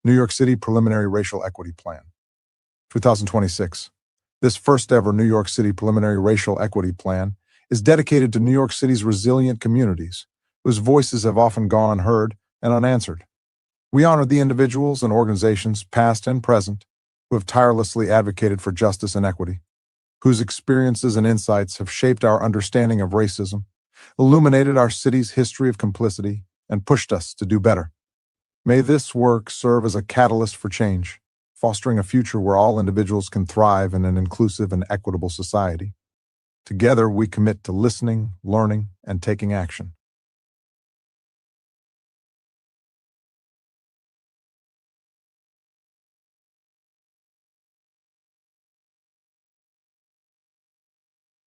New York City Preliminary Racial Equity Plan, 2026. This first-ever New York City Preliminary Racial Equity Plan is dedicated to New York City's resilient communities, whose voices have often gone unheard and unanswered. We honor the individuals and organizations, past and present, who have tirelessly advocated for justice and equity, whose experiences and insights have shaped our understanding of racism, illuminated our city's history of complicity, and pushed us to do better. May this work serve as a catalyst for change, fostering a future where all individuals can thrive in an inclusive and equitable society. Together, we commit to listening, learning, and taking action.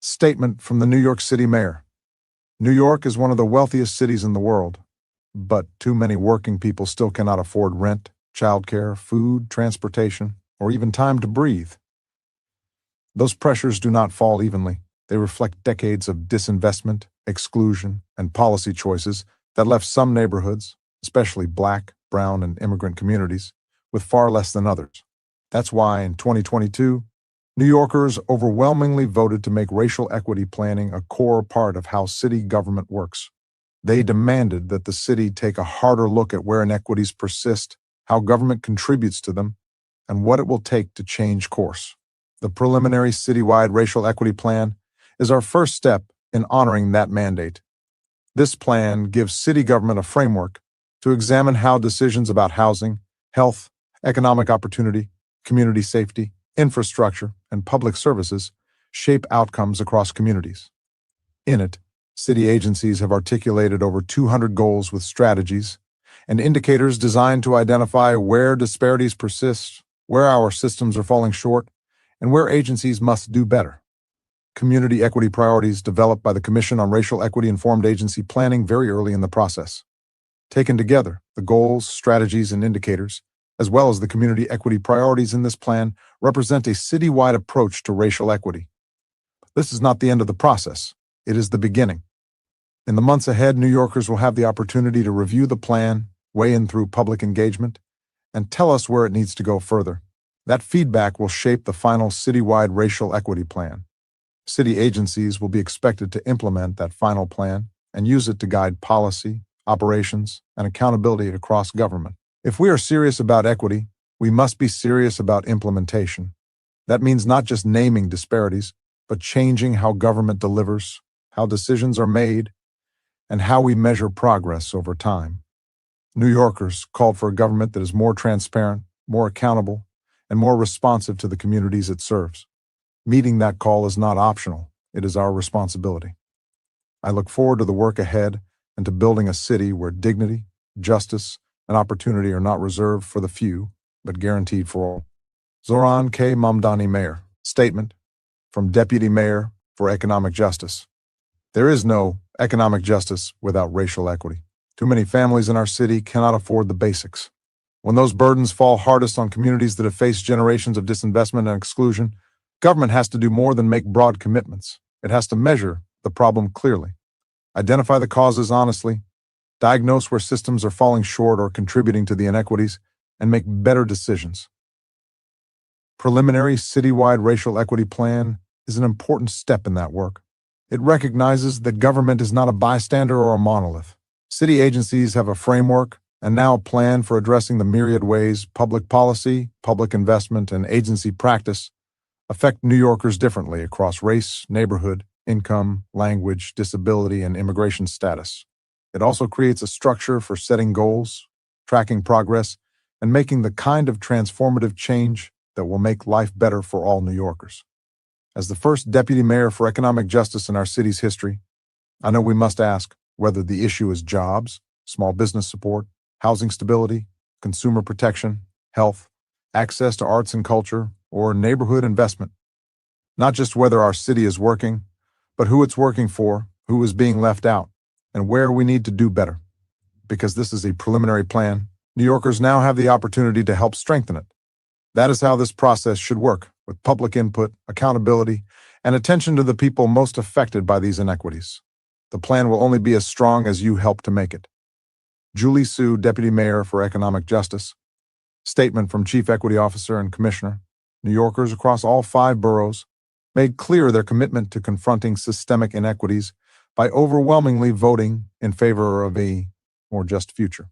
Statement from the New York City Mayor. New York is one of the wealthiest cities in the world, but too many working people still cannot afford rent, childcare, food, transportation, or even time to breathe. Those pressures do not fall evenly. They reflect decades of disinvestment, exclusion, and policy choices that left some neighborhoods, especially Black, brown, and immigrant communities, with far less than others. That's why in 2022, New Yorkers overwhelmingly voted to make racial equity planning a core part of how city government works. They demanded that the city take a harder look at where inequities persist, how government contributes to them, and what it will take to change course. The preliminary citywide racial equity plan is our first step in honoring that mandate. This plan gives city government a framework to examine how decisions about housing, health, economic opportunity, community safety, infrastructure, and public services shape outcomes across communities. In it, city agencies have articulated over 200 goals with strategies and indicators designed to identify where disparities persist, where our systems are falling short, and where agencies must do better. Community equity priorities developed by the Commission on Racial Equity informed agency planning very early in the process. Taken together, the goals, strategies, and indicators, as well as the community equity priorities in this plan, represent a citywide approach to racial equity. This is not the end of the process. It is the beginning. In the months ahead, New Yorkers will have the opportunity to review the plan, weigh in through public engagement, and tell us where it needs to go further. That feedback will shape the final citywide racial equity plan. City agencies will be expected to implement that final plan and use it to guide policy, operations, and accountability across government. If we are serious about equity, we must be serious about implementation. That means not just naming disparities, but changing how government delivers, how decisions are made, and how we measure progress over time. New Yorkers called for a government that is more transparent, more accountable, and more responsive to the communities it serves. Meeting that call is not optional. It is our responsibility. I look forward to the work ahead and to building a city where dignity, justice, and opportunity are not reserved for the few, but guaranteed for all. Zoran K. Mamdani, Mayor. Statement from Deputy Mayor for Economic Justice. There is no economic justice without racial equity. Too many families in our city cannot afford the basics. When those burdens fall hardest on communities that have faced generations of disinvestment and exclusion, government has to do more than make broad commitments. It has to measure the problem clearly, identify the causes honestly, diagnose where systems are falling short or contributing to the inequities, and make better decisions. Preliminary citywide racial equity plan is an important step in that work. It recognizes that government is not a bystander or a monolith. City agencies have a framework and now a plan for addressing the myriad ways public policy, public investment, and agency practice affect New Yorkers differently across race, neighborhood, income, language, disability, and immigration status. It also creates a structure for setting goals, tracking progress, and making the kind of transformative change that will make life better for all New Yorkers. As the first deputy mayor for economic justice in our city's history, I know we must ask whether the issue is jobs, small business support, housing stability, consumer protection, health, access to arts and culture, or neighborhood investment. Not just whether our city is working, but who it's working for, who is being left out, and where we need to do better. Because this is a preliminary plan, New Yorkers now have the opportunity to help strengthen it. That is how this process should work, with public input, accountability, and attention to the people most affected by these inequities. The plan will only be as strong as you help to make it. Julie Sue, Deputy Mayor for Economic Justice, Statement from Chief Equity Officer and Commissioner. New Yorkers across all 5 boroughs made clear their commitment to confronting systemic inequities by overwhelmingly voting in favor of a more just future.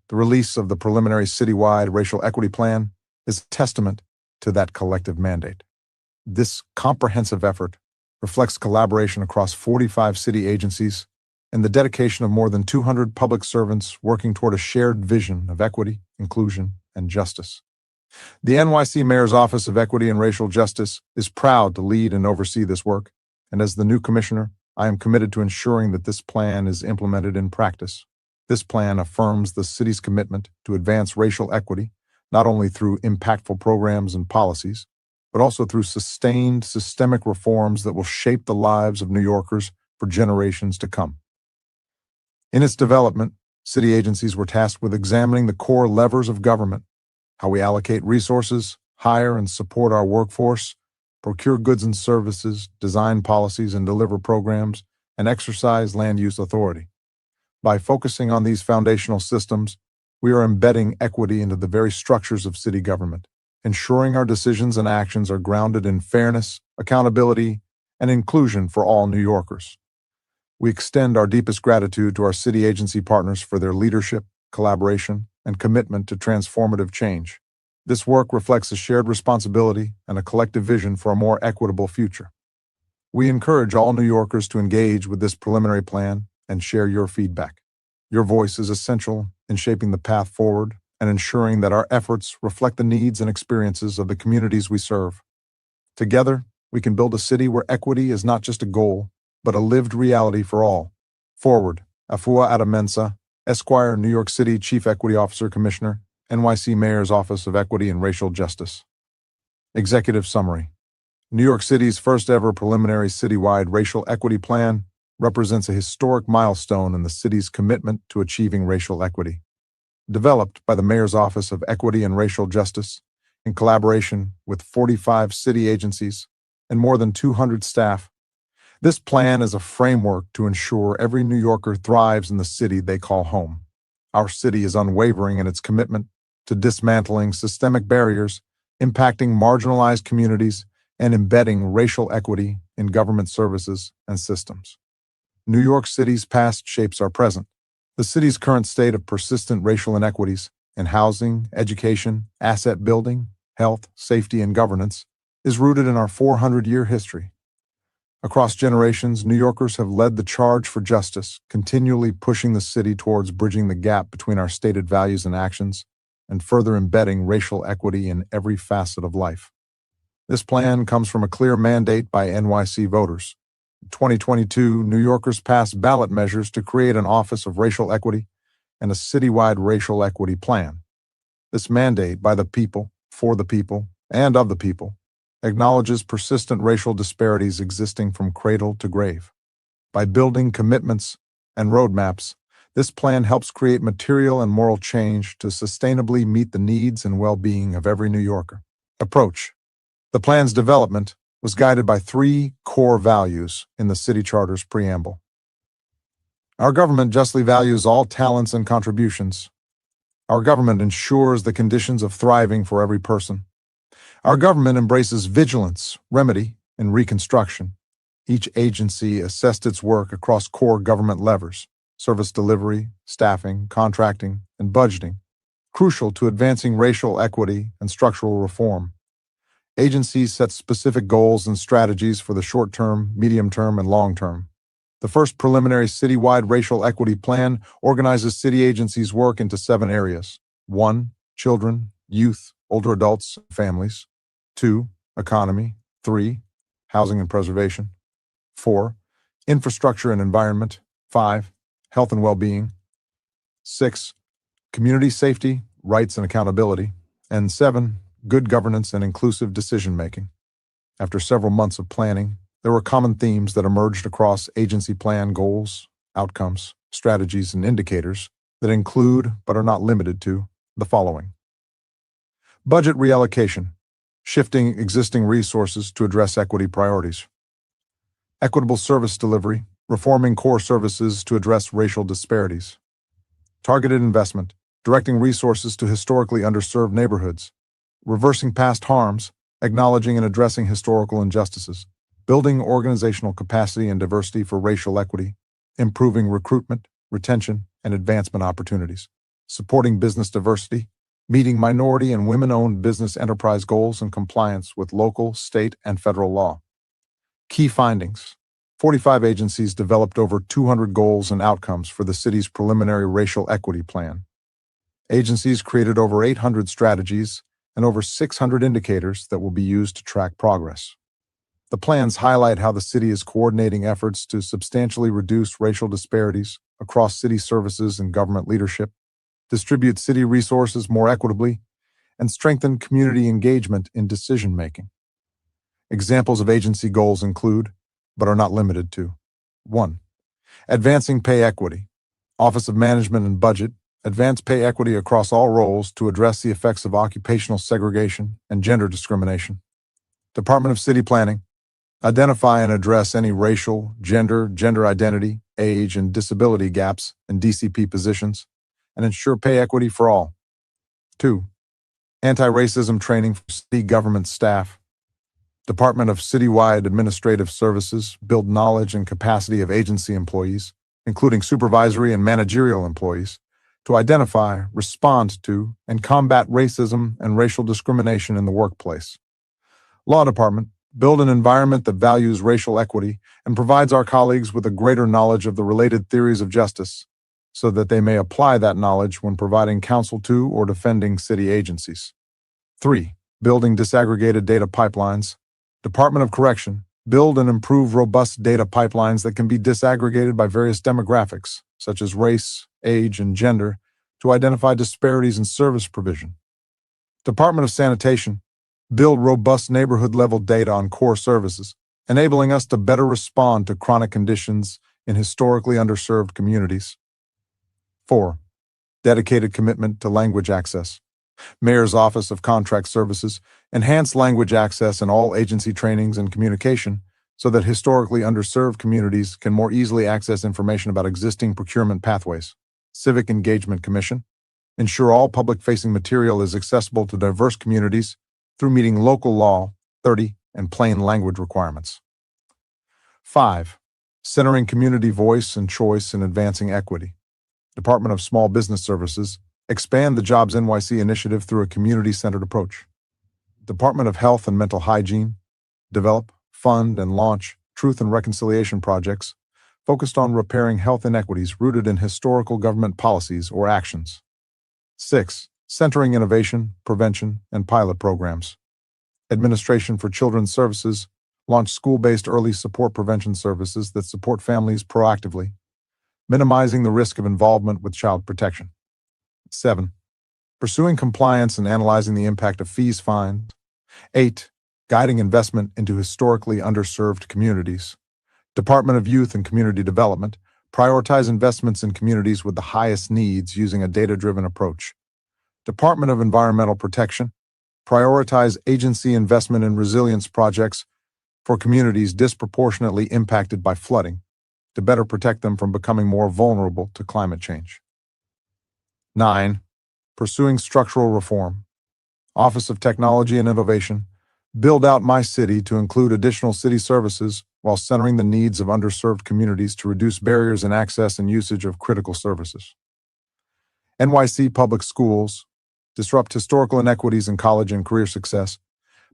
The release of the preliminary citywide racial equity plan is a testament to that collective mandate. This comprehensive effort reflects collaboration across 45 city agencies and the dedication of more than 200 public servants working toward a shared vision of equity, inclusion, and justice. The NYC Mayor's Office of Equity and Racial Justice is proud to lead and oversee this work, and as the new commissioner, I am committed to ensuring that this plan is implemented in practice. This plan affirms the city's commitment to advance racial equity, not only through impactful programs and policies, but also through sustained systemic reforms that will shape the lives of New Yorkers for generations to come. In its development, city agencies were tasked with examining the core levers of government: how we allocate resources, hire and support our workforce, procure goods and services, design policies and deliver programs, and exercise land use authority. By focusing on these foundational systems, we are embedding equity into the very structures of city government, ensuring our decisions and actions are grounded in fairness, accountability, and inclusion for all New Yorkers. We extend our deepest gratitude to our city agency partners for their leadership, collaboration, and commitment to transformative change. This work reflects a shared responsibility and a collective vision for a more equitable future. We encourage all New Yorkers to engage with this preliminary plan and share your feedback. Your voice is essential in shaping the path forward and ensuring that our efforts reflect the needs and experiences of the communities we serve. Together, we can build a city where equity is not just a goal, but a lived reality for all. Forward, Afua Adamensa, Esquire, New York City Chief Equity Officer Commissioner, NYC Mayor's Office of Equity and Racial Justice. Executive Summary. New York City's first ever preliminary citywide racial equity plan represents a historic milestone in the city's commitment to achieving racial equity. Developed by the Mayor's Office of Equity and Racial Justice in collaboration with 45 city agencies and more than 200 staff, this plan is a framework to ensure every New Yorker thrives in the city they call home. Our city is unwavering in its commitment to dismantling systemic barriers, impacting marginalized communities, and embedding racial equity in government services and systems. New York City's past shapes our present. The city's current state of persistent racial inequities in housing, education, asset building, health, safety, and governance is rooted in our 400-year history. Across generations, New Yorkers have led the charge for justice, continually pushing the city towards bridging the gap between our stated values and actions, and further embedding racial equity in every facet of life. This plan comes from a clear mandate by NYC voters. In 2022, New Yorkers passed ballot measures to create an Office of Racial Equity and a citywide racial equity plan. This mandate by the people, for the people, and of the people acknowledges persistent racial disparities existing from cradle to grave. By building commitments and roadmaps, this plan helps create material and moral change to sustainably meet the needs and well-being of every New Yorker. Approach. The plan's development was guided by 3 core values in the city charter's preamble. Our government justly values all talents and contributions. Our government ensures the conditions of thriving for every person. Our government embraces vigilance, remedy, and reconstruction. Each agency assessed its work across core government levers: service delivery, staffing, contracting, and budgeting, crucial to advancing racial equity and structural reform. Agencies set specific goals and strategies for the short term, medium term, and long term. The first preliminary citywide racial equity plan organizes city agencies' work into 7 areas. 1. Children, youth, older adults, and families. 2. Economy. 3. Housing and preservation. 4. Infrastructure and environment. 5. Health and well-being. 6. Community safety, rights and accountability. And 7. Good governance and inclusive decision-making. After several months of planning, there were common themes that emerged across agency plan goals, outcomes, strategies, and indicators that include, but are not limited to, the following. Budget reallocation, shifting existing resources to address equity priorities. Equitable service delivery, reforming core services to address racial disparities. Targeted investment, directing resources to historically underserved neighborhoods, reversing past harms, acknowledging and addressing historical injustices, building organizational capacity and diversity for racial equity, improving recruitment, retention, and advancement opportunities, supporting business diversity, meeting minority and women-owned business enterprise goals in compliance with local, state, and federal law. Key findings: 45 agencies developed over 200 goals and outcomes for the city's preliminary racial equity plan. Agencies created over 800 strategies and over 600 indicators that will be used to track progress. The plans highlight how the city is coordinating efforts to substantially reduce racial disparities across city services and government leadership, distribute city resources more equitably, and strengthen community engagement in decision-making. Examples of agency goals include, but are not limited to: 1. Advancing pay equity. Office of Management and Budget, advance pay equity across all roles to address the effects of occupational segregation and gender discrimination. Department of City Planning, identify and address any racial, gender identity, age, and disability gaps in DCP positions, and ensure pay equity for all. 2. Anti-racism training for city government staff. Department of Citywide Administrative Services build knowledge and capacity of agency employees, including supervisory and managerial employees, to identify, respond to, and combat racism and racial discrimination in the workplace. Law Department, build an environment that values racial equity and provides our colleagues with a greater knowledge of the related theories of justice, so that they may apply that knowledge when providing counsel to or defending city agencies. 3. Building disaggregated data pipelines. Department of Correction, build and improve robust data pipelines that can be disaggregated by various demographics, such as race, age, and gender, to identify disparities in service provision. Department of Sanitation, build robust neighborhood-level data on core services, enabling us to better respond to chronic conditions in historically underserved communities. 4. Dedicated commitment to language access. Mayor's Office of Contract Services, enhance language access in all agency trainings and communication so that historically underserved communities can more easily access information about existing procurement pathways. Civic Engagement Commission, ensure all public-facing material is accessible to diverse communities through meeting local law 30 and plain language requirements. 5. Centering community voice and choice in advancing equity. Department of Small Business Services, expand the Jobs NYC initiative through a community-centered approach. Department of Health and Mental Hygiene, develop, fund, and launch truth and reconciliation projects focused on repairing health inequities rooted in historical government policies or actions. 6. Centering innovation, prevention, and pilot programs. Administration for Children's Services, launch school-based early support prevention services that support families proactively, minimizing the risk of involvement with child protection. 7. Pursuing compliance and analyzing the impact of fees, fines. 8. Guiding investment into historically underserved communities. Department of Youth and Community Development, prioritize investments in communities with the highest needs using a data-driven approach. Department of Environmental Protection, prioritize agency investment in resilience projects for communities disproportionately impacted by flooding to better protect them from becoming more vulnerable to climate change. 9. Pursuing structural reform. Office of Technology and Innovation, build out My City to include additional city services while centering the needs of underserved communities to reduce barriers in access and usage of critical services. NYC Public Schools, disrupt historical inequities in college and career success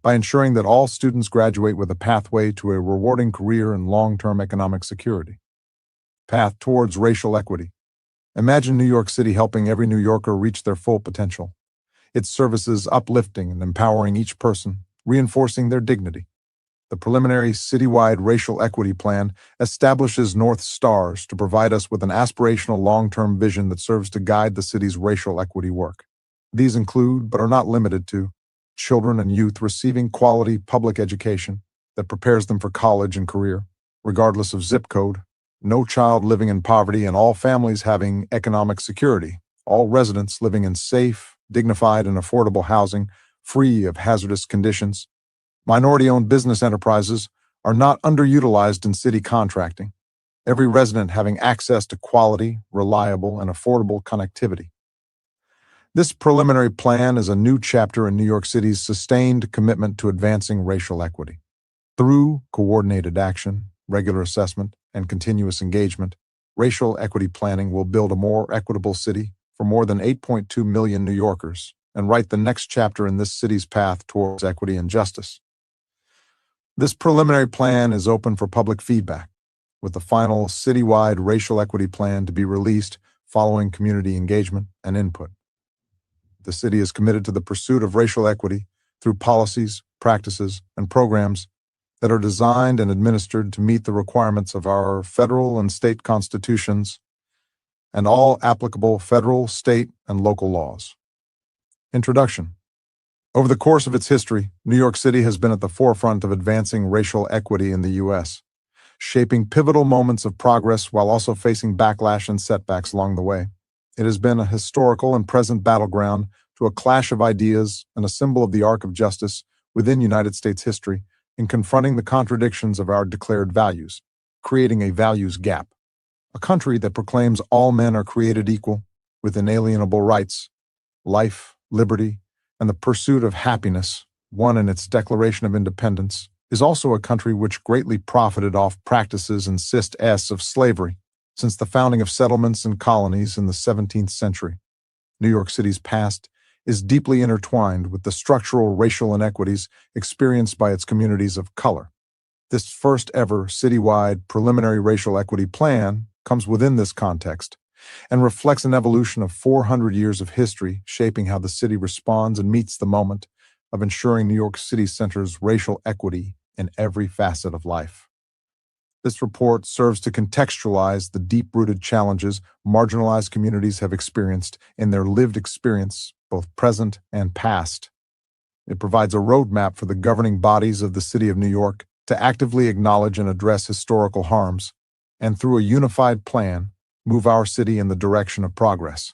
by ensuring that all students graduate with a pathway to a rewarding career and long-term economic security. Path towards racial equity. Imagine New York City helping every New Yorker reach their full potential. Its services uplifting and empowering each person, reinforcing their dignity. The preliminary citywide racial equity plan establishes North Stars to provide us with an aspirational long-term vision that serves to guide the city's racial equity work. These include, but are not limited to, children and youth receiving quality public education that prepares them for college and career, regardless of zip code, no child living in poverty, and all families having economic security, all residents living in safe, dignified, and affordable housing, free of hazardous conditions. Minority-owned business enterprises are not underutilized in city contracting, every resident having access to quality, reliable, and affordable connectivity. This preliminary plan is a new chapter in New York City's sustained commitment to advancing racial equity. Through coordinated action, regular assessment, and continuous engagement, racial equity planning will build a more equitable city for more than 8.2 million New Yorkers and write the next chapter in this city's path towards equity and justice. This preliminary plan is open for public feedback, with the final citywide racial equity plan to be released following community engagement and input. The city is committed to the pursuit of racial equity through policies, practices, and programs that are designed and administered to meet the requirements of our federal and state constitutions and all applicable federal, state, and local laws. Introduction. Over the course of its history, New York City has been at the forefront of advancing racial equity in the U.S., shaping pivotal moments of progress while also facing backlash and setbacks along the way. It has been a historical and present battleground to a clash of ideas and a symbol of the arc of justice within United States history in confronting the contradictions of our declared values, creating a values gap. A country that proclaims all men are created equal, with inalienable rights, life, liberty, and the pursuit of happiness, one in its Declaration of Independence, is also a country which greatly profited off practices and systems of slavery since the founding of settlements and colonies in the 17th century. New York City's past is deeply intertwined with the structural racial inequities experienced by its communities of color. This first ever citywide preliminary racial equity plan comes within this context and reflects an evolution of 400 years of history shaping how the city responds and meets the moment of ensuring New York City centers racial equity in every facet of life. This report serves to contextualize the deep-rooted challenges marginalized communities have experienced in their lived experience, both present and past. It provides a roadmap for the governing bodies of the City of New York to actively acknowledge and address historical harms, and through a unified plan, move our city in the direction of progress.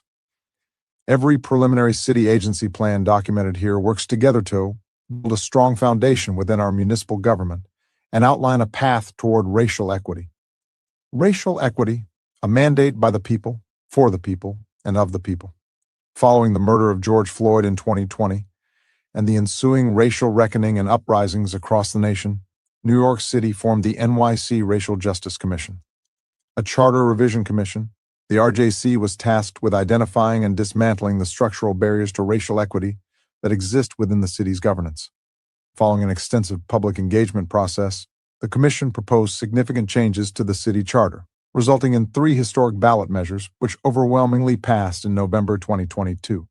Every preliminary city agency plan documented here works together to build a strong foundation within our municipal government and outline a path toward racial equity. Racial equity, a mandate by the people, for the people, and of the people. Following the murder of George Floyd in 2020 and the ensuing racial reckoning and uprisings across the nation, New York City formed the NYC Racial Justice Commission. A charter revision commission, the RJC was tasked with identifying and dismantling the structural barriers to racial equity that exist within the city's governance. Following an extensive public engagement process, the commission proposed significant changes to the city charter, resulting in 3 historic ballot measures which overwhelmingly passed in November 2022.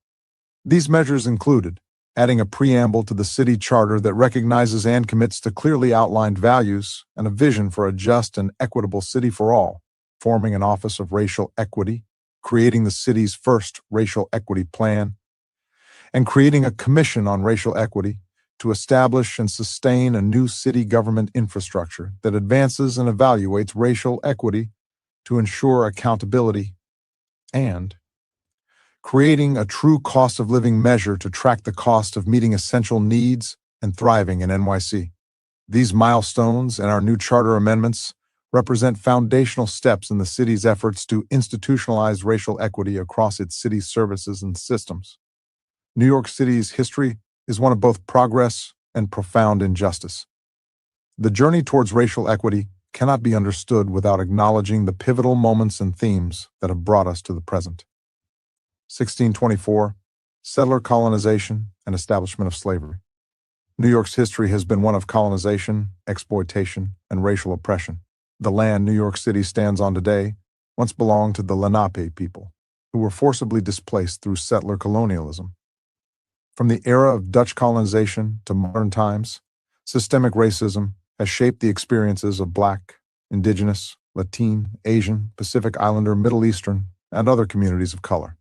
These measures included adding a preamble to the city charter that recognizes and commits to clearly outlined values and a vision for a just and equitable city for all, forming an Office of Racial Equity, creating the city's first racial equity plan, and creating a commission on racial equity to establish and sustain a new city government infrastructure that advances and evaluates racial equity to ensure accountability, and creating a true cost of living measure to track the cost of meeting essential needs and thriving in NYC. These milestones and our new charter amendments represent foundational steps in the city's efforts to institutionalize racial equity across its city services and systems. New York City's history is one of both progress and profound injustice. The journey towards racial equity cannot be understood without acknowledging the pivotal moments and themes that have brought us to the present. 1624, settler colonization and establishment of slavery. New York's history has been one of colonization, exploitation, and racial oppression. The land New York City stands on today once belonged to the Lenape people, who were forcibly displaced through settler colonialism. From the era of Dutch colonization to modern times, systemic racism has shaped the experiences of Black, Indigenous, Latin, Asian, Pacific Islander, Middle Eastern, and other communities of color.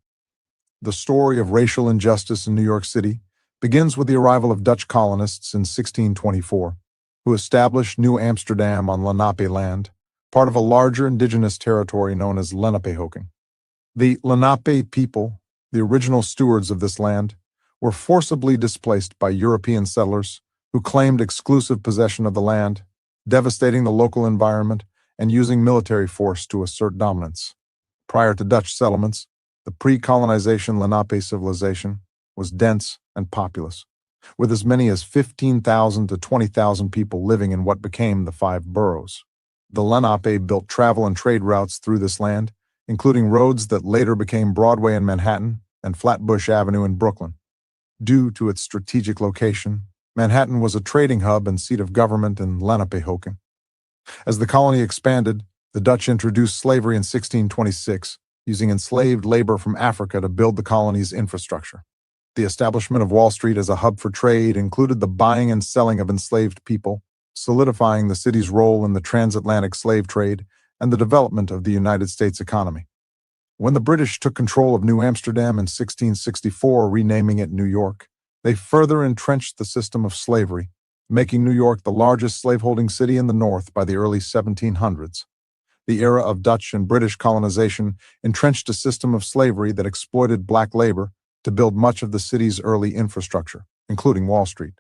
The story of racial injustice in New York City begins with the arrival of Dutch colonists in 1624, who established New Amsterdam on Lenape land, part of a larger indigenous territory known as Lenapehoking. The Lenape people, the original stewards of this land, were forcibly displaced by European settlers who claimed exclusive possession of the land, devastating the local environment and using military force to assert dominance. Prior to Dutch settlements, The pre-colonization Lenape civilization was dense and populous, with as many as 15,000 to 20,000 people living in what became the 5 boroughs. The Lenape built travel and trade routes through this land, including roads that later became Broadway in Manhattan and Flatbush Avenue in Brooklyn. Due to its strategic location, Manhattan was a trading hub and seat of government in Lenapehoking. As the colony expanded, the Dutch introduced slavery in 1626, using enslaved labor from Africa to build the colony's infrastructure. The establishment of Wall Street as a hub for trade included the buying and selling of enslaved people, solidifying the city's role in the transatlantic slave trade and the development of the United States economy. When the British took control of New Amsterdam in 1664, renaming it New York, they further entrenched the system of slavery, making New York the largest slaveholding city in the North by the early 1700s. The era of Dutch and British colonization entrenched a system of slavery that exploited black labor to build much of the city's early infrastructure, including Wall Street.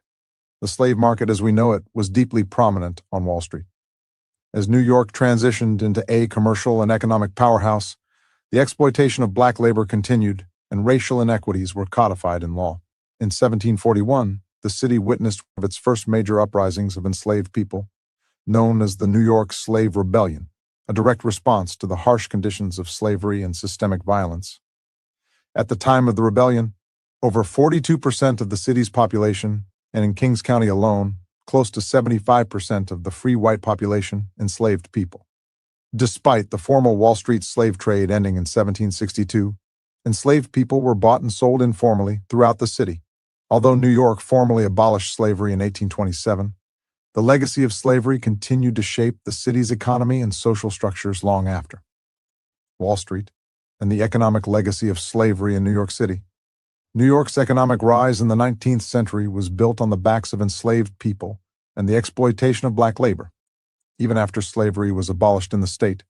The slave market as we know it was deeply prominent on Wall Street. As New York transitioned into a commercial and economic powerhouse, the exploitation of black labor continued and racial inequities were codified in law. In 1741, the city witnessed one of its first major uprisings of enslaved people, known as the New York Slave Rebellion, a direct response to the harsh conditions of slavery and systemic violence. At the time of the rebellion, over 42% of the city's population, and in Kings County alone, close to 75% of the free white population, enslaved people. Despite the formal Wall Street slave trade ending in 1762, enslaved people were bought and sold informally throughout the city. Although New York formally abolished slavery in 1827, the legacy of slavery continued to shape the city's economy and social structures long after. Wall Street and the economic legacy of slavery in New York City. New York's economic rise in the 19th century was built on the backs of enslaved people and the exploitation of black labor. Even after slavery was abolished in the state,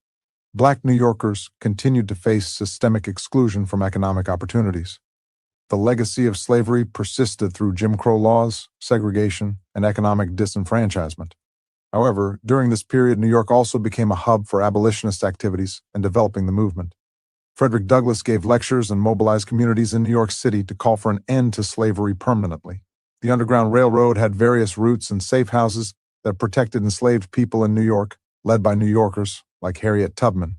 black New Yorkers continued to face systemic exclusion from economic opportunities. The legacy of slavery persisted through Jim Crow laws, segregation, and economic disenfranchisement. However, during this period, New York also became a hub for abolitionist activities and developing the movement. Frederick Douglass gave lectures and mobilized communities in New York City to call for an end to slavery permanently. The Underground Railroad had various routes and safe houses that protected enslaved people in New York, led by New Yorkers like Harriet Tubman.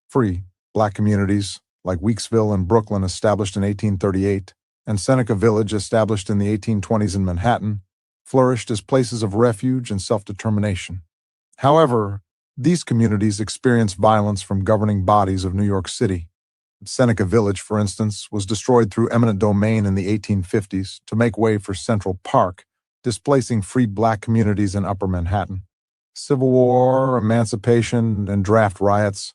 Free, black communities like Weeksville and Brooklyn, established in 1838, and Seneca Village, established in the 1820s in Manhattan, flourished as places of refuge and self-determination. However, these communities experienced violence from governing bodies of New York City. Seneca Village, for instance, was destroyed through eminent domain in the 1850s to make way for Central Park, displacing free black communities in Upper Manhattan. Civil War, emancipation, and draft riots.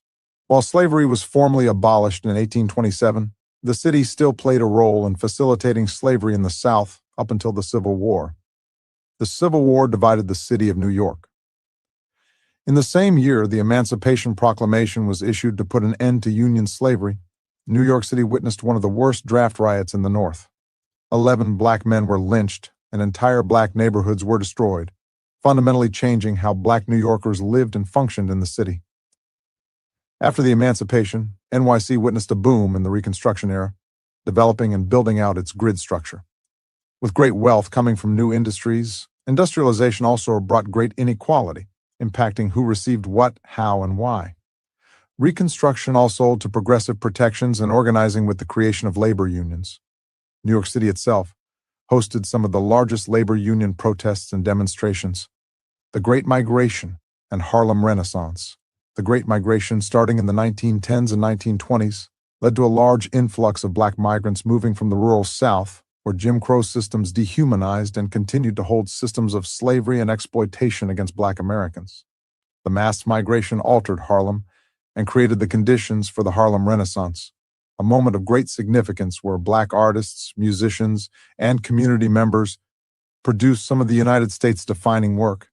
While slavery was formally abolished in 1827, the city still played a role in facilitating slavery in the South up until the Civil War. The Civil War divided the city of New York. In the same year, the Emancipation Proclamation was issued to put an end to Union slavery. New York City witnessed one of the worst draft riots in the North. 11 black men were lynched, and entire black neighborhoods were destroyed, fundamentally changing how black New Yorkers lived and functioned in the city. After the emancipation, NYC witnessed a boom in the Reconstruction era, developing and building out its grid structure. With great wealth coming from new industries, industrialization also brought great inequality, impacting who received what, how, and why. Reconstruction also led to progressive protections and organizing with the creation of labor unions. New York City itself hosted some of the largest labor union protests and demonstrations. The Great Migration and Harlem Renaissance. The Great Migration, starting in the 1910s and 1920s, led to a large influx of black migrants moving from the rural South, where Jim Crow systems dehumanized and continued to hold systems of slavery and exploitation against black Americans. The mass migration altered Harlem and created the conditions for the Harlem Renaissance, a moment of great significance where black artists, musicians, and community members produced some of the United States' defining work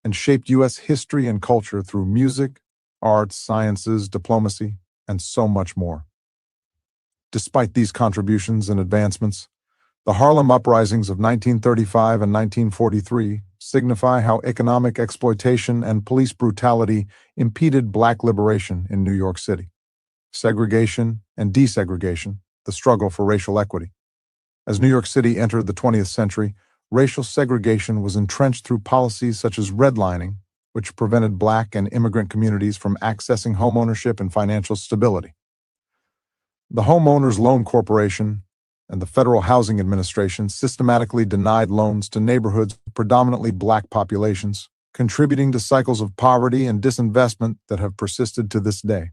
and shaped U.S. history and culture through music, arts, sciences, diplomacy, and so much more. Despite these contributions and advancements, the Harlem uprisings of 1935 and 1943 signify how economic exploitation and police brutality impeded black liberation in New York City. segregation and desegregation, the struggle for racial equity. As New York City entered the 20th century, racial segregation was entrenched through policies such as redlining, which prevented Black and immigrant communities from accessing homeownership and financial stability. The Homeowners Loan Corporation and the Federal Housing Administration systematically denied loans to neighborhoods with predominantly Black populations, contributing to cycles of poverty and disinvestment that have persisted to this day.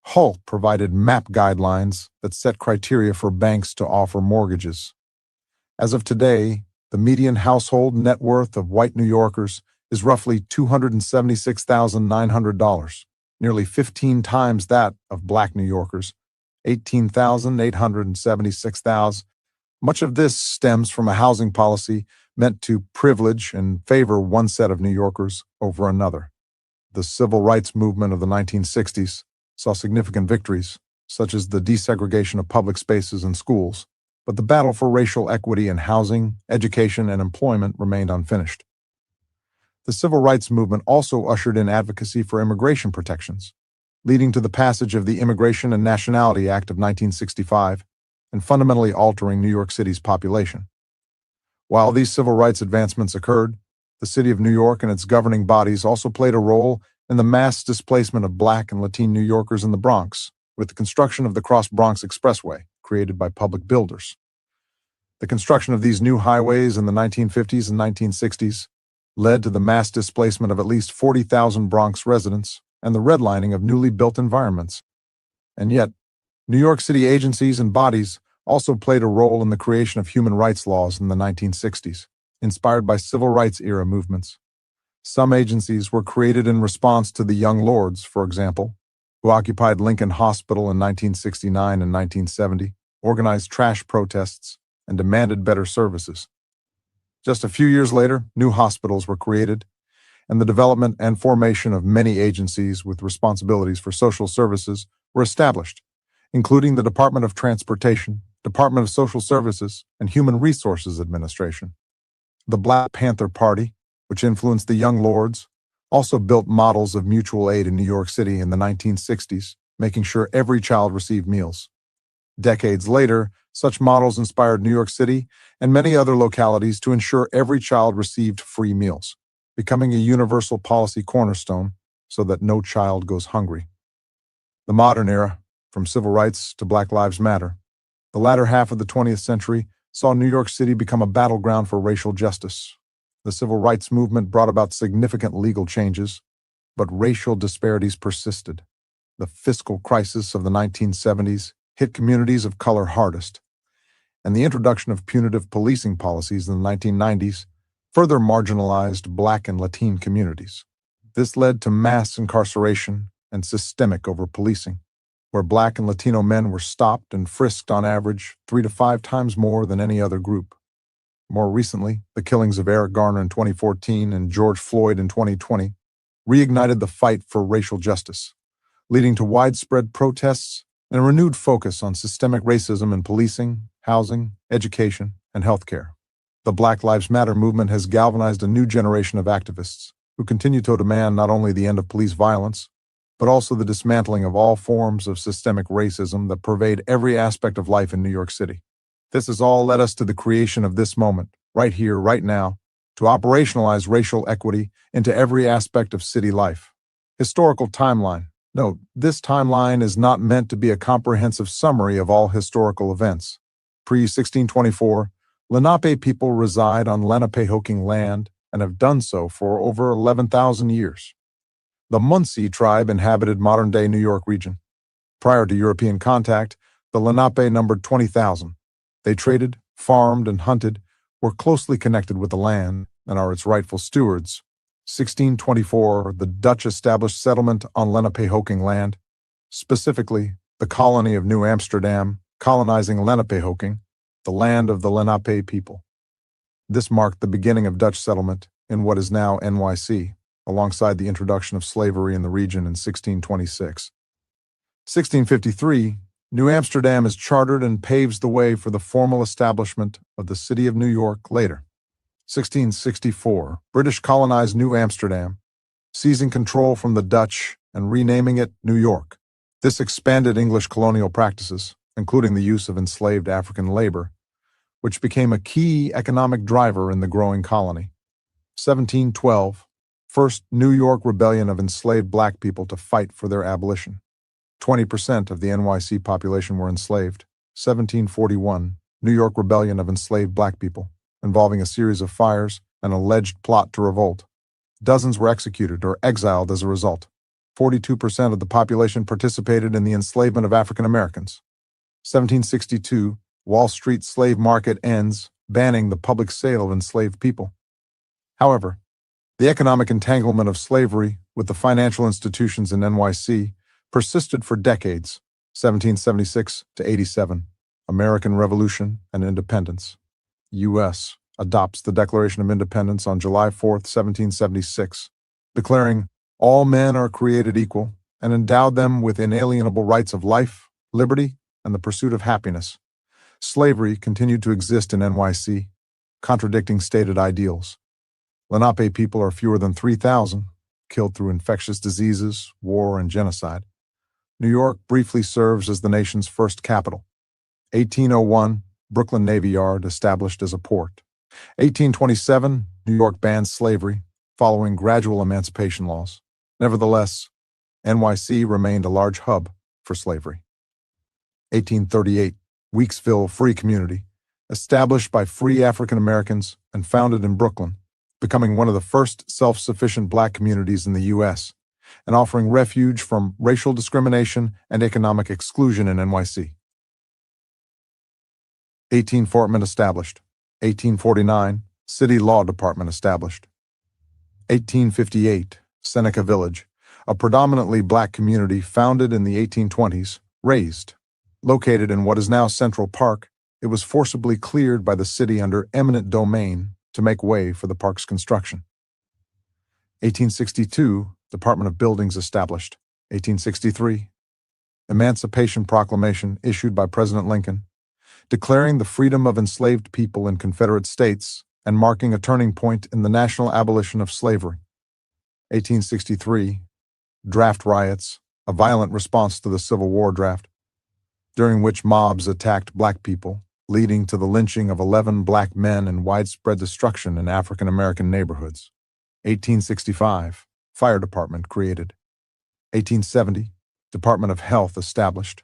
HULC provided MAP guidelines that set criteria for banks to offer mortgages. As of today, the median household net worth of white New Yorkers is roughly $276,900, nearly 15 times that of Black New Yorkers, $18,876. Much of this stems from a housing policy meant to privilege and favor one set of New Yorkers over another. The civil rights movement of the 1960s saw significant victories, such as the desegregation of public spaces and schools, but the battle for racial equity in housing, education, and employment remained unfinished. The civil rights movement also ushered in advocacy for immigration protections, leading to the passage of the Immigration and Nationality Act of 1965 and fundamentally altering New York City's population. While these civil rights advancements occurred, the City of New York and its governing bodies also played a role in the mass displacement of Black and Latino New Yorkers in the Bronx, with the construction of the Cross-Bronx Expressway, created by public builders. The construction of these new highways in the 1950s and 1960s led to the mass displacement of at least 40,000 Bronx residents and the redlining of newly built environments. And yet, New York City agencies and bodies also played a role in the creation of human rights laws in the 1960s, inspired by civil rights era movements. Some agencies were created in response to the Young Lords, for example, who occupied Lincoln Hospital in 1969 and 1970, organized trash protests, and demanded better services. Just a few years later, new hospitals were created, and the development and formation of many agencies with responsibilities for social services were established, including the Department of Transportation, Department of Social Services, and Human Resources Administration. The Black Panther Party, which influenced the Young Lords, also built models of mutual aid in New York City in the 1960s, making sure every child received meals. Decades later, such models inspired New York City and many other localities to ensure every child received free meals, becoming a universal policy cornerstone so that no child goes hungry. The modern era, from civil rights to Black Lives Matter, the latter half of the 20th century saw New York City become a battleground for racial justice. The civil rights movement brought about significant legal changes, but racial disparities persisted. The fiscal crisis of the 1970s hit communities of color hardest, and the introduction of punitive policing policies in the 1990s further marginalized Black and Latino communities. This led to mass incarceration and systemic over-policing, where Black and Latino men were stopped and frisked on average 3 to 5 times more than any other group. More recently, the killings of Eric Garner in 2014 and George Floyd in 2020 reignited the fight for racial justice, leading to widespread protests and a renewed focus on systemic racism in policing, housing, education, and healthcare. The Black Lives Matter movement has galvanized a new generation of activists who continue to demand not only the end of police violence, but also the dismantling of all forms of systemic racism that pervade every aspect of life in New York City. This has all led us to the creation of this moment, right here, right now, to operationalize racial equity into every aspect of city life. Historical timeline. Note, this timeline is not meant to be a comprehensive summary of all historical events. Pre-1624, Lenape people reside on Lenapehoking land and have done so for over 11,000 years. The Munsee tribe inhabited modern-day New York region. Prior to European contact, the Lenape numbered 20,000. They traded, farmed, and hunted, were closely connected with the land, and are its rightful stewards. 1624, the Dutch established settlement on Lenapehoking land, specifically the colony of New Amsterdam, colonizing Lenapehoking, the land of the Lenape people. This marked the beginning of Dutch settlement in what is now NYC, alongside the introduction of slavery in the region in 1626. 1653, New Amsterdam is chartered and paves the way for the formal establishment of the city of New York later. 1664, British colonized New Amsterdam, seizing control from the Dutch and renaming it New York. This expanded English colonial practices, including the use of enslaved African labor, which became a key economic driver in the growing colony. 1712, First New York Rebellion of enslaved black people to fight for their abolition. 20% of the NYC population were enslaved. 1741, New York Rebellion of enslaved black people, involving a series of fires and alleged plot to revolt. Dozens were executed or exiled as a result. 42% of the population participated in the enslavement of African Americans. 1762, Wall Street slave market ends, banning the public sale of enslaved people. However, the economic entanglement of slavery with the financial institutions in NYC persisted for decades. 1776 to 87, American Revolution and Independence. U.S. adopts the Declaration of Independence on July 4, 1776, declaring all men are created equal and endowed them with inalienable rights of life, liberty, and the pursuit of happiness. Slavery continued to exist in NYC, contradicting stated ideals. Lenape people are fewer than 3,000, killed through infectious diseases, war, and genocide. New York briefly serves as the nation's first capital. 1801, Brooklyn Navy Yard established as a port. 1827, New York banned slavery, following gradual emancipation laws. Nevertheless, NYC remained a large hub for slavery. 1838, Weeksville Free Community, established by free African Americans and founded in Brooklyn, becoming one of the first self-sufficient black communities in the U.S., and offering refuge from racial discrimination and economic exclusion in NYC. 18 Fortman established. 1849, City Law Department established. 1858, Seneca Village, a predominantly black community founded in the 1820s, raised. Located in what is now Central Park, it was forcibly cleared by the city under eminent domain to make way for the park's construction. 1862, Department of Buildings established. 1863, Emancipation Proclamation issued by President Lincoln, declaring the freedom of enslaved people in Confederate states and marking a turning point in the national abolition of slavery. 1863, Draft riots, a violent response to the Civil War draft, during which mobs attacked black people, leading to the lynching of 11 black men and widespread destruction in African American neighborhoods. 1865, Fire Department created. 1870, Department of Health established.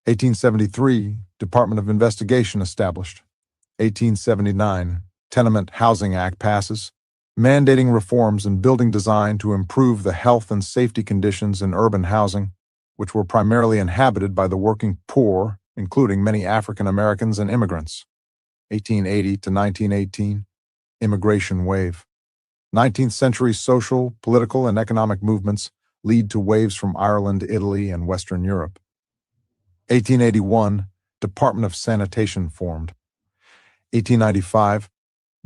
1873, Department of Investigation established. 1879, Tenement Housing Act passes, mandating reforms in building design to improve the health and safety conditions in urban housing, which were primarily inhabited by the working poor, including many African Americans and immigrants. 1880 to 1918, Immigration Wave. 19th century social, political, and economic movements lead to waves from Ireland, Italy, and Western Europe. 1881, Department of Sanitation formed. 1895,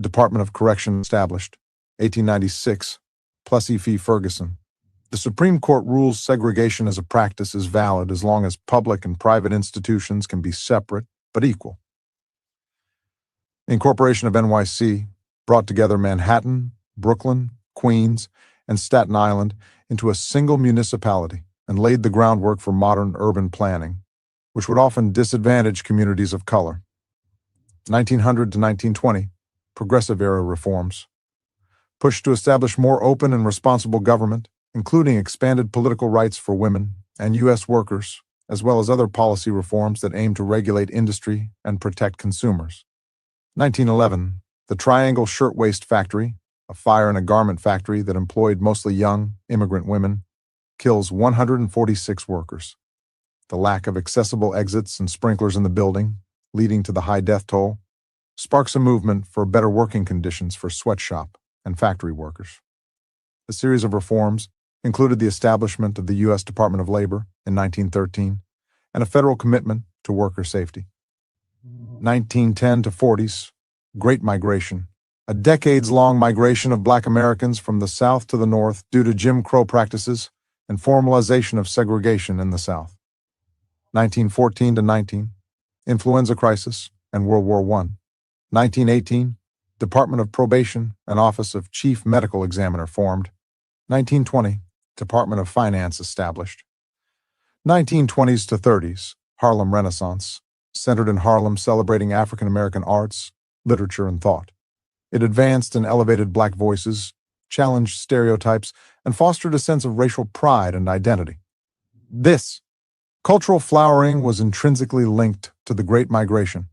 Department of Correction established. 1896, Plessy v. Ferguson. The Supreme Court rules segregation as a practice is valid as long as public and private institutions can be separate but equal. The incorporation of NYC brought together Manhattan, Brooklyn, Queens, and Staten Island into a single municipality and laid the groundwork for modern urban planning, which would often disadvantage communities of color. 1900 to 1920, Progressive Era reforms. Pushed to establish more open and responsible government, including expanded political rights for women and U.S. workers, as well as other policy reforms that aim to regulate industry and protect consumers. 1911, the Triangle Shirtwaist Factory, a fire in a garment factory that employed mostly young, immigrant women, kills 146 workers. The lack of accessible exits and sprinklers in the building, leading to the high death toll, sparks a movement for better working conditions for sweatshop and factory workers. A series of reforms included the establishment of the U.S. Department of Labor in 1913 and a federal commitment to worker safety. 1910 to 40s, Great Migration, a decades-long migration of black Americans from the South to the North due to Jim Crow practices and formalization of segregation in the South. 1914 to 19, Influenza Crisis and World War I. 1918, Department of Probation and Office of Chief Medical Examiner formed. 1920, Department of Finance established. 1920s to 30s, Harlem Renaissance, centered in Harlem celebrating African American arts, literature, and thought. It advanced and elevated Black voices, challenged stereotypes, and fostered a sense of racial pride and identity. This cultural flowering was intrinsically linked to the Great Migration,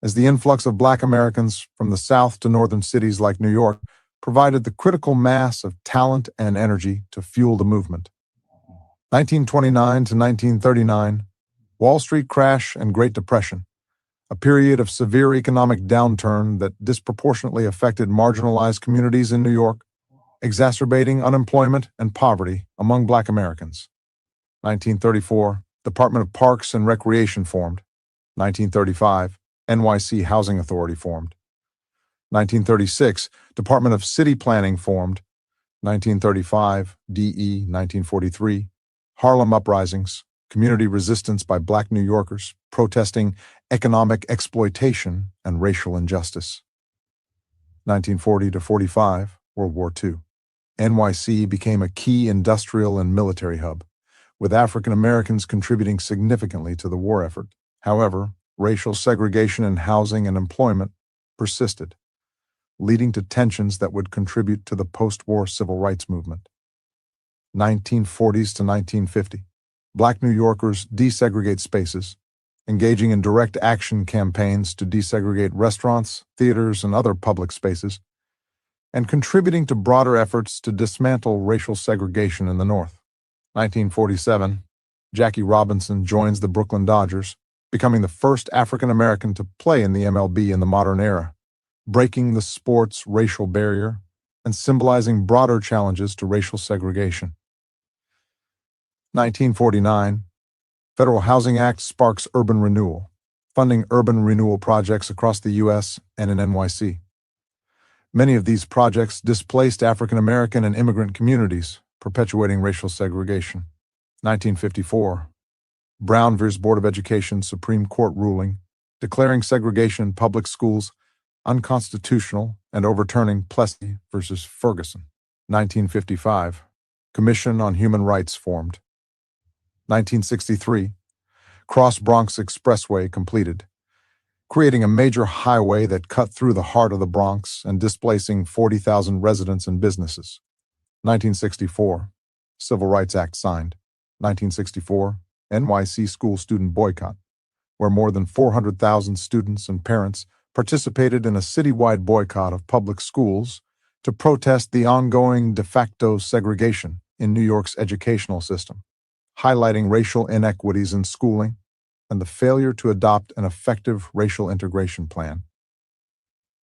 as the influx of Black Americans from the South to northern cities like New York provided the critical mass of talent and energy to fuel the movement. 1929 to 1939, Wall Street crash and Great Depression, a period of severe economic downturn that disproportionately affected marginalized communities in New York, exacerbating unemployment and poverty among Black Americans. 1934, Department of Parks and Recreation formed. 1935, NYC Housing Authority formed. 1936, Department of City Planning formed. 1935, DE 1943, Harlem uprisings, community resistance by Black New Yorkers protesting economic exploitation and racial injustice. 1940 to 45, World War II. NYC became a key industrial and military hub, with African Americans contributing significantly to the war effort. However, racial segregation in housing and employment persisted, leading to tensions that would contribute to the post-war civil rights movement. 1940s to 1950, Black New Yorkers desegregate spaces, engaging in direct action campaigns to desegregate restaurants, theaters, and other public spaces, and contributing to broader efforts to dismantle racial segregation in the North. 1947, Jackie Robinson joins the Brooklyn Dodgers, becoming the first African American to play in the MLB in the modern era, breaking the sport's racial barrier and symbolizing broader challenges to racial segregation. 1949, Federal Housing Act sparks urban renewal, funding urban renewal projects across the U.S. and in NYC. Many of these projects displaced African American and immigrant communities, perpetuating racial segregation. 1954, Brown v. Board of Education Supreme Court ruling, declaring segregation in public schools unconstitutional and overturning Plessy v. Ferguson. 1955, Commission on Human Rights formed. 1963, Cross Bronx Expressway completed, creating a major highway that cut through the heart of the Bronx and displacing 40,000 residents and businesses. 1964, Civil Rights Act signed. 1964, NYC school student boycott, where more than 400,000 students and parents participated in a citywide boycott of public schools to protest the ongoing de facto segregation in New York's educational system, highlighting racial inequities in schooling and the failure to adopt an effective racial integration plan.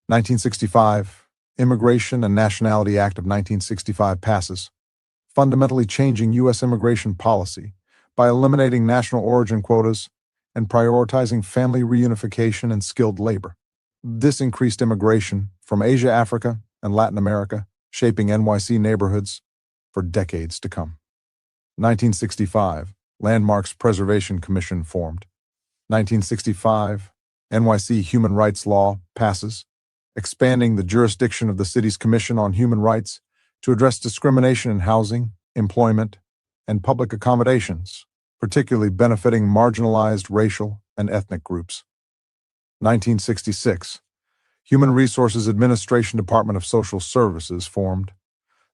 1965, Immigration and Nationality Act of 1965 passes, fundamentally changing U.S. immigration policy by eliminating national origin quotas and prioritizing family reunification and skilled labor. This increased immigration from Asia, Africa, and Latin America, shaping NYC neighborhoods for decades to come. 1965, Landmarks Preservation Commission formed. 1965, NYC Human Rights Law passes, expanding the jurisdiction of the city's Commission on Human Rights to address discrimination in housing, employment, and public accommodations, particularly benefiting marginalized racial and ethnic groups. 1966, Human Resources Administration Department of Social Services formed.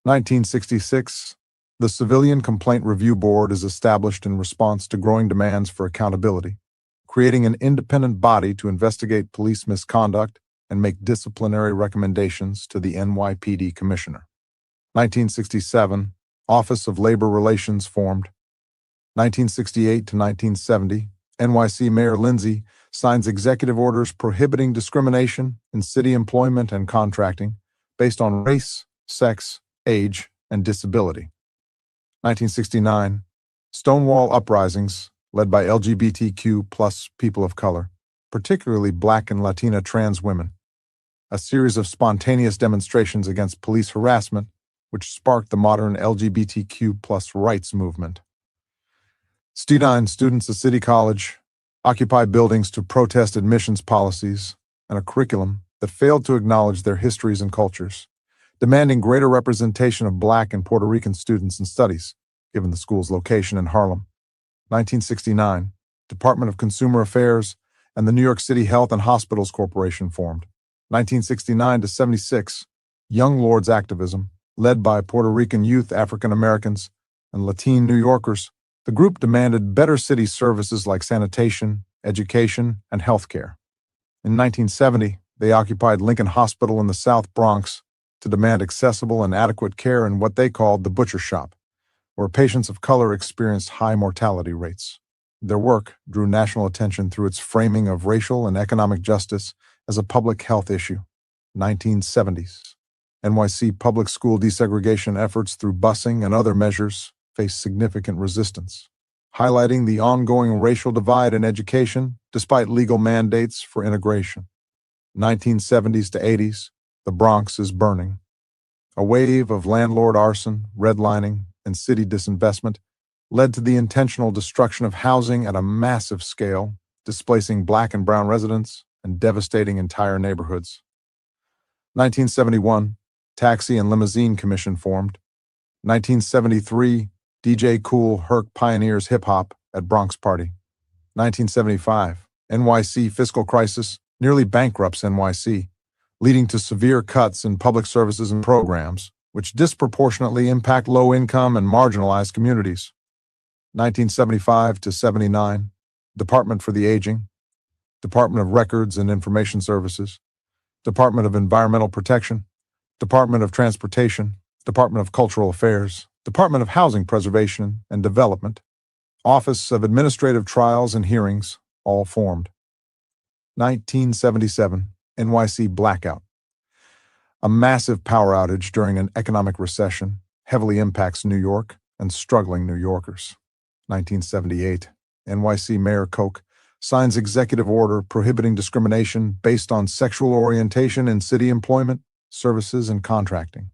1966, the Civilian Complaint Review Board is established in response to growing demands for accountability, creating an independent body to investigate police misconduct and make disciplinary recommendations to the NYPD Commissioner. 1967, Office of Labor Relations formed. 1968 to 1970, NYC Mayor Lindsay signs executive orders prohibiting discrimination in city employment and contracting based on race, sex, age, and disability. 1969, Stonewall uprisings led by LGBTQ plus people of color, particularly Black and Latina trans women. A series of spontaneous demonstrations against police harassment, which sparked the modern LGBTQ plus rights movement. Students at City College occupy buildings to protest admissions policies and a curriculum that failed to acknowledge their histories and cultures, demanding greater representation of Black and Puerto Rican students in studies, given the school's location in Harlem. 1969, Department of Consumer Affairs and the New York City Health and Hospitals Corporation formed. 1969 to 76, Young Lords activism, led by Puerto Rican youth, African Americans, and Latine New Yorkers. The group demanded better city services like sanitation, education, and health care. In 1970, they occupied Lincoln Hospital in the South Bronx to demand accessible and adequate care in what they called the butcher shop, where patients of color experienced high mortality rates. Their work drew national attention through its framing of racial and economic justice as a public health issue. 1970s. NYC public school desegregation efforts through busing and other measures faced significant resistance, highlighting the ongoing racial divide in education despite legal mandates for integration. 1970s to 80s, the Bronx is burning. A wave of landlord arson, redlining, and city disinvestment led to the intentional destruction of housing at a massive scale, displacing Black and brown residents and devastating entire neighborhoods. 1971, Taxi and Limousine Commission formed. 1973, DJ Kool Herc pioneers hip-hop at Bronx Party. 1975, NYC fiscal crisis nearly bankrupts NYC, leading to severe cuts in public services and programs, which disproportionately impact low-income and marginalized communities. 1975 to 79, Department for the Aging, Department of Records and Information Services, Department of Environmental Protection, Department of Transportation, Department of Cultural Affairs, Department of Housing Preservation and Development, Office of Administrative Trials and Hearings, all formed. 1977, NYC blackout. A massive power outage during an economic recession heavily impacts New York and struggling New Yorkers. 1978, NYC Mayor Koch signs executive order prohibiting discrimination based on sexual orientation in city employment, services, and contracting.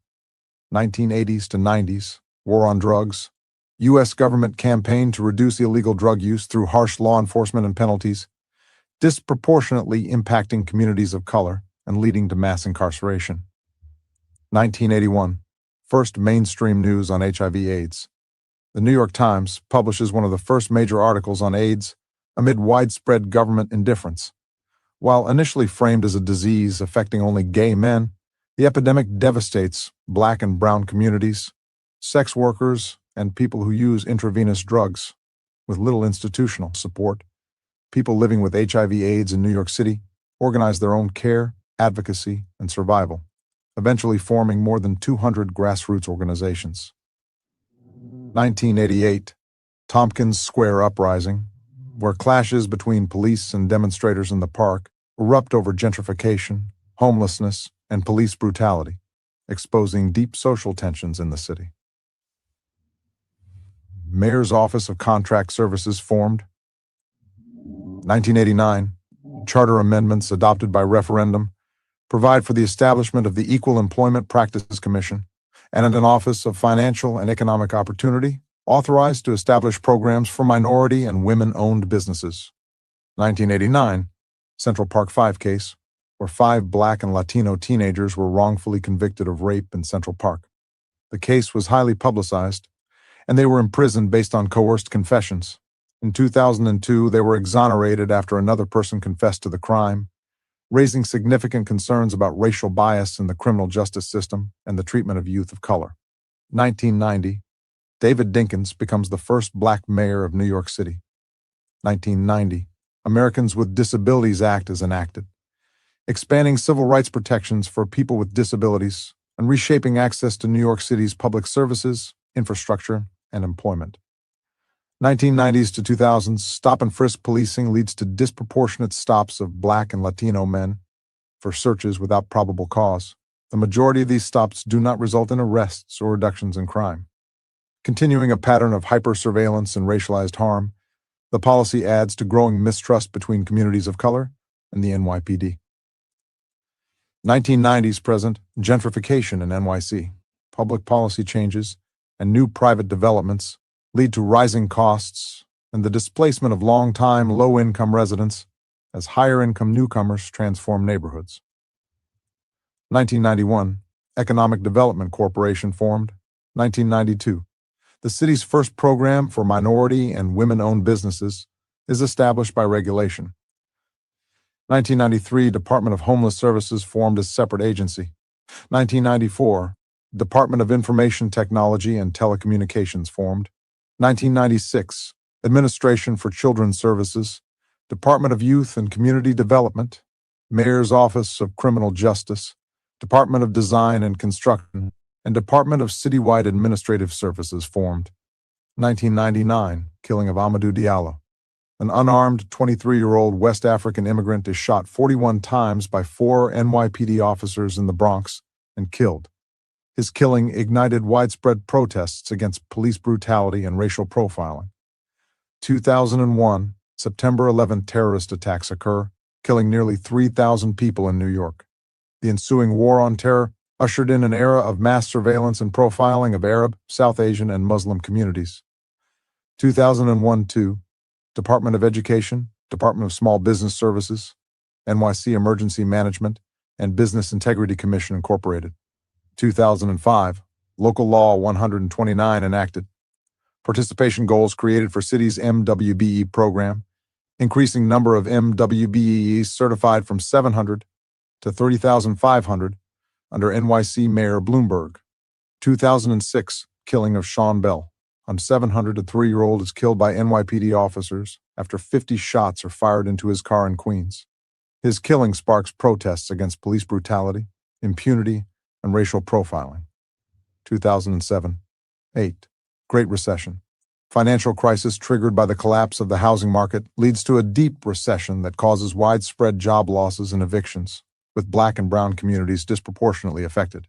1980s to 90s, war on drugs, U.S. government campaign to reduce illegal drug use through harsh law enforcement and penalties, disproportionately impacting communities of color and leading to mass incarceration. 1981, first mainstream news on HIV/AIDS. The New York Times publishes one of the first major articles on AIDS amid widespread government indifference. While initially framed as a disease affecting only gay men, the epidemic devastates Black and brown communities, sex workers, and people who use intravenous drugs. With little institutional support, people living with HIV/AIDS in New York City organize their own care, advocacy, and survival, eventually forming more than 200 grassroots organizations. 1988, Tompkins Square uprising, where clashes between police and demonstrators in the park erupt over gentrification, homelessness, and police brutality, exposing deep social tensions in the city. Mayor's Office of Contract Services formed. 1989, charter amendments adopted by referendum provide for the establishment of the Equal Employment Practices Commission and an Office of Financial and Economic Opportunity authorized to establish programs for minority and women-owned businesses. 1989, Central Park 5 case, where 5 Black and Latino teenagers were wrongfully convicted of rape in Central Park. The case was highly publicized, and they were imprisoned based on coerced confessions. In 2002, they were exonerated after another person confessed to the crime, raising significant concerns about racial bias in the criminal justice system and the treatment of youth of color. 1990, David Dinkins becomes the first Black mayor of New York City. 1990, Americans with Disabilities Act is enacted, expanding civil rights protections for people with disabilities and reshaping access to New York City's public services, infrastructure, and employment. 1990s to 2000s, stop-and-frisk policing leads to disproportionate stops of Black and Latino men for searches without probable cause. The majority of these stops do not result in arrests or reductions in crime. Continuing a pattern of hyper-surveillance and racialized harm, the policy adds to growing mistrust between communities of color and the NYPD. 1990s present, gentrification in NYC, public policy changes, and new private developments lead to rising costs and the displacement of long-time low-income residents as higher-income newcomers transform neighborhoods. 1991, Economic Development Corporation formed. 1992, The city's first program for minority and women-owned businesses is established by regulation. 1993, Department of Homeless Services formed as separate agency. 1994, Department of Information Technology and Telecommunications formed. 1996, Administration for Children's Services, Department of Youth and Community Development, Mayor's Office of Criminal Justice, Department of Design and Construction, and Department of Citywide Administrative Services formed. 1999, killing of Amadou Diallo. An unarmed 23-year-old West African immigrant is shot 41 times by 4 NYPD officers in the Bronx and killed. His killing ignited widespread protests against police brutality and racial profiling. 2001, September 11 terrorist attacks occur, killing nearly 3,000 people in New York. The ensuing war on terror ushered in an era of mass surveillance and profiling of Arab, South Asian, and Muslim communities. 2001-2, Department of Education, Department of Small Business Services, NYC Emergency Management, and Business Integrity Commission Incorporated. 2005, Local Law 129 enacted. Participation goals created for city's MWBE program, increasing number of MWBEs certified from 700 to 30,500 under NYC Mayor Bloomberg. 2006, killing of Sean Bell. A 703-year-old is killed by NYPD officers after 50 shots are fired into his car in Queens. His killing sparks protests against police brutality, impunity, and racial profiling. 2007-8, Great Recession. Financial crisis triggered by the collapse of the housing market leads to a deep recession that causes widespread job losses and evictions, with Black and brown communities disproportionately affected.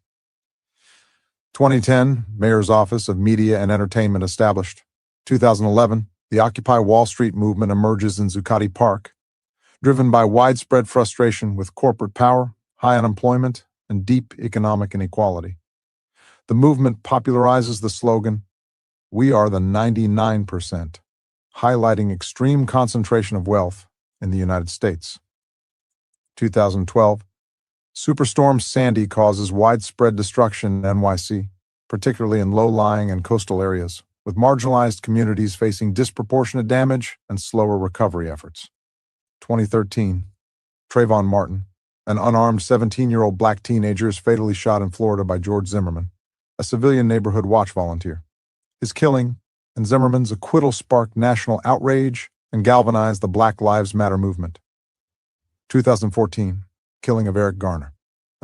2010, Mayor's Office of Media and Entertainment established. 2011, the Occupy Wall Street movement emerges in Zuccotti Park, driven by widespread frustration with corporate power, high unemployment, and deep economic inequality. The movement popularizes the slogan, "We are the 99%, highlighting extreme concentration of wealth in the United States. 2012, Superstorm Sandy causes widespread destruction in NYC, particularly in low-lying and coastal areas, with marginalized communities facing disproportionate damage and slower recovery efforts. 2013, Trayvon Martin, an unarmed 17-year-old Black teenager, is fatally shot in Florida by George Zimmerman, a civilian neighborhood watch volunteer. His killing and Zimmerman's acquittal sparked national outrage and galvanized the Black Lives Matter movement. 2014, killing of Eric Garner.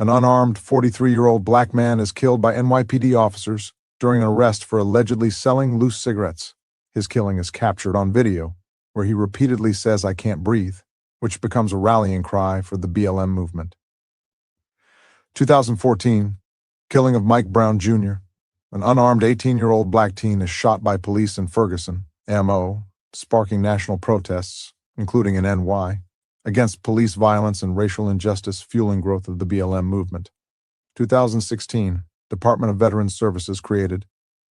An unarmed 43-year-old Black man is killed by NYPD officers during an arrest for allegedly selling loose cigarettes. His killing is captured on video, where he repeatedly says, "I can't breathe," which becomes a rallying cry for the BLM movement. 2014, killing of Mike Brown Jr. An unarmed 18-year-old Black teen is shot by police in Ferguson, MO, sparking national protests, including in NY, against police violence and racial injustice fueling growth of the BLM movement. 2016, Department of Veteran Services created.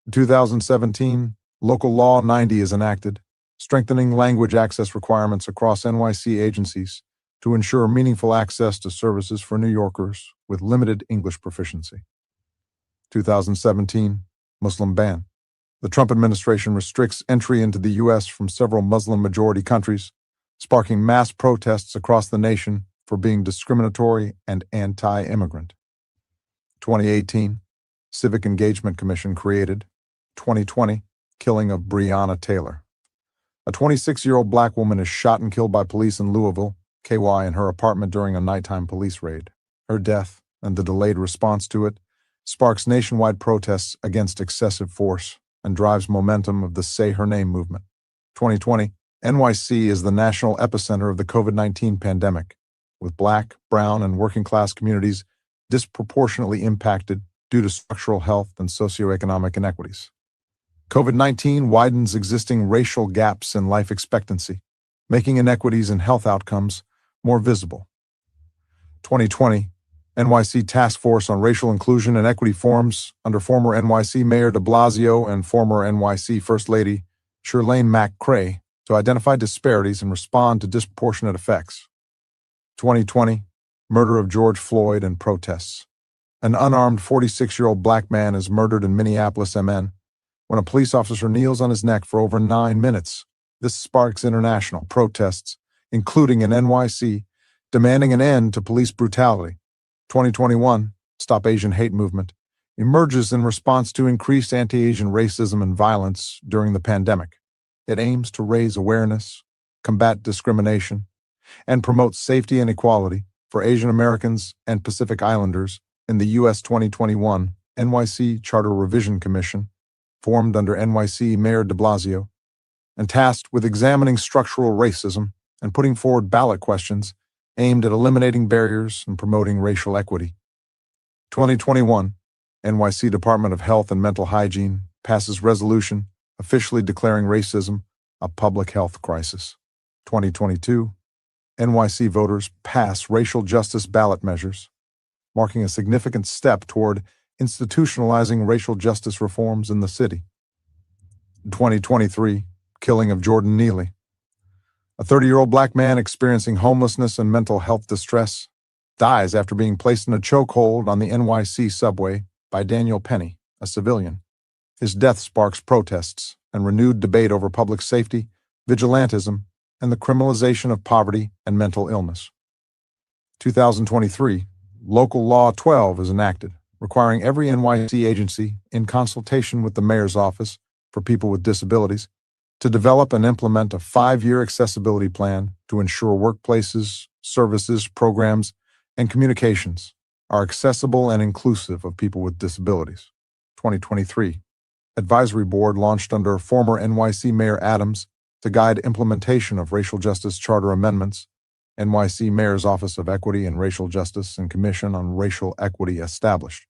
In 2017, Local Law 90 is enacted, strengthening language access requirements across NYC agencies to ensure meaningful access to services for New Yorkers with limited English proficiency. 2017, Muslim ban. The Trump administration restricts entry into the U.S. from several Muslim-majority countries, sparking mass protests across the nation for being discriminatory and anti-immigrant. 2018, Civic Engagement Commission created. 2020, killing of Breonna Taylor. A 26-year-old Black woman is shot and killed by police in Louisville, KY, in her apartment during a nighttime police raid. Her death, and the delayed response to it, sparks nationwide protests against excessive force and drives momentum of the Say Her Name movement. 2020, NYC is the national epicenter of the COVID-19 pandemic, with Black, brown, and working-class communities disproportionately impacted due to structural health and socioeconomic inequities. COVID-19 widens existing racial gaps in life expectancy, making inequities in health outcomes more visible. 2020, NYC Task Force on Racial Inclusion and Equity forms under former NYC Mayor de Blasio and former NYC First Lady Shirlane McCray to identify disparities and respond to disproportionate effects. 2020, murder of George Floyd and protests. An unarmed 46-year-old Black man is murdered in Minneapolis, MN, when a police officer kneels on his neck for over 9 minutes. This sparks international protests, including in NYC, demanding an end to police brutality. 2021, Stop Asian Hate movement, emerges in response to increased anti-Asian racism and violence during the pandemic. It aims to raise awareness, combat discrimination, and promote safety and equality for Asian Americans and Pacific Islanders in the U.S. 2021 NYC Charter Revision Commission, formed under NYC Mayor de Blasio, and tasked with examining structural racism and putting forward ballot questions aimed at eliminating barriers and promoting racial equity. 2021, NYC Department of Health and Mental Hygiene passes resolution officially declaring racism a public health crisis. 2022, NYC voters pass racial justice ballot measures, marking a significant step toward institutionalizing racial justice reforms in the city. 2023, killing of Jordan Neely. A 30-year-old black man experiencing homelessness and mental health distress dies after being placed in a chokehold on the NYC subway by Daniel Penny, a civilian. His death sparks protests and renewed debate over public safety, vigilantism, and the criminalization of poverty and mental illness. 2023, Local Law 12 is enacted, requiring every NYC agency, in consultation with the Mayor's Office for People with Disabilities, to develop and implement a 5-year accessibility plan to ensure workplaces, services, programs, and communications are accessible and inclusive of people with disabilities. 2023, Advisory Board launched under former NYC Mayor Adams to guide implementation of racial justice charter amendments, NYC Mayor's Office of Equity and Racial Justice and Commission on Racial Equity established.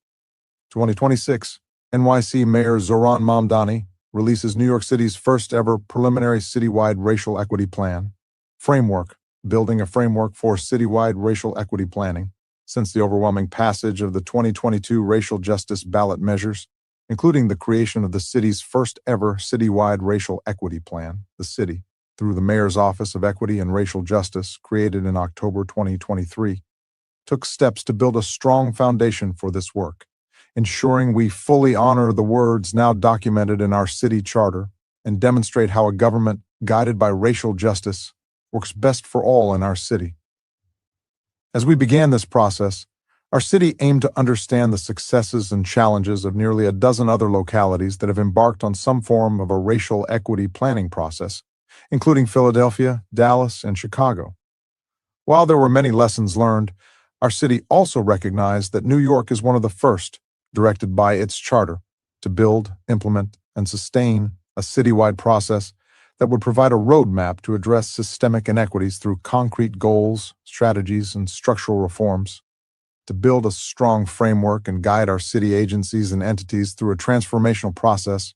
2026, NYC Mayor Zohran Mamdani releases New York City's first ever preliminary citywide racial equity plan, framework, building a framework for citywide racial equity planning since the overwhelming passage of the 2022 racial justice ballot measures, including the creation of the city's first ever citywide racial equity plan, the city, through the Mayor's Office of Equity and Racial Justice, created in October 2023, took steps to build a strong foundation for this work, ensuring we fully honor the words now documented in our city charter and demonstrate how a government guided by racial justice works best for all in our city. As we began this process, our city aimed to understand the successes and challenges of nearly a dozen other localities that have embarked on some form of a racial equity planning process, including Philadelphia, Dallas, and Chicago. While there were many lessons learned, our city also recognized that New York is one of the first, directed by its charter, to build, implement, and sustain a citywide process that would provide a roadmap to address systemic inequities through concrete goals, strategies, and structural reforms, to build a strong framework and guide our city agencies and entities through a transformational process.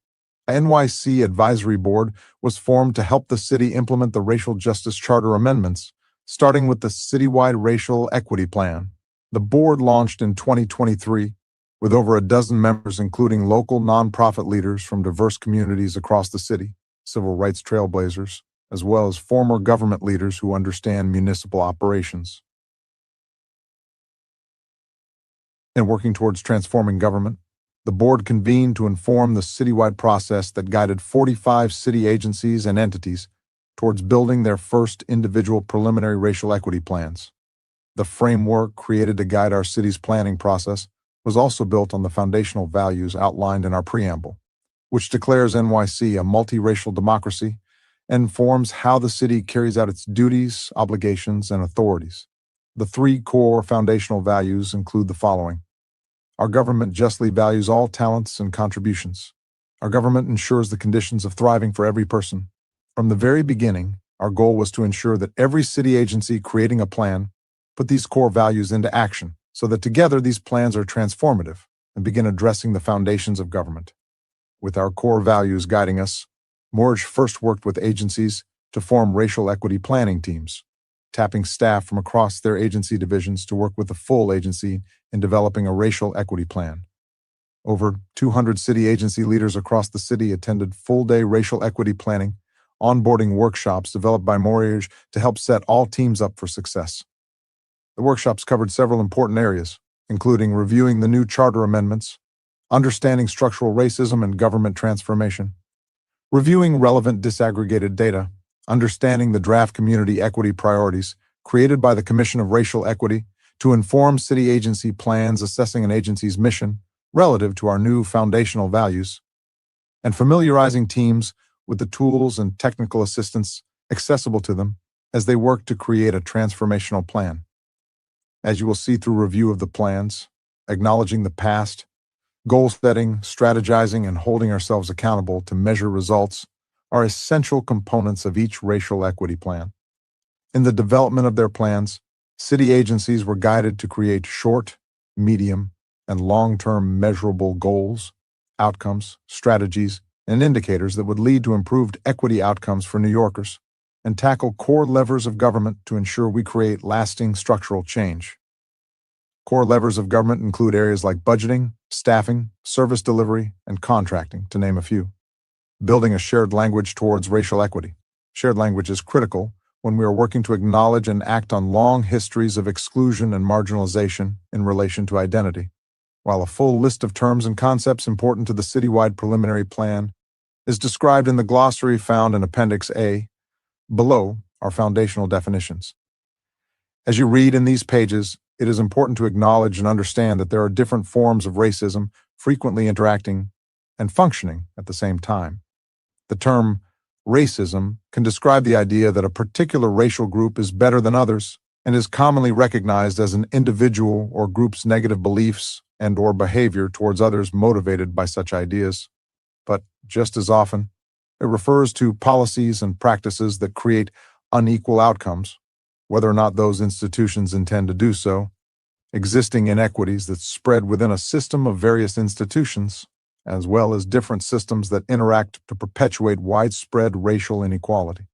A NYC Advisory Board was formed to help the city implement the Racial Justice Charter amendments, starting with the Citywide Racial Equity Plan. The board launched in 2023 with over a dozen members, including local nonprofit leaders from diverse communities across the city, civil rights trailblazers, as well as former government leaders who understand municipal operations. In working towards transforming government, the board convened to inform the citywide process that guided 45 city agencies and entities towards building their first individual preliminary racial equity plans. The framework created to guide our city's planning process was also built on the foundational values outlined in our preamble, which declares NYC a multiracial democracy and informs how the city carries out its duties, obligations, and authorities. The 3 core foundational values include the following. Our government justly values all talents and contributions. Our government ensures the conditions of thriving for every person. From the very beginning, our goal was to ensure that every city agency creating a plan put these core values into action so that together these plans are transformative and begin addressing the foundations of government. With our core values guiding us, Morge first worked with agencies to form racial equity planning teams, tapping staff from across their agency divisions to work with the full agency in developing a racial equity plan. Over 200 city agency leaders across the city attended full-day racial equity planning, onboarding workshops developed by Morge to help set all teams up for success. The workshops covered several important areas, including reviewing the new charter amendments, understanding structural racism and government transformation, reviewing relevant disaggregated data, understanding the draft community equity priorities created by the Commission of Racial Equity to inform city agency plans assessing an agency's mission relative to our new foundational values, and familiarizing teams with the tools and technical assistance accessible to them as they work to create a transformational plan. As you will see through review of the plans, acknowledging the past, goal setting, strategizing, and holding ourselves accountable to measure results are essential components of each racial equity plan. In the development of their plans, city agencies were guided to create short, medium, and long-term measurable goals, outcomes, strategies, and indicators that would lead to improved equity outcomes for New Yorkers, and tackle core levers of government to ensure we create lasting structural change. Core levers of government include areas like budgeting, staffing, service delivery, and contracting, to name a few. Building a shared language towards racial equity. Shared language is critical when we are working to acknowledge and act on long histories of exclusion and marginalization in relation to identity. While a full list of terms and concepts important to the citywide preliminary plan is described in the glossary found in Appendix A, below are foundational definitions. As you read in these pages, it is important to acknowledge and understand that there are different forms of racism frequently interacting and functioning at the same time. The term racism can describe the idea that a particular racial group is better than others and is commonly recognized as an individual or group's negative beliefs and/or behavior towards others motivated by such ideas. But just as often, it refers to policies and practices that create unequal outcomes, whether or not those institutions intend to do so, existing inequities that spread within a system of various institutions, as well as different systems that interact to perpetuate widespread racial inequality.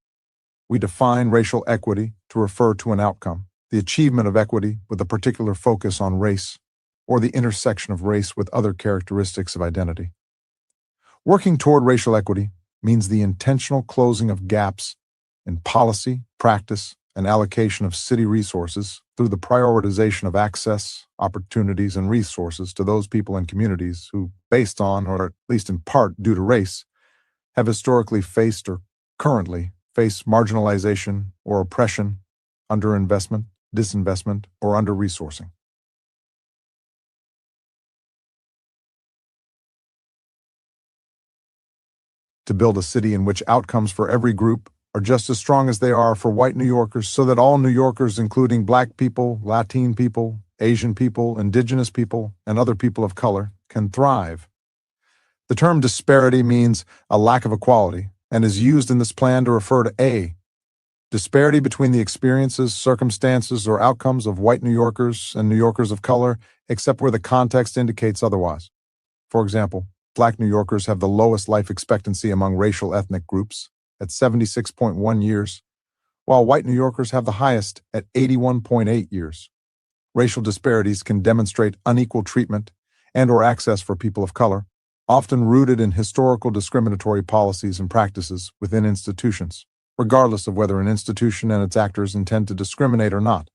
We define racial equity to refer to an outcome, the achievement of equity with a particular focus on race, or the intersection of race with other characteristics of identity. Working toward racial equity means the intentional closing of gaps in policy, practice, and allocation of city resources through the prioritization of access, opportunities, and resources to those people and communities who, based on, or at least in part due to race, have historically faced or currently face marginalization or oppression, underinvestment, disinvestment, or under-resourcing. To build a city in which outcomes for every group are just as strong as they are for white New Yorkers, so that all New Yorkers, including Black people, Latin people, Asian people, Indigenous people, and other people of color, can thrive. The term disparity means a lack of equality and is used in this plan to refer to A, disparity between the experiences, circumstances, or outcomes of white New Yorkers and New Yorkers of color, except where the context indicates otherwise. For example, Black New Yorkers have the lowest life expectancy among racial ethnic groups at 76.1 years, while white New Yorkers have the highest at 81.8 years. Racial disparities can demonstrate unequal treatment and/or access for people of color, often rooted in historical discriminatory policies and practices within institutions, regardless of whether an institution and its actors intend to discriminate or not.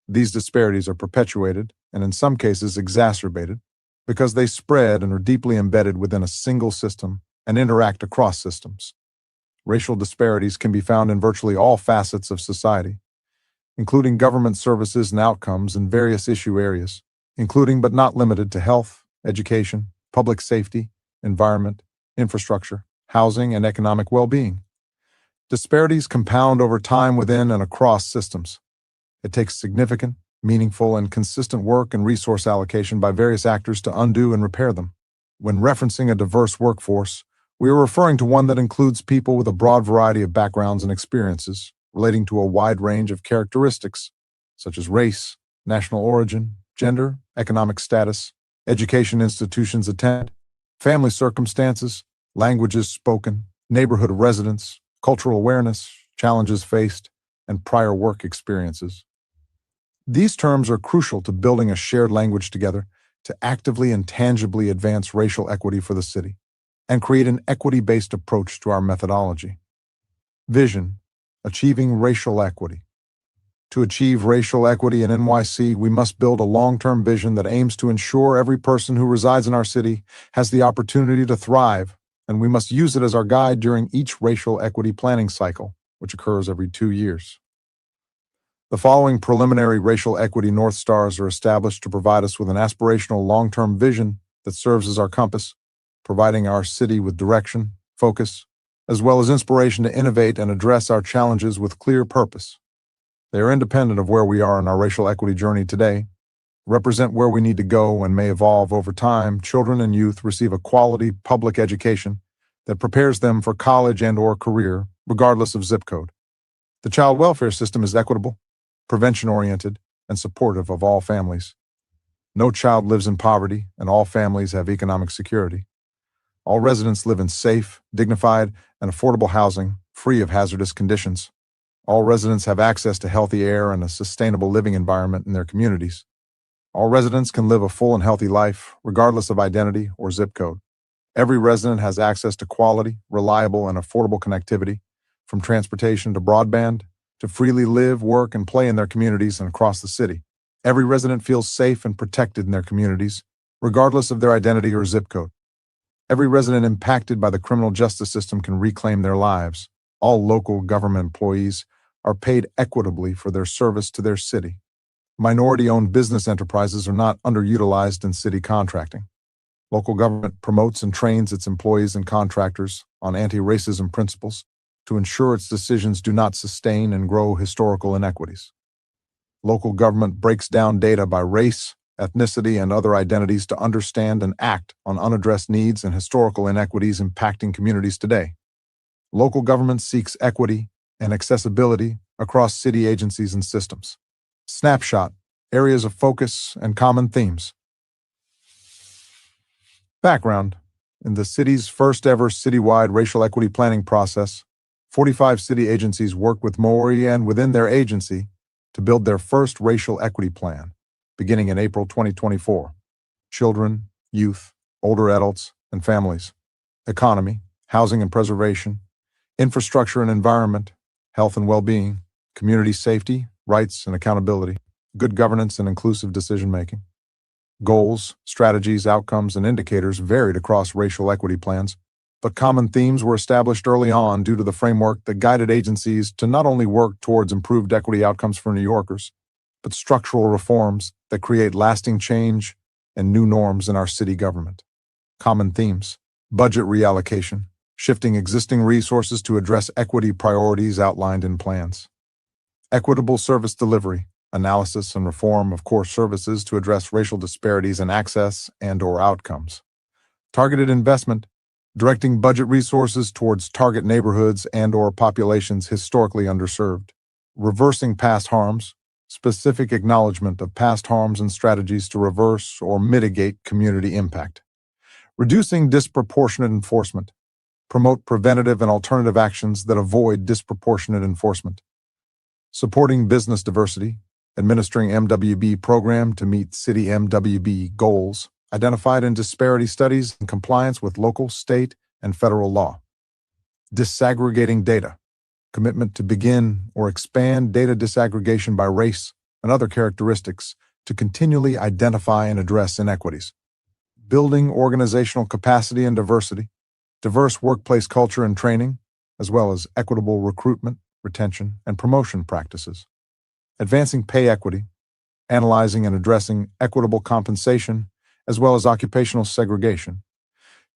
These disparities are perpetuated, and in some cases exacerbated, because they spread and are deeply embedded within a single system and interact across systems. Racial disparities can be found in virtually all facets of society, including government services and outcomes in various issue areas, including but not limited to health, education, public safety, environment, infrastructure, housing, and economic well-being. Disparities compound over time within and across systems. It takes significant, meaningful, and consistent work and resource allocation by various actors to undo and repair them. When referencing a diverse workforce, we are referring to one that includes people with a broad variety of backgrounds and experiences relating to a wide range of characteristics, such as race, national origin, gender, economic status, education institutions attended, family circumstances, languages spoken, neighborhood residence, cultural awareness, challenges faced, and prior work experiences. These terms are crucial to building a shared language together to actively and tangibly advance racial equity for the city and create an equity-based approach to our methodology. Vision: achieving racial equity. To achieve racial equity in NYC, we must build a long-term vision that aims to ensure every person who resides in our city has the opportunity to thrive, and we must use it as our guide during each racial equity planning cycle, which occurs every 2 years. The following preliminary racial equity North Stars are established to provide us with an aspirational long-term vision that serves as our compass, providing our city with direction, focus, as well as inspiration to innovate and address our challenges with clear purpose. They are independent of where we are in our racial equity journey today, represent where we need to go, and may evolve over time. Children and youth receive a quality public education that prepares them for college and/or career, regardless of zip code. The child welfare system is equitable, prevention-oriented, and supportive of all families. No child lives in poverty, and all families have economic security. All residents live in safe, dignified, and affordable housing, free of hazardous conditions. All residents have access to healthy air and a sustainable living environment in their communities. All residents can live a full and healthy life, regardless of identity or zip code. Every resident has access to quality, reliable, and affordable connectivity, from transportation to broadband, to freely live, work, and play in their communities and across the city. Every resident feels safe and protected in their communities, regardless of their identity or zip code. Every resident impacted by the criminal justice system can reclaim their lives. All local government employees are paid equitably for their service to their city. Minority-owned business enterprises are not underutilized in city contracting. Local government promotes and trains its employees and contractors on anti-racism principles to ensure its decisions do not sustain and grow historical inequities. Local government breaks down data by race, ethnicity, and other identities to understand and act on unaddressed needs and historical inequities impacting communities today. Local government seeks equity and accessibility across city agencies and systems. Snapshot, areas of focus, and common themes. Background. In the city's first-ever citywide racial equity planning process, 45 city agencies worked with Maori and within their agency to build their first racial equity plan, beginning in April 2024. Children, youth, older adults, and families. Economy, housing and preservation, infrastructure and environment, health and well-being, community safety, rights and accountability, good governance and inclusive decision-making. Goals, strategies, outcomes, and indicators varied across racial equity plans, but common themes were established early on due to the framework that guided agencies to not only work towards improved equity outcomes for New Yorkers, but structural reforms that create lasting change and new norms in our city government. Common themes: budget reallocation, shifting existing resources to address equity priorities outlined in plans. Equitable service delivery, analysis and reform of core services to address racial disparities in access and/or outcomes. Targeted investment, directing budget resources towards target neighborhoods and/or populations historically underserved. Reversing past harms, specific acknowledgement of past harms and strategies to reverse or mitigate community impact. Reducing disproportionate enforcement, promote preventative and alternative actions that avoid disproportionate enforcement. Supporting business diversity, administering MWB program to meet city MWB goals identified in disparity studies in compliance with local, state, and federal law. Disaggregating data, commitment to begin or expand data disaggregation by race and other characteristics to continually identify and address inequities. Building organizational capacity and diversity, diverse workplace culture and training, as well as equitable recruitment, retention, and promotion practices. Advancing pay equity, analyzing and addressing equitable compensation, as well as occupational segregation.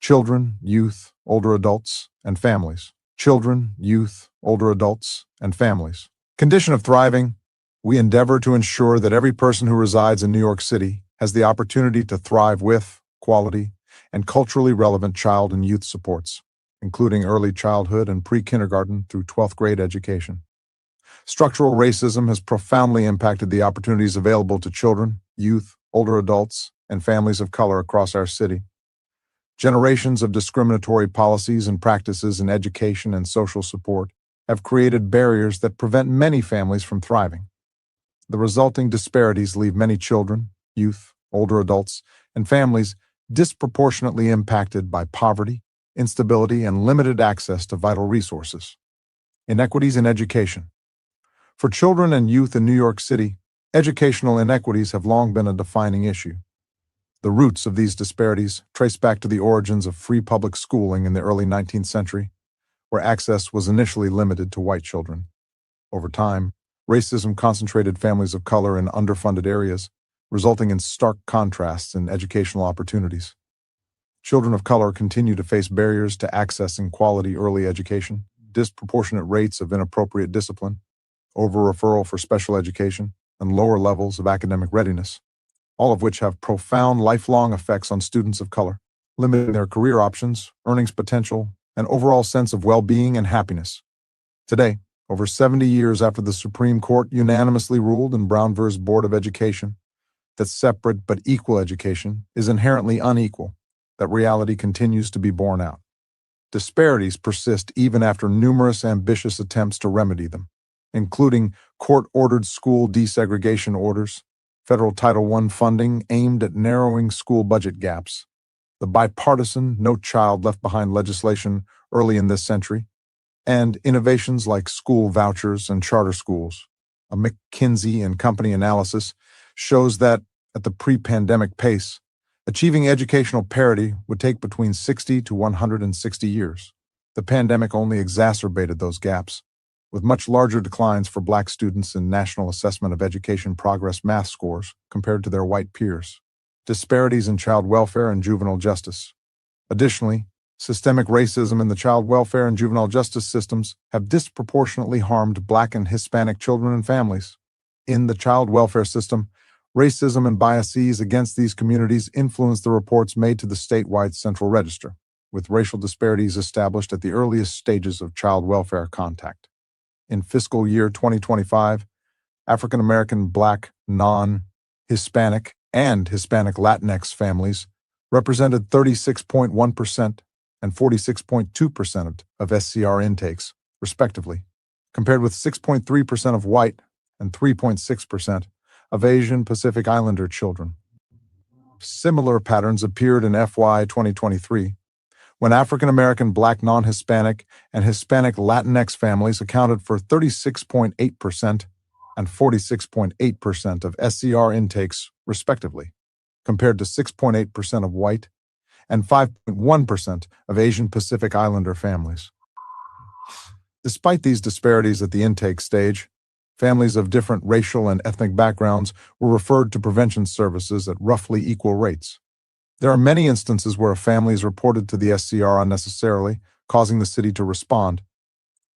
Children, youth, older adults, and families. Children, youth, older adults, and families. Condition of thriving: we endeavor to ensure that every person who resides in New York City has the opportunity to thrive with quality and culturally relevant child and youth supports, including early childhood and pre-kindergarten through 12th grade education. Structural racism has profoundly impacted the opportunities available to children, youth, older adults, and families of color across our city. Generations of discriminatory policies and practices in education and social support have created barriers that prevent many families from thriving. The resulting disparities leave many children, youth, older adults, and families disproportionately impacted by poverty, instability, and limited access to vital resources. Inequities in education. For children and youth in New York City, educational inequities have long been a defining issue. The roots of these disparities trace back to the origins of free public schooling in the early 19th century, where access was initially limited to white children. Over time, racism concentrated families of color in underfunded areas, resulting in stark contrasts in educational opportunities. Children of color continue to face barriers to accessing quality early education, disproportionate rates of inappropriate discipline, over-referral for special education, and lower levels of academic readiness, all of which have profound lifelong effects on students of color, limiting their career options, earnings potential, and overall sense of well-being and happiness. Today, over 70 years after the Supreme Court unanimously ruled in Brown v. Board of Education that separate but equal education is inherently unequal, that reality continues to be borne out. Disparities persist even after numerous ambitious attempts to remedy them, including court-ordered school desegregation orders, federal Title I funding aimed at narrowing school budget gaps, the bipartisan No Child Left Behind legislation early in this century, and innovations like school vouchers and charter schools. A McKinsey and Company analysis shows that, at the pre-pandemic pace, achieving educational parity would take between 60 to 160 years. The pandemic only exacerbated those gaps, with much larger declines for Black students in National Assessment of Education Progress math scores compared to their white peers. Disparities in child welfare and juvenile justice. Additionally, systemic racism in the child welfare and juvenile justice systems have disproportionately harmed Black and Hispanic children and families. In the child welfare system, racism and biases against these communities influence the reports made to the statewide Central Register, with racial disparities established at the earliest stages of child welfare contact. In fiscal year 2025, African American, Black, non-Hispanic, and Hispanic Latinx families represented 36.1% and 46.2% of SCR intakes, respectively, compared with 6.3% of white and 3.6% of Asian Pacific Islander children. Similar patterns appeared in FY 2023, when African American, Black, non-Hispanic, and Hispanic Latinx families accounted for 36.8% and 46.8% of SCR intakes, respectively, compared to 6.8% of white and 5.1% of Asian Pacific Islander families. Despite these disparities at the intake stage, families of different racial and ethnic backgrounds were referred to prevention services at roughly equal rates. There are many instances where a family is reported to the SCR unnecessarily, causing the city to respond.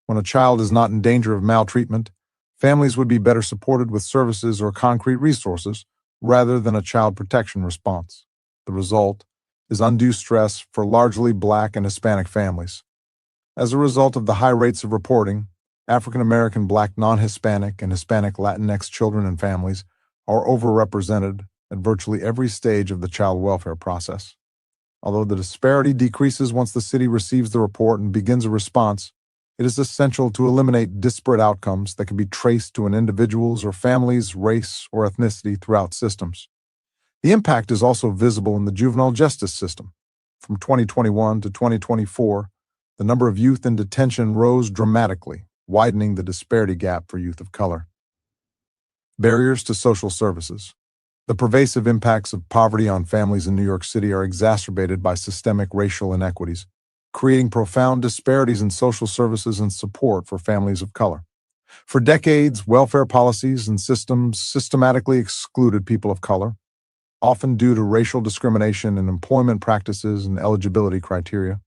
When a child is not in danger of maltreatment, families would be better supported with services or concrete resources rather than a child protection response. The result is undue stress for largely Black and Hispanic families. As a result of the high rates of reporting, African American, Black, non-Hispanic, and Hispanic Latinx children and families are overrepresented at virtually every stage of the child welfare process. Although the disparity decreases once the city receives the report and begins a response, it is essential to eliminate disparate outcomes that can be traced to an individual's or family's race or ethnicity throughout systems. The impact is also visible in the juvenile justice system. From 2021 to 2024, the number of youth in detention rose dramatically, widening the disparity gap for youth of color. Barriers to social services. The pervasive impacts of poverty on families in New York City are exacerbated by systemic racial inequities, creating profound disparities in social services and support for families of color. For decades, welfare policies and systems systematically excluded people of color, often due to racial discrimination in employment practices and eligibility criteria.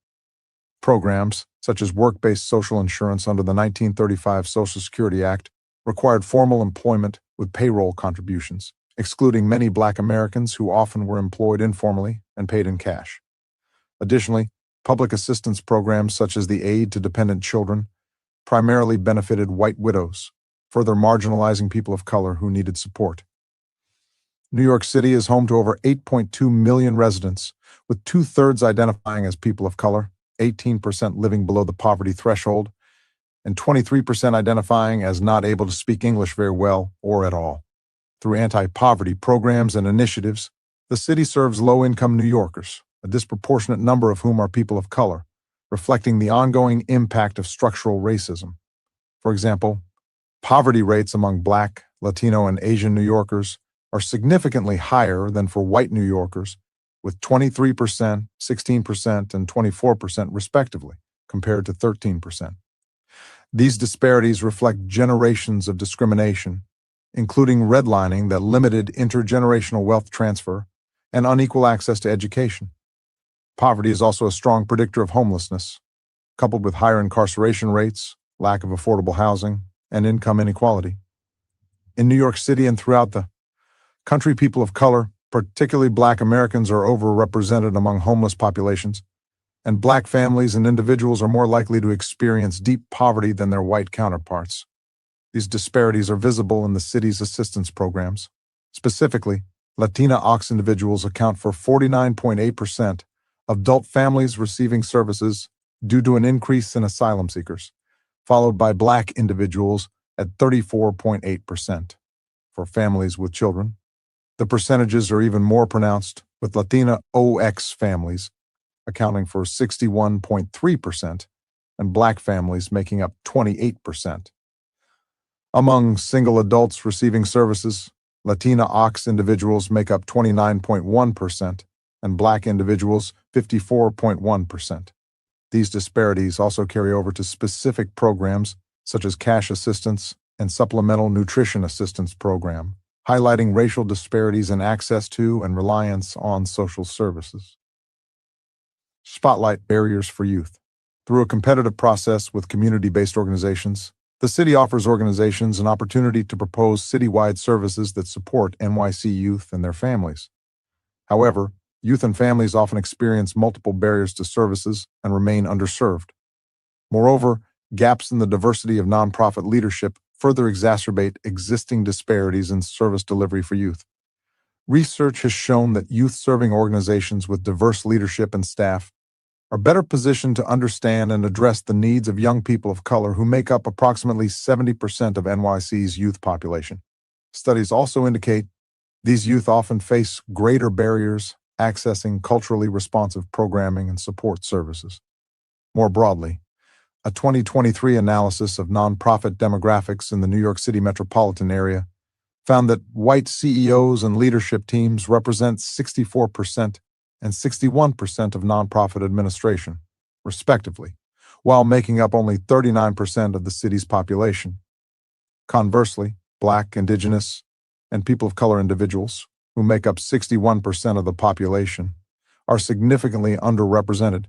Programs, such as work-based social insurance under the 1935 Social Security Act, required formal employment with payroll contributions, excluding many Black Americans who often were employed informally and paid in cash. Additionally, public assistance programs such as the Aid to Dependent Children primarily benefited white widows, further marginalizing people of color who needed support. New York City is home to over 8.2 million residents, with 2/3 identifying as people of color, 18% living below the poverty threshold, and 23% identifying as not able to speak English very well or at all. Through anti-poverty programs and initiatives, the city serves low-income New Yorkers, a disproportionate number of whom are people of color, reflecting the ongoing impact of structural racism. For example, Poverty rates among Black, Latino, and Asian New Yorkers are significantly higher than for white New Yorkers, with 23%, 16%, and 24% respectively, compared to 13%. These disparities reflect generations of discrimination, including redlining that limited intergenerational wealth transfer and unequal access to education. Poverty is also a strong predictor of homelessness, coupled with higher incarceration rates, lack of affordable housing, and income inequality. In New York City and throughout the country, people of color, particularly Black Americans, are overrepresented among homeless populations, and Black families and individuals are more likely to experience deep poverty than their white counterparts. These disparities are visible in the city's assistance programs. Specifically, Latina AUX individuals account for 49.8% of adult families receiving services due to an increase in asylum seekers, followed by Black individuals at 34.8%. For families with children, the percentages are even more pronounced, with Latina OX families accounting for 61.3% and Black families making up 28%. Among single adults receiving services, Latina AUX individuals make up 29.1% and Black individuals 54.1%. These disparities also carry over to specific programs such as cash assistance and supplemental nutrition assistance program, highlighting racial disparities in access to and reliance on social services. Spotlight barriers for youth. Through a competitive process with community-based organizations, the city offers organizations an opportunity to propose citywide services that support NYC youth and their families. However, youth and families often experience multiple barriers to services and remain underserved. Moreover, gaps in the diversity of nonprofit leadership further exacerbate existing disparities in service delivery for youth. Research has shown that youth-serving organizations with diverse leadership and staff are better positioned to understand and address the needs of young people of color who make up approximately 70% of NYC's youth population. Studies also indicate these youth often face greater barriers accessing culturally responsive programming and support services. More broadly, a 2023 analysis of nonprofit demographics in the New York City metropolitan area found that white CEOs and leadership teams represent 64% and 61% of nonprofit administration, respectively, while making up only 39% of the city's population. Conversely, Black, Indigenous, and people of color individuals, who make up 61% of the population, are significantly underrepresented,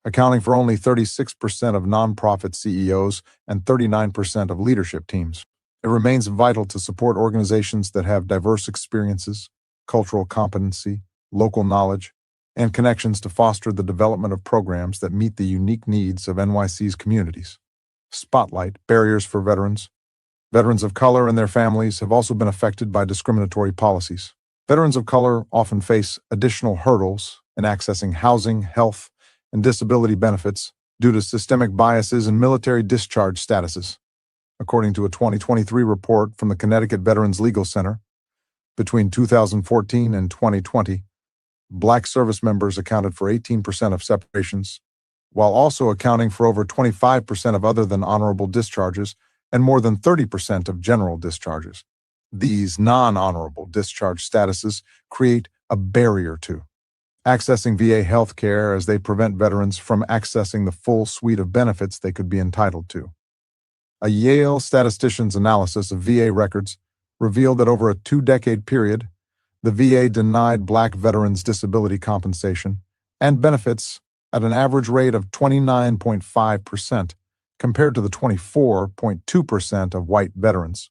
accounting for only 36% of nonprofit CEOs and 39% of leadership teams. It remains vital to support organizations that have diverse experiences, cultural competency, local knowledge, and connections to foster the development of programs that meet the unique needs of NYC's communities. Spotlight barriers for veterans. Veterans of color and their families have also been affected by discriminatory policies. Veterans of color often face additional hurdles in accessing housing, health, and disability benefits due to systemic biases in military discharge statuses. According to a 2023 report from the Connecticut Veterans Legal Center, between 2014 and 2020, Black service members accounted for 18% of separations, while also accounting for over 25% of other than honorable discharges and more than 30% of general discharges. These non-honorable discharge statuses create a barrier to accessing VA health care, as they prevent veterans from accessing the full suite of benefits they could be entitled to. A Yale statistician's analysis of VA records revealed that over a 2-decade period, the VA denied Black veterans disability compensation and benefits at an average rate of 29.5%, compared to the 24.2% of white veterans.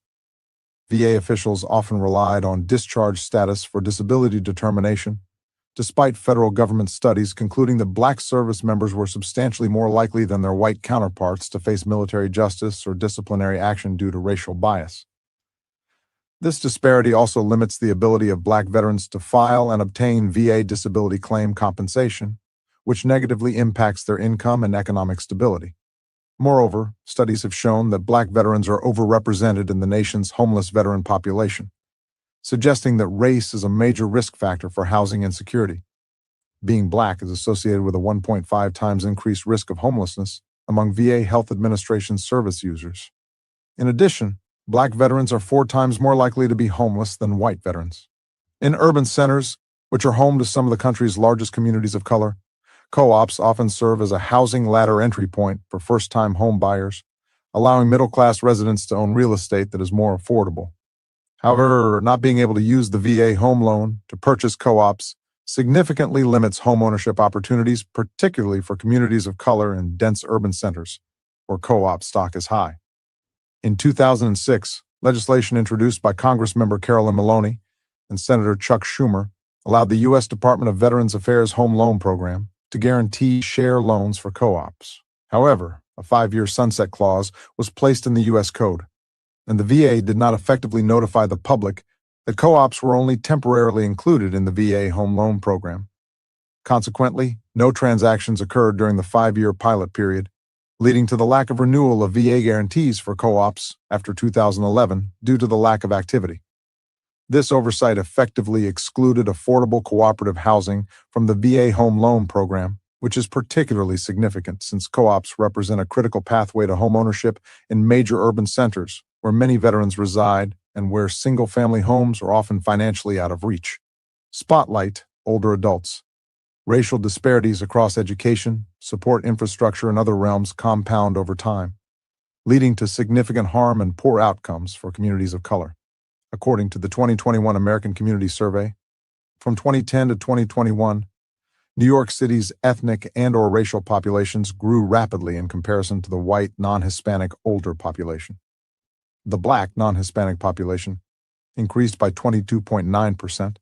VA officials often relied on discharge status for disability determination, despite federal government studies concluding that Black service members were substantially more likely than their white counterparts to face military justice or disciplinary action due to racial bias. This disparity also limits the ability of Black veterans to file and obtain VA disability claim compensation, which negatively impacts their income and economic stability. Moreover, studies have shown that Black veterans are overrepresented in the nation's homeless veteran population, suggesting that race is a major risk factor for housing insecurity. Being Black is associated with a 1.5 times increased risk of homelessness among VA Health Administration service users. In addition, Black veterans are 4 times more likely to be homeless than white veterans. In urban centers, which are home to some of the country's largest communities of color, co-ops often serve as a housing ladder entry point for first-time home buyers, allowing middle-class residents to own real estate that is more affordable. However, not being able to use the VA home loan to purchase co-ops significantly limits homeownership opportunities, particularly for communities of color in dense urban centers, where co-op stock is high. In 2006, legislation introduced by Congressmember Carolyn Maloney and Senator Chuck Schumer allowed the U.S. Department of Veterans Affairs Home Loan Program to guarantee share loans for co-ops. However, a 5-year sunset clause was placed in the U.S. Code, and the VA did not effectively notify the public that co-ops were only temporarily included in the VA home loan program. Consequently, no transactions occurred during the 5-year pilot period, leading to the lack of renewal of VA guarantees for co-ops after 2011 due to the lack of activity. This oversight effectively excluded affordable cooperative housing from the VA home loan program, which is particularly significant since co-ops represent a critical pathway to homeownership in major urban centers where many veterans reside and where single-family homes are often financially out of reach. Spotlight older adults. Racial disparities across education, support infrastructure, and other realms compound over time, leading to significant harm and poor outcomes for communities of color. According to the 2021 American Community Survey, from 2010 to 2021, New York City's ethnic and/or racial populations grew rapidly in comparison to the white, non-Hispanic older population. The Black non-Hispanic population increased by 22.9%,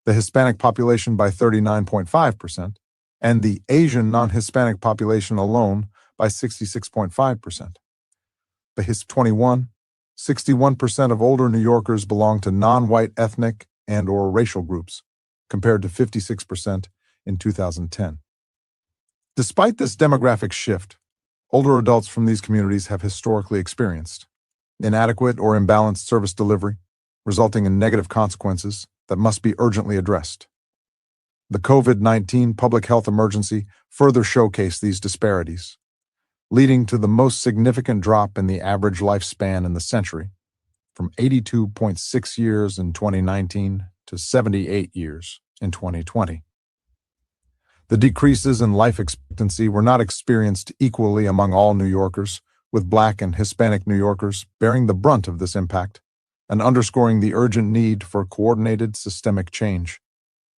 the Hispanic population by 39.5%, and the Asian non-Hispanic population alone by 66.5%. The HISP 21, 61% of older New Yorkers belong to non-white ethnic and/or racial groups, compared to 56% in 2010. Despite this demographic shift, older adults from these communities have historically experienced inadequate or imbalanced service delivery, resulting in negative consequences that must be urgently addressed. The COVID-19 public health emergency further showcased these disparities, leading to the most significant drop in the average lifespan in the century, from 82.6 years in 2019 to 78 years in 2020. The decreases in life expectancy were not experienced equally among all New Yorkers, with Black and Hispanic New Yorkers bearing the brunt of this impact, and underscoring the urgent need for coordinated systemic change.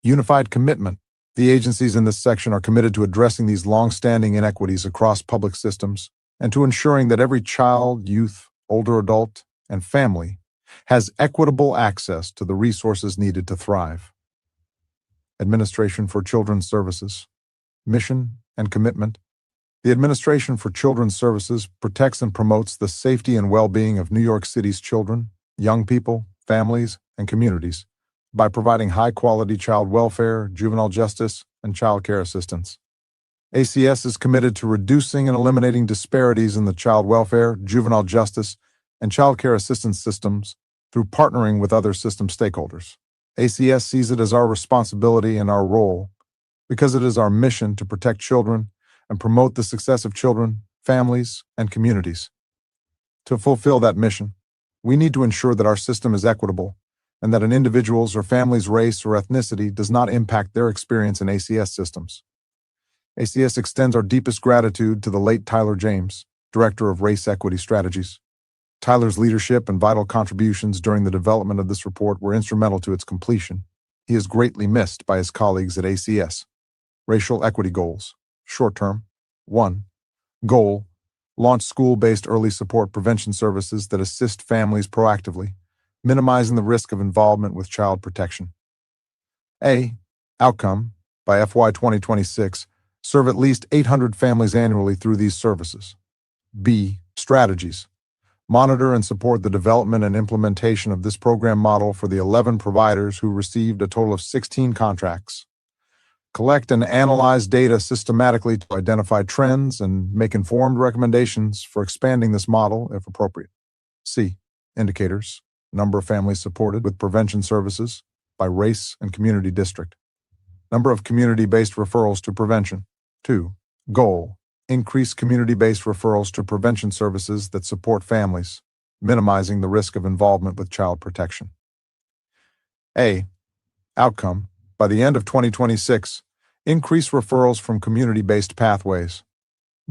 Unified commitment. The agencies in this section are committed to addressing these long-standing inequities across public systems and to ensuring that every child, youth, older adult, and family has equitable access to the resources needed to thrive. Administration for Children's Services. Mission and commitment. The Administration for Children's Services protects and promotes the safety and well-being of New York City's children, young people, families, and communities by providing high-quality child welfare, juvenile justice, and child care assistance. ACS is committed to reducing and eliminating disparities in the child welfare, juvenile justice, and child care assistance systems through partnering with other system stakeholders. ACS sees it as our responsibility and our role because it is our mission to protect children and promote the success of children, families, and communities. To fulfill that mission, we need to ensure that our system is equitable and that an individual's or family's race or ethnicity does not impact their experience in ACS systems. ACS extends our deepest gratitude to the late Tyler James, Director of Race Equity Strategies. Tyler's leadership and vital contributions during the development of this report were instrumental to its completion. He is greatly missed by his colleagues at ACS. Racial equity goals. Short term. 1. Goal: launch school-based early support prevention services that assist families proactively, minimizing the risk of involvement with child protection. A. Outcome: by FY 2026, serve at least 800 families annually through these services. B. Strategies: monitor and support the development and implementation of this program model for the 11 providers who received a total of 16 contracts. Collect and analyze data systematically to identify trends and make informed recommendations for expanding this model if appropriate. C. Indicators: number of families supported with prevention services by race and community district. Number of community-based referrals to prevention. 2. Goal: increase community-based referrals to prevention services that support families. minimizing the risk of involvement with child protection. A. Outcome, by the end of 2026, increase referrals from community-based pathways.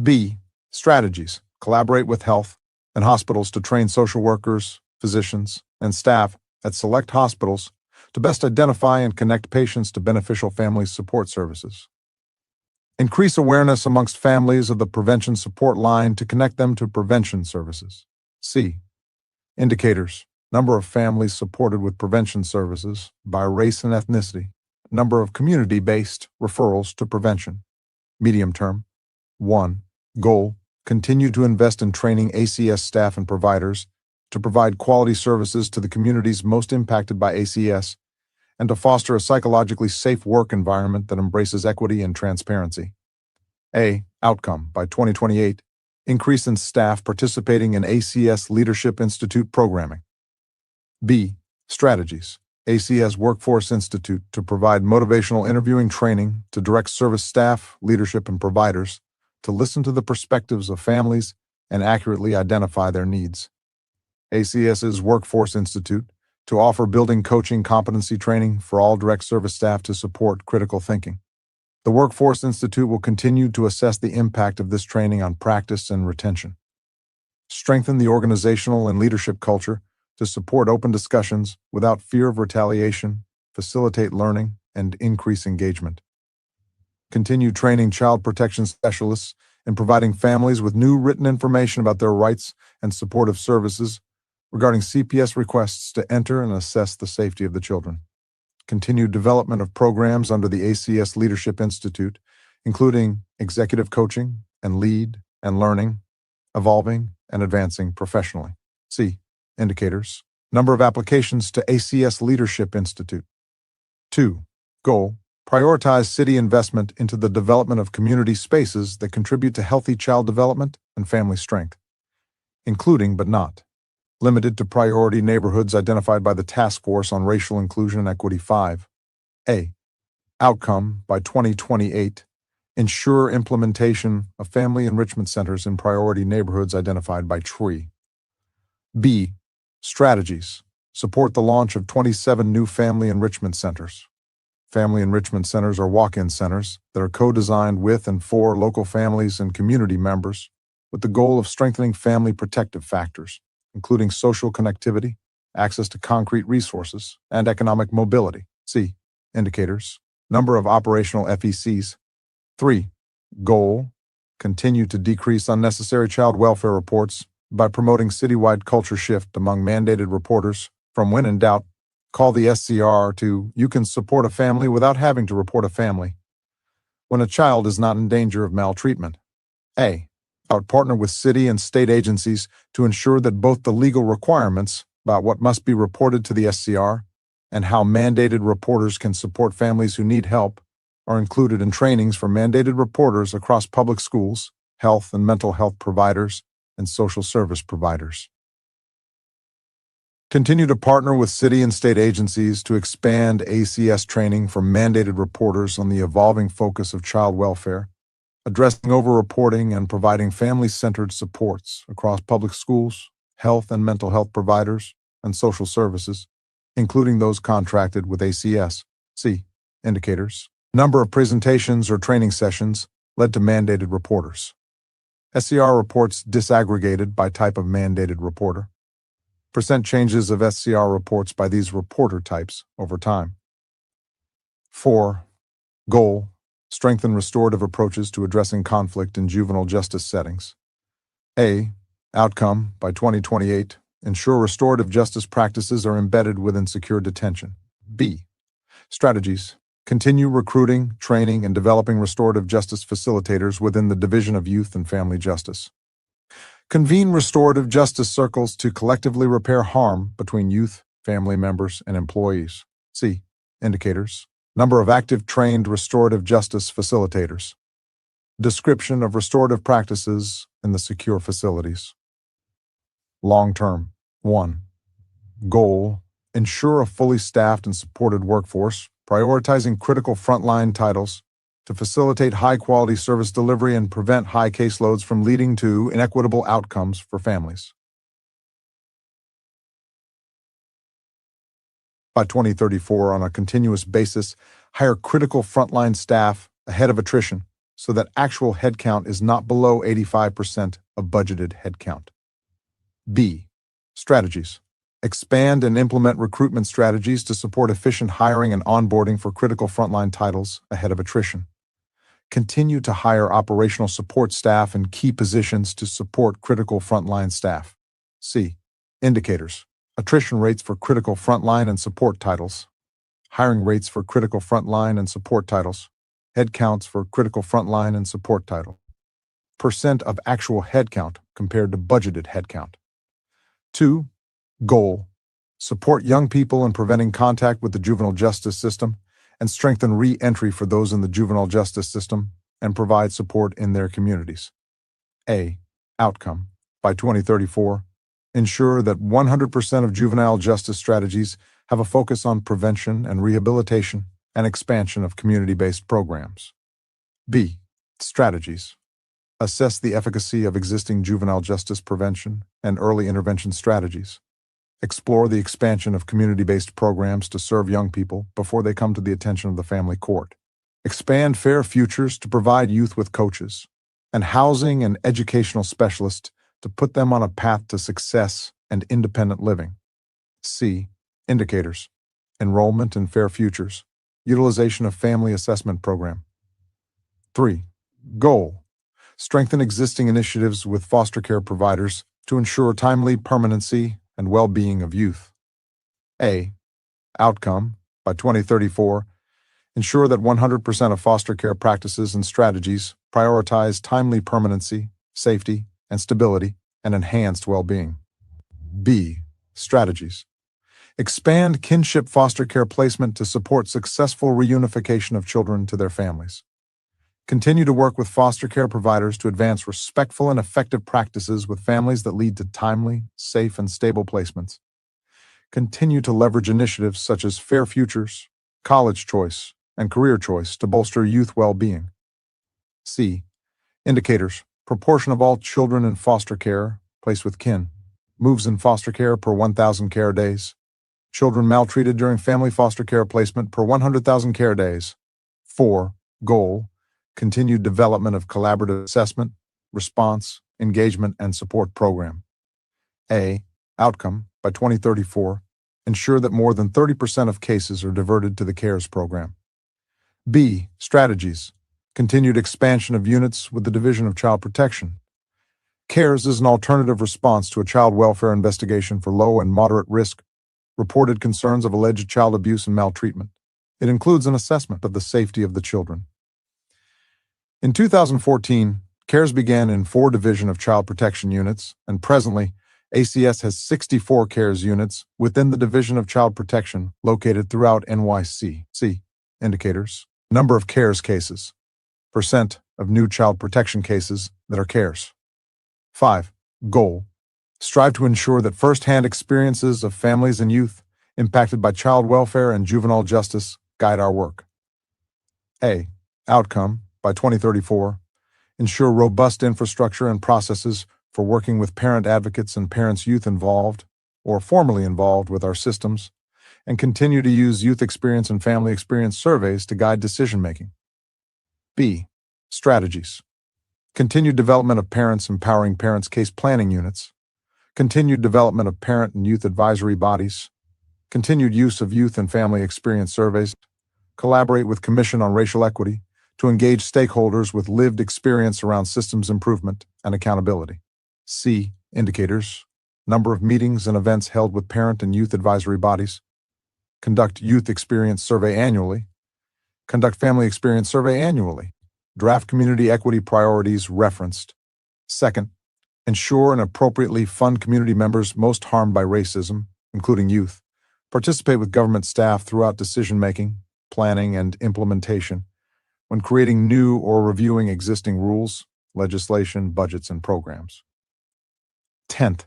B. Strategies, collaborate with health and hospitals to train social workers, physicians, and staff at select hospitals to best identify and connect patients to beneficial family support services. Increase awareness amongst families of the prevention support line to connect them to prevention services. C. Indicators, number of families supported with prevention services by race and ethnicity, number of community-based referrals to prevention. Medium term. 1. Goal, continue to invest in training ACS staff and providers to provide quality services to the communities most impacted by ACS and to foster a psychologically safe work environment that embraces equity and transparency. A. Outcome, by 2028, increase in staff participating in ACS Leadership Institute programming. B. Strategies, ACS Workforce Institute to provide motivational interviewing training to direct service staff, leadership, and providers to listen to the perspectives of families and accurately identify their needs. ACS's Workforce Institute to offer building coaching competency training for all direct service staff to support critical thinking. The Workforce Institute will continue to assess the impact of this training on practice and retention. Strengthen the organizational and leadership culture to support open discussions without fear of retaliation, facilitate learning, and increase engagement. Continue training child protection specialists in providing families with new written information about their rights and supportive services regarding CPS requests to enter and assess the safety of the children. Continued development of programs under the ACS Leadership Institute, including executive coaching and lead and learning, evolving and advancing professionally. C. Indicators, number of applications to ACS Leadership Institute. 2. Goal, prioritize city investment into the development of community spaces that contribute to healthy child development and family strength, including but not limited to priority neighborhoods identified by the Task Force on Racial Inclusion and Equity 5. A. Outcome, by 2028, ensure implementation of family enrichment centers in priority neighborhoods identified by TREE. B. Strategies, support the launch of 27 new family enrichment centers. Family enrichment centers are walk-in centers that are co-designed with and for local families and community members with the goal of strengthening family protective factors, including social connectivity, access to concrete resources, and economic mobility. C. Indicators, number of operational FECs. 3. Goal, continue to decrease unnecessary child welfare reports by promoting citywide culture shift among mandated reporters from when in doubt, call the SCR to you can support a family without having to report a family when a child is not in danger of maltreatment. A. Partner with city and state agencies to ensure that both the legal requirements about what must be reported to the SCR and how mandated reporters can support families who need help are included in trainings for mandated reporters across public schools, health and mental health providers, and social service providers. Continue to partner with city and state agencies to expand ACS training for mandated reporters on the evolving focus of child welfare, addressing over-reporting and providing family-centered supports across public schools, health and mental health providers, and social services, including those contracted with ACS. C. Indicators, number of presentations or training sessions led to mandated reporters. SCR reports disaggregated by type of mandated reporter. Percent changes of SCR reports by these reporter types over time. 4. Goal, strengthen restorative approaches to addressing conflict in juvenile justice settings. A. Outcome, by 2028, ensure restorative justice practices are embedded within secure detention. B. Strategies, continue recruiting, training, and developing restorative justice facilitators within the Division of Youth and Family Justice. Convene restorative justice circles to collectively repair harm between youth, family members, and employees. C. Indicators, number of active trained restorative justice facilitators. Description of restorative practices in the secure facilities. Long-term. 1. Goal, ensure a fully staffed and supported workforce, prioritizing critical frontline titles to facilitate high-quality service delivery and prevent high caseloads from leading to inequitable outcomes for families. By 2034, on a continuous basis, hire critical frontline staff ahead of attrition so that actual headcount is not below 85% of budgeted headcount. B. Strategies. Expand and implement recruitment strategies to support efficient hiring and onboarding for critical frontline titles ahead of attrition. Continue to hire operational support staff in key positions to support critical frontline staff. C. Indicators. Attrition rates for critical frontline and support titles. Hiring rates for critical frontline and support titles. Headcounts for critical frontline and support title. Percent of actual headcount compared to budgeted headcount. 2. Goal. Support young people in preventing contact with the juvenile justice system and strengthen re-entry for those in the juvenile justice system and provide support in their communities. A. Outcome. By 2034, ensure that 100% of juvenile justice strategies have a focus on prevention and rehabilitation and expansion of community-based programs. B. Strategies. Assess the efficacy of existing juvenile justice prevention and early intervention strategies. Explore the expansion of community-based programs to serve young people before they come to the attention of the family court. Expand Fair Futures to provide youth with coaches and housing and educational specialists to put them on a path to success and independent living. C. Indicators. Enrollment in Fair Futures. Utilization of Family Assessment Program. 3. Goal. Strengthen existing initiatives with foster care providers to ensure timely permanency and well-being of youth. A. Outcome. By 2034, ensure that 100% of foster care practices and strategies prioritize timely permanency, safety, and stability, and enhanced well-being. B. Strategies. Expand kinship foster care placement to support successful reunification of children to their families. Continue to work with foster care providers to advance respectful and effective practices with families that lead to timely, safe, and stable placements. Continue to leverage initiatives such as Fair Futures, College Choice, and Career Choice to bolster youth well-being. C. Indicators. Proportion of all children in foster care placed with kin. Moves in foster care per 1,000 care days. Children maltreated during family foster care placement per 100,000 care days. 4. Goal. Continued development of collaborative assessment, response, engagement, and support program. A. Outcome. By 2034, ensure that more than 30% of cases are diverted to the CARES program. B. Strategies. Continued expansion of units with the Division of Child Protection. CARES is an alternative response to a child welfare investigation for low and moderate risk reported concerns of alleged child abuse and maltreatment. It includes an assessment of the safety of the children. In 2014, CARES began in 4 Division of Child Protection units, and presently, ACS has 64 CARES units within the Division of Child Protection located throughout NYC. C. Indicators. Number of CARES cases. Percent of new child protection cases that are CARES. 5. Goal. Strive to ensure that first-hand experiences of families and youth impacted by child welfare and juvenile justice guide our work. A. Outcome. By 2034, ensure robust infrastructure and processes for working with parent advocates and parents youth involved or formerly involved with our systems, and continue to use youth experience and family experience surveys to guide decision-making. B. Strategies. Continued development of Parents Empowering Parents case planning units. Continued development of parent and youth advisory bodies. Continued use of youth and family experience surveys. Collaborate with Commission on Racial Equity to engage stakeholders with lived experience around systems improvement and accountability. C. Indicators. Number of meetings and events held with parent and youth advisory bodies. Conduct youth experience survey annually. Conduct family experience survey annually. Draft community equity priorities referenced. Second, ensure and appropriately fund community members most harmed by racism, including youth. Participate with government staff throughout decision-making, planning, and implementation when creating new or reviewing existing rules, legislation, budgets, and programs. 10th,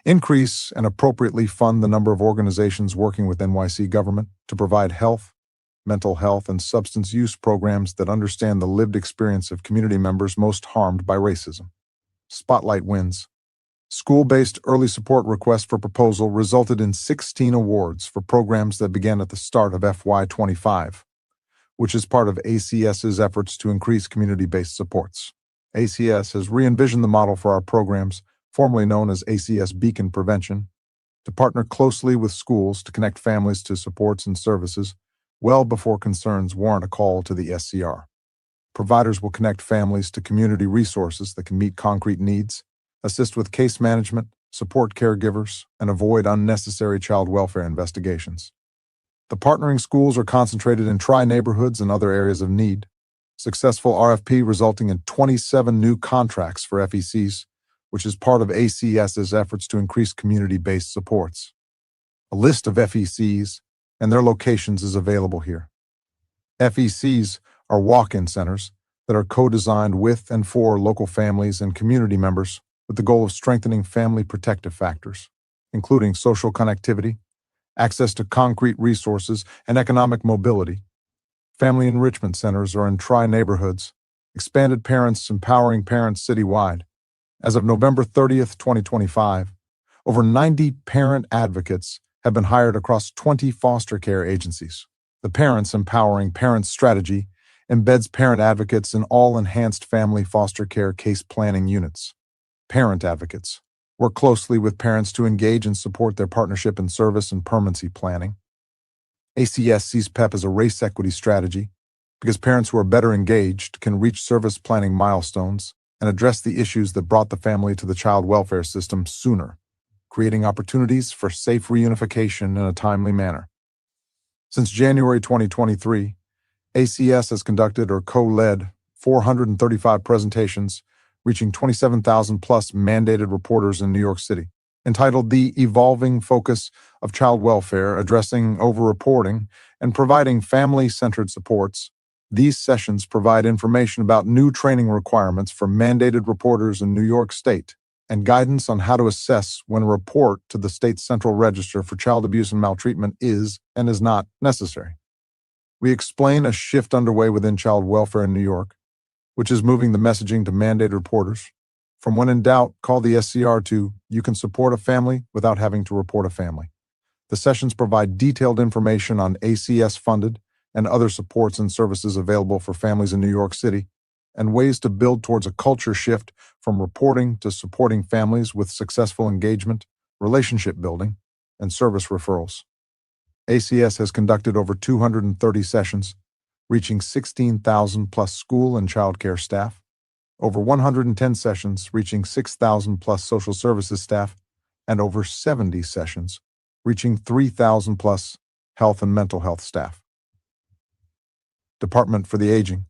increase and appropriately fund the number of organizations working with NYC government to provide health, mental health, and substance use programs that understand the lived experience of community members most harmed by racism. Spotlight wins. School-based early support request for proposal resulted in 16 awards for programs that began at the start of FY25, which is part of ACS's efforts to increase community-based supports. ACS has re-envisioned the model for our programs, formerly known as ACS Beacon Prevention, to partner closely with schools to connect families to supports and services well before concerns warrant a call to the SCR. Providers will connect families to community resources that can meet concrete needs, assist with case management, support caregivers, and avoid unnecessary child welfare investigations. The partnering schools are concentrated in tri-neighborhoods and other areas of need. Successful RFP resulting in 27 new contracts for FECs, which is part of ACS's efforts to increase community-based supports. A list of FECs and their locations is available here. FECs are walk-in centers that are co-designed with and for local families and community members with the goal of strengthening family protective factors, including social connectivity, access to concrete resources, and economic mobility. Family enrichment centers are in tri-neighborhoods, expanded parents empowering parents citywide. As of November 30th, 2025, over 90 parent advocates have been hired across 20 foster care agencies. The Parents Empowering Parents strategy embeds parent advocates in all enhanced family foster care case planning units. Parent advocates work closely with parents to engage and support their partnership in service and permanency planning. ACS sees PEP as a race equity strategy because parents who are better engaged can reach service planning milestones and address the issues that brought the family to the child welfare system sooner, creating opportunities for safe reunification in a timely manner. Since January 2023, ACS has conducted or co-led 435 presentations, reaching 27,000 plus mandated reporters in New York City. Entitled The Evolving Focus of Child Welfare, Addressing Overreporting and Providing Family-Centered Supports, these sessions provide information about new training requirements for mandated reporters in New York State and guidance on how to assess when a report to the state's central register for child abuse and maltreatment is and is not necessary. We explain a shift underway within child welfare in New York, which is moving the messaging to mandated reporters. From when in doubt, call the SCR to "You can support a family without having to report a family." The sessions provide detailed information on ACS-funded and other supports and services available for families in New York City, and ways to build towards a culture shift from reporting to supporting families with successful engagement, relationship building, and service referrals. ACS has conducted over 230 sessions, reaching 16,000 plus school and child care staff, over 110 sessions reaching 6,000 plus social services staff, and over 70 sessions reaching 3,000 plus health and mental health staff. Department for the Aging.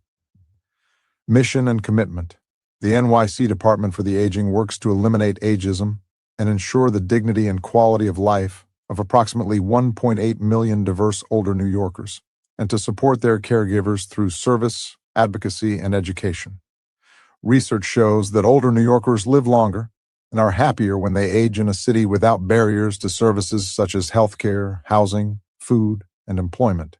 Mission and commitment. The NYC Department for the Aging works to eliminate ageism and ensure the dignity and quality of life of approximately 1.8 million diverse older New Yorkers, and to support their caregivers through service, advocacy, and education. Research shows that older New Yorkers live longer and are happier when they age in a city without barriers to services such as healthcare, housing, food, and employment.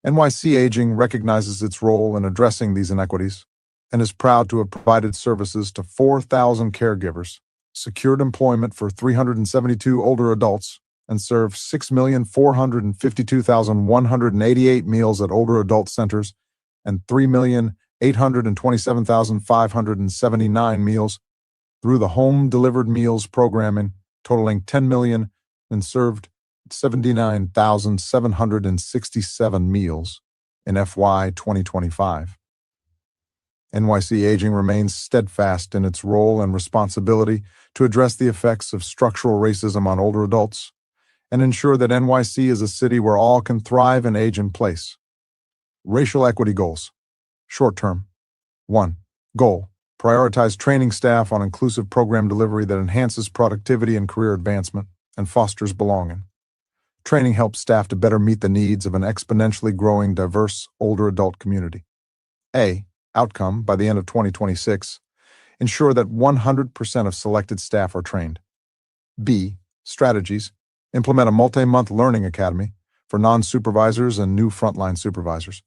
NYC Aging recognizes its role in addressing these inequities and is proud to have provided services to 4,000 caregivers, secured employment for 372 older adults, and served 6,452,188 meals at older adult centers and 3,827,579 meals through the home-delivered meals programming, totaling 10 million, and served 79,767 meals in FY 2025. NYC Aging remains steadfast in its role and responsibility to address the effects of structural racism on older adults and ensure that NYC is a city where all can thrive and age in place. Racial equity goals. Short term. 1. Goal: prioritize training staff on inclusive program delivery that enhances productivity and career advancement and fosters belonging. Training helps staff to better meet the needs of an exponentially growing, diverse, older adult community. A. Outcome: by the end of 2026, ensure that 100% of selected staff are trained. B. Strategies: implement a multi-month learning academy for non-supervisors and new frontline supervisors.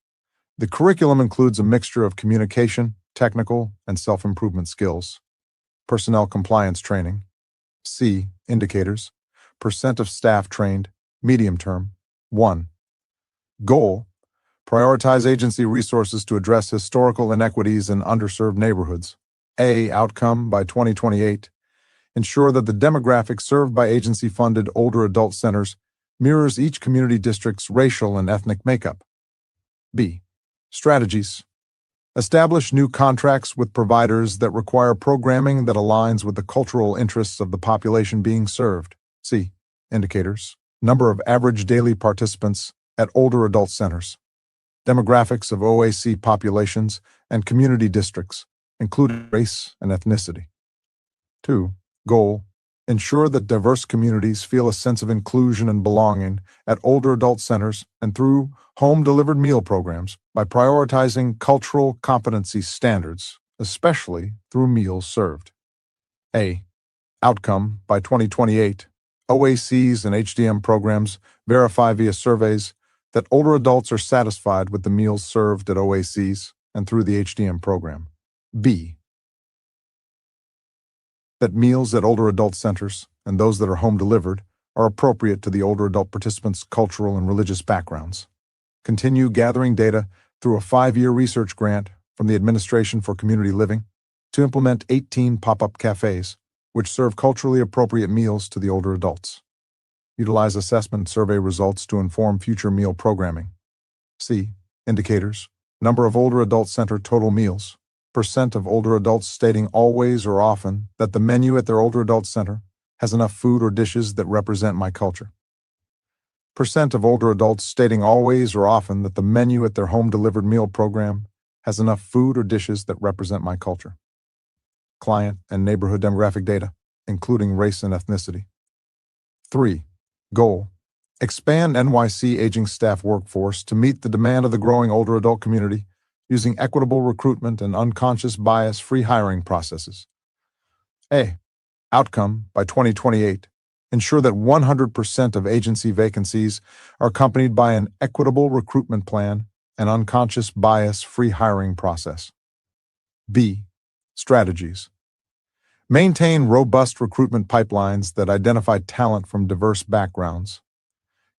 The curriculum includes a mixture of communication, technical, and self-improvement skills. personnel compliance training. C. Indicators, percent of staff trained, medium term. 1. Goal, prioritize agency resources to address historical inequities in underserved neighborhoods. A. Outcome, by 2028, ensure that the demographic served by agency-funded older adult centers mirrors each community district's racial and ethnic makeup. B. Strategies, establish new contracts with providers that require programming that aligns with the cultural interests of the population being served. C. Indicators, number of average daily participants at older adult centers, demographics of OAC populations and community districts, including race and ethnicity. 2. Goal, ensure that diverse communities feel a sense of inclusion and belonging at older adult centers and through home-delivered meal programs by prioritizing cultural competency standards, especially through meals served. A. Outcome, by 2028, OACs and HDM programs verify via surveys that older adults are satisfied with the meals served at OACs and through the HDM program. B. That meals at older adult centers and those that are home-delivered are appropriate to the older adult participants' cultural and religious backgrounds. Continue gathering data through a 5-year research grant from the Administration for Community Living to implement 18 pop-up cafes, which serve culturally appropriate meals to the older adults. Utilize assessment survey results to inform future meal programming. C. Indicators, number of older adult center total meals, percent of older adults stating always or often that the menu at their older adult center has enough food or dishes that represent my culture. Percent of older adults stating always or often that the menu at their home-delivered meal program has enough food or dishes that represent my culture. Client and neighborhood demographic data, including race and ethnicity. 3. Goal, expand NYC aging staff workforce to meet the demand of the growing older adult community using equitable recruitment and unconscious bias-free hiring processes. A. Outcome, by 2028, ensure that 100% of agency vacancies are accompanied by an equitable recruitment plan and unconscious bias-free hiring process. B. Strategies, maintain robust recruitment pipelines that identify talent from diverse backgrounds.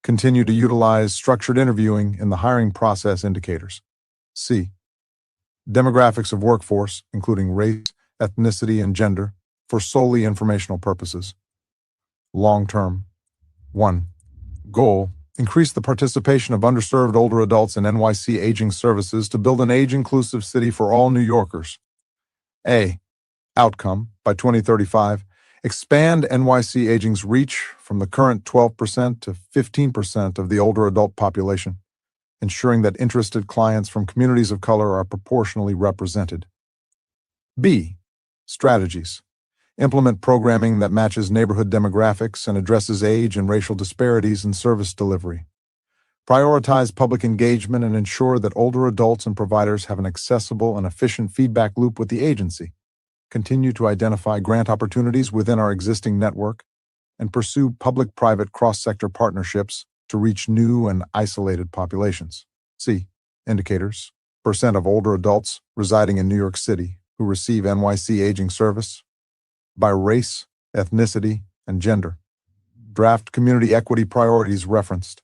Continue to utilize structured interviewing in the hiring process indicators. C. Demographics of workforce, including race, ethnicity, and gender, for solely informational purposes. Long-term. 1. Goal, increase the participation of underserved older adults in NYC aging services to build an age-inclusive city for all New Yorkers. A. Outcome, by 2035, expand NYC aging's reach from the current 12% to 15% of the older adult population, ensuring that interested clients from communities of color are proportionally represented. B. Strategies, implement programming that matches neighborhood demographics and addresses age and racial disparities in service delivery. Prioritize public engagement and ensure that older adults and providers have an accessible and efficient feedback loop with the agency. Continue to identify grant opportunities within our existing network and pursue public-private cross-sector partnerships to reach new and isolated populations. C. Indicators, percent of older adults residing in New York City who receive NYC aging service by race, ethnicity, and gender. Draft community equity priorities referenced.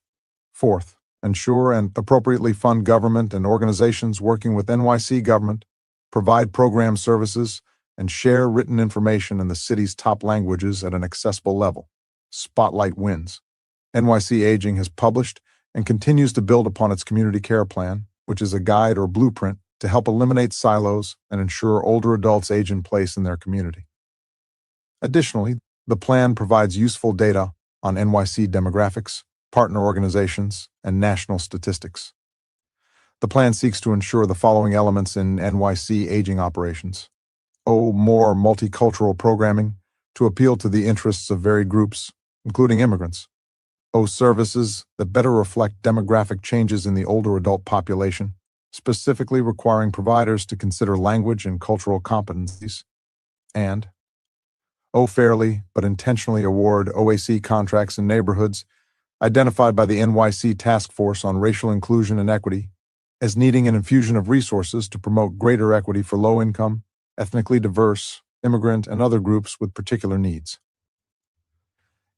4th, ensure and appropriately fund government and organizations working with NYC government, provide program services, and share written information in the city's top languages at an accessible level. Spotlight wins. NYC Aging has published and continues to build upon its community care plan, which is a guide or blueprint to help eliminate silos and ensure older adults age in place in their community. Additionally, the plan provides useful data on NYC demographics, partner organizations, and national statistics. The plan seeks to ensure the following elements in NYC aging operations. More multicultural programming to appeal to the interests of varied groups, including immigrants. Services that better reflect demographic changes in the older adult population, specifically requiring providers to consider language and cultural competencies. And fairly but intentionally award OAC contracts in neighborhoods identified by the NYC Task Force on Racial Inclusion and Equity as needing an infusion of resources to promote greater equity for low-income, ethnically diverse, immigrant, and other groups with particular needs.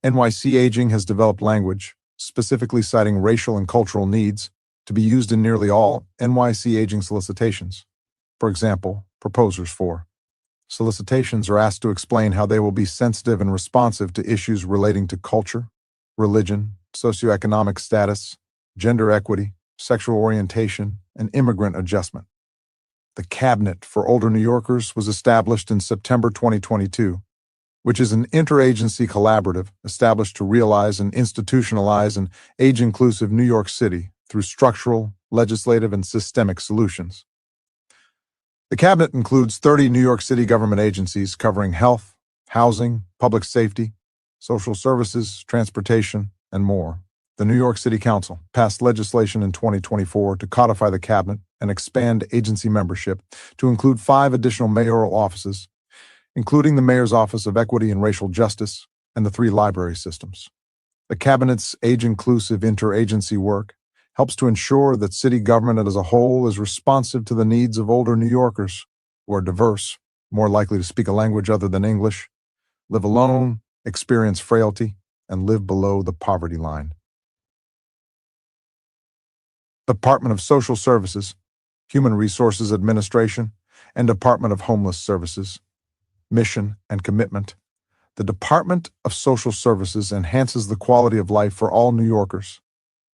NYC Aging has developed language, specifically citing racial and cultural needs, to be used in nearly all NYC Aging solicitations. For example, proposers for solicitations are asked to explain how they will be sensitive and responsive to issues relating to culture, religion, socioeconomic status, gender equity, sexual orientation, and immigrant adjustment. The Cabinet for Older New Yorkers was established in September 2022, which is an interagency collaborative established to realize and institutionalize an age-inclusive New York City through structural, legislative, and systemic solutions. The Cabinet includes 30 New York City government agencies covering health, housing, public safety, social services, transportation, and more. The New York City Council passed legislation in 2024 to codify the Cabinet and expand agency membership to include 5 additional mayoral offices, including the Mayor's Office of Equity and Racial Justice and the 3 library systems. The Cabinet's age-inclusive interagency work helps to ensure that city government as a whole is responsive to the needs of older New Yorkers who are diverse, more likely to speak a language other than English, live alone, experience frailty, and live below the poverty line. Department of Social Services, Human Resources Administration, and Department of Homeless Services. Mission and commitment. The Department of Social Services enhances the quality of life for all New Yorkers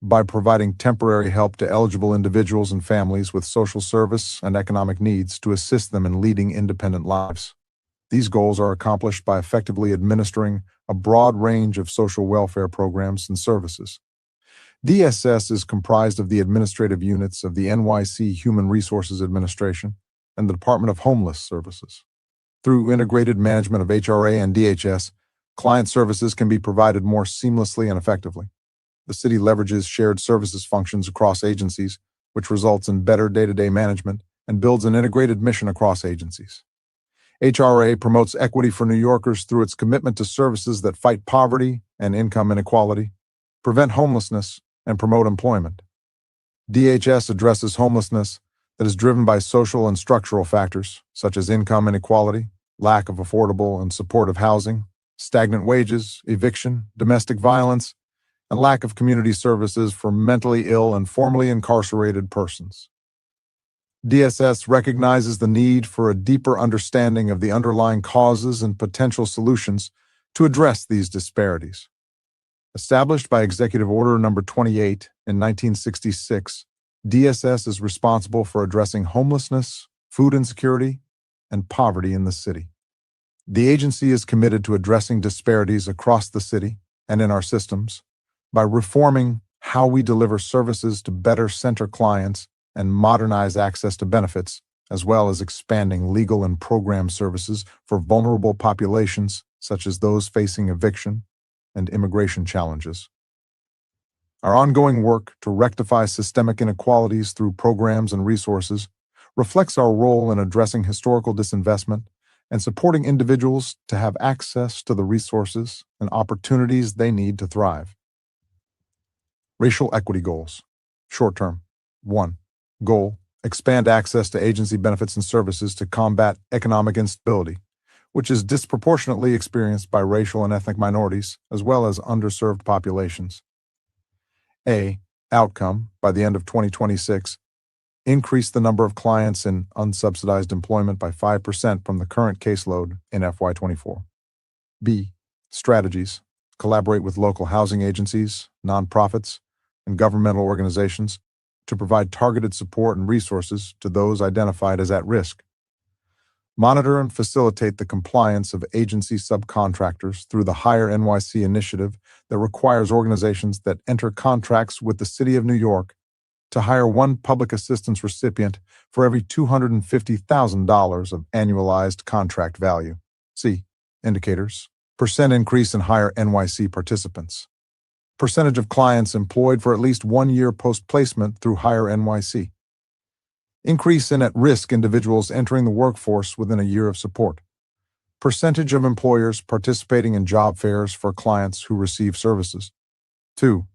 by providing temporary help to eligible individuals and families with social service and economic needs to assist them in leading independent lives. These goals are accomplished by effectively administering a broad range of social welfare programs and services. DSS is comprised of the administrative units of the NYC Human Resources Administration and the Department of Homeless Services. Through integrated management of HRA and DHS, client services can be provided more seamlessly and effectively. The city leverages shared services functions across agencies, which results in better day-to-day management and builds an integrated mission across agencies. HRA promotes equity for New Yorkers through its commitment to services that fight poverty and income inequality, prevent homelessness, and promote employment. DHS addresses homelessness that is driven by social and structural factors, such as income inequality, lack of affordable and supportive housing, stagnant wages, eviction, domestic violence, and lack of community services for mentally ill and formerly incarcerated persons. DSS recognizes the need for a deeper understanding of the underlying causes and potential solutions to address these disparities. Established by Executive Order No. 28 in 1966, DSS is responsible for addressing homelessness, food insecurity, and poverty in the city. The agency is committed to addressing disparities across the city and in our systems by reforming how we deliver services to better center clients and modernize access to benefits, as well as expanding legal and program services for vulnerable populations such as those facing eviction and immigration challenges. Our ongoing work to rectify systemic inequalities through programs and resources reflects our role in addressing historical disinvestment and supporting individuals to have access to the resources and opportunities they need to thrive. Racial equity goals. Short term. 1. Goal: expand access to agency benefits and services to combat economic instability, which is disproportionately experienced by racial and ethnic minorities, as well as underserved populations. A. Outcome: by the end of 2026, increase the number of clients in unsubsidized employment by 5% from the current caseload in FY24. B. Strategies: collaborate with local housing agencies, nonprofits, and governmental organizations to provide targeted support and resources to those identified as at risk. Monitor and facilitate the compliance of agency subcontractors through the Hire NYC initiative that requires organizations that enter contracts with the City of New York to hire one public assistance recipient for every $250,000 of annualized contract value. C. Indicators: percent increase in Hire NYC participants. Percentage of clients employed for at least 1 year post-placement through Hire NYC. Increase in at-risk individuals entering the workforce within a year of support. Percentage of employers participating in job fairs for clients who receive services. 2.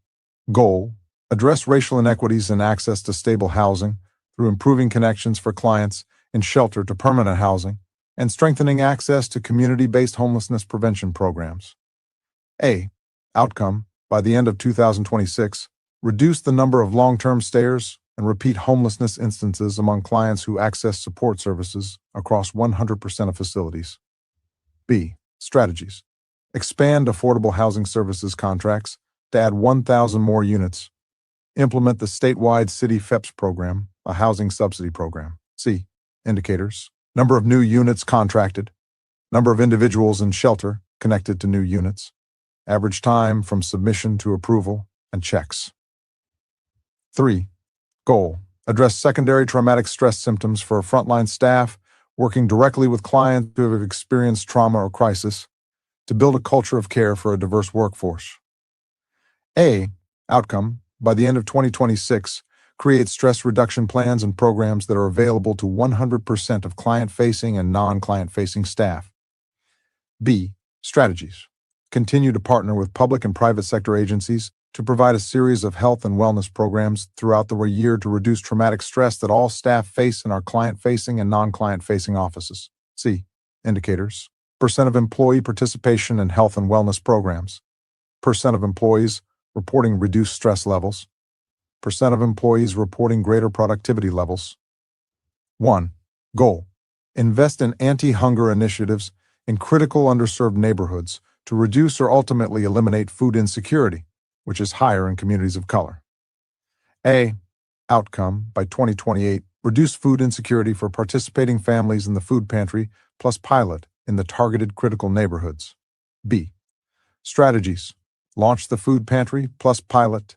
Goal: address racial inequities in access to stable housing through improving connections for clients in shelter to permanent housing and strengthening access to community-based homelessness prevention programs. A. Outcome, by the end of 2026, reduce the number of long-term stayers and repeat homelessness instances among clients who access support services across 100% of facilities. B. Strategies. Expand affordable housing services contracts to add 1,000 more units. Implement the statewide City FEPS program, a housing subsidy program. C. Indicators. Number of new units contracted. Number of individuals in shelter connected to new units. Average time from submission to approval, and checks. 3. Goal. Address secondary traumatic stress symptoms for frontline staff working directly with clients who have experienced trauma or crisis to build a culture of care for a diverse workforce. A. Outcome. By the end of 2026, create stress reduction plans and programs that are available to 100% of client-facing and non-client-facing staff. B. Strategies. Continue to partner with public and private sector agencies to provide a series of health and wellness programs throughout the year to reduce traumatic stress that all staff face in our client-facing and non-client-facing offices. C. Indicators. Percent of employee participation in health and wellness programs. Percent of employees reporting reduced stress levels. Percent of employees reporting greater productivity levels. 1. Goal. Invest in anti-hunger initiatives in critical underserved neighborhoods to reduce or ultimately eliminate food insecurity, which is higher in communities of color. A. Outcome, by 2028, reduce food insecurity for participating families in the food pantry plus pilot in the targeted critical neighborhoods. B. Strategies. Launch the food pantry plus pilot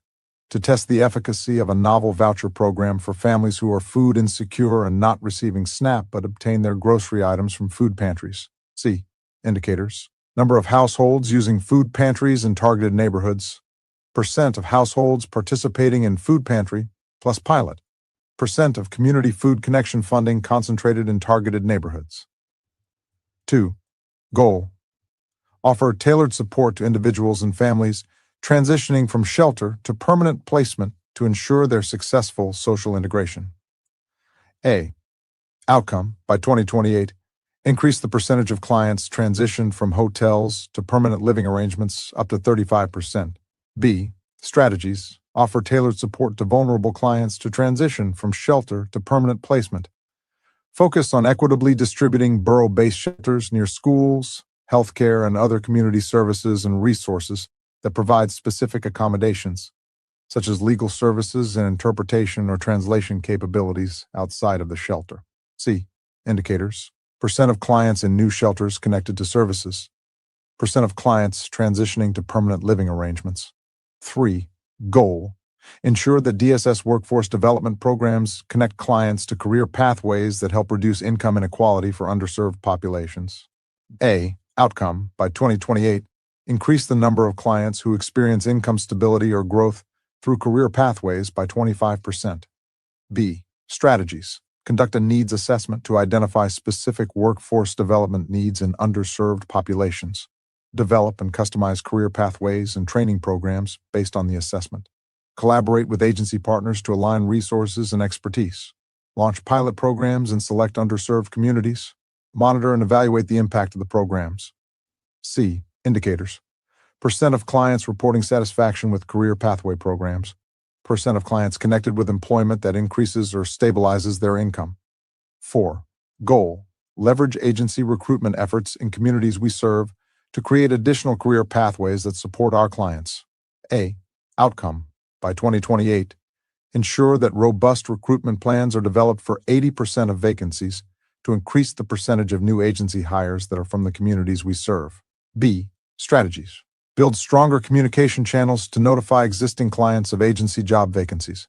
to test the efficacy of a novel voucher program for families who are food insecure and not receiving SNAP but obtain their grocery items from food pantries. C. Indicators. Number of households using food pantries in targeted neighborhoods. Percent of households participating in food pantry plus pilot. Percent of community food connection funding concentrated in targeted neighborhoods. 2. Goal. Offer tailored support to individuals and families transitioning from shelter to permanent placement to ensure their successful social integration. A. Outcome, by 2028, increase the percentage of clients transitioned from hotels to permanent living arrangements up to 35%. B. Strategies. Offer tailored support to vulnerable clients to transition from shelter to permanent placement. Focus on equitably distributing borough-based shelters near schools, healthcare, and other community services and resources that provide specific accommodations, such as legal services and interpretation or translation capabilities outside of the shelter. C. Indicators. Percent of clients in new shelters connected to services. Percent of clients transitioning to permanent living arrangements. 3. Goal. Ensure that DSS workforce development programs connect clients to career pathways that help reduce income inequality for underserved populations. A. Outcome, by 2028, increase the number of clients who experience income stability or growth through career pathways by 25%. B. Strategies. Conduct a needs assessment to identify specific workforce development needs in underserved populations. Develop and customize career pathways and training programs based on the assessment. Collaborate with agency partners to align resources and expertise. Launch pilot programs in select underserved communities. Monitor and evaluate the impact of the programs. C. Indicators. Percent of clients reporting satisfaction with career pathway programs. Percent of clients connected with employment that increases or stabilizes their income. 4. Goal. Leverage agency recruitment efforts in communities we serve to create additional career pathways that support our clients. A. Outcome. By 2028, ensure that robust recruitment plans are developed for 80% of vacancies to increase the percentage of new agency hires that are from the communities we serve. B. Strategies. Build stronger communication channels to notify existing clients of agency job vacancies.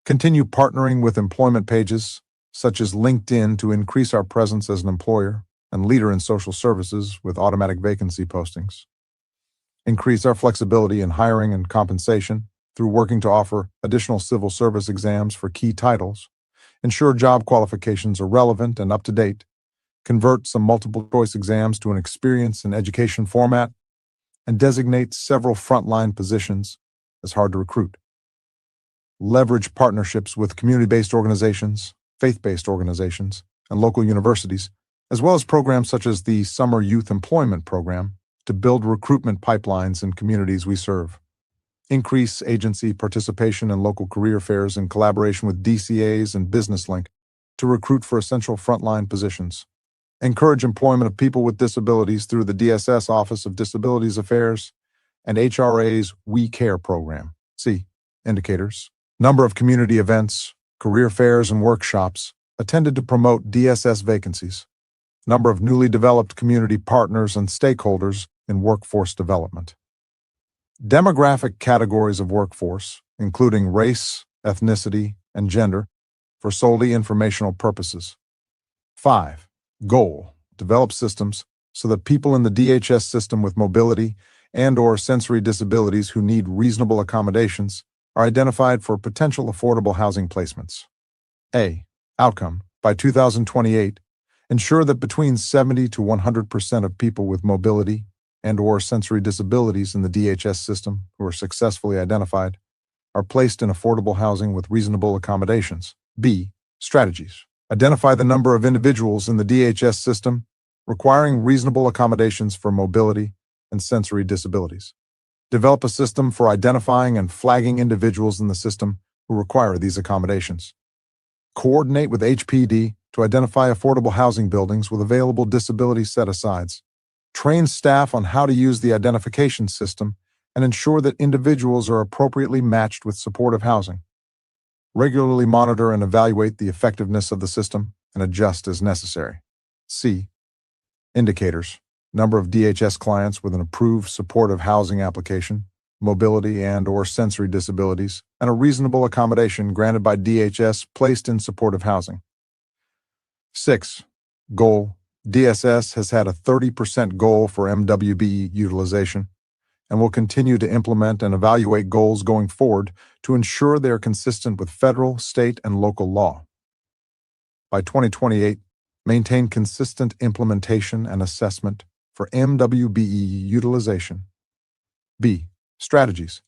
Continue partnering with employment pages, such as LinkedIn, to increase our presence as an employer and leader in social services with automatic vacancy postings. Increase our flexibility in hiring and compensation through working to offer additional civil service exams for key titles. Ensure job qualifications are relevant and up-to-date. Convert some multiple-choice exams to an experience and education format, and designate several frontline positions as hard to recruit. Leverage partnerships with community-based organizations, faith-based organizations, and local universities as well as programs such as the Summer Youth Employment Program to build recruitment pipelines in communities we serve. Increase agency participation in local career fairs in collaboration with DCAs and BusinessLink to recruit for essential frontline positions. Encourage employment of people with disabilities through the DSS Office of Disabilities Affairs and HRA's We Care program. See indicators. Number of community events, career fairs, and workshops attended to promote DSS vacancies. Number of newly developed community partners and stakeholders in workforce development. Demographic categories of workforce, including race, ethnicity, and gender, for solely informational purposes. 5. Goal: develop systems so that people in the DHS system with mobility and/or sensory disabilities who need reasonable accommodations are identified for potential affordable housing placements. A. Outcome: by 2028, ensure that between 70 to 100% of people with mobility and/or sensory disabilities in the DHS system who are successfully identified are placed in affordable housing with reasonable accommodations. B. Strategies: identify the number of individuals in the DHS system requiring reasonable accommodations for mobility and sensory disabilities. Develop a system for identifying and flagging individuals in the system who require these accommodations. Coordinate with HPD to identify affordable housing buildings with available disability set-asides. Train staff on how to use the identification system and ensure that individuals are appropriately matched with supportive housing. Regularly monitor and evaluate the effectiveness of the system and adjust as necessary. C. Indicators: number of DHS clients with an approved supportive housing application, mobility and/or sensory disabilities, and a reasonable accommodation granted by DHS placed in supportive housing. 6. Goal: DSS has had a 30% goal for MWBE utilization and will continue to implement and evaluate goals going forward to ensure they are consistent with federal, state, and local law. By 2028, maintain consistent implementation and assessment for MWBE utilization. B. Strategies: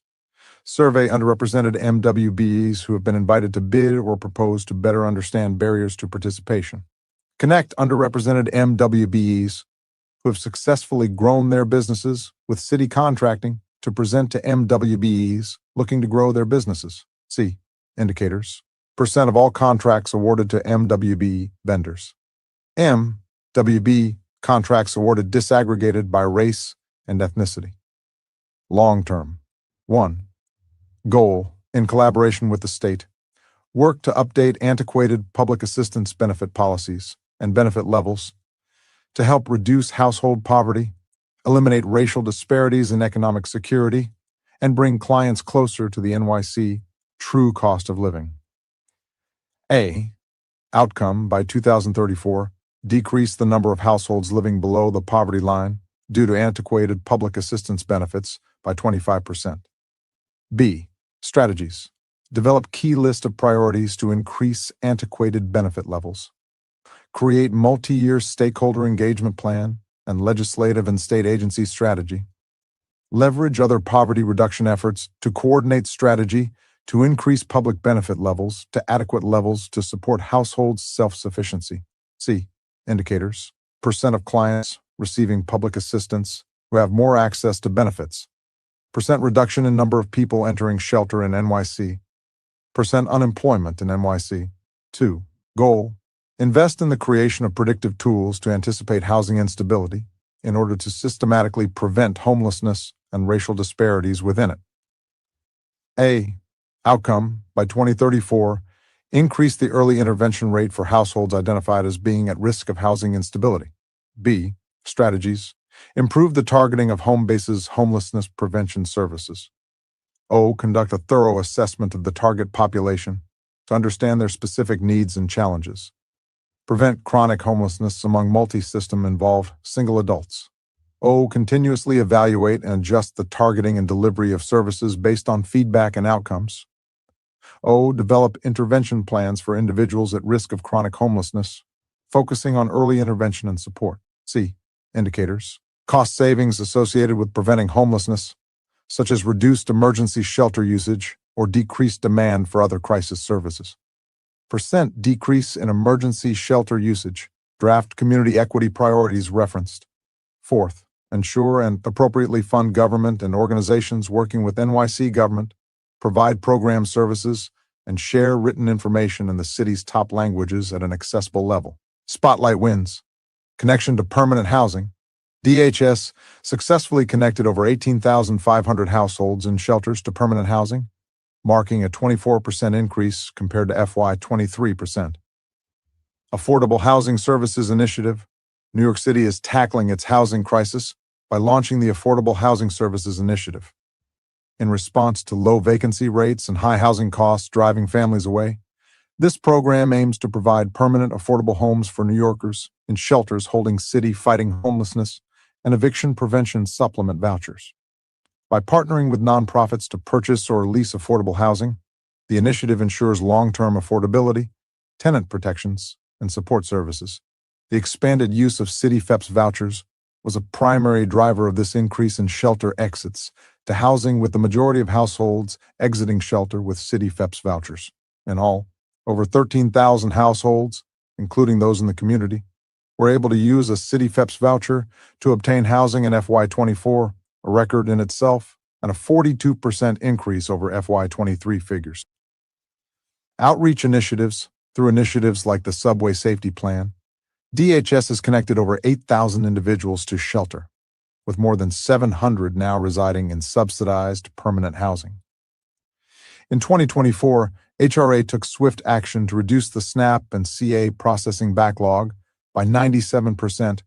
survey underrepresented MWBEs who have been invited to bid or propose to better understand barriers to participation. Connect underrepresented MWBEs who have successfully grown their businesses with city contracting to present to MWBEs looking to grow their businesses. C. Indicators: percent of all contracts awarded to MWBE vendors. MWB contracts awarded disaggregated by race and ethnicity. Long-term. 1. Goal: in collaboration with the state, work to update antiquated public assistance benefit policies and benefit levels to help reduce household poverty, eliminate racial disparities in economic security, and bring clients closer to the NYC true cost of living. A. Outcome: by 2034, decrease the number of households living below the poverty line due to antiquated public assistance benefits by 25%. B. Strategies: develop key list of priorities to increase antiquated benefit levels. Create multi-year stakeholder engagement plan and legislative and state agency strategy. Leverage other poverty reduction efforts to coordinate strategy to increase public benefit levels to adequate levels to support households' self-sufficiency. C. Indicators: percent of clients receiving public assistance who have more access to benefits. Percent reduction in number of people entering shelter in NYC. Percent unemployment in NYC. 2. Goal: invest in the creation of predictive tools to anticipate housing instability in order to systematically prevent homelessness and racial disparities within it. A. Outcome: by 2034, increase the early intervention rate for households identified as being at risk of housing instability. B. Strategies: improve the targeting of home bases homelessness prevention services. O. Conduct a thorough assessment of the target population to understand their specific needs and challenges. Prevent chronic homelessness among multi-system involved single adults. O. Continuously evaluate and adjust the targeting and delivery of services based on feedback and outcomes. O. Develop intervention plans for individuals at risk of chronic homelessness, focusing on early intervention and support. C. Indicators: cost savings associated with preventing homelessness, such as reduced emergency shelter usage or decreased demand for other crisis services. Percent decrease in emergency shelter usage Draft community equity priorities referenced. Fourth, ensure and appropriately fund government and organizations working with NYC government, provide program services, and share written information in the city's top languages at an accessible level. Spotlight wins. Connection to permanent housing. DHS successfully connected over 18,500 households in shelters to permanent housing, marking a 24% increase compared to FY 23%. Affordable Housing Services Initiative. New York City is tackling its housing crisis by launching the Affordable Housing Services Initiative. In response to low vacancy rates and high housing costs driving families away, this program aims to provide permanent affordable homes for New Yorkers in shelters holding city fighting homelessness and eviction prevention supplement vouchers. By partnering with nonprofits to purchase or lease affordable housing, the initiative ensures long-term affordability, tenant protections, and support services. The expanded use of city FEPS vouchers was a primary driver of this increase in shelter exits to housing, with the majority of households exiting shelter with city FEPS vouchers. In all, over 13,000 households, including those in the community, were able to use a city FEPS voucher to obtain housing in FY 24, a record in itself, and a 42% increase over FY 23 figures. Outreach initiatives. Through initiatives like the Subway Safety Plan, DHS has connected over 8,000 individuals to shelter, with more than 700 now residing in subsidized permanent housing. In 2024, HRA took swift action to reduce the SNAP and CA processing backlog by 97%,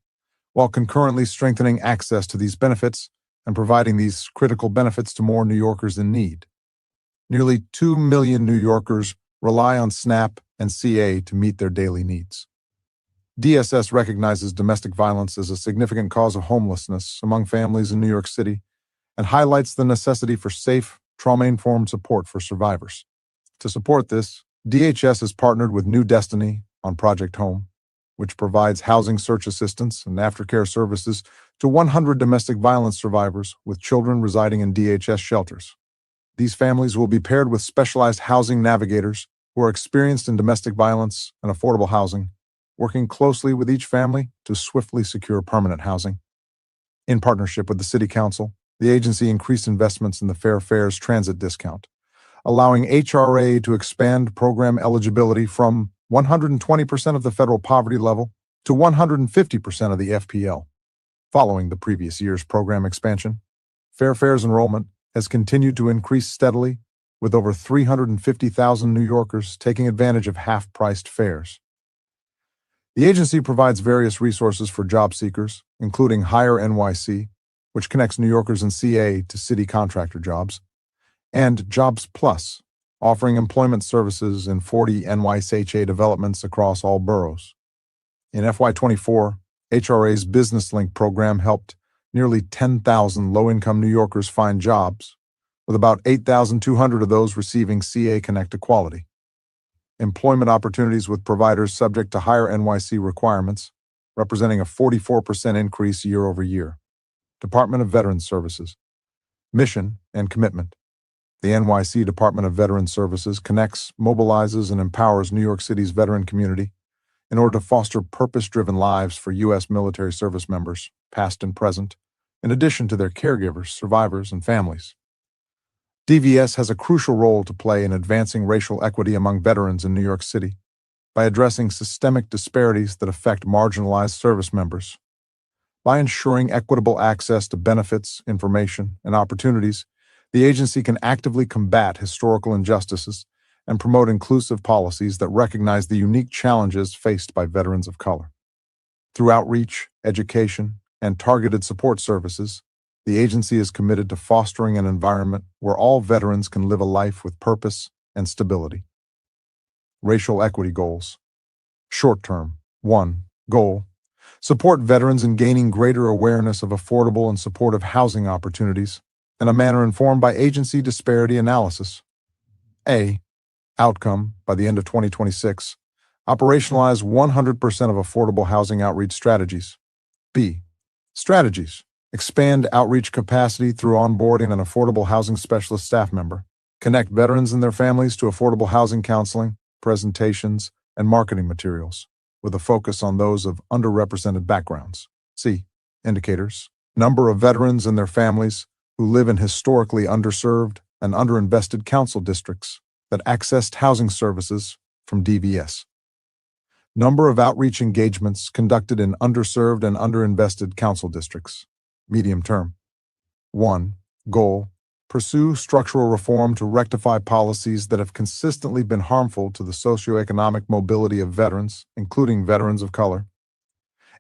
while concurrently strengthening access to these benefits and providing these critical benefits to more New Yorkers in need. Nearly 2 million New Yorkers rely on SNAP and CA to meet their daily needs. DSS recognizes domestic violence as a significant cause of homelessness among families in New York City and highlights the necessity for safe, trauma-informed support for survivors. To support this, DHS has partnered with New Destiny on Project Home, which provides housing search assistance and aftercare services to 100 domestic violence survivors with children residing in DHS shelters. These families will be paired with specialized housing navigators who are experienced in domestic violence and affordable housing, working closely with each family to swiftly secure permanent housing. In partnership with the City Council, the agency increased investments in the Fair Fares transit discount, allowing HRA to expand program eligibility from 120% of the federal poverty level to 150% of the FPL. Following the previous year's program expansion, Fair Fares enrollment has continued to increase steadily, with over 350,000 New Yorkers taking advantage of half-priced fares. The agency provides various resources for job seekers, including Hire NYC, which connects New Yorkers in CA to city contractor jobs, and Jobs Plus, offering employment services in 40 NYCHA developments across all boroughs. In FY24, HRA's Business Link program helped nearly 10,000 low-income New Yorkers find jobs, with about 8,200 of those receiving CA Connect Equality. Employment opportunities with providers subject to Hire NYC requirements, representing a 44% increase year over year. Department of Veterans Services. Mission and commitment. The NYC Department of Veterans Services connects, mobilizes, and empowers New York City's veteran community in order to foster purpose-driven lives for U.S. military service members, past and present, in addition to their caregivers, survivors, and families. DVS has a crucial role to play in advancing racial equity among veterans in New York City by addressing systemic disparities that affect marginalized service members. By ensuring equitable access to benefits, information, and opportunities, the agency can actively combat historical injustices and promote inclusive policies that recognize the unique challenges faced by veterans of color. Through outreach, education, and targeted support services, the agency is committed to fostering an environment where all veterans can live a life with purpose and stability. Racial equity goals. Short-term. 1. Goal. Support veterans in gaining greater awareness of affordable and supportive housing opportunities in a manner informed by agency disparity analysis. A. Outcome, by the end of 2026, operationalize 100% of affordable housing outreach strategies. B. Strategies. Expand outreach capacity through onboarding an affordable housing specialist staff member. Connect veterans and their families to affordable housing counseling, presentations, and marketing materials. with a focus on those of underrepresented backgrounds. C. Indicators. Number of veterans and their families who live in historically underserved and underinvested council districts that accessed housing services from DVS. Number of outreach engagements conducted in underserved and underinvested council districts. Medium term. 1. Goal. Pursue structural reform to rectify policies that have consistently been harmful to the socioeconomic mobility of veterans, including veterans of color.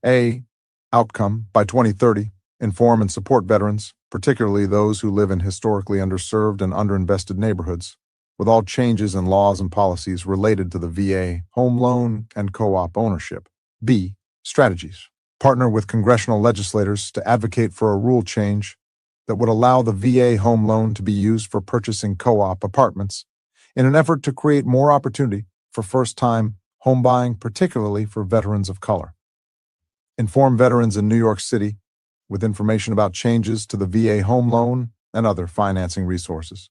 A. Outcome. By 2030, inform and support veterans, particularly those who live in historically underserved and underinvested neighborhoods, with all changes in laws and policies related to the VA, home loan, and co-op ownership. B. Strategies. Partner with congressional legislators to advocate for a rule change that would allow the VA home loan to be used for purchasing co-op apartments in an effort to create more opportunity for first-time home buying, particularly for veterans of color. Inform veterans in New York City with information about changes to the VA home loan and other financing resources.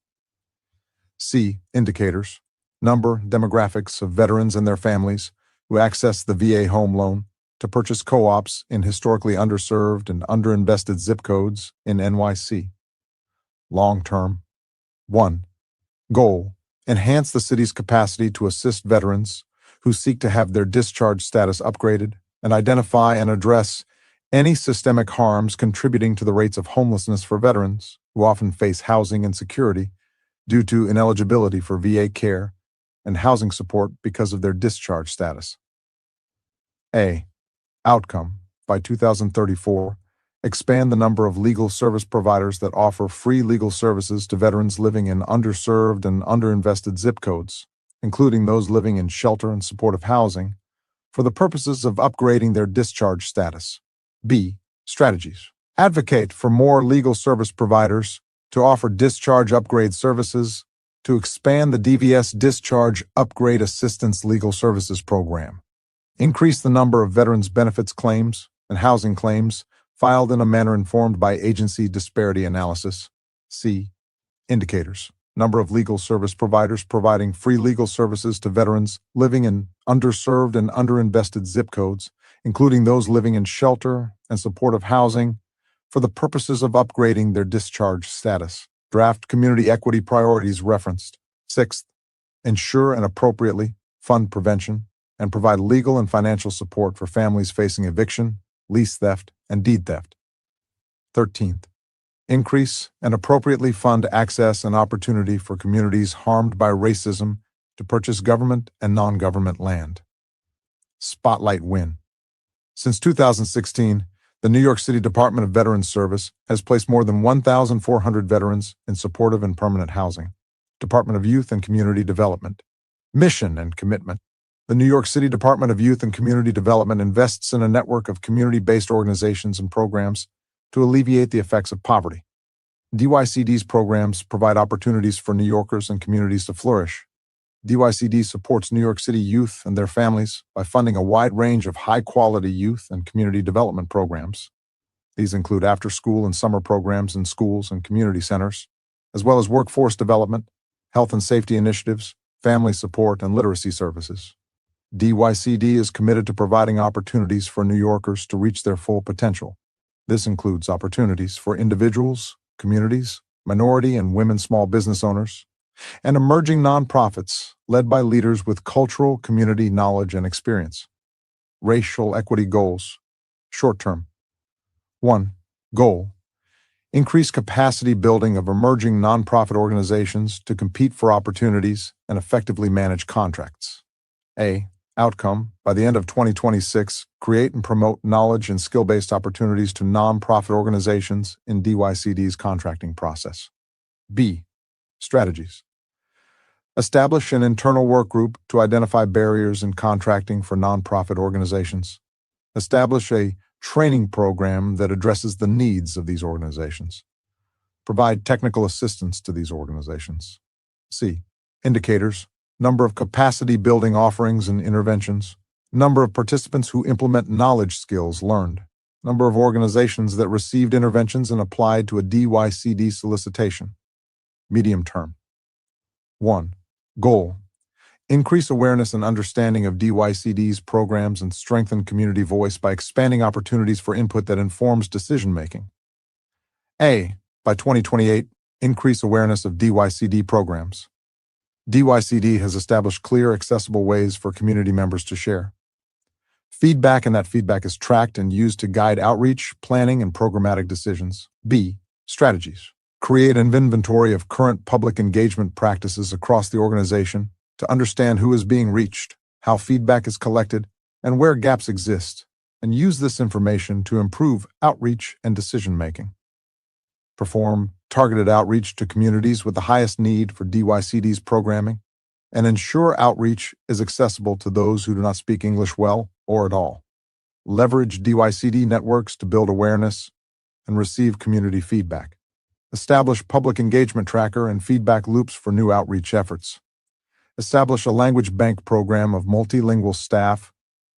C. Indicators. Number, demographics of veterans and their families who access the VA home loan to purchase co-ops in historically underserved and underinvested zip codes in NYC. Long term. 1. Goal. Enhance the city's capacity to assist veterans who seek to have their discharge status upgraded and identify and address any systemic harms contributing to the rates of homelessness for veterans who often face housing insecurity due to ineligibility for VA care and housing support because of their discharge status. A. Outcome. By 2034, expand the number of legal service providers that offer free legal services to veterans living in underserved and underinvested zip codes, including those living in shelter and supportive housing, for the purposes of upgrading their discharge status. B. Strategies. Advocate for more legal service providers to offer discharge upgrade services to expand the DVS Discharge Upgrade Assistance Legal Services Program. Increase the number of veterans' benefits claims and housing claims filed in a manner informed by agency disparity analysis. C. Indicators. Number of legal service providers providing free legal services to veterans living in underserved and underinvested zip codes, including those living in shelter and supportive housing, for the purposes of upgrading their discharge status. Draft community equity priorities referenced. 6th. Ensure and appropriately fund prevention and provide legal and financial support for families facing eviction, lease theft, and deed theft. 13th. Increase and appropriately fund access and opportunity for communities harmed by racism to purchase government and non-government land. Spotlight win. Since 2016, the New York City Department of Veterans Service has placed more than 1,400 veterans in supportive and permanent housing. Department of Youth and Community Development. Mission and commitment. The New York City Department of Youth and Community Development invests in a network of community-based organizations and programs to alleviate the effects of poverty. DYCD's programs provide opportunities for New Yorkers and communities to flourish. DYCD supports New York City youth and their families by funding a wide range of high-quality youth and community development programs. These include after-school and summer programs in schools and community centers, as well as workforce development, health and safety initiatives, family support, and literacy services. DYCD is committed to providing opportunities for New Yorkers to reach their full potential. This includes opportunities for individuals, communities, minority and women small business owners, and emerging nonprofits led by leaders with cultural community knowledge and experience. Racial equity goals. Short term. 1. Goal. Increase capacity building of emerging nonprofit organizations to compete for opportunities and effectively manage contracts. A. Outcome. By the end of 2026, create and promote knowledge and skill-based opportunities to nonprofit organizations in DYCD's contracting process. B. Strategies. Establish an internal work group to identify barriers in contracting for nonprofit organizations. Establish a training program that addresses the needs of these organizations. Provide technical assistance to these organizations. C. Indicators. Number of capacity building offerings and interventions. Number of participants who implement knowledge skills learned. Number of organizations that received interventions and applied to a DYCD solicitation. Medium term. 1. Goal. Increase awareness and understanding of DYCD's programs and strengthen community voice by expanding opportunities for input that informs decision-making. A. By 2028, increase awareness of DYCD programs. DYCD has established clear, accessible ways for community members to share feedback, and that feedback is tracked and used to guide outreach, planning, and programmatic decisions. B. Strategies. Create an inventory of current public engagement practices across the organization to understand who is being reached, how feedback is collected, and where gaps exist, and use this information to improve outreach and decision-making. Perform targeted outreach to communities with the highest need for DYCD's programming, and ensure outreach is accessible to those who do not speak English well or at all. Leverage DYCD networks to build awareness and receive community feedback. Establish public engagement tracker and feedback loops for new outreach efforts. Establish a language bank program of multilingual staff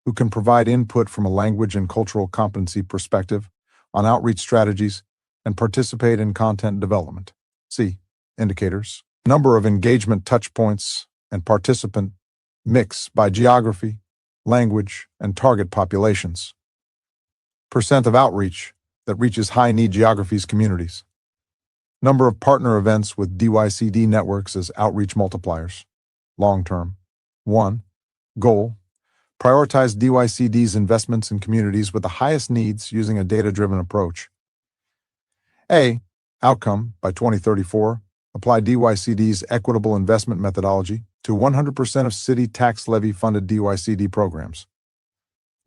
who can provide input from a language and cultural competency perspective on outreach strategies and participate in content development. C. Indicators. Number of engagement touchpoints and participant mix by geography, language, and target populations. Percent of outreach that reaches high-need geographies communities. Number of partner events with DYCD networks as outreach multipliers. Long-term. 1. Goal. Prioritize DYCD's investments in communities with the highest needs using a data-driven approach. A. Outcome. By 2034, apply DYCD's equitable investment methodology to 100% of city tax levy-funded DYCD programs.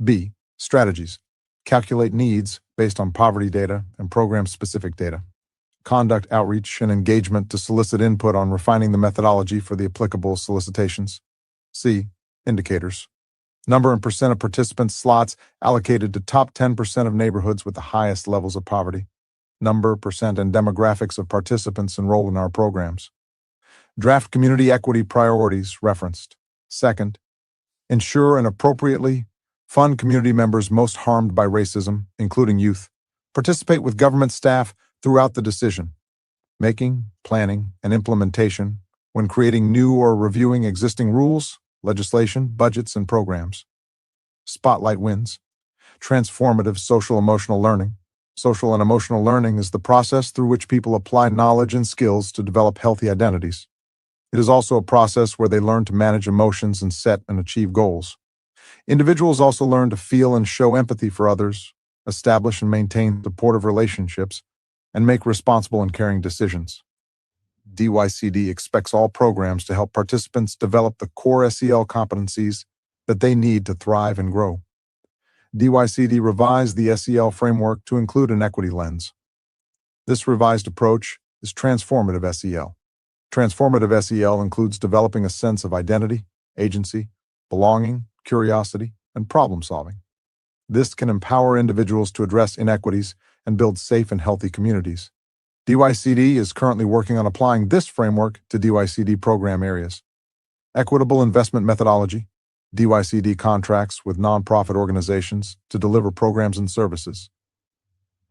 B. Strategies. Calculate needs based on poverty data and program-specific data. Conduct outreach and engagement to solicit input on refining the methodology for the applicable solicitations. C. Indicators. Number and percent of participant slots allocated to top 10% of neighborhoods with the highest levels of poverty. Number, percent, and demographics of participants enrolled in our programs. Draft community equity priorities referenced. Second, ensure and appropriately fund community members most harmed by racism, including youth. Participate with government staff throughout the decision-making, planning, and implementation when creating new or reviewing existing rules, legislation, budgets, and programs. Spotlight wins. Transformative social-emotional learning. Social and emotional learning is the process through which people apply knowledge and skills to develop healthy identities. It is also a process where they learn to manage emotions and set and achieve goals. Individuals also learn to feel and show empathy for others, establish and maintain supportive relationships, and make responsible and caring decisions. DYCD expects all programs to help participants develop the core SEL competencies that they need to thrive and grow. DYCD revised the SEL framework to include an equity lens. This revised approach is transformative SEL. Transformative SEL includes developing a sense of identity, agency, belonging, curiosity, and problem-solving. This can empower individuals to address inequities and build safe and healthy communities. DYCD is currently working on applying this framework to DYCD program areas. Equitable investment methodology. DYCD contracts with nonprofit organizations to deliver programs and services.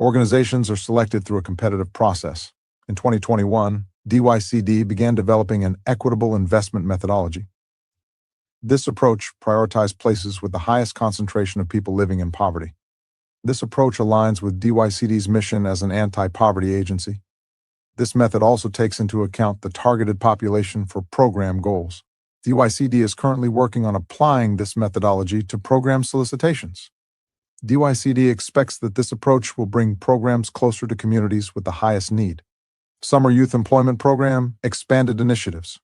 Organizations are selected through a competitive process. In 2021, DYCD began developing an equitable investment methodology. This approach prioritized places with the highest concentration of people living in poverty. This approach aligns with DYCD's mission as an anti-poverty agency. This method also takes into account the targeted population for program goals. DYCD is currently working on applying this methodology to program solicitations. DYCD expects that this approach will bring programs closer to communities with the highest need. Summer Youth Employment Program expanded initiatives.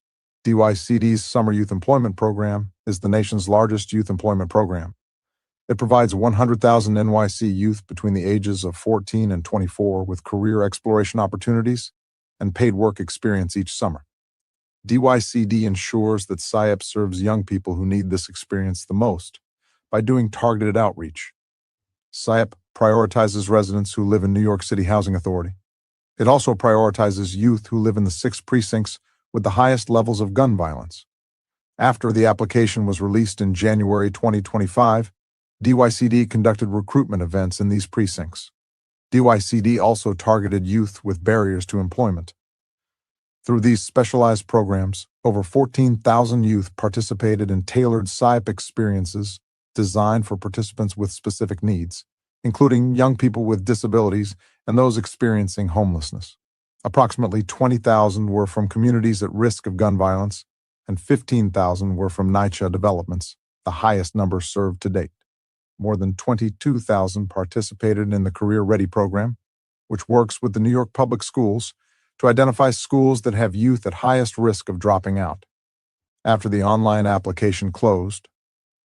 DYCD's Summer Youth Employment Program is the nation's largest youth employment program. It provides 100,000 NYC youth between the ages of 14 and 24 with career exploration opportunities and paid work experience each summer. DYCD ensures that SIEP serves young people who need this experience the most by doing targeted outreach. SIEP prioritizes residents who live in New York City Housing Authority. It also prioritizes youth who live in the 6 precincts with the highest levels of gun violence. After the application was released in January 2025, DYCD conducted recruitment events in these precincts. DYCD also targeted youth with barriers to employment. Through these specialized programs, over 14,000 youth participated in tailored SIPE experiences designed for participants with specific needs, including young people with disabilities and those experiencing homelessness. Approximately 20,000 were from communities at risk of gun violence, and 15,000 were from NYCHA developments, the highest number served to date. More than 22,000 participated in the Career Ready program, which works with the New York Public Schools to identify schools that have youth at highest risk of dropping out. After the online application closed,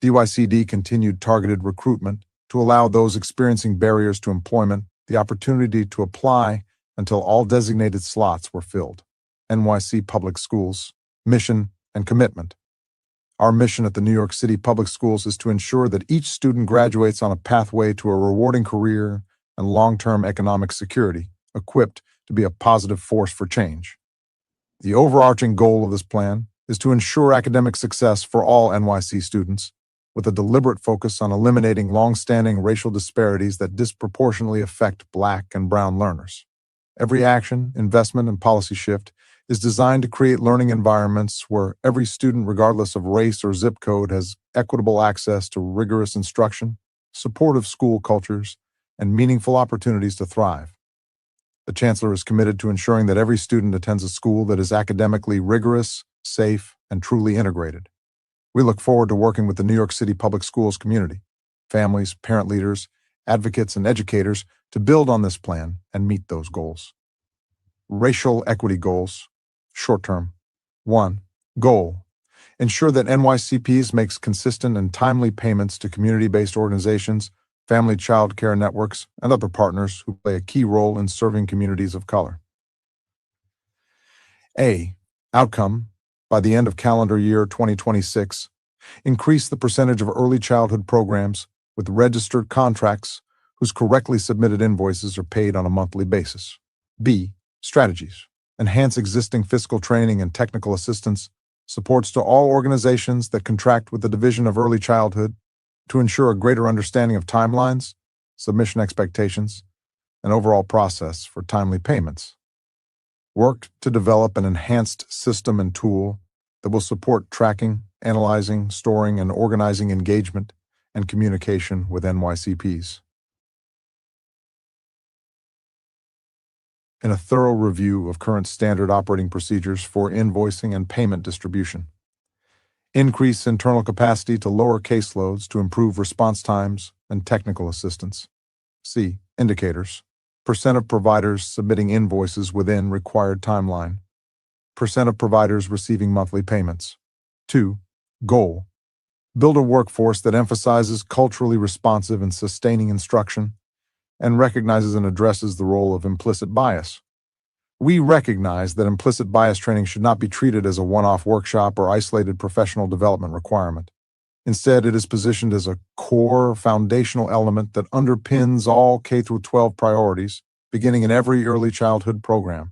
DYCD continued targeted recruitment to allow those experiencing barriers to employment the opportunity to apply until all designated slots were filled. NYC Public Schools, mission and commitment. Our mission at the New York City Public Schools is to ensure that each student graduates on a pathway to a rewarding career and long-term economic security, equipped to be a positive force for change. The overarching goal of this plan is to ensure academic success for all NYC students, with a deliberate focus on eliminating long-standing racial disparities that disproportionately affect Black and Brown learners. Every action, investment, and policy shift is designed to create learning environments where every student, regardless of race or zip code, has equitable access to rigorous instruction, supportive school cultures, and meaningful opportunities to thrive. The Chancellor is committed to ensuring that every student attends a school that is academically rigorous, safe, and truly integrated. We look forward to working with the New York City Public Schools community, families, parent leaders, advocates, and educators to build on this plan and meet those goals. Racial equity goals, short term. 1. Goal: ensure that NYCPs makes consistent and timely payments to community-based organizations, family child care networks, and other partners who play a key role in serving communities of color. A. Outcome: by the end of calendar year 2026, increase the percentage of early childhood programs with registered contracts whose correctly submitted invoices are paid on a monthly basis. B. Strategies: enhance existing fiscal training and technical assistance, supports to all organizations that contract with the Division of Early Childhood to ensure a greater understanding of timelines, submission expectations, and overall process for timely payments. Work to develop an enhanced system and tool that will support tracking, analyzing, storing, and organizing engagement and communication with NYCPs. In a thorough review of current standard operating procedures for invoicing and payment distribution. Increase internal capacity to lower caseloads to improve response times and technical assistance. C. Indicators: percent of providers submitting invoices within required timeline. Percent of providers receiving monthly payments. 2. Goal: build a workforce that emphasizes culturally responsive and sustaining instruction and recognizes and addresses the role of implicit bias. We recognize that implicit bias training should not be treated as a one-off workshop or isolated professional development requirement. Instead, it is positioned as a core foundational element that underpins all K-12 priorities, beginning in every early childhood program.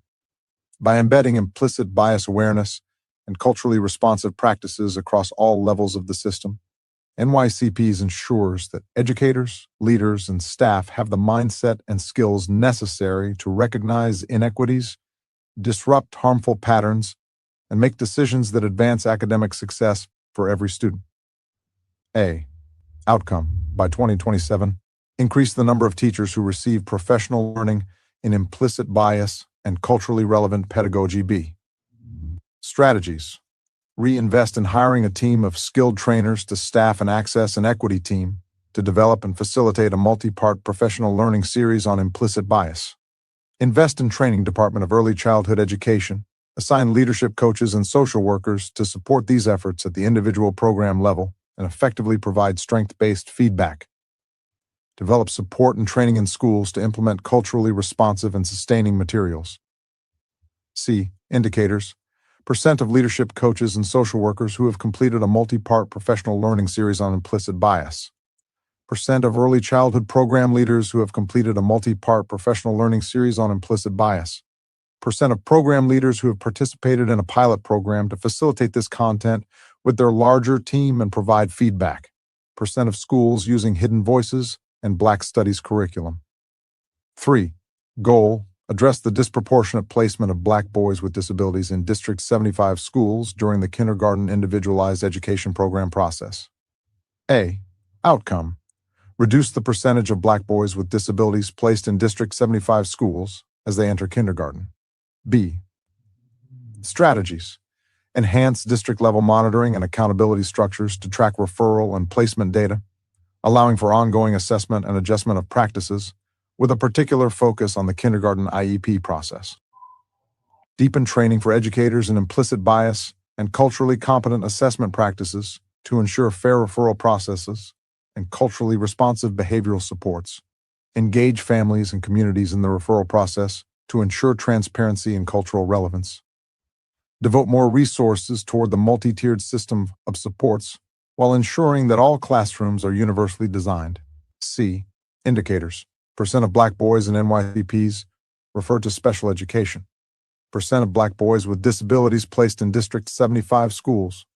By embedding implicit bias awareness and culturally responsive practices across all levels of the system, NYCPs ensures that educators, leaders, and staff have the mindset and skills necessary to recognize inequities, disrupt harmful patterns, and make decisions that advance academic success for every student. A. Outcome: by 2027, increase the number of teachers who receive professional learning in implicit bias and culturally relevant pedagogy. B. Strategies: reinvest in hiring a team of skilled trainers to staff an access and equity team to develop and facilitate a multi-part professional learning series on implicit bias. Invest in training Department of Early Childhood Education, assign leadership coaches and social workers to support these efforts at the individual program level and effectively provide strength-based feedback. Develop support and training in schools to implement culturally responsive and sustaining materials. C. Indicators: percent of leadership coaches and social workers who have completed a multi-part professional learning series on implicit bias. Percent of early childhood program leaders who have completed a multi-part professional learning series on implicit bias. Percent of program leaders who have participated in a pilot program to facilitate this content with their larger team and provide feedback. Percent of schools using hidden voices and Black Studies curriculum. 3. Goal: Address the disproportionate placement of Black boys with disabilities in District 75 schools during the kindergarten individualized education program process. A. Outcome. Reduce the percentage of Black boys with disabilities placed in District 75 schools as they enter kindergarten. B. Strategies. Enhance district-level monitoring and accountability structures to track referral and placement data, allowing for ongoing assessment and adjustment of practices, with a particular focus on the kindergarten IEP process. Deepen training for educators in implicit bias and culturally competent assessment practices to ensure fair referral processes and culturally responsive behavioral supports. Engage families and communities in the referral process to ensure transparency and cultural relevance. Devote more resources toward the multi-tiered system of supports while ensuring that all classrooms are universally designed. C. Indicators. Percent of Black boys in NYCPs referred to special education. Percent of Black boys with disabilities placed in District 75 schools.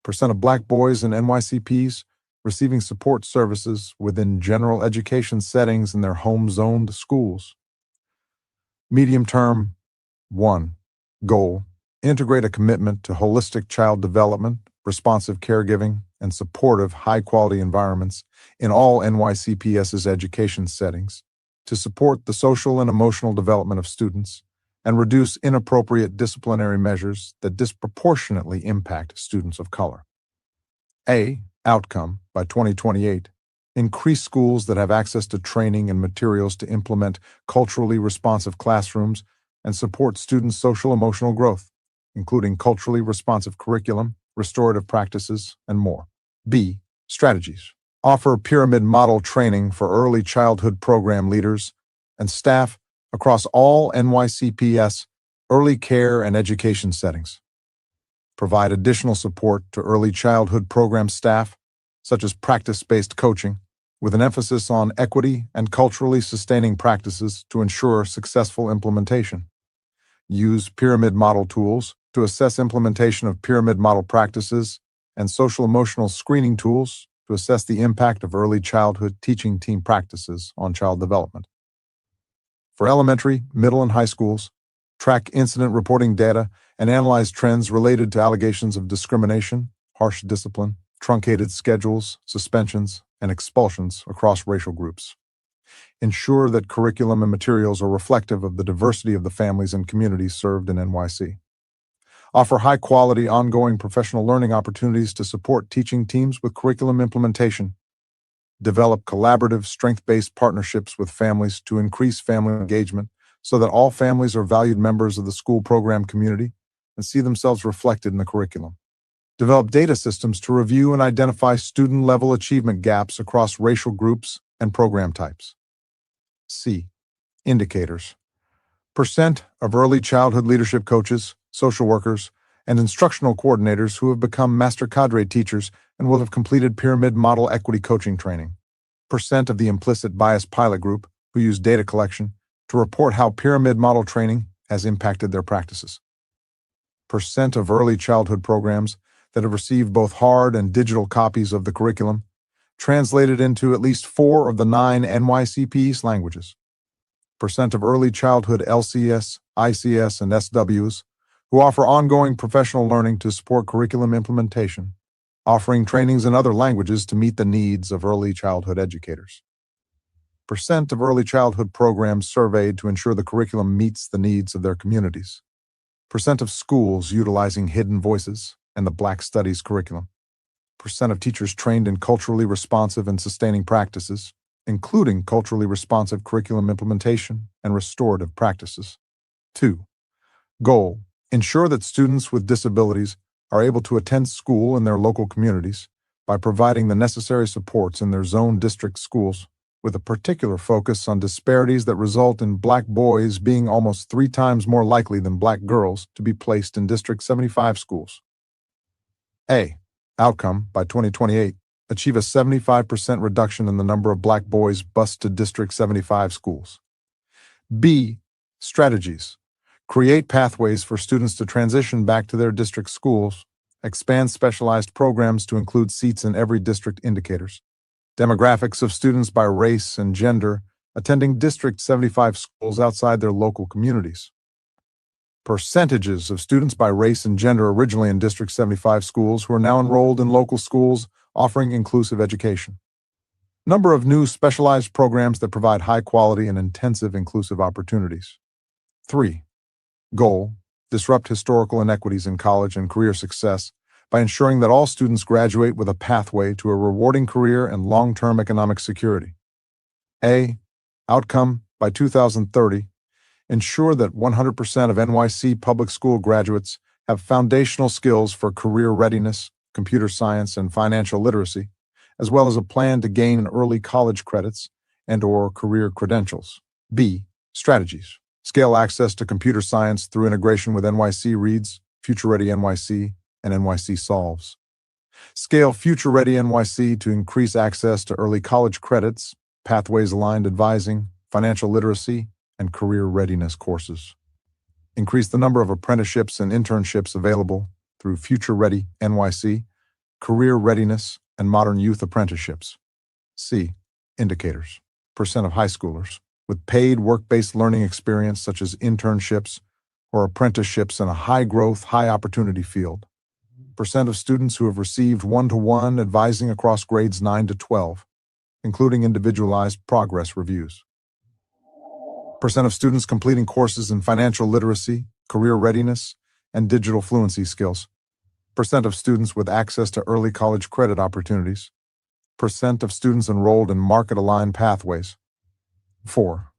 Percent of Black boys in NYCPs receiving support services within general education settings in their home-zoned schools. Medium term. 1. Goal. Integrate a commitment to holistic child development, responsive caregiving, and supportive, high-quality environments in all NYCPS's education settings to support the social and emotional development of students and reduce inappropriate disciplinary measures that disproportionately impact students of color. A. Outcome, by 2028, increase schools that have access to training and materials to implement culturally responsive classrooms and support students' social-emotional growth, including culturally responsive curriculum, restorative practices, and more. B. Strategies. Offer pyramid model training for early childhood program leaders and staff across all NYCPS early care and education settings. Provide additional support to early childhood program staff, such as practice-based coaching, with an emphasis on equity and culturally sustaining practices to ensure successful implementation. Use pyramid model tools to assess implementation of pyramid model practices and social-emotional screening tools to assess the impact of early childhood teaching team practices on child development. For elementary, middle, and high schools, track incident reporting data and analyze trends related to allegations of discrimination, harsh discipline, truncated schedules, suspensions, and expulsions across racial groups. Ensure that curriculum and materials are reflective of the diversity of the families and communities served in NYC. Offer high-quality, ongoing professional learning opportunities to support teaching teams with curriculum implementation. Develop collaborative, strength-based partnerships with families to increase family engagement so that all families are valued members of the school program community and see themselves reflected in the curriculum. Develop data systems to review and identify student-level achievement gaps across racial groups and program types. C. Indicators. Percent of early childhood leadership coaches, social workers, and instructional coordinators who have become master cadre teachers and will have completed pyramid model equity coaching training. Percent of the implicit bias pilot group who use data collection to report how pyramid model training has impacted their practices. Percent of early childhood programs that have received both hard and digital copies of the curriculum, translated into at least 4 of the 9 NYCPS languages. Percent of early childhood LCS, ICS, and SWs who offer ongoing professional learning to support curriculum implementation, offering trainings in other languages to meet the needs of early childhood educators. Percent of early childhood programs surveyed to ensure the curriculum meets the needs of their communities. Percent of schools utilizing hidden voices and the Black Studies curriculum. Percent of teachers trained in culturally responsive and sustaining practices, including culturally responsive curriculum implementation and restorative practices. 2. Goal. Ensure that students with disabilities are able to attend school in their local communities by providing the necessary supports in their zone district schools, with a particular focus on disparities that result in Black boys being almost 3 times more likely than Black girls to be placed in District 75 schools. A. Outcome, by 2028, achieve a 75% reduction in the number of Black boys bused to District 75 schools. B. Strategies. Create pathways for students to transition back to their district schools, expand specialized programs to include seats in every district indicators, demographics of students by race and gender attending District 75 schools outside their local communities. Percentages of students by race and gender originally in District 75 schools who are now enrolled in local schools offering inclusive education. Number of new specialized programs that provide high-quality and intensive inclusive opportunities. 3. Goal: disrupt historical inequities in college and career success by ensuring that all students graduate with a pathway to a rewarding career and long-term economic security. A. Outcome: by 2030, ensure that 100% of NYC public school graduates have foundational skills for career readiness, computer science, and financial literacy, as well as a plan to gain early college credits and/or career credentials. B. Strategies: scale access to computer science through integration with NYC Reads, Future Ready NYC, and NYC Solves. Scale Future Ready NYC to increase access to early college credits, pathways-aligned advising, financial literacy, and career readiness courses. Increase the number of apprenticeships and internships available through Future Ready NYC, career readiness, and modern youth apprenticeships. C. Indicators: percent of high schoolers with paid work-based learning experience such as internships or apprenticeships in a high-growth, high-opportunity field. Percent of students who have received one-to-one advising across grades 9 to 12, including individualized progress reviews. Percent of students completing courses in financial literacy, career readiness, and digital fluency skills. Percent of students with access to early college credit opportunities. Percent of students enrolled in market-aligned pathways. 4.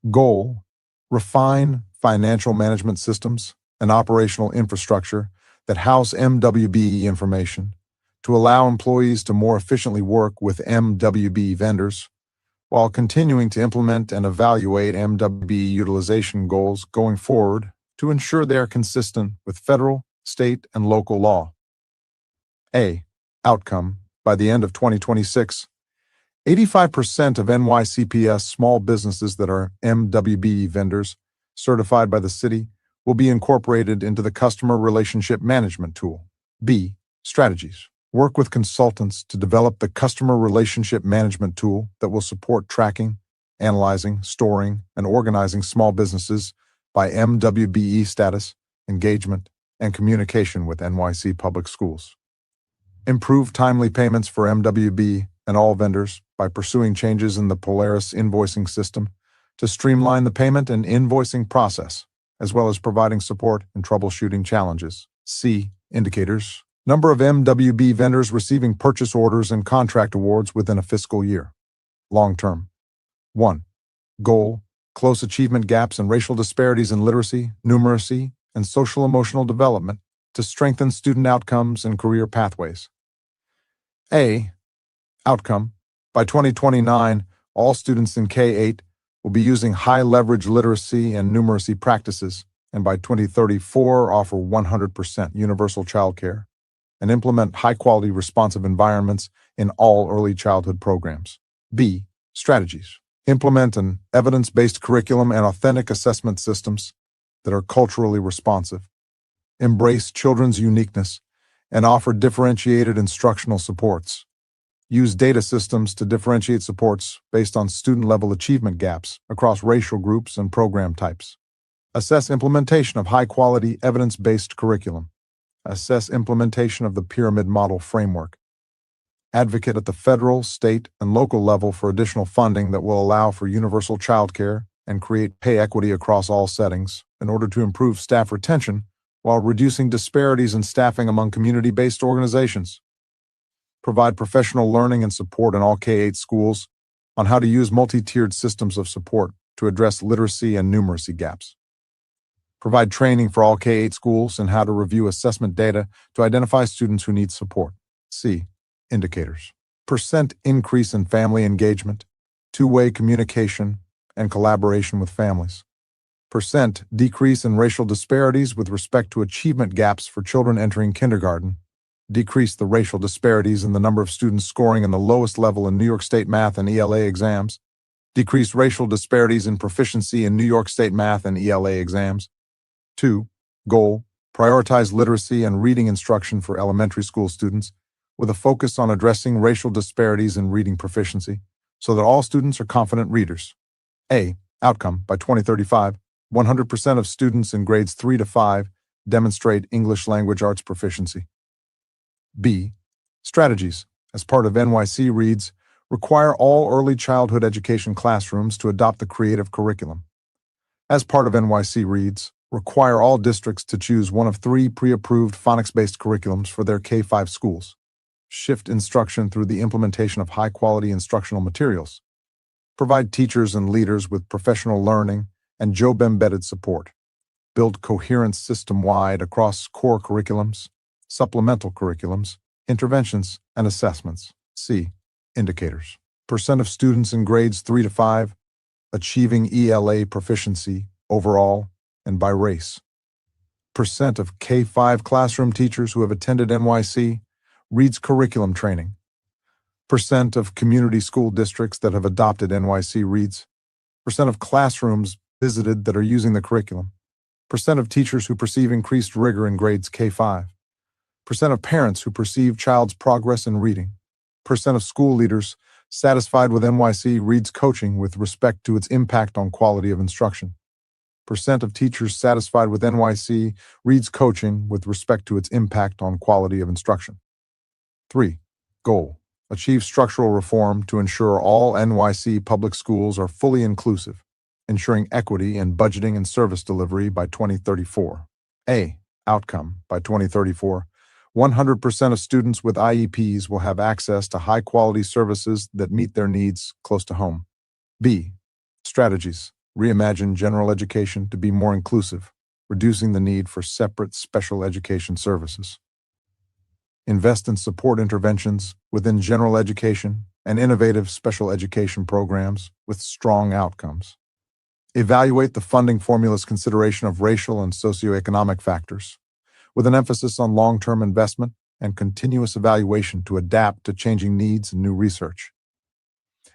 Goal: refine financial management systems and operational infrastructure that house MWBE information to allow employees to more efficiently work with MWBE vendors while continuing to implement and evaluate MWBE utilization goals going forward to ensure they are consistent with federal, state, and local law. A. Outcome: by the end of 2026, 85% of NYCPS small businesses that are MWBE vendors certified by the city will be incorporated into the Customer Relationship Management tool. B. Strategies: work with consultants to develop the Customer Relationship Management tool that will support tracking, analyzing, storing, and organizing small businesses by MWBE status, engagement, and communication with NYC Public Schools. Improve timely payments for MWB and all vendors by pursuing changes in the Polaris invoicing system to streamline the payment and invoicing process, as well as providing support in troubleshooting challenges. C. Indicators: number of MWB vendors receiving purchase orders and contract awards within a fiscal year. Long term. 1. Goal: close achievement gaps and racial disparities in literacy, numeracy, and social-emotional development to strengthen student outcomes and career pathways. A. Outcome: by 2029, all students in K-8 will be using high-leverage literacy and numeracy practices, and by 2034 offer 100% universal childcare and implement high-quality responsive environments in all early childhood programs. B. Strategies: implement an evidence-based curriculum and authentic assessment systems that are culturally responsive, embrace children's uniqueness, and offer differentiated instructional supports. Use data systems to differentiate supports based on student-level achievement gaps across racial groups and program types. Assess implementation of high-quality, evidence-based curriculum. Assess implementation of the pyramid model framework. Advocate at the federal, state, and local level for additional funding that will allow for universal childcare and create pay equity across all settings in order to improve staff retention while reducing disparities in staffing among community-based organizations. Provide professional learning and support in all K-8 schools on how to use multi-tiered systems of support to address literacy and numeracy gaps. Provide training for all K-8 schools in how to review assessment data to identify students who need support. C. Indicators: percent increase in family engagement, two-way communication, and collaboration with families. Percent decrease in racial disparities with respect to achievement gaps for children entering kindergarten. Decrease the racial disparities in the number of students scoring in the lowest level in New York State math and ELA exams. Decrease racial disparities in proficiency in New York State math and ELA exams. 2. Goal: prioritize literacy and reading instruction for elementary school students with a focus on addressing racial disparities in reading proficiency so that all students are confident readers. A. Outcome: by 2035, 100% of students in grades 3 to 5 demonstrate English language arts proficiency. B. Strategies: as part of NYC Reads, require all early childhood education classrooms to adopt the creative curriculum. As part of NYC Reads, require all districts to choose one of 3 pre-approved phonics-based curriculums for their K-5 schools. Shift instruction through the implementation of high-quality instructional materials. Provide teachers and leaders with professional learning and job-embedded support. Build coherence system-wide across core curriculums, supplemental curriculums, interventions, and assessments. C. Indicators: percent of students in grades 3 to 5 achieving ELA proficiency overall and by race. Percent of K-5 classroom teachers who have attended NYC Reads curriculum training. Percent of community school districts that have adopted NYC Reads. Percent of classrooms visited that are using the curriculum. Percent of teachers who perceive increased rigor in grades K-5. Percent of parents who perceive child's progress in reading. Percent of school leaders satisfied with NYC Reads coaching with respect to its impact on quality of instruction. Percent of teachers satisfied with NYC Reads coaching with respect to its impact on quality of instruction. 3. Goal: achieve structural reform to ensure all NYC public schools are fully inclusive, ensuring equity in budgeting and service delivery by 2034. A. Outcome: by 2034, 100% of students with IEPs will have access to high-quality services that meet their needs close to home. B. Strategies: reimagine general education to be more inclusive, reducing the need for separate special education services. Invest in support interventions within general education and innovative special education programs with strong outcomes. Evaluate the funding formula's consideration of racial and socioeconomic factors, with an emphasis on long-term investment and continuous evaluation to adapt to changing needs and new research.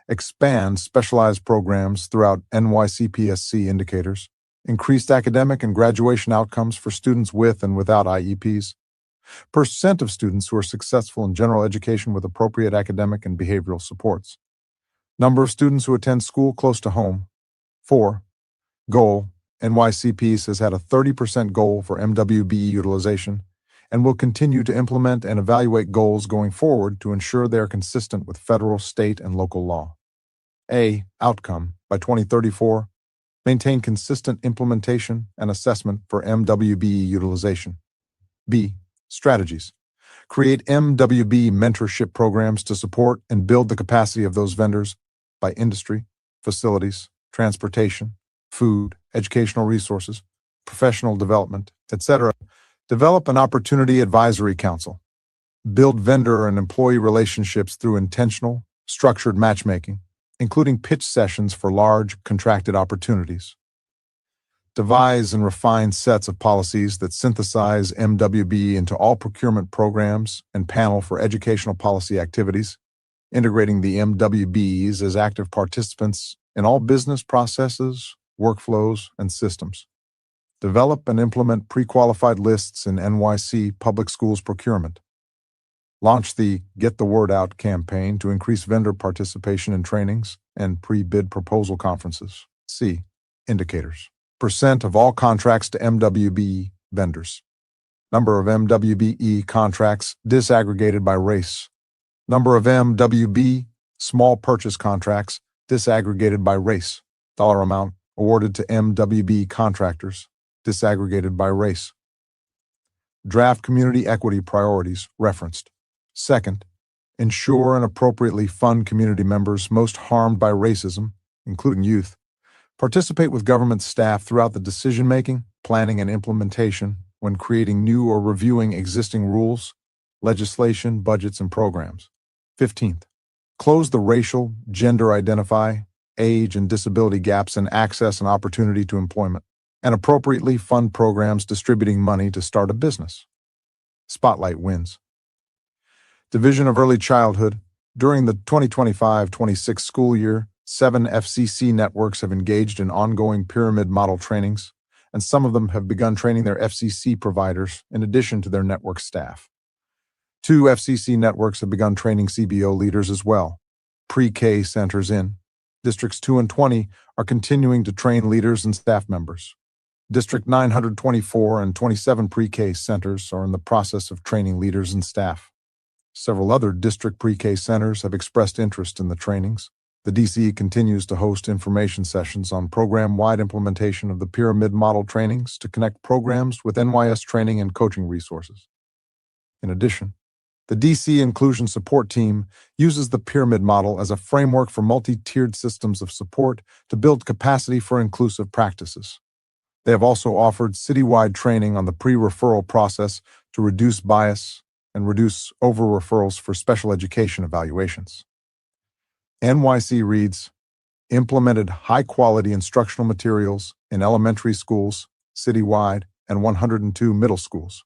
Expand specialized programs throughout NYCPSC indicators, increased academic and graduation outcomes for students with and without IEPs, percent of students who are successful in general education with appropriate academic and behavioral supports, number of students who attend school close to home. 4. Goal: NYCPS has had a 30% goal for MWBE utilization and will continue to implement and evaluate goals going forward to ensure they are consistent with federal, state, and local law. A. Outcome: by 2034, maintain consistent implementation and assessment for MWBE utilization. B. Strategies: create MWB mentorship programs to support and build the capacity of those vendors by industry, facilities, transportation, food, educational resources, professional development, etc. Develop an opportunity advisory council. Build vendor and employee relationships through intentional, structured matchmaking, including pitch sessions for large, contracted opportunities. Devise and refine sets of policies that synthesize MWB into all procurement programs and panel for educational policy activities, integrating the MWBs as active participants in all business processes, workflows, and systems. Develop and implement pre-qualified lists in NYC Public Schools procurement. Launch the Get the Word Out campaign to increase vendor participation in trainings and pre-bid proposal conferences. C. Indicators: percent of all contracts to MWBE vendors. Number of MWBE contracts disaggregated by race. Number of MWB small purchase contracts disaggregated by race. Dollar amount awarded to MWB contractors disaggregated by race. Draft community equity priorities referenced. Second, ensure and appropriately fund community members most harmed by racism, including youth. Participate with government staff throughout the decision-making, planning, and implementation when creating new or reviewing existing rules, legislation, budgets, and programs. 15th, close the racial, gender identify, age, and disability gaps in access and opportunity to employment, and appropriately fund programs distributing money to start a business. Spotlight wins. Division of Early Childhood. During the 2025-26 school year, 7 FCC networks have engaged in ongoing pyramid model trainings, and some of them have begun training their FCC providers in addition to their network staff. 2 FCC networks have begun training CBO leaders as well. Pre-K centers in Districts 2 and 20 are continuing to train leaders and staff members. District 924 and 27 pre-K centers are in the process of training leaders and staff. Several other district pre-K centers have expressed interest in the trainings. The DC continues to host information sessions on program-wide implementation of the pyramid model trainings to connect programs with NYS training and coaching resources. In addition, the DC Inclusion Support Team uses the pyramid model as a framework for multi-tiered systems of support to build capacity for inclusive practices. They have also offered citywide training on the pre-referral process to reduce bias and reduce over-referrals for special education evaluations. NYC reads, implemented high-quality instructional materials in elementary schools, citywide, and 102 middle schools.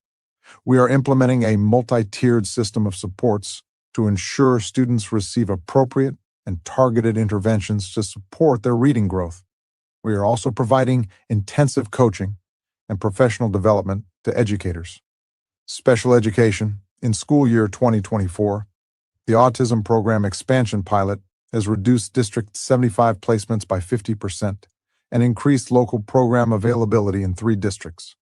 We are implementing a multi-tiered system of supports to ensure students receive appropriate and targeted interventions to support their reading growth. We are also providing intensive coaching and professional development to educators. Special education. In school year 2024, the Autism Program Expansion Pilot has reduced District 75 placements by 50% and increased local program availability in 3 districts.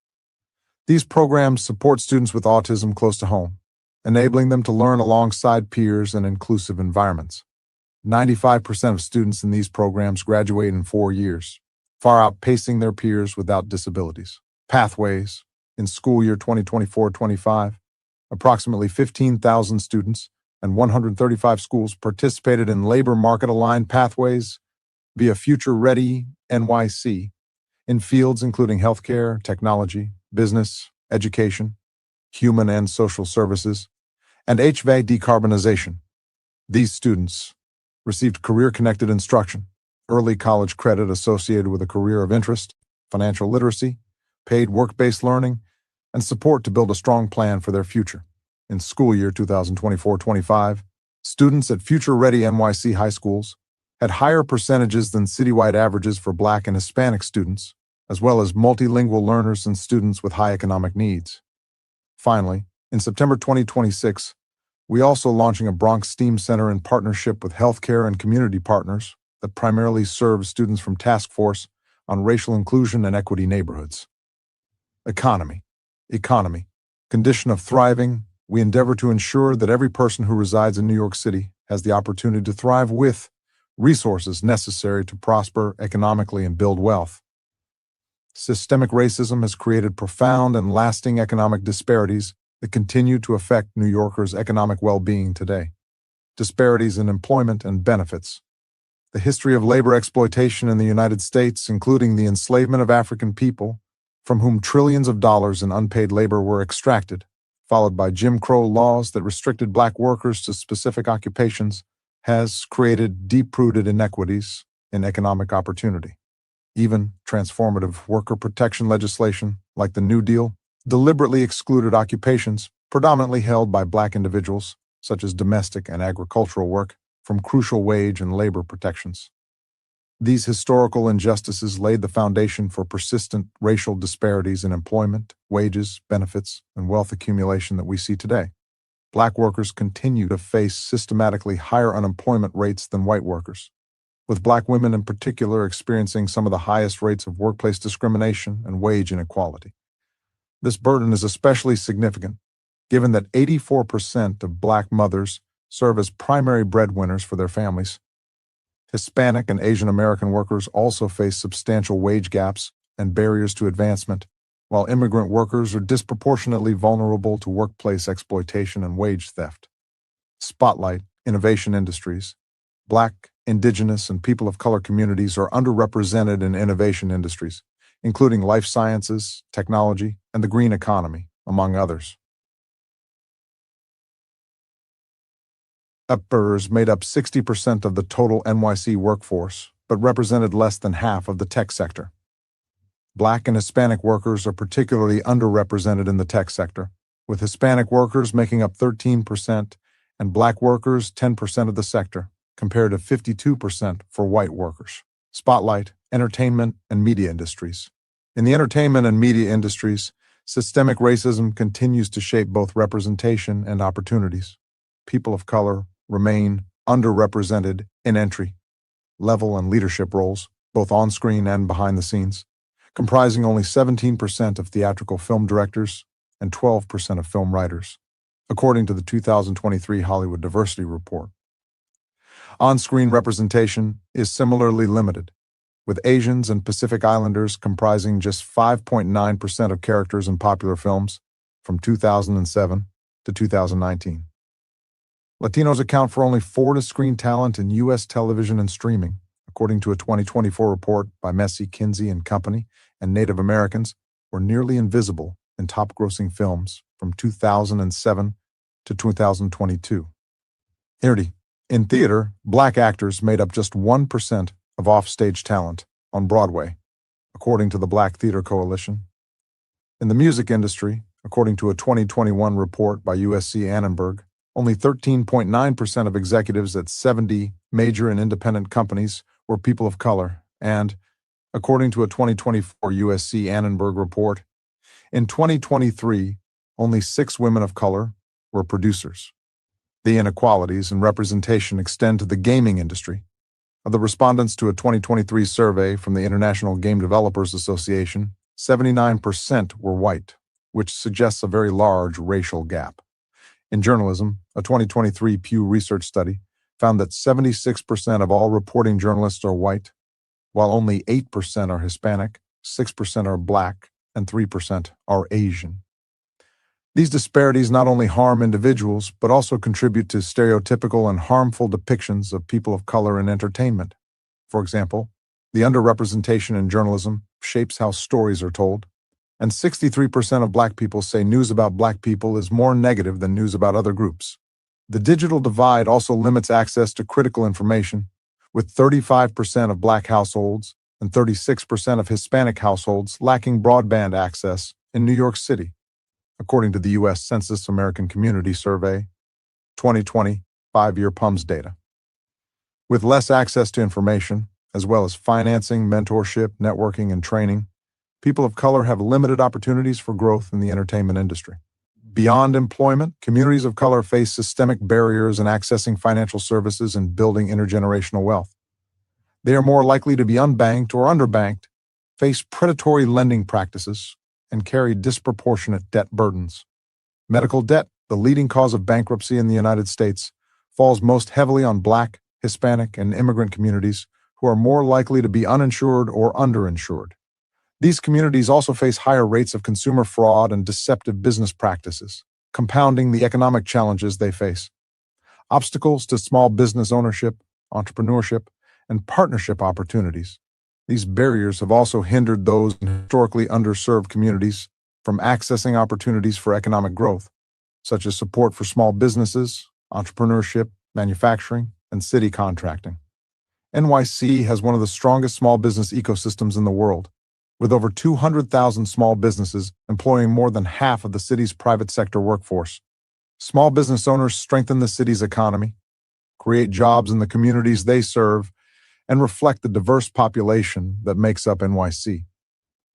These programs support students with autism close to home, enabling them to learn alongside peers in inclusive environments. 95% of students in these programs graduate in 4 years, far outpacing their peers without disabilities. Pathways. In school year 2024-25, approximately 15,000 students and 135 schools participated in labor market-aligned pathways via Future Ready NYC in fields including healthcare, technology, business, education, human and social services, and HVAC decarbonization. These students received career-connected instruction, early college credit associated with a career of interest, financial literacy, paid work-based learning, and support to build a strong plan for their future. In school year 2024-25, students at Future Ready NYC high schools had higher percentages than citywide averages for Black and Hispanic students, as well as multilingual learners and students with high economic needs. Finally, in September 2026, we also launching a Bronx STEAM Center in partnership with healthcare and community partners that primarily serves students from Task Force on Racial Inclusion and Equity Neighborhoods. Economy. Condition of thriving. We endeavor to ensure that every person who resides in New York City has the opportunity to thrive with resources necessary to prosper economically and build wealth. Systemic racism has created profound and lasting economic disparities that continue to affect New Yorkers' economic well-being today. Disparities in employment and benefits. The history of labor exploitation in the United States, including the enslavement of African people, from whom trillions of dollars in unpaid labor were extracted, followed by Jim Crow laws that restricted Black workers to specific occupations, has created deep-rooted inequities in economic opportunity. Even transformative worker protection legislation, like the New Deal, deliberately excluded occupations predominantly held by Black individuals, such as domestic and agricultural work, from crucial wage and labor protections. These historical injustices laid the foundation for persistent racial disparities in employment, wages, benefits, and wealth accumulation that we see today. Black workers continue to face systematically higher unemployment rates than white workers, with Black women in particular experiencing some of the highest rates of workplace discrimination and wage inequality. This burden is especially significant, given that 84% of Black mothers serve as primary breadwinners for their families. Hispanic and Asian American workers also face substantial wage gaps and barriers to advancement, while immigrant workers are disproportionately vulnerable to workplace exploitation and wage theft. Spotlight. Innovation industries. Black, Indigenous, and people of color communities are underrepresented in innovation industries, including life sciences, technology, and the green economy, among others. Uppers made up 60% of the total NYC workforce, but represented less than half of the tech sector. Black and Hispanic workers are particularly underrepresented in the tech sector, with Hispanic workers making up 13% and Black workers 10% of the sector, compared to 52% for white workers. Spotlight. Entertainment and media industries. In the entertainment and media industries, systemic racism continues to shape both representation and opportunities. People of color remain underrepresented in entry, level, and leadership roles, both on-screen and behind the scenes, comprising only 17% of theatrical film directors and 12% of film writers, according to the 2023 Hollywood Diversity Report. On-screen representation is similarly limited, with Asians and Pacific Islanders comprising just 5.9% of characters in popular films from 2007 to 2019. Latinos account for only 4% of screen talent in U.S. television and streaming, according to a 2024 report by Messi, Kinsey & Company, and Native Americans were nearly invisible in top-grossing films from 2007 to 2022. In theater, Black actors made up just 1% of offstage talent on Broadway, according to the Black Theater Coalition. In the music industry, according to a 2021 report by USC Annenberg, only 13.9% of executives at 70 major and independent companies were people of color, and, according to a 2024 USC Annenberg report, in 2023, only 6 women of color were producers. The inequalities in representation extend to the gaming industry. Of the respondents to a 2023 survey from the International Game Developers Association, 79% were white, which suggests a very large racial gap. In journalism, a 2023 Pew Research study found that 76% of all reporting journalists are white, while only 8% are Hispanic, 6% are Black, and 3% are Asian. These disparities not only harm individuals, but also contribute to stereotypical and harmful depictions of people of color in entertainment. For example, the underrepresentation in journalism shapes how stories are told, and 63% of Black people say news about Black people is more negative than news about other groups. The digital divide also limits access to critical information, with 35% of Black households and 36% of Hispanic households lacking broadband access in New York City, according to the U.S. Census American Community Survey, 2020 5-year PUMS data. With less access to information, as well as financing, mentorship, networking, and training, people of color have limited opportunities for growth in the entertainment industry. Beyond employment, communities of color face systemic barriers in accessing financial services and building intergenerational wealth. They are more likely to be unbanked or underbanked, face predatory lending practices, and carry disproportionate debt burdens. Medical debt, the leading cause of bankruptcy in the United States, falls most heavily on Black, Hispanic, and immigrant communities who are more likely to be uninsured or underinsured. These communities also face higher rates of consumer fraud and deceptive business practices, compounding the economic challenges they face. Obstacles to small business ownership, entrepreneurship, and partnership opportunities. These barriers have also hindered those in historically underserved communities from accessing opportunities for economic growth, such as support for small businesses, entrepreneurship, manufacturing, and city contracting. NYC has one of the strongest small business ecosystems in the world, with over 200,000 small businesses employing more than half of the city's private sector workforce. Small business owners strengthen the city's economy, create jobs in the communities they serve, and reflect the diverse population that makes up NYC.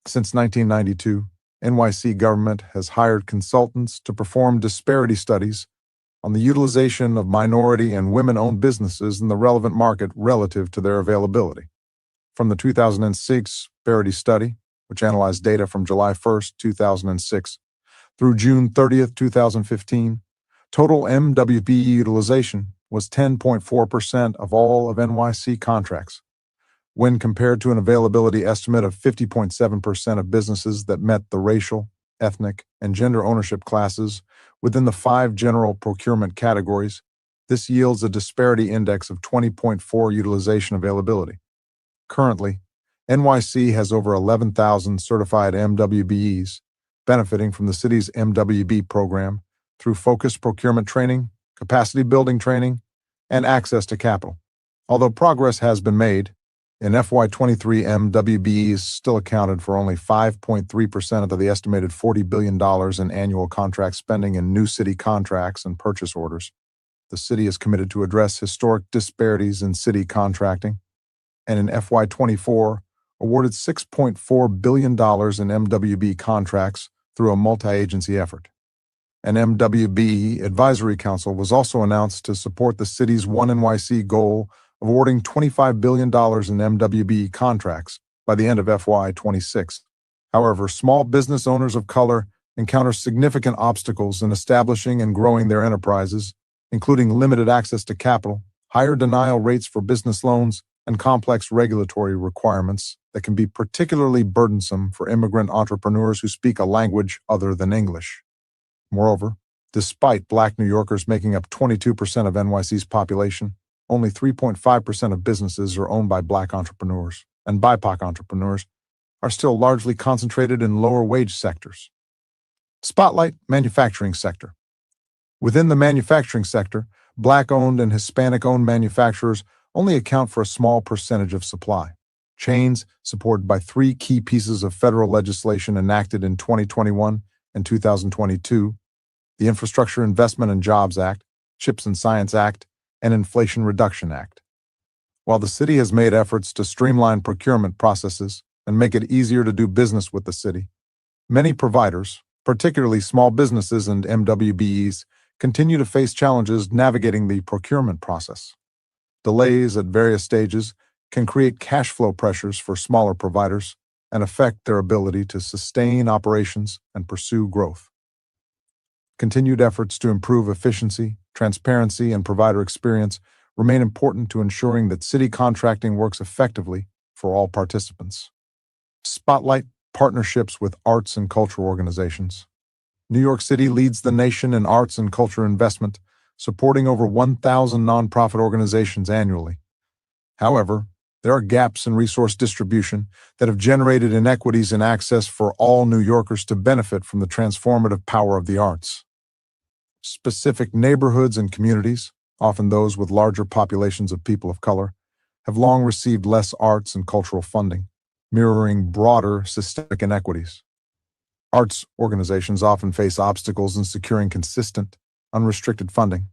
Since 1992, NYC government has hired consultants to perform disparity studies on the utilization of minority and women-owned businesses in the relevant market relative to their availability. From the 2006 Disparity Study, which analyzed data from July 1, 2006, through June 30, 2015, total MWP utilization was 10.4% of all of NYC contracts, when compared to an availability estimate of 50.7% of businesses that met the racial, ethnic, and gender ownership classes within the 5 general procurement categories. This yields a disparity index of 20.4 utilization availability. Currently, NYC has over 11,000 certified MWBEs, benefiting from the city's MWB program through focused procurement training, capacity building training, and access to capital. Although progress has been made, in FY23 MWBEs still accounted for only 5.3% of the estimated $40 billion in annual contract spending in new city contracts and purchase orders. The city is committed to address historic disparities in city contracting, and in FY24 awarded $6.4 billion in MWB contracts through a multi-agency effort. An MWB Advisory Council was also announced to support the city's One NYC goal awarding $25 billion in MWBE contracts by the end of FY26. However, small business owners of color encounter significant obstacles in establishing and growing their enterprises, including limited access to capital, higher denial rates for business loans, and complex regulatory requirements that can be particularly burdensome for immigrant entrepreneurs who speak a language other than English. Moreover, despite Black New Yorkers making up 22% of NYC's population, only 3.5% of businesses are owned by Black entrepreneurs, and BIPOC entrepreneurs are still largely concentrated in lower-wage sectors. Spotlight manufacturing sector. Within the manufacturing sector, Black-owned and Hispanic-owned manufacturers only account for a small percentage of supply. Chains, supported by three key pieces of federal legislation enacted in 2021 and 2022, the Infrastructure Investment and Jobs Act, CHIPS and Science Act, and Inflation Reduction Act. While the city has made efforts to streamline procurement processes and make it easier to do business with the city, many providers, particularly small businesses and MWBEs, continue to face challenges navigating the procurement process. Delays at various stages can create cash flow pressures for smaller providers and affect their ability to sustain operations and pursue growth. Continued efforts to improve efficiency, transparency, and provider experience remain important to ensuring that city contracting works effectively for all participants. Spotlight partnerships with arts and cultural organizations. New York City leads the nation in arts and culture investment, supporting over 1,000 nonprofit organizations annually. However, there are gaps in resource distribution that have generated inequities in access for all New Yorkers to benefit from the transformative power of the arts. Specific neighborhoods and communities, often those with larger populations of people of color, have long received less arts and cultural funding, mirroring broader systemic inequities. Arts organizations often face obstacles in securing consistent, unrestricted funding.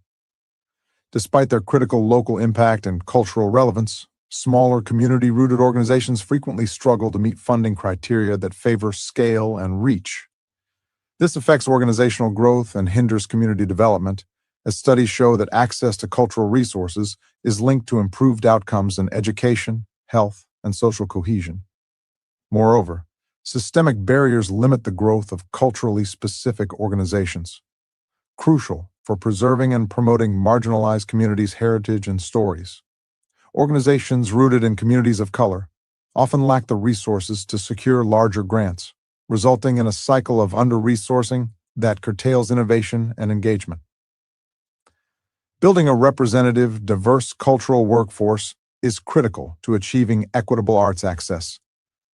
Despite their critical local impact and cultural relevance, smaller community-rooted organizations frequently struggle to meet funding criteria that favor scale and reach. This affects organizational growth and hinders community development, as studies show that access to cultural resources is linked to improved outcomes in education, health, and social cohesion. Moreover, systemic barriers limit the growth of culturally specific organizations, crucial for preserving and promoting marginalized communities' heritage and stories. Organizations rooted in communities of color often lack the resources to secure larger grants, resulting in a cycle of under-resourcing that curtails innovation and engagement. Building a representative, diverse cultural workforce is critical to achieving equitable arts access.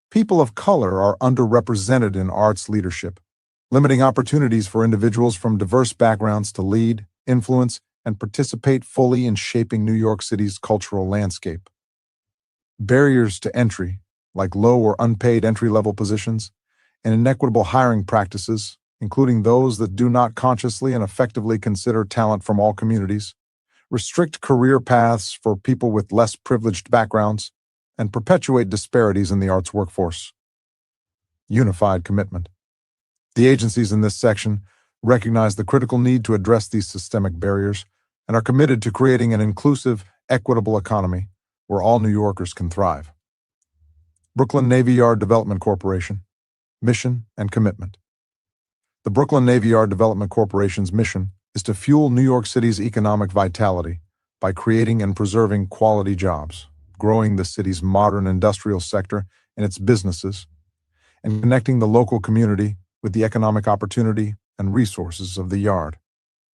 People of color are underrepresented in arts leadership, limiting opportunities for individuals from diverse backgrounds to lead, influence, and participate fully in shaping New York City's cultural landscape. Barriers to entry, like low or unpaid entry-level positions, and inequitable hiring practices, including those that do not consciously and effectively consider talent from all communities, restrict career paths for people with less privileged backgrounds, and perpetuate disparities in the arts workforce. Unified commitment. The agencies in this section recognize the critical need to address these systemic barriers and are committed to creating an inclusive, equitable economy where all New Yorkers can thrive. Brooklyn Navy Yard Development Corporation. Mission and commitment. The Brooklyn Navy Yard Development Corporation's mission is to fuel New York City's economic vitality by creating and preserving quality jobs, growing the city's modern industrial sector and its businesses, and connecting the local community with the economic opportunity and resources of the Yard.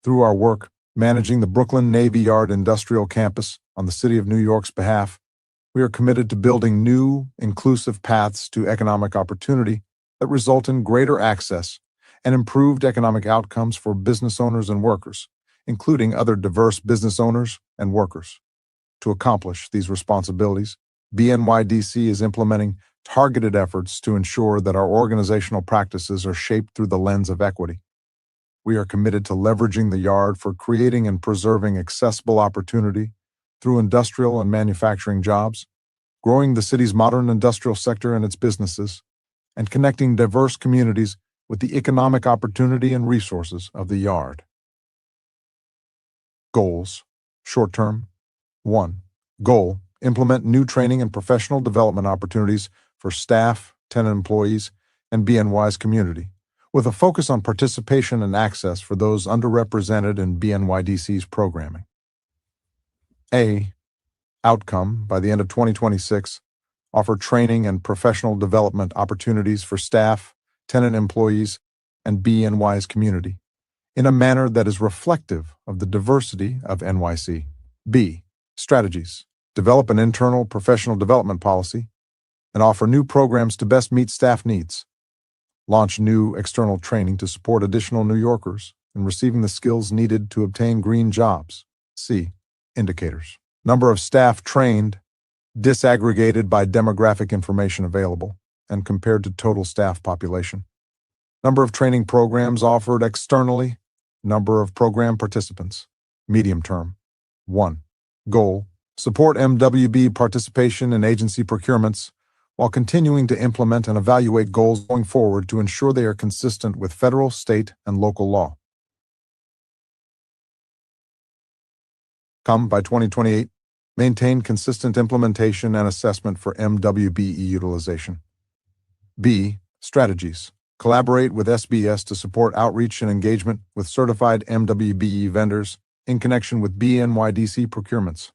Through our work managing the Brooklyn Navy Yard Industrial Campus on the City of New York's behalf, we are committed to building new, inclusive paths to economic opportunity that result in greater access and improved economic outcomes for business owners and workers, including other diverse business owners and workers. To accomplish these responsibilities, BNYDC is implementing targeted efforts to ensure that our organizational practices are shaped through the lens of equity. We are committed to leveraging the Yard for creating and preserving accessible opportunity through industrial and manufacturing jobs, growing the city's modern industrial sector and its businesses, and connecting diverse communities with the economic opportunity and resources of the Yard. Goals. Short term. 1. Goal: implement new training and professional development opportunities for staff, tenant employees, and BNY's community, with a focus on participation and access for those underrepresented in BNYDC's programming. A. Outcome: by the end of 2026, offer training and professional development opportunities for staff, tenant employees, and BNY's community, in a manner that is reflective of the diversity of NYC. B. Strategies: develop an internal professional development policy and offer new programs to best meet staff needs. Launch new external training to support additional New Yorkers in receiving the skills needed to obtain green jobs. C. Indicators: number of staff trained, disaggregated by demographic information available, and compared to total staff population. Number of training programs offered externally, number of program participants. Medium term. 1. Goal: support MWB participation in agency procurements while continuing to implement and evaluate goals going forward to ensure they are consistent with federal, state, and local law. By 2028, maintain consistent implementation and assessment for MWBE utilization. B. Strategies: collaborate with SBS to support outreach and engagement with certified MWBE vendors in connection with BNYDC procurements.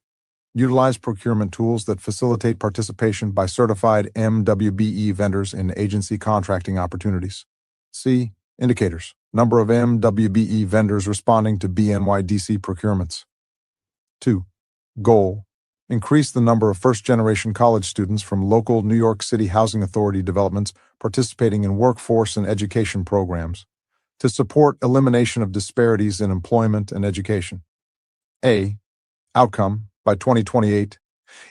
Utilize procurement tools that facilitate participation by certified MWBE vendors in agency contracting opportunities. C. Indicators: number of MWBE vendors responding to BNYDC procurements. 2. Goal: increase the number of first-generation college students from local New York City Housing Authority developments participating in workforce and education programs to support elimination of disparities in employment and education. A. Outcome: by 2028,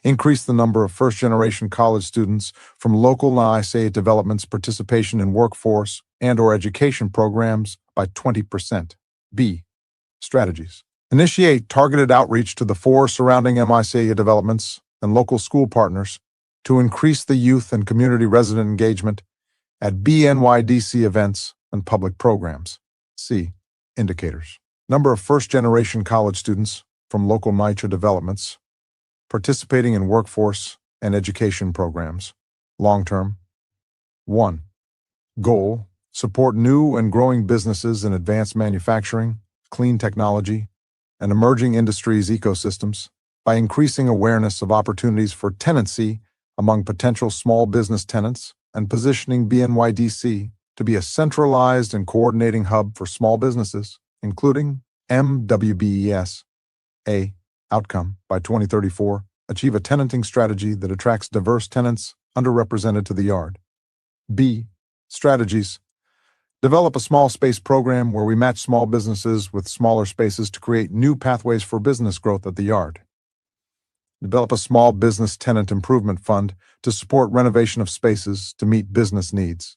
increase the number of first-generation college students from local NYC developments participation in workforce and/or education programs by 20%. B. Strategies: initiate targeted outreach to the 4 surrounding NYC developments and local school partners to increase the youth and community resident engagement at BNYDC events and public programs. C. Indicators: number of first-generation college students from local NYCHA developments participating in workforce and education programs. Long-term. 1. Goal: support new and growing businesses in advanced manufacturing, clean technology, and emerging industries ecosystems by increasing awareness of opportunities for tenancy among potential small business tenants and positioning BNYDC to be a centralized and coordinating hub for small businesses, including MWBES. A. Outcome: by 2034, achieve a tenanting strategy that attracts diverse tenants underrepresented to the yard. B. Strategies: develop a small space program where we match small businesses with smaller spaces to create new pathways for business growth at the yard. Develop a small business tenant improvement fund to support renovation of spaces to meet business needs,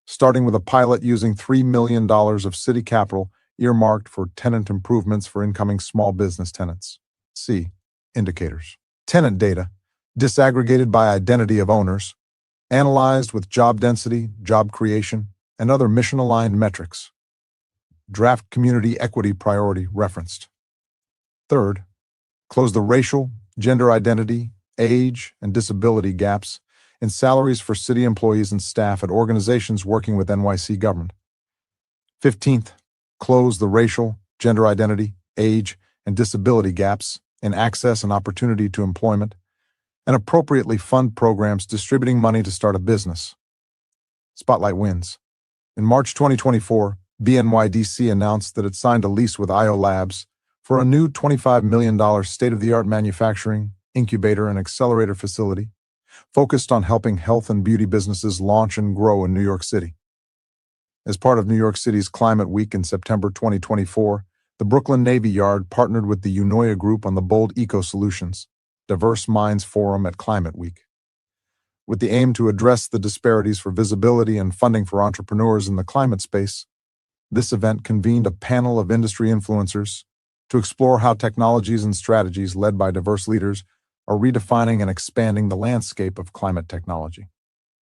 starting with a pilot using $3 million of city capital earmarked for tenant improvements for incoming small business tenants. C. Indicators: tenant data, disaggregated by identity of owners, analyzed with job density, job creation, and other mission-aligned metrics. Draft community equity priority referenced. 3rd, close the racial, gender identity, age, and disability gaps in salaries for city employees and staff at organizations working with NYC government. 15th, close the racial, gender identity, age, and disability gaps in access and opportunity to employment, and appropriately fund programs distributing money to start a business. Spotlight wins. In March 2024, BNYDC announced that it signed a lease with IO Labs for a new $25 million state-of-the-art manufacturing, incubator, and accelerator facility focused on helping health and beauty businesses launch and grow in New York City. As part of New York City's Climate Week in September 2024, the Brooklyn Navy Yard partnered with the Unoya Group on the Bold Eco Solutions Diverse Minds Forum at Climate Week, with the aim to address the disparities for visibility and funding for entrepreneurs in the climate space. This event convened a panel of industry influencers to explore how technologies and strategies led by diverse leaders are redefining and expanding the landscape of climate technology.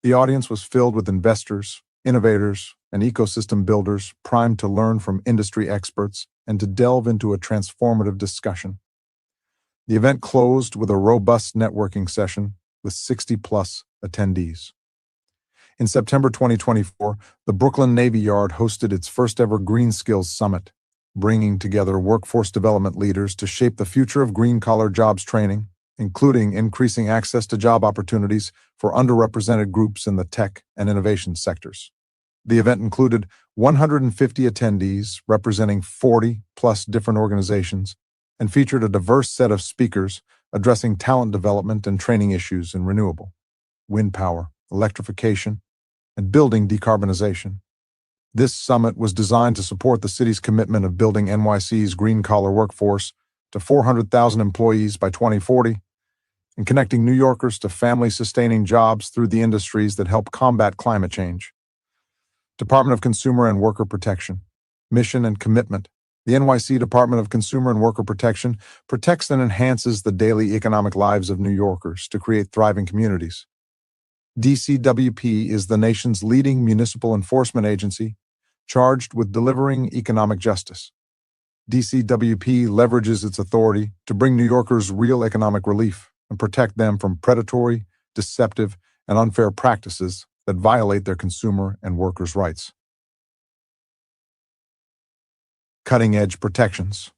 The audience was filled with investors, innovators, and ecosystem builders primed to learn from industry experts and to delve into a transformative discussion. The event closed with a robust networking session with 60-plus attendees. In September 2024, the Brooklyn Navy Yard hosted its first-ever Green Skills Summit, bringing together workforce development leaders to shape the future of green-collar jobs training, including increasing access to job opportunities for underrepresented groups in the tech and innovation sectors. The event included 150 attendees representing 40-plus different organizations and featured a diverse set of speakers addressing talent development and training issues in renewable, wind power, electrification, and building decarbonization. This summit was designed to support the city's commitment of building NYC's green-collar workforce to 400,000 employees by 2040 and connecting New Yorkers to family-sustaining jobs through the industries that help combat climate change. Department of Consumer and Worker Protection. Mission and commitment. The NYC Department of Consumer and Worker Protection protects and enhances the daily economic lives of New Yorkers to create thriving communities. DCWP is the nation's leading municipal enforcement agency charged with delivering economic justice. DCWP leverages its authority to bring New Yorkers real economic relief and protect them from predatory, deceptive, and unfair practices that violate their consumer and workers' rights. Cutting-edge protections,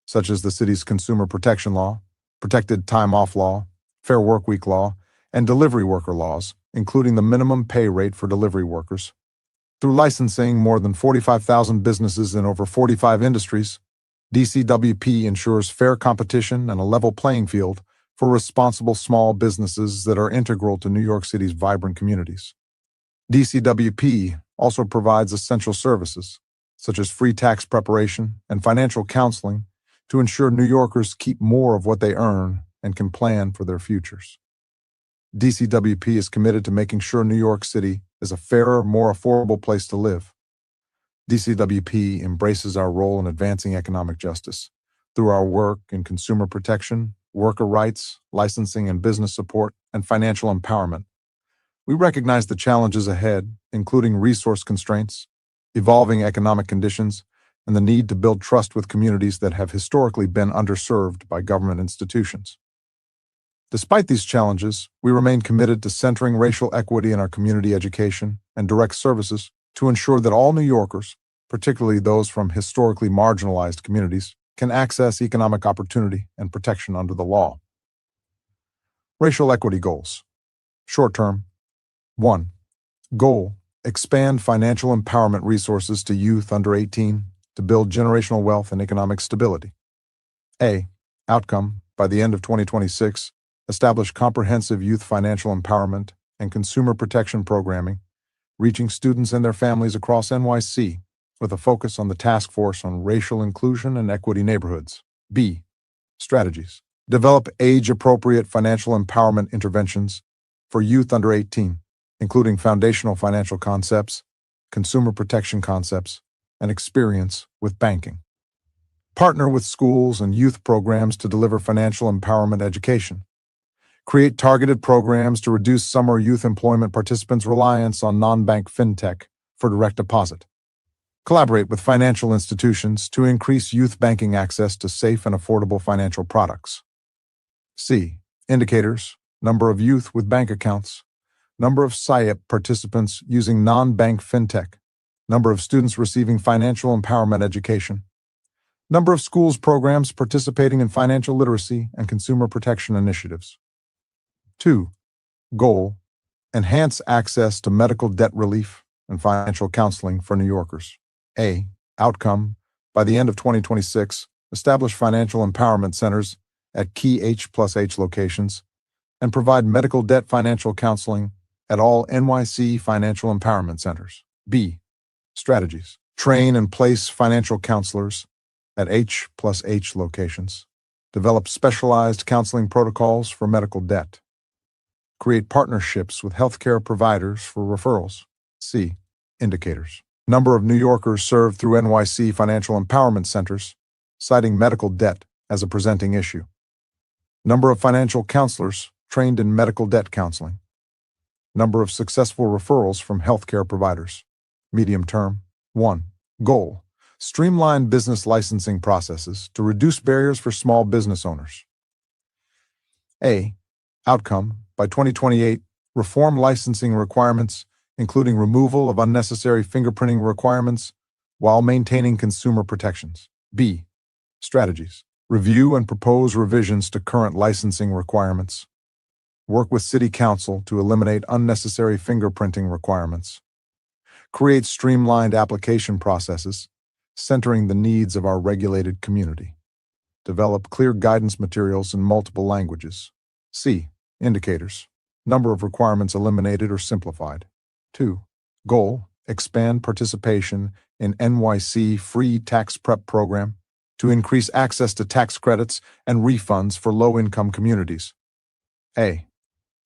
such as the city's Consumer Protection Law, Protected Time Off Law, Fair Workweek Law, and delivery worker laws, including the minimum pay rate for delivery workers. Through licensing more than 45,000 businesses in over 45 industries, DCWP ensures fair competition and a level playing field for responsible small businesses that are integral to New York City's vibrant communities. DCWP also provides essential services, such as free tax preparation and financial counseling, to ensure New Yorkers keep more of what they earn and can plan for their futures. DCWP is committed to making sure New York City is a fairer, more affordable place to live. DCWP embraces our role in advancing economic justice through our work in consumer protection, worker rights, licensing and business support, and financial empowerment. We recognize the challenges ahead, including resource constraints, evolving economic conditions, and the need to build trust with communities that have historically been underserved by government institutions. Despite these challenges, we remain committed to centering racial equity in our community education and direct services to ensure that all New Yorkers, particularly those from historically marginalized communities, can access economic opportunity and protection under the law. Racial equity goals. Short term. 1. Goal: expand financial empowerment resources to youth under 18 to build generational wealth and economic stability. A. Outcome: by the end of 2026, establish comprehensive youth financial empowerment and consumer protection programming, reaching students and their families across NYC with a focus on the Task Force on Racial Inclusion and Equity Neighborhoods. B. Strategies: develop age-appropriate financial empowerment interventions for youth under 18, including foundational financial concepts, consumer protection concepts, and experience with banking. Partner with schools and youth programs to deliver financial empowerment education. Create targeted programs to reduce summer youth employment participants' reliance on non-bank fintech for direct deposit. Collaborate with financial institutions to increase youth banking access to safe and affordable financial products. C. Indicators: number of youth with bank accounts, number of SIEP participants using non-bank fintech, number of students receiving financial empowerment education, number of schools programs participating in financial literacy and consumer protection initiatives. 2. Goal: enhance access to medical debt relief and financial counseling for New Yorkers. A. Outcome: by the end of 2026, establish financial empowerment centers at key H+H locations and provide medical debt financial counseling at all NYC financial empowerment centers. B. Strategies: train and place financial counselors at H+H locations. Develop specialized counseling protocols for medical debt. Create partnerships with healthcare providers for referrals. C. Indicators: number of New Yorkers served through NYC financial empowerment centers, citing medical debt as a presenting issue. Number of financial counselors trained in medical debt counseling. Number of successful referrals from healthcare providers. Medium term. 1. Goal: streamline business licensing processes to reduce barriers for small business owners. A. Outcome, by 2028, reform licensing requirements, including removal of unnecessary fingerprinting requirements while maintaining consumer protections. B. Strategies. Review and propose revisions to current licensing requirements. Work with City Council to eliminate unnecessary fingerprinting requirements. Create streamlined application processes, centering the needs of our regulated community. Develop clear guidance materials in multiple languages. C. Indicators. Number of requirements eliminated or simplified. 2. Goal. Expand participation in NYC free tax prep program to increase access to tax credits and refunds for low-income communities. A.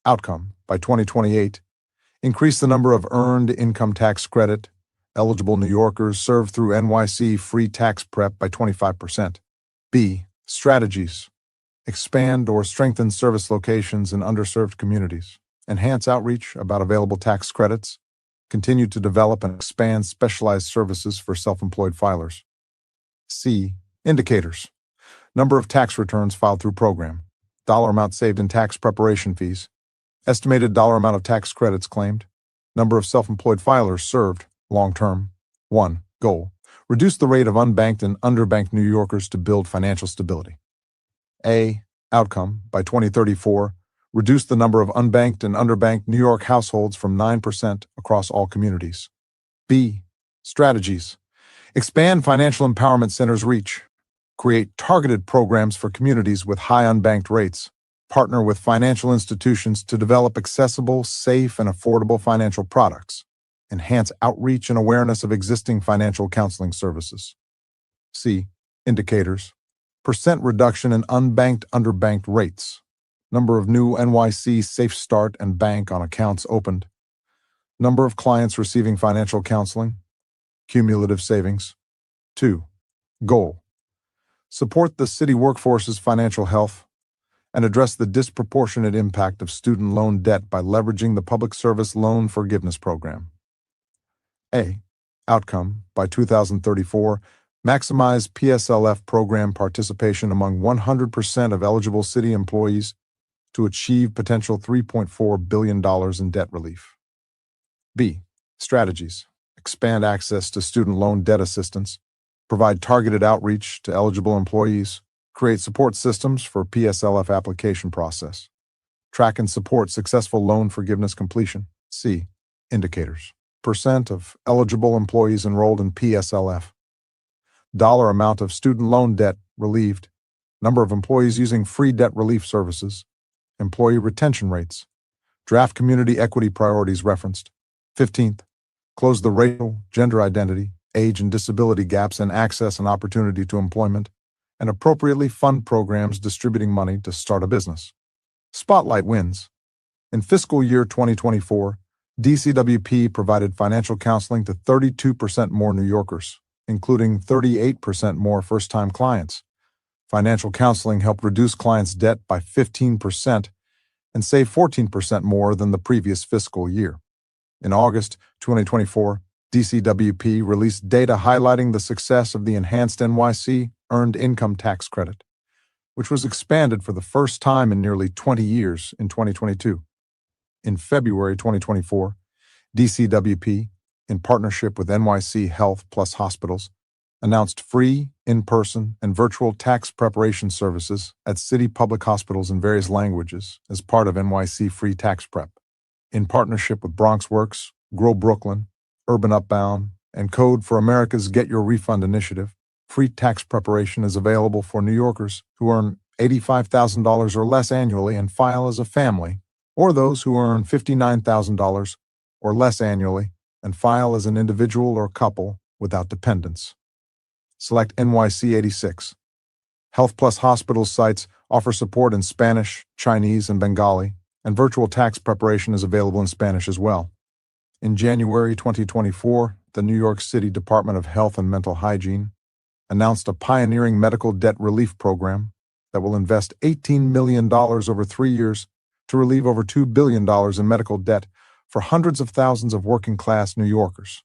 Outcome, by 2028, increase the number of earned income tax credit eligible New Yorkers served through NYC free tax prep by 25%. B. Strategies. Expand or strengthen service locations in underserved communities. Enhance outreach about available tax credits. Continue to develop and expand specialized services for self-employed filers. C. Indicators. Number of tax returns filed through program. Dollar amount saved in tax preparation fees. Estimated dollar amount of tax credits claimed. Number of self-employed filers served, long-term. 1. Goal. Reduce the rate of unbanked and underbanked New Yorkers to build financial stability. A. Outcome, by 2034, reduce the number of unbanked and underbanked New York households from 9% across all communities. B. Strategies. Expand financial empowerment centers' reach. Create targeted programs for communities with high unbanked rates. Partner with financial institutions to develop accessible, safe, and affordable financial products. Enhance outreach and awareness of existing financial counseling services. C. Indicators. Percent reduction in unbanked, underbanked rates. Number of new NYC Safe Start and Bank on accounts opened. Number of clients receiving financial counseling. Cumulative savings. 2. Goal. Support the city workforce's financial health and address the disproportionate impact of student loan debt by leveraging the Public Service Loan Forgiveness Program. A. Outcome, by 2034, maximize PSLF program participation among 100% of eligible city employees to achieve potential $3.4 billion in debt relief. B. Strategies. Expand access to student loan debt assistance. Provide targeted outreach to eligible employees. Create support systems for PSLF application process. Track and support successful loan forgiveness completion. C. Indicators. Percent of eligible employees enrolled in PSLF. Dollar amount of student loan debt relieved. Number of employees using free debt relief services. Employee retention rates. Draft community equity priorities referenced. 15th. Close the racial, gender identity, age and disability gaps in access and opportunity to employment, and appropriately fund programs distributing money to start a business. Spotlight wins. In fiscal year 2024, DCWP provided financial counseling to 32% more New Yorkers, including 38% more first-time clients. Financial counseling helped reduce clients' debt by 15% and save 14% more than the previous fiscal year. In August 2024, DCWP released data highlighting the success of the enhanced NYC Earned Income Tax Credit, which was expanded for the first time in nearly 20 years in 2022. In February 2024, DCWP, in partnership with NYC Health Plus Hospitals, announced free, in-person, and virtual tax preparation services at city public hospitals in various languages as part of NYC Free Tax Prep. In partnership with BronxWorks, Grow Brooklyn, Urban Upbound, and Code for America's Get Your Refund initiative, free tax preparation is available for New Yorkers who earn $85,000 or less annually and file as a family, or those who earn $59,000 or less annually and file as an individual or couple without dependents. Select NYC 86. Health Plus Hospital sites offer support in Spanish, Chinese, and Bengali, and virtual tax preparation is available in Spanish as well. In January 2024, the New York City Department of Health and Mental Hygiene announced a pioneering medical debt relief program that will invest $18 million over 3 years to relieve over $2 billion in medical debt for hundreds of thousands of working-class New Yorkers.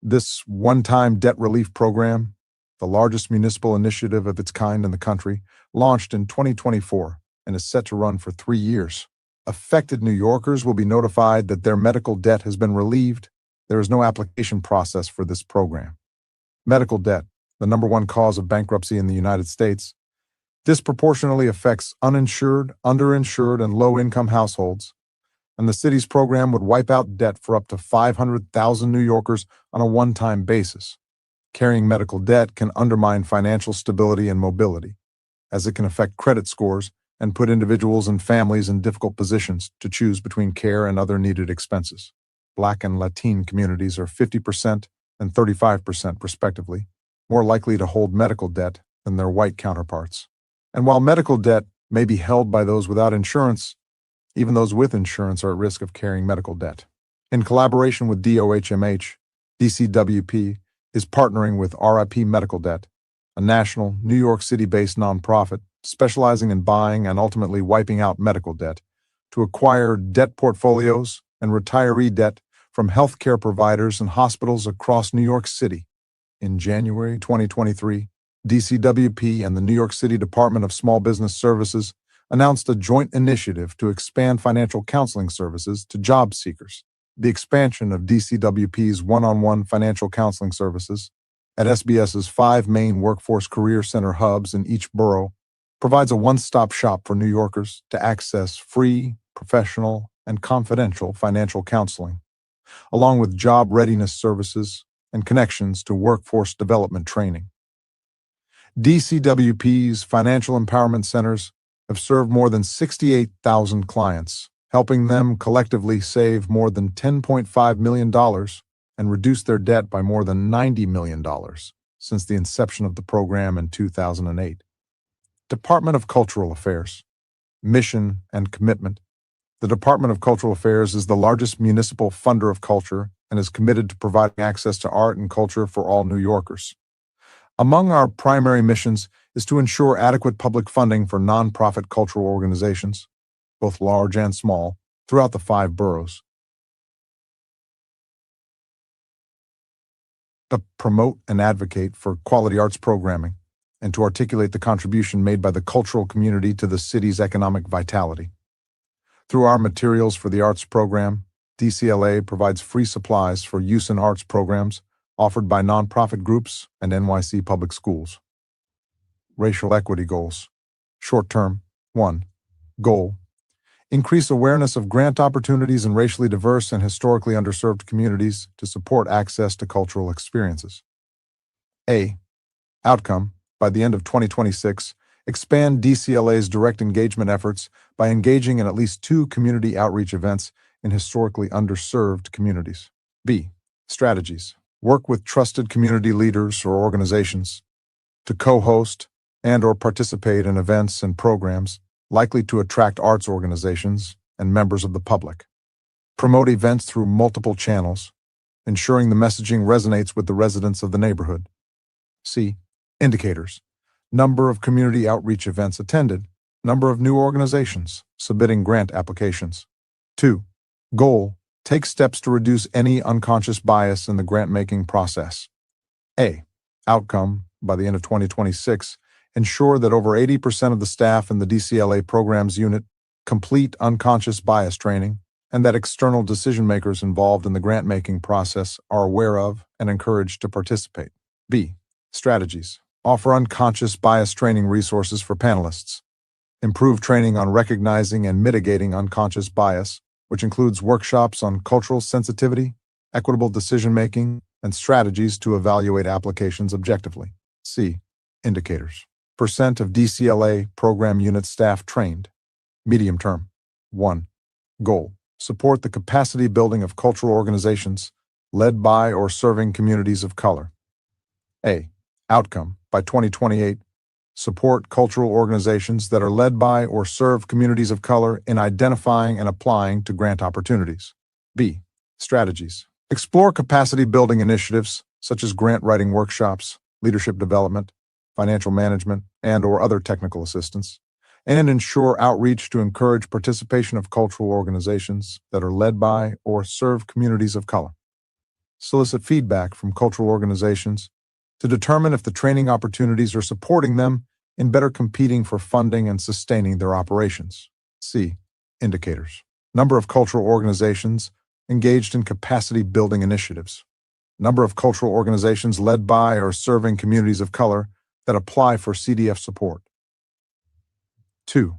This one-time debt relief program, the largest municipal initiative of its kind in the country, launched in 2024, and is set to run for 3 years. Affected New Yorkers will be notified that their medical debt has been relieved. There is no application process for this program. Medical debt, the number one cause of bankruptcy in the United States, disproportionately affects uninsured, underinsured, and low-income households, and the city's program would wipe out debt for up to 500,000 New Yorkers on a one-time basis. Carrying medical debt can undermine financial stability and mobility, as it can affect credit scores and put individuals and families in difficult positions to choose between care and other needed expenses. Black and Latin communities are 50% and 35%, respectively, more likely to hold medical debt than their white counterparts. And while medical debt may be held by those without insurance, even those with insurance are at risk of carrying medical debt. In collaboration with DOHMH, DCWP is partnering with RIP Medical Debt, a national, New York City-based nonprofit specializing in buying and ultimately wiping out medical debt, to acquire debt portfolios and retiree debt from healthcare providers and hospitals across New York City. In January 2023, DCWP and the New York City Department of Small Business Services announced a joint initiative to expand financial counseling services to job seekers. The expansion of DCWP's one-on-one financial counseling services at SBS's 5 main workforce career center hubs in each borough provides a one-stop shop for New Yorkers to access free, professional, and confidential financial counseling, along with job readiness services and connections to workforce development training. DCWP's financial empowerment centers have served more than 68,000 clients, helping them collectively save more than $10.5 million and reduce their debt by more than $90 million since the inception of the program in 2008. Department of Cultural Affairs. Mission and commitment. The Department of Cultural Affairs is the largest municipal funder of culture and is committed to providing access to art and culture for all New Yorkers. Among our primary missions is to ensure adequate public funding for nonprofit cultural organizations, both large and small, throughout the 5 boroughs. To promote and advocate for quality arts programming, and to articulate the contribution made by the cultural community to the city's economic vitality. Through our Materials for the Arts program, DCLA provides free supplies for use in arts programs offered by nonprofit groups and NYC public schools. Racial equity goals. Short-term, 1. Goal: increase awareness of grant opportunities in racially diverse and historically underserved communities to support access to cultural experiences. A. Outcome: by the end of 2026, expand DCLA's direct engagement efforts by engaging in at least 2 community outreach events in historically underserved communities. B. Strategies: work with trusted community leaders or organizations to co-host and/or participate in events and programs likely to attract arts organizations and members of the public. Promote events through multiple channels, ensuring the messaging resonates with the residents of the neighborhood. C. Indicators: number of community outreach events attended, number of new organizations submitting grant applications. 2. Goal: take steps to reduce any unconscious bias in the grant-making process. A. Outcome: by the end of 2026, ensure that over 80% of the staff in the DCLA programs unit complete unconscious bias training, and that external decision-makers involved in the grant-making process are aware of and encouraged to participate. B. Strategies: offer unconscious bias training resources for panelists. Improve training on recognizing and mitigating unconscious bias, which includes workshops on cultural sensitivity, equitable decision-making, and strategies to evaluate applications objectively. C. Indicators: percent of DCLA program unit staff trained. Medium term. 1. Goal: support the capacity building of cultural organizations led by or serving communities of color. A. Outcome: by 2028, support cultural organizations that are led by or serve communities of color in identifying and applying to grant opportunities. B. Strategies: explore capacity building initiatives such as grant writing workshops, leadership development, financial management, and/or other technical assistance, and ensure outreach to encourage participation of cultural organizations that are led by or serve communities of color. Solicit feedback from cultural organizations to determine if the training opportunities are supporting them in better competing for funding and sustaining their operations. C. Indicators. Number of cultural organizations engaged in capacity-building initiatives. Number of cultural organizations led by or serving communities of color that apply for CDF support. 2.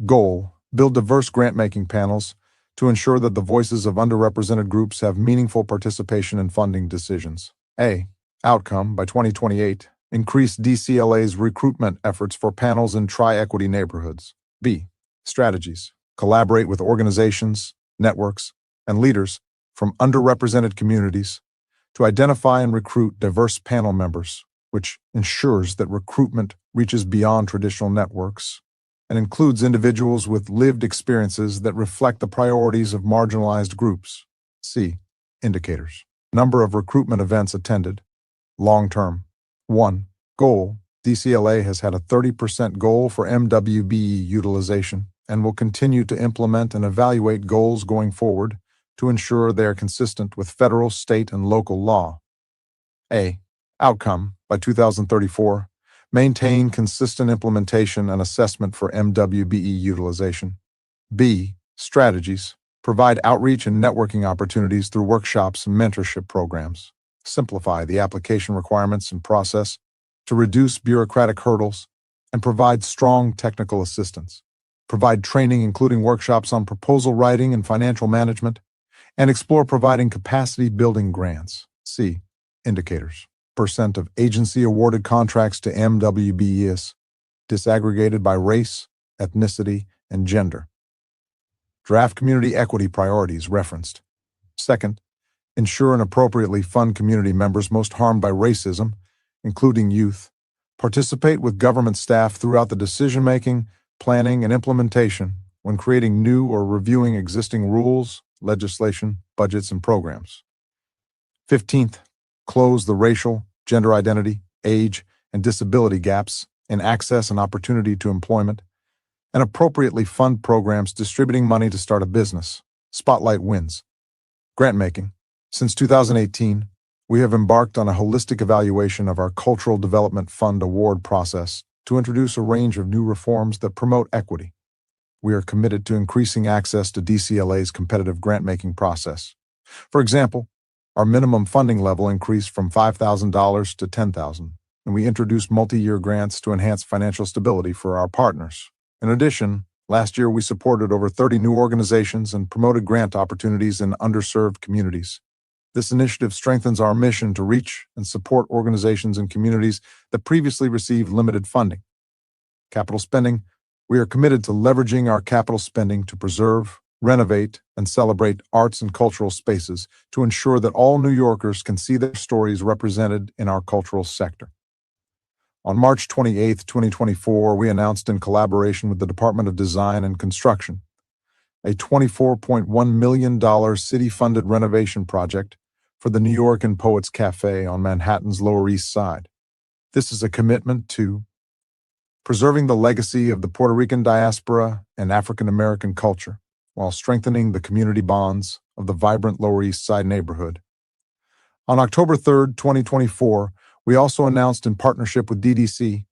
Goal. Build diverse grant-making panels to ensure that the voices of underrepresented groups have meaningful participation in funding decisions. A. Outcome. By 2028, increase DCLA's recruitment efforts for panels in tri-equity neighborhoods. B. Strategies. Collaborate with organizations, networks, and leaders from underrepresented communities to identify and recruit diverse panel members, which ensures that recruitment reaches beyond traditional networks and includes individuals with lived experiences that reflect the priorities of marginalized groups. C. Indicators. Number of recruitment events attended. Long-term. 1. Goal. DCLA has had a 30% goal for MWBE utilization and will continue to implement and evaluate goals going forward to ensure they are consistent with federal, state, and local law. A. Outcome. By 2034, maintain consistent implementation and assessment for MWBE utilization. B. Strategies. Provide outreach and networking opportunities through workshops and mentorship programs. Simplify the application requirements and process to reduce bureaucratic hurdles and provide strong technical assistance. Provide training including workshops on proposal writing and financial management, and explore providing capacity-building grants. C. Indicators. Percent of agency-awarded contracts to MWBEs, disaggregated by race, ethnicity, and gender. Draft community equity priorities referenced. Second, ensure and appropriately fund community members most harmed by racism, including youth. Participate with government staff throughout the decision-making, planning, and implementation when creating new or reviewing existing rules, legislation, budgets, and programs. 15th, close the racial, gender identity, age, and disability gaps in access and opportunity to employment, and appropriately fund programs distributing money to start a business. Spotlight wins. Grant-making. Since 2018, we have embarked on a holistic evaluation of our Cultural Development Fund award process to introduce a range of new reforms that promote equity. We are committed to increasing access to DCLA's competitive grant-making process. For example, our minimum funding level increased from $5,000 to $10,000, and we introduced multi-year grants to enhance financial stability for our partners. In addition, last year we supported over 30 new organizations and promoted grant opportunities in underserved communities. This initiative strengthens our mission to reach and support organizations and communities that previously received limited funding. Capital spending. We are committed to leveraging our capital spending to preserve, renovate, and celebrate arts and cultural spaces to ensure that all New Yorkers can see their stories represented in our cultural sector. On March 28, 2024, we announced in collaboration with the Department of Design and Construction a $24.1 million city-funded renovation project for the New York and Poets Cafe on Manhattan's Lower East Side. This is a commitment to preserving the legacy of the Puerto Rican diaspora and African American culture, while strengthening the community bonds of the vibrant Lower East Side neighborhood. On October 3, 2024, we also announced in partnership with DDC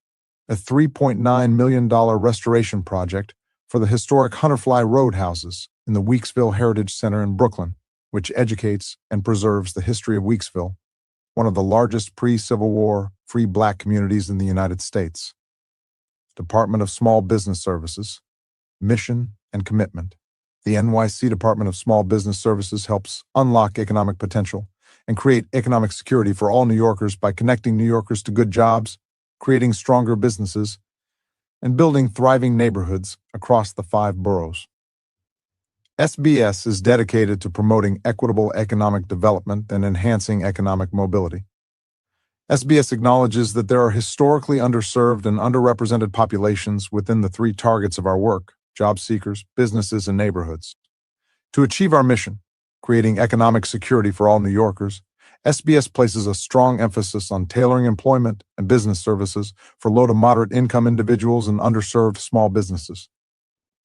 a $3.9 million restoration project for the historic Hunterfly Roadhouses in the Weeksville Heritage Center in Brooklyn, which educates and preserves the history of Weeksville, one of the largest pre-Civil War free Black communities in the United States. Department of Small Business Services, Mission and Commitment. The NYC Department of Small Business Services helps unlock economic potential and create economic security for all New Yorkers by connecting New Yorkers to good jobs, creating stronger businesses, and building thriving neighborhoods across the 5 boroughs. SBS is dedicated to promoting equitable economic development and enhancing economic mobility. SBS acknowledges that there are historically underserved and underrepresented populations within the 3 targets of our work: job seekers, businesses, and neighborhoods. To achieve our mission, creating economic security for all New Yorkers, SBS places a strong emphasis on tailoring employment and business services for low to moderate income individuals and underserved small businesses.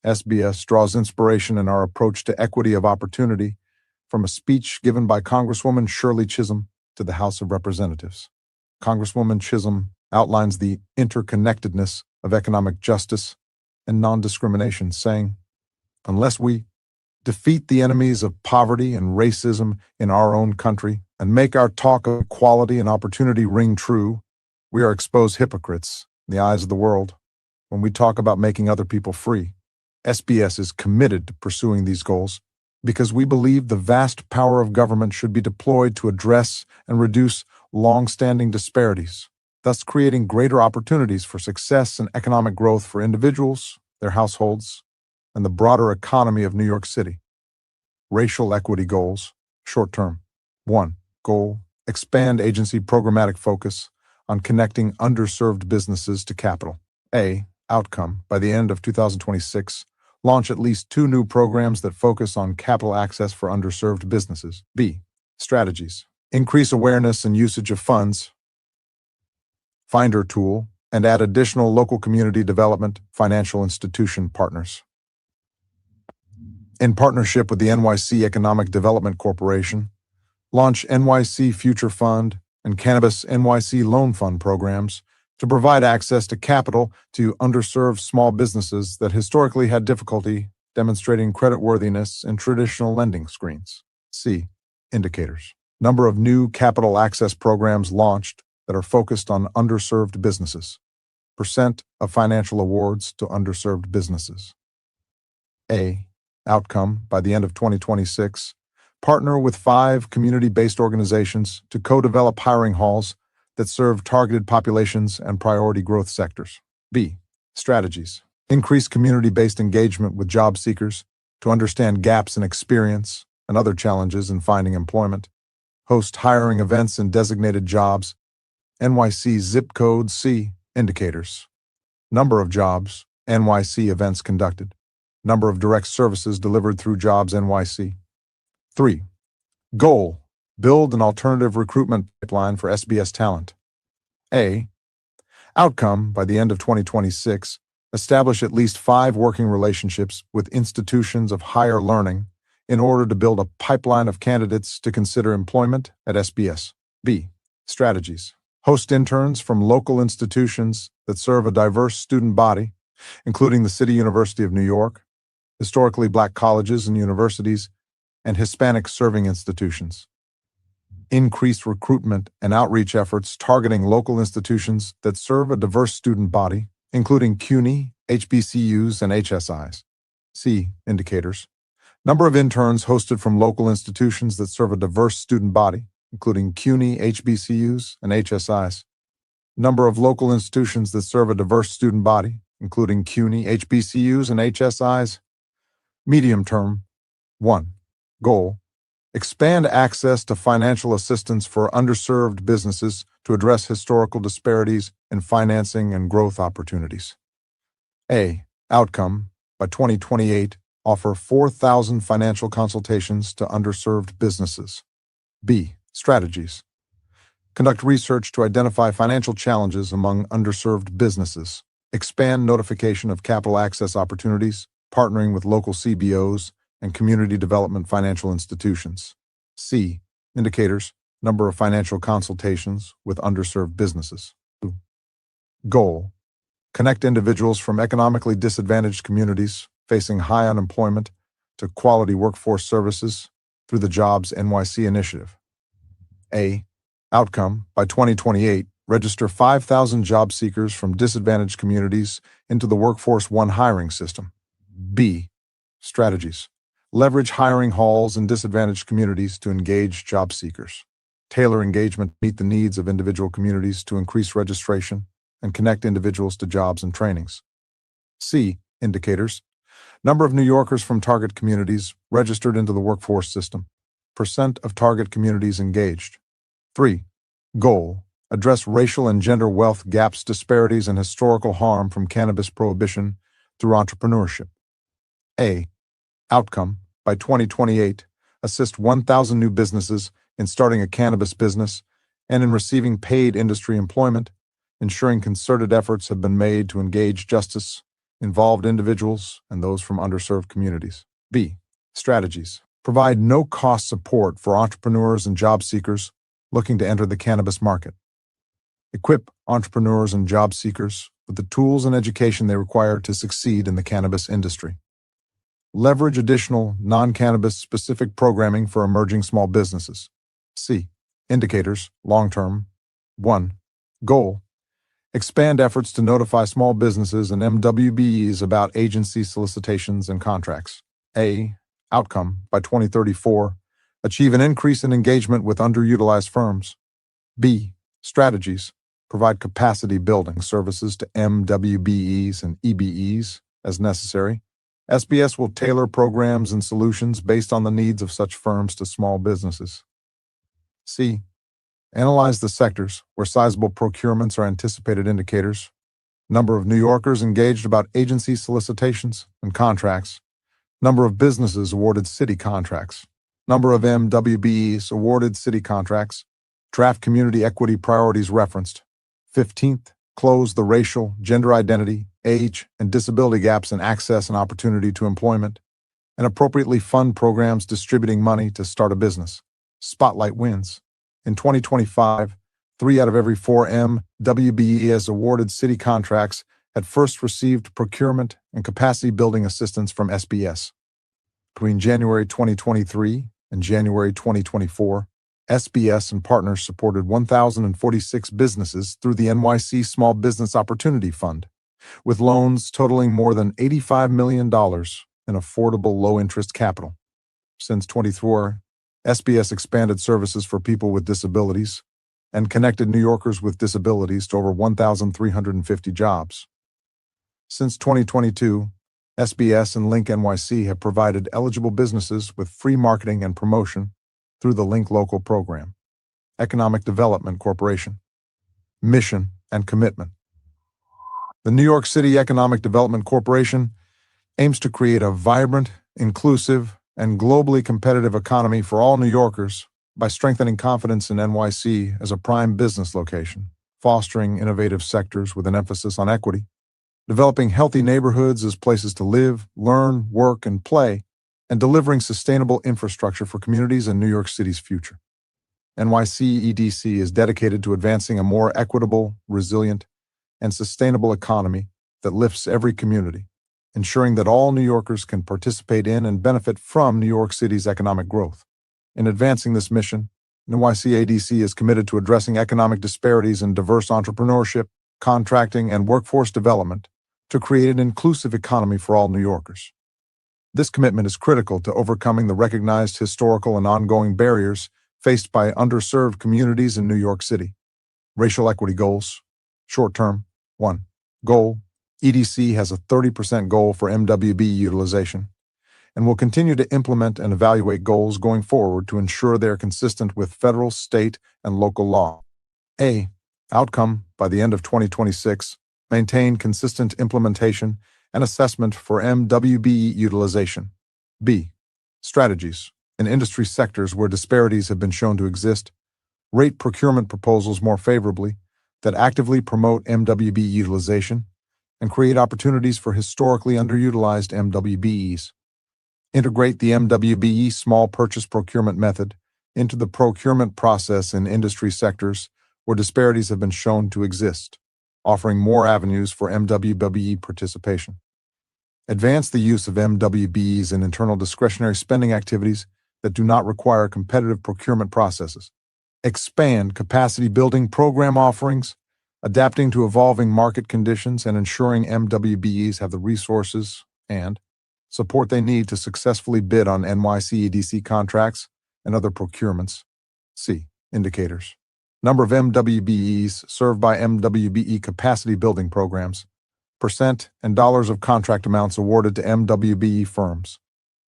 SBS draws inspiration in our approach to equity of opportunity from a speech given by Congresswoman Shirley Chisholm to the House of Representatives. Congresswoman Chisholm outlines the interconnectedness of economic justice and non-discrimination, saying, "Unless we defeat the enemies of poverty and racism in our own country and make our talk of equality and opportunity ring true, we are exposed hypocrites in the eyes of the world when we talk about making other people free." SBS is committed to pursuing these goals because we believe the vast power of government should be deployed to address and reduce long-standing disparities, thus creating greater opportunities for success and economic growth for individuals, their households, and the broader economy of New York City. Racial equity goals, short term. 1. Goal: expand agency programmatic focus on connecting underserved businesses to capital. A. Outcome: by the end of 2026, launch at least 2 new programs that focus on capital access for underserved businesses. B. Strategies: increase awareness and usage of funds finder tool and add additional local community development financial institution partners. In partnership with the NYC Economic Development Corporation, launch NYC Future Fund and Cannabis NYC Loan Fund programs to provide access to capital to underserved small businesses that historically had difficulty demonstrating creditworthiness in traditional lending screens. C. Indicators: number of new capital access programs launched that are focused on underserved businesses. Percent of financial awards to underserved businesses. A. Outcome: by the end of 2026, partner with 5 community-based organizations to co-develop hiring halls that serve targeted populations and priority growth sectors. B. Strategies: increase community-based engagement with job seekers to understand gaps in experience and other challenges in finding employment. Host hiring events in designated jobs. NYC zip code. C. Indicators: number of jobs NYC events conducted. Number of direct services delivered through Jobs NYC. 3. Goal: build an alternative recruitment pipeline for SBS talent. A. Outcome: by the end of 2026, establish at least 5 working relationships with institutions of higher learning in order to build a pipeline of candidates to consider employment at SBS. B. Strategies: host interns from local institutions that serve a diverse student body, including the City University of New York, historically Black colleges and universities, and Hispanic serving institutions. Increase recruitment and outreach efforts targeting local institutions that serve a diverse student body, including CUNY, HBCUs, and HSIs. C. Indicators: number of interns hosted from local institutions that serve a diverse student body, including CUNY, HBCUs, and HSIs. Number of local institutions that serve a diverse student body, including CUNY, HBCUs, and HSIs. Medium term. 1. Goal: expand access to financial assistance for underserved businesses to address historical disparities in financing and growth opportunities. A. Outcome: by 2028, offer 4,000 financial consultations to underserved businesses. B. Strategies: conduct research to identify financial challenges among underserved businesses. Expand notification of capital access opportunities, partnering with local CBOs and community development financial institutions. C. Indicators: number of financial consultations with underserved businesses. Goal: connect individuals from economically disadvantaged communities facing high unemployment to quality workforce services through the Jobs NYC initiative. A. Outcome: by 2028, register 5,000 job seekers from disadvantaged communities into the Workforce One hiring system. B. Strategies: leverage hiring halls in disadvantaged communities to engage job seekers. Tailor engagement to meet the needs of individual communities to increase registration and connect individuals to jobs and trainings. C. Indicators: number of New Yorkers from target communities registered into the workforce system. Percent of target communities engaged. 3. Goal: address racial and gender wealth gaps, disparities, and historical harm from cannabis prohibition through entrepreneurship. A. Outcome: by 2028, assist 1,000 new businesses in starting a cannabis business and in receiving paid industry employment, ensuring concerted efforts have been made to engage justice-involved individuals and those from underserved communities. B. Strategies: provide no-cost support for entrepreneurs and job seekers looking to enter the cannabis market. Equip entrepreneurs and job seekers with the tools and education they require to succeed in the cannabis industry. Leverage additional non-cannabis specific programming for emerging small businesses. C. Indicators, long-term. 1. Goal. Expand efforts to notify small businesses and MWBEs about agency solicitations and contracts. A. Outcome, by 2034, achieve an increase in engagement with underutilized firms. B. Strategies, provide capacity building services to MWBEs and EBEs as necessary. SBS will tailor programs and solutions based on the needs of such firms to small businesses. C. Analyze the sectors where sizable procurements are anticipated indicators. Number of New Yorkers engaged about agency solicitations and contracts. Number of businesses awarded city contracts. Number of MWBEs awarded city contracts. Draft community equity priorities referenced. 15th, close the racial, gender identity, age, and disability gaps in access and opportunity to employment, and appropriately fund programs distributing money to start a business. Spotlight wins. In 2025, 3 out of every 4 MWBEs awarded city contracts had first received procurement and capacity building assistance from SBS. Between January 2023 and January 2024, SBS and partners supported 1,046 businesses through the NYC Small Business Opportunity Fund, with loans totaling more than $85 million in affordable low-interest capital. Since 2024, SBS expanded services for people with disabilities and connected New Yorkers with disabilities to over 1,350 jobs. Since 2022, SBS and Link NYC have provided eligible businesses with free marketing and promotion through the Link Local program. Economic Development Corporation. Mission and commitment. The New York City Economic Development Corporation aims to create a vibrant, inclusive, and globally competitive economy for all New Yorkers by strengthening confidence in NYC as a prime business location, fostering innovative sectors with an emphasis on equity, developing healthy neighborhoods as places to live, learn, work, and play, and delivering sustainable infrastructure for communities and New York City's future. NYC EDC is dedicated to advancing a more equitable, resilient, and sustainable economy that lifts every community, ensuring that all New Yorkers can participate in and benefit from New York City's economic growth. In advancing this mission, NYC ADC is committed to addressing economic disparities in diverse entrepreneurship, contracting, and workforce development to create an inclusive economy for all New Yorkers. This commitment is critical to overcoming the recognized historical and ongoing barriers faced by underserved communities in New York City. Racial equity goals. Short term. 1. Goal. EDC has a 30% goal for MWB utilization and will continue to implement and evaluate goals going forward to ensure they are consistent with federal, state, and local law. A. Outcome, by the end of 2026, maintain consistent implementation and assessment for MWB utilization. B. Strategies. In industry sectors where disparities have been shown to exist, rate procurement proposals more favorably that actively promote MWB utilization and create opportunities for historically underutilized MWBEs. Integrate the MWBE small purchase procurement method into the procurement process in industry sectors where disparities have been shown to exist, offering more avenues for MWBE participation. Advance the use of MWBEs in internal discretionary spending activities that do not require competitive procurement processes. Expand capacity building program offerings, adapting to evolving market conditions and ensuring MWBEs have the resources and support they need to successfully bid on NYC EDC contracts and other procurements. C. Indicators. Number of MWBEs served by MWBE capacity building programs. Percent and dollars of contract amounts awarded to MWBE firms.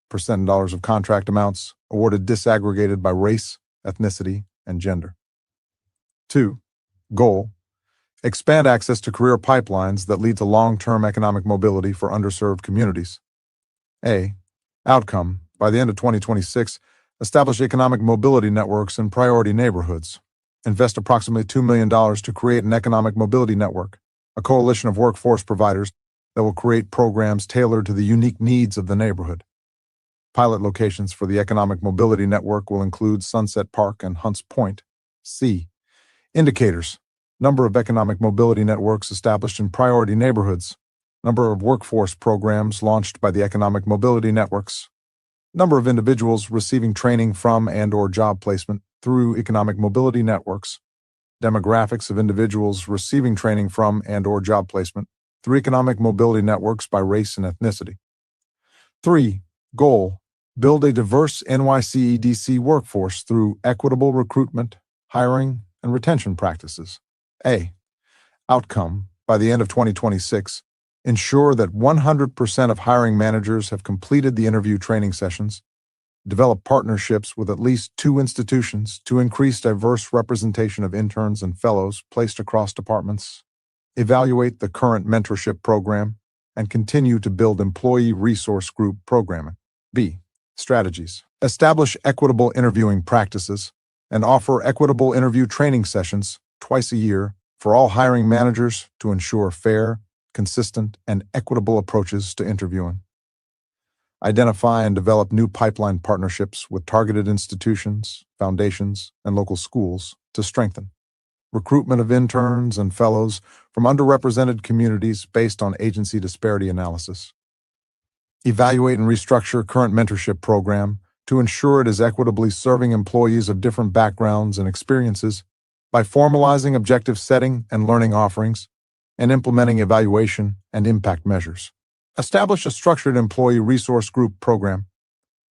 Percent and dollars of contract amounts awarded disaggregated by race, ethnicity, and gender. 2. Goal. Expand access to career pipelines that lead to long-term economic mobility for underserved communities. A. Outcome. By the end of 2026, establish economic mobility networks in priority neighborhoods. Invest approximately $2 million to create an economic mobility network, a coalition of workforce providers that will create programs tailored to the unique needs of the neighborhood. Pilot locations for the economic mobility network will include Sunset Park and Hunts Point. C. Indicators. Number of economic mobility networks established in priority neighborhoods. Number of workforce programs launched by the economic mobility networks. Number of individuals receiving training from and/or job placement through economic mobility networks. Demographics of individuals receiving training from and/or job placement through economic mobility networks by race and ethnicity. 3. Goal: build a diverse NYC EDC workforce through equitable recruitment, hiring, and retention practices. A. Outcome: by the end of 2026, ensure that 100% of hiring managers have completed the interview training sessions. Develop partnerships with at least 2 institutions to increase diverse representation of interns and fellows placed across departments. Evaluate the current mentorship program and continue to build employee resource group programming. B. Strategies: establish equitable interviewing practices and offer equitable interview training sessions twice a year for all hiring managers to ensure fair, consistent, and equitable approaches to interviewing. Identify and develop new pipeline partnerships with targeted institutions, foundations, and local schools to strengthen recruitment of interns and fellows from underrepresented communities based on agency disparity analysis. Evaluate and restructure current mentorship program to ensure it is equitably serving employees of different backgrounds and experiences by formalizing objective setting and learning offerings and implementing evaluation and impact measures. Establish a structured employee resource group program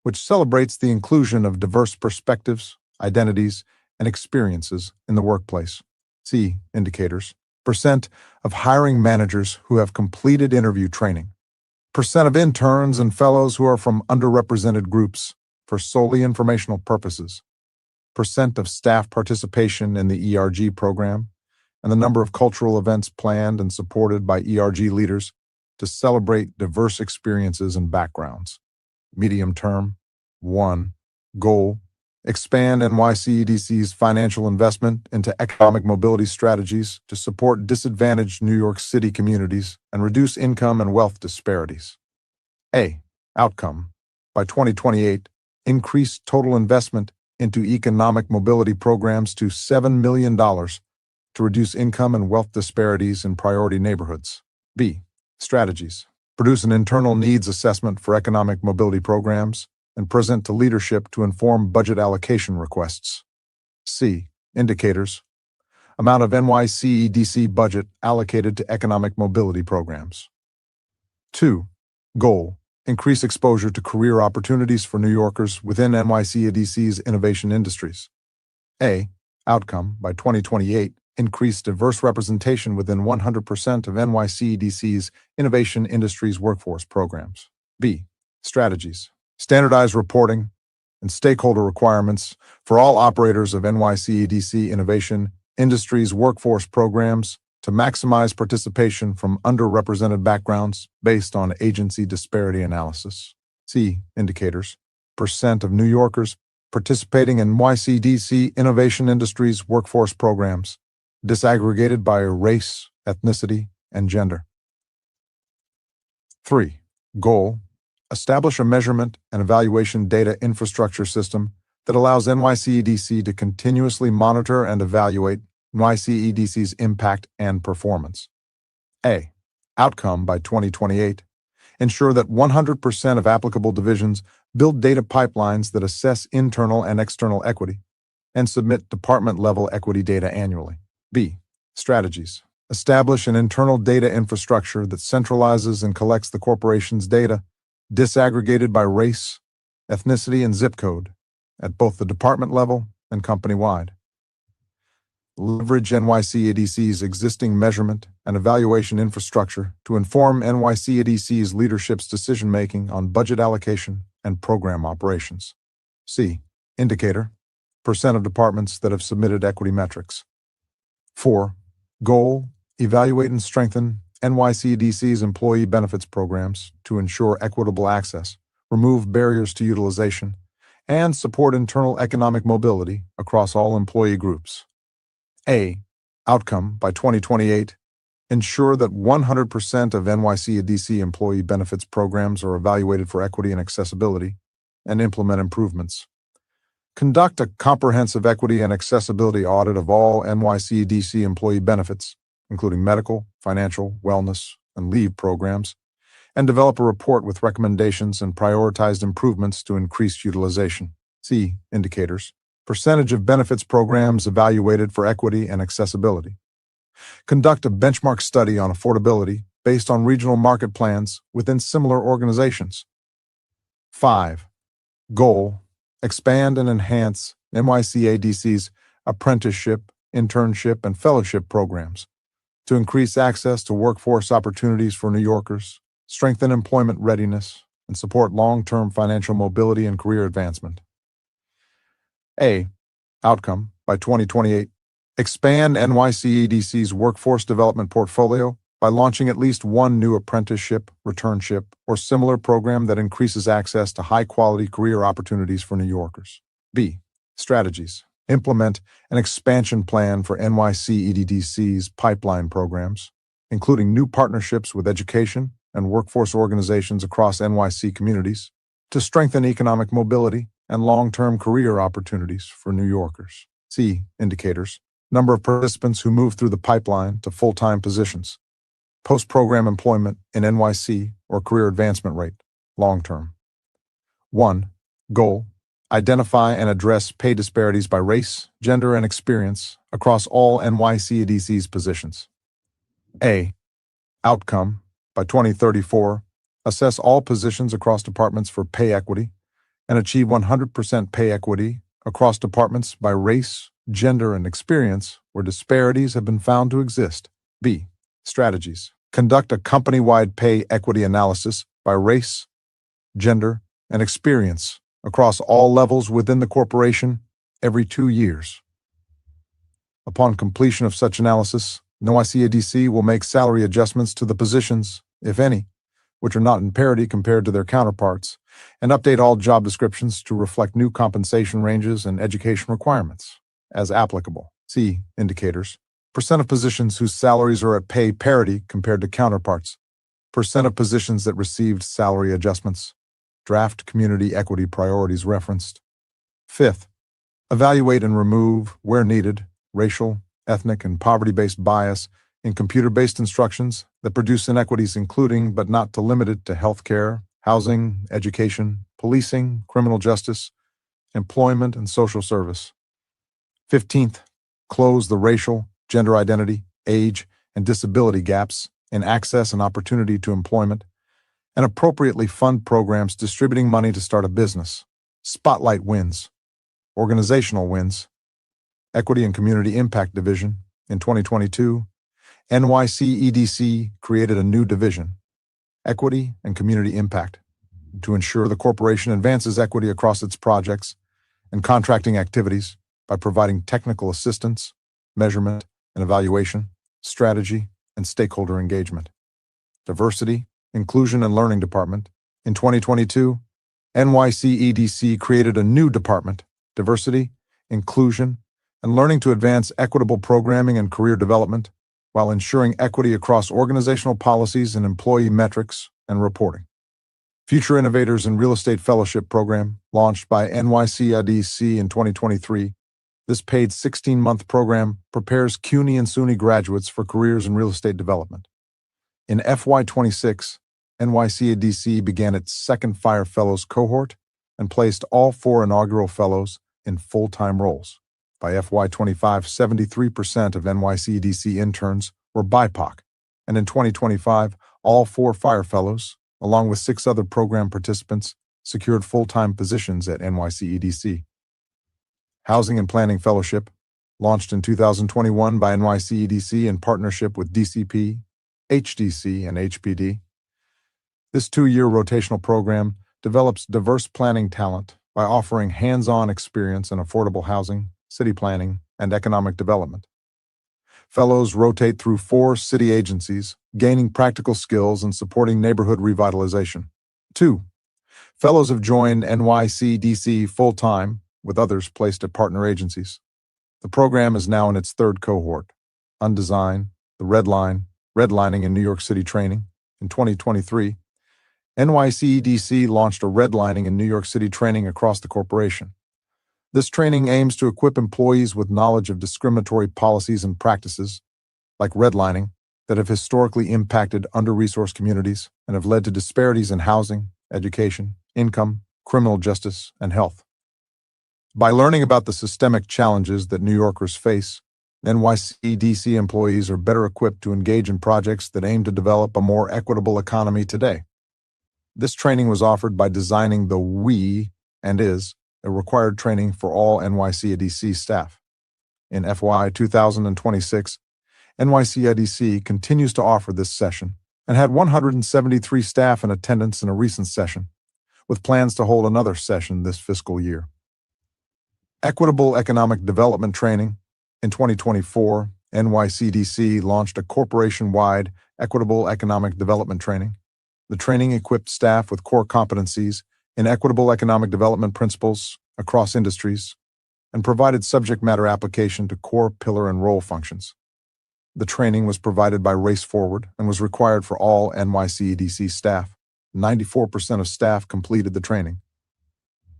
which celebrates the inclusion of diverse perspectives, identities, and experiences in the workplace. See indicators: percent of hiring managers who have completed interview training, percent of interns and fellows who are from underrepresented groups for solely informational purposes, percent of staff participation in the ERG program, and the number of cultural events planned and supported by ERG leaders to celebrate diverse experiences and backgrounds. Medium term: 1. Goal: expand NYCEDC's financial investment into economic mobility strategies to support disadvantaged New York City communities and reduce income and wealth disparities. A. Outcome: by 2028, increase total investment into economic mobility programs to $7 million to reduce income and wealth disparities in priority neighborhoods. B. Strategies: produce an internal needs assessment for economic mobility programs and present to leadership to inform budget allocation requests. C. Indicators: amount of NYCEDC budget allocated to economic mobility programs. 2. Goal: increase exposure to career opportunities for New Yorkers within NYCEDC's innovation industries. A. Outcome: by 2028, increase diverse representation within 100% of NYCEDC's innovation industries workforce programs. B. Strategies: standardize reporting and stakeholder requirements for all operators of NYCEDC innovation industries workforce programs to maximize participation from underrepresented backgrounds based on agency disparity analysis. See indicators: percent of New Yorkers participating in NYCEDC innovation industries workforce programs, disaggregated by race, ethnicity, and gender. 3. Goal: establish a measurement and evaluation data infrastructure system that allows NYCEDC to continuously monitor and evaluate NYCEDC's impact and performance. A. Outcome: by 2028, ensure that 100% of applicable divisions build data pipelines that assess internal and external equity and submit department-level equity data annually. B. Strategies: establish an internal data infrastructure that centralizes and collects the corporation's data, disaggregated by race, ethnicity, and zip code, at both the department level and company-wide. Leverage NYCEDC's existing measurement and evaluation infrastructure to inform NYCEDC's leadership's decision-making on budget allocation and program operations. C. Indicator: percent of departments that have submitted equity metrics. 4. Goal: evaluate and strengthen NYCEDC's employee benefits programs to ensure equitable access, remove barriers to utilization, and support internal economic mobility across all employee groups. A. Outcome: by 2028, ensure that 100% of NYCEDC employee benefits programs are evaluated for equity and accessibility, and implement improvements. Conduct a comprehensive equity and accessibility audit of all NYC employee benefits, including medical, financial, wellness, and leave programs, and develop a report with recommendations and prioritized improvements to increase utilization. See indicators. Percentage of benefits programs evaluated for equity and accessibility. Conduct a benchmark study on affordability based on regional market plans within similar organizations. 5. Goal: expand and enhance NYCADC's apprenticeship, internship, and fellowship programs to increase access to workforce opportunities for New Yorkers, strengthen employment readiness, and support long-term financial mobility and career advancement. A. Outcome: by 2028, expand NYCADC's workforce development portfolio by launching at least one new apprenticeship, returnship, or similar program that increases access to high-quality career opportunities for New Yorkers. B. Strategies: implement an expansion plan for NYCEDDC's pipeline programs, including new partnerships with education and workforce organizations across NYC communities to strengthen economic mobility and long-term career opportunities for New Yorkers. See indicators. Number of participants who move through the pipeline to full-time positions. Post-program employment in NYC or career advancement rate, long-term. 1. Goal: identify and address pay disparities by race, gender, and experience across all NYCADC's positions. A. Outcome: by 2034, assess all positions across departments for pay equity and achieve 100% pay equity across departments by race, gender, and experience where disparities have been found to exist. B. Strategies: conduct a company-wide pay equity analysis by race, gender, and experience across all levels within the corporation every 2 years. Upon completion of such analysis, NYCADC will make salary adjustments to the positions, if any, which are not in parity compared to their counterparts, and update all job descriptions to reflect new compensation ranges and education requirements, as applicable. See indicators. Percent of positions whose salaries are at pay parity compared to counterparts. Percent of positions that received salary adjustments. Draft community equity priorities referenced. 5th, evaluate and remove, where needed, racial, ethnic, and poverty-based bias in computer-based instructions that produce inequities including but not limited to healthcare, housing, education, policing, criminal justice, employment, and social service. 15th, close the racial, gender identity, age, and disability gaps in access and opportunity to employment, and appropriately fund programs distributing money to start a business. Spotlight wins. Organizational wins. Equity and Community Impact Division. In 2022, NYCEDC created a new division, Equity and Community Impact, to ensure the corporation advances equity across its projects and contracting activities by providing technical assistance, measurement and evaluation, strategy, and stakeholder engagement. Diversity, Inclusion, and Learning Department. In 2022, NYCEDC created a new department, Diversity, Inclusion, and Learning to advance equitable programming and career development while ensuring equity across organizational policies and employee metrics and reporting. Future Innovators in Real Estate Fellowship Program, launched by NYCEDC in 2023. This paid 16-month program prepares CUNY and SUNY graduates for careers in real estate development. In FY26, NYCEDC began its second Fire Fellows cohort and placed all 4 inaugural fellows in full-time roles. By FY25, 73% of NYCEDC interns were BIPOC, and in 2025, all 4 Fire Fellows, along with 6 other program participants, secured full-time positions at NYCEDC. Housing and Planning Fellowship, launched in 2021 by NYCEDC in partnership with DCP, HDC, and HPD. This 2-year rotational program develops diverse planning talent by offering hands-on experience in affordable housing, city planning, and economic development. Fellows rotate through 4 city agencies, gaining practical skills and supporting neighborhood revitalization. 2. Fellows have joined NYCEDC full-time, with others placed at partner agencies. The program is now in its 3rd cohort, Undesign, the Redlining in New York City training. In 2023, NYCEDC launched a redlining in New York City training across the corporation. This training aims to equip employees with knowledge of discriminatory policies and practices, like redlining, that have historically impacted under-resourced communities and have led to disparities in housing, education, income, criminal justice, and health. By learning about the systemic challenges that New Yorkers face, NYCDC employees are better equipped to engage in projects that aim to develop a more equitable economy today. This training was offered by designing the WE and is a required training for all NYCDC staff. In FY 2026, NYCDC continues to offer this session and had 173 staff in attendance in a recent session, with plans to hold another session this fiscal year. Equitable Economic Development Training. In 2024, NYCDC launched a corporation-wide Equitable Economic Development Training. The training equipped staff with core competencies in equitable economic development principles across industries and provided subject matter application to core pillar and role functions. The training was provided by Race Forward and was required for all NYCDC staff. 94% of staff completed the training.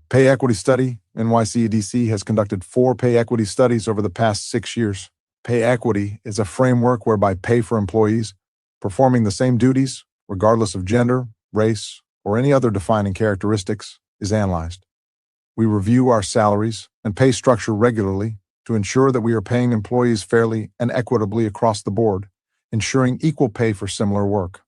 Pay Equity Study. NYCDC has conducted 4 pay equity studies over the past 6 years. Pay equity is a framework whereby pay for employees performing the same duties, regardless of gender, race, or any other defining characteristics, is analyzed. We review our salaries and pay structure regularly to ensure that we are paying employees fairly and equitably across the board, ensuring equal pay for similar work.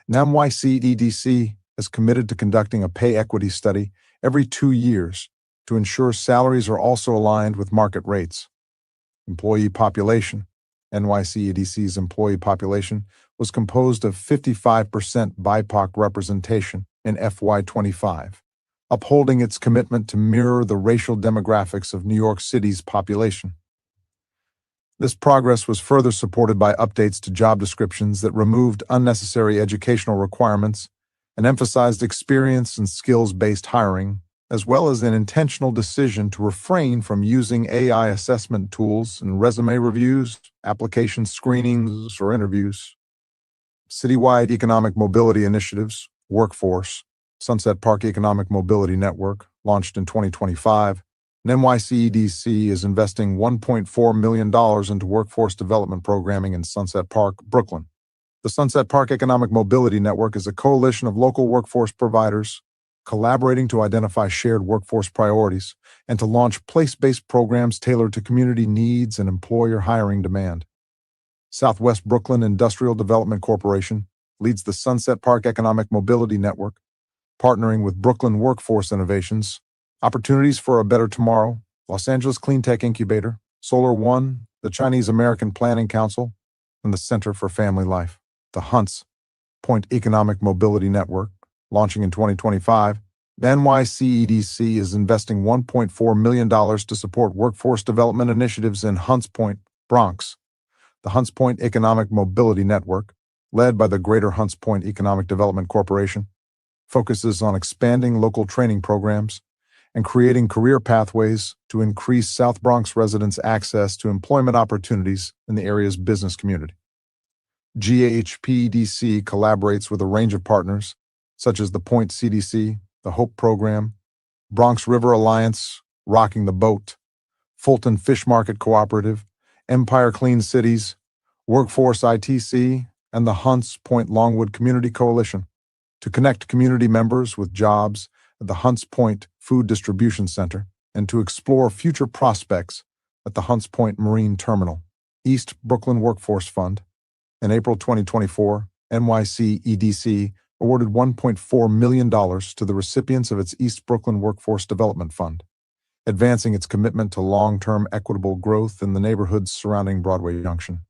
NYCDC is committed to conducting a pay equity study every 2 years to ensure salaries are also aligned with market rates. Employee population. NYCDC's employee population was composed of 55% BIPOC representation in FY25, upholding its commitment to mirror the racial demographics of New York City's population. This progress was further supported by updates to job descriptions that removed unnecessary educational requirements and emphasized experience and skills-based hiring, as well as an intentional decision to refrain from using AI assessment tools in resume reviews, application screenings, or interviews. Citywide Economic Mobility Initiatives, Workforce, Sunset Park Economic Mobility Network, launched in 2025, and NYCDC is investing $1.4 million into workforce development programming in Sunset Park, Brooklyn. The Sunset Park Economic Mobility Network is a coalition of local workforce providers collaborating to identify shared workforce priorities and to launch place-based programs tailored to community needs and employer hiring demand. Southwest Brooklyn Industrial Development Corporation leads the Sunset Park Economic Mobility Network, partnering with Brooklyn Workforce Innovations, Opportunities for a Better Tomorrow, Los Angeles Clean Tech Incubator, Solar One, the Chinese American Planning Council, and the Center for Family Life. The Hunts Point Economic Mobility Network, launching in 2025, NYCDC is investing $1.4 million to support workforce development initiatives in Hunts Point, Bronx. The Hunts Point Economic Mobility Network, led by the Greater Hunts Point Economic Development Corporation, focuses on expanding local training programs and creating career pathways to increase South Bronx residents' access to employment opportunities in the area's business community. GHPDC collaborates with a range of partners, such as the Point CDC, the Hope Program, Bronx River Alliance, Rocking the Boat, Fulton Fish Market Cooperative, Empire Clean Cities, Workforce ITC, and the Hunts Point Longwood Community Coalition to connect community members with jobs at the Hunts Point Food Distribution Center and to explore future prospects at the Hunts Point Marine Terminal. East Brooklyn Workforce Fund. In April 2024, NYC EDC awarded $1.4 million to the recipients of its East Brooklyn Workforce Development Fund, advancing its commitment to long-term equitable growth in the neighborhoods surrounding Broadway Junction.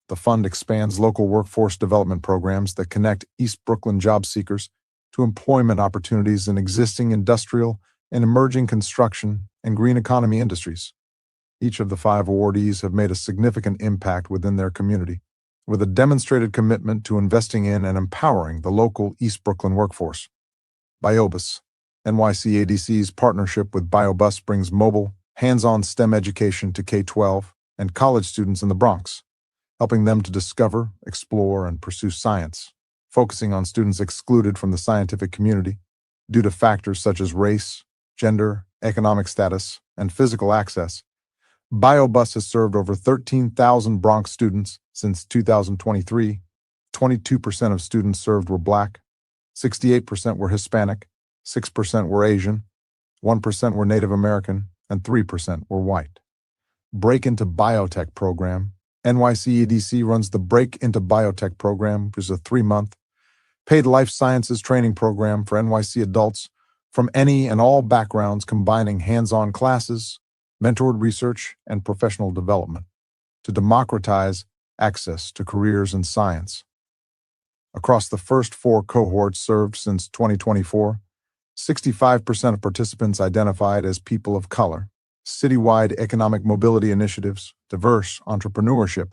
The fund expands local workforce development programs that connect East Brooklyn job seekers to employment opportunities in existing industrial and emerging construction and green economy industries. Each of the 5 awardees have made a significant impact within their community, with a demonstrated commitment to investing in and empowering the local East Brooklyn workforce. BioBus. NYCADC's partnership with BioBus brings mobile, hands-on STEM education to K-12 and college students in the Bronx, helping them to discover, explore, and pursue science, focusing on students excluded from the scientific community due to factors such as race, gender, economic status, and physical access, BioBus has served over 13,000 Bronx students since 2023. 22% of students served were Black, 68% were Hispanic, 6% were Asian, 1% were Native American, and 3% were white. Break into Biotech program. NYC EDC runs the Break into Biotech program, which is a 3-month paid life sciences training program for NYC adults from any and all backgrounds, combining hands-on classes, mentored research, and professional development to democratize access to careers in science. Across the first 4 cohorts served since 2024, 65% of participants identified as people of color. Citywide economic mobility initiatives, diverse entrepreneurship,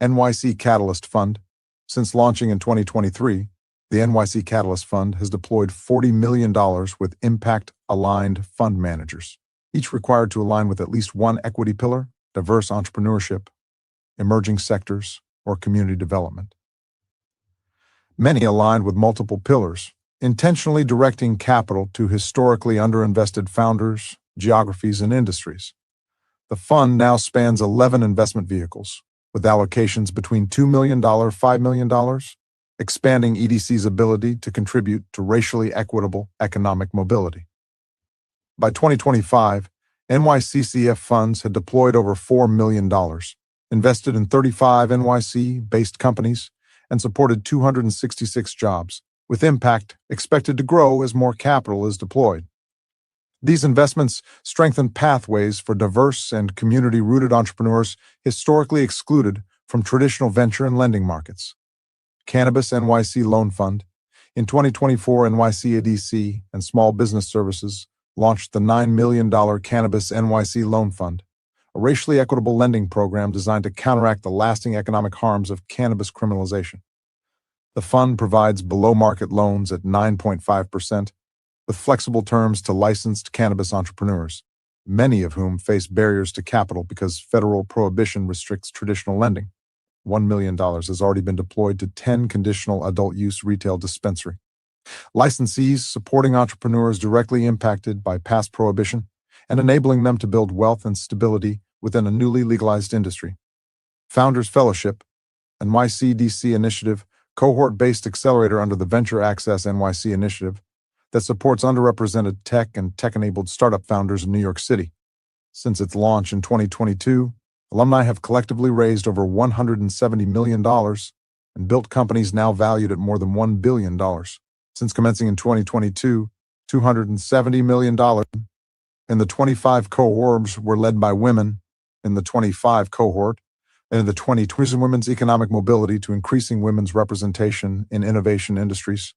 NYC Catalyst Fund. Since launching in 2023, the NYC Catalyst Fund has deployed $40 million with impact-aligned fund managers, each required to align with at least one equity pillar, diverse entrepreneurship, emerging sectors, or community development. Many aligned with multiple pillars, intentionally directing capital to historically underinvested founders, geographies, and industries. The fund now spans 11 investment vehicles, with allocations between $2 million and $5 million, expanding EDC's ability to contribute to racially equitable economic mobility. By 2025, NYCCF funds had deployed over $4 million, invested in 35 NYC-based companies, and supported 266 jobs, with impact expected to grow as more capital is deployed. These investments strengthen pathways for diverse and community-rooted entrepreneurs historically excluded from traditional venture and lending markets. Cannabis NYC Loan Fund. In 2024, NYC EDC and Small Business Services launched the $9 million Cannabis NYC Loan Fund, a racially equitable lending program designed to counteract the lasting economic harms of cannabis criminalization. The fund provides below-market loans at 9.5%, with flexible terms to licensed cannabis entrepreneurs, many of whom face barriers to capital because federal prohibition restricts traditional lending. $1 million has already been deployed to 10 conditional adult-use retail dispensaries. Licensees supporting entrepreneurs directly impacted by past prohibition and enabling them to build wealth and stability within a newly legalized industry. Founders Fellowship, NYCDC initiative, cohort-based accelerator under the Venture Access NYC initiative that supports underrepresented tech and tech-enabled startup founders in New York City. Since its launch in 2022, alumni have collectively raised over $170 million and built companies now valued at more than $1 billion. Since commencing in 2022, $270 million in the 25 cohorts were led by women in the 25 cohort, and in the 2020 women's economic mobility to increasing women's representation in innovation industries,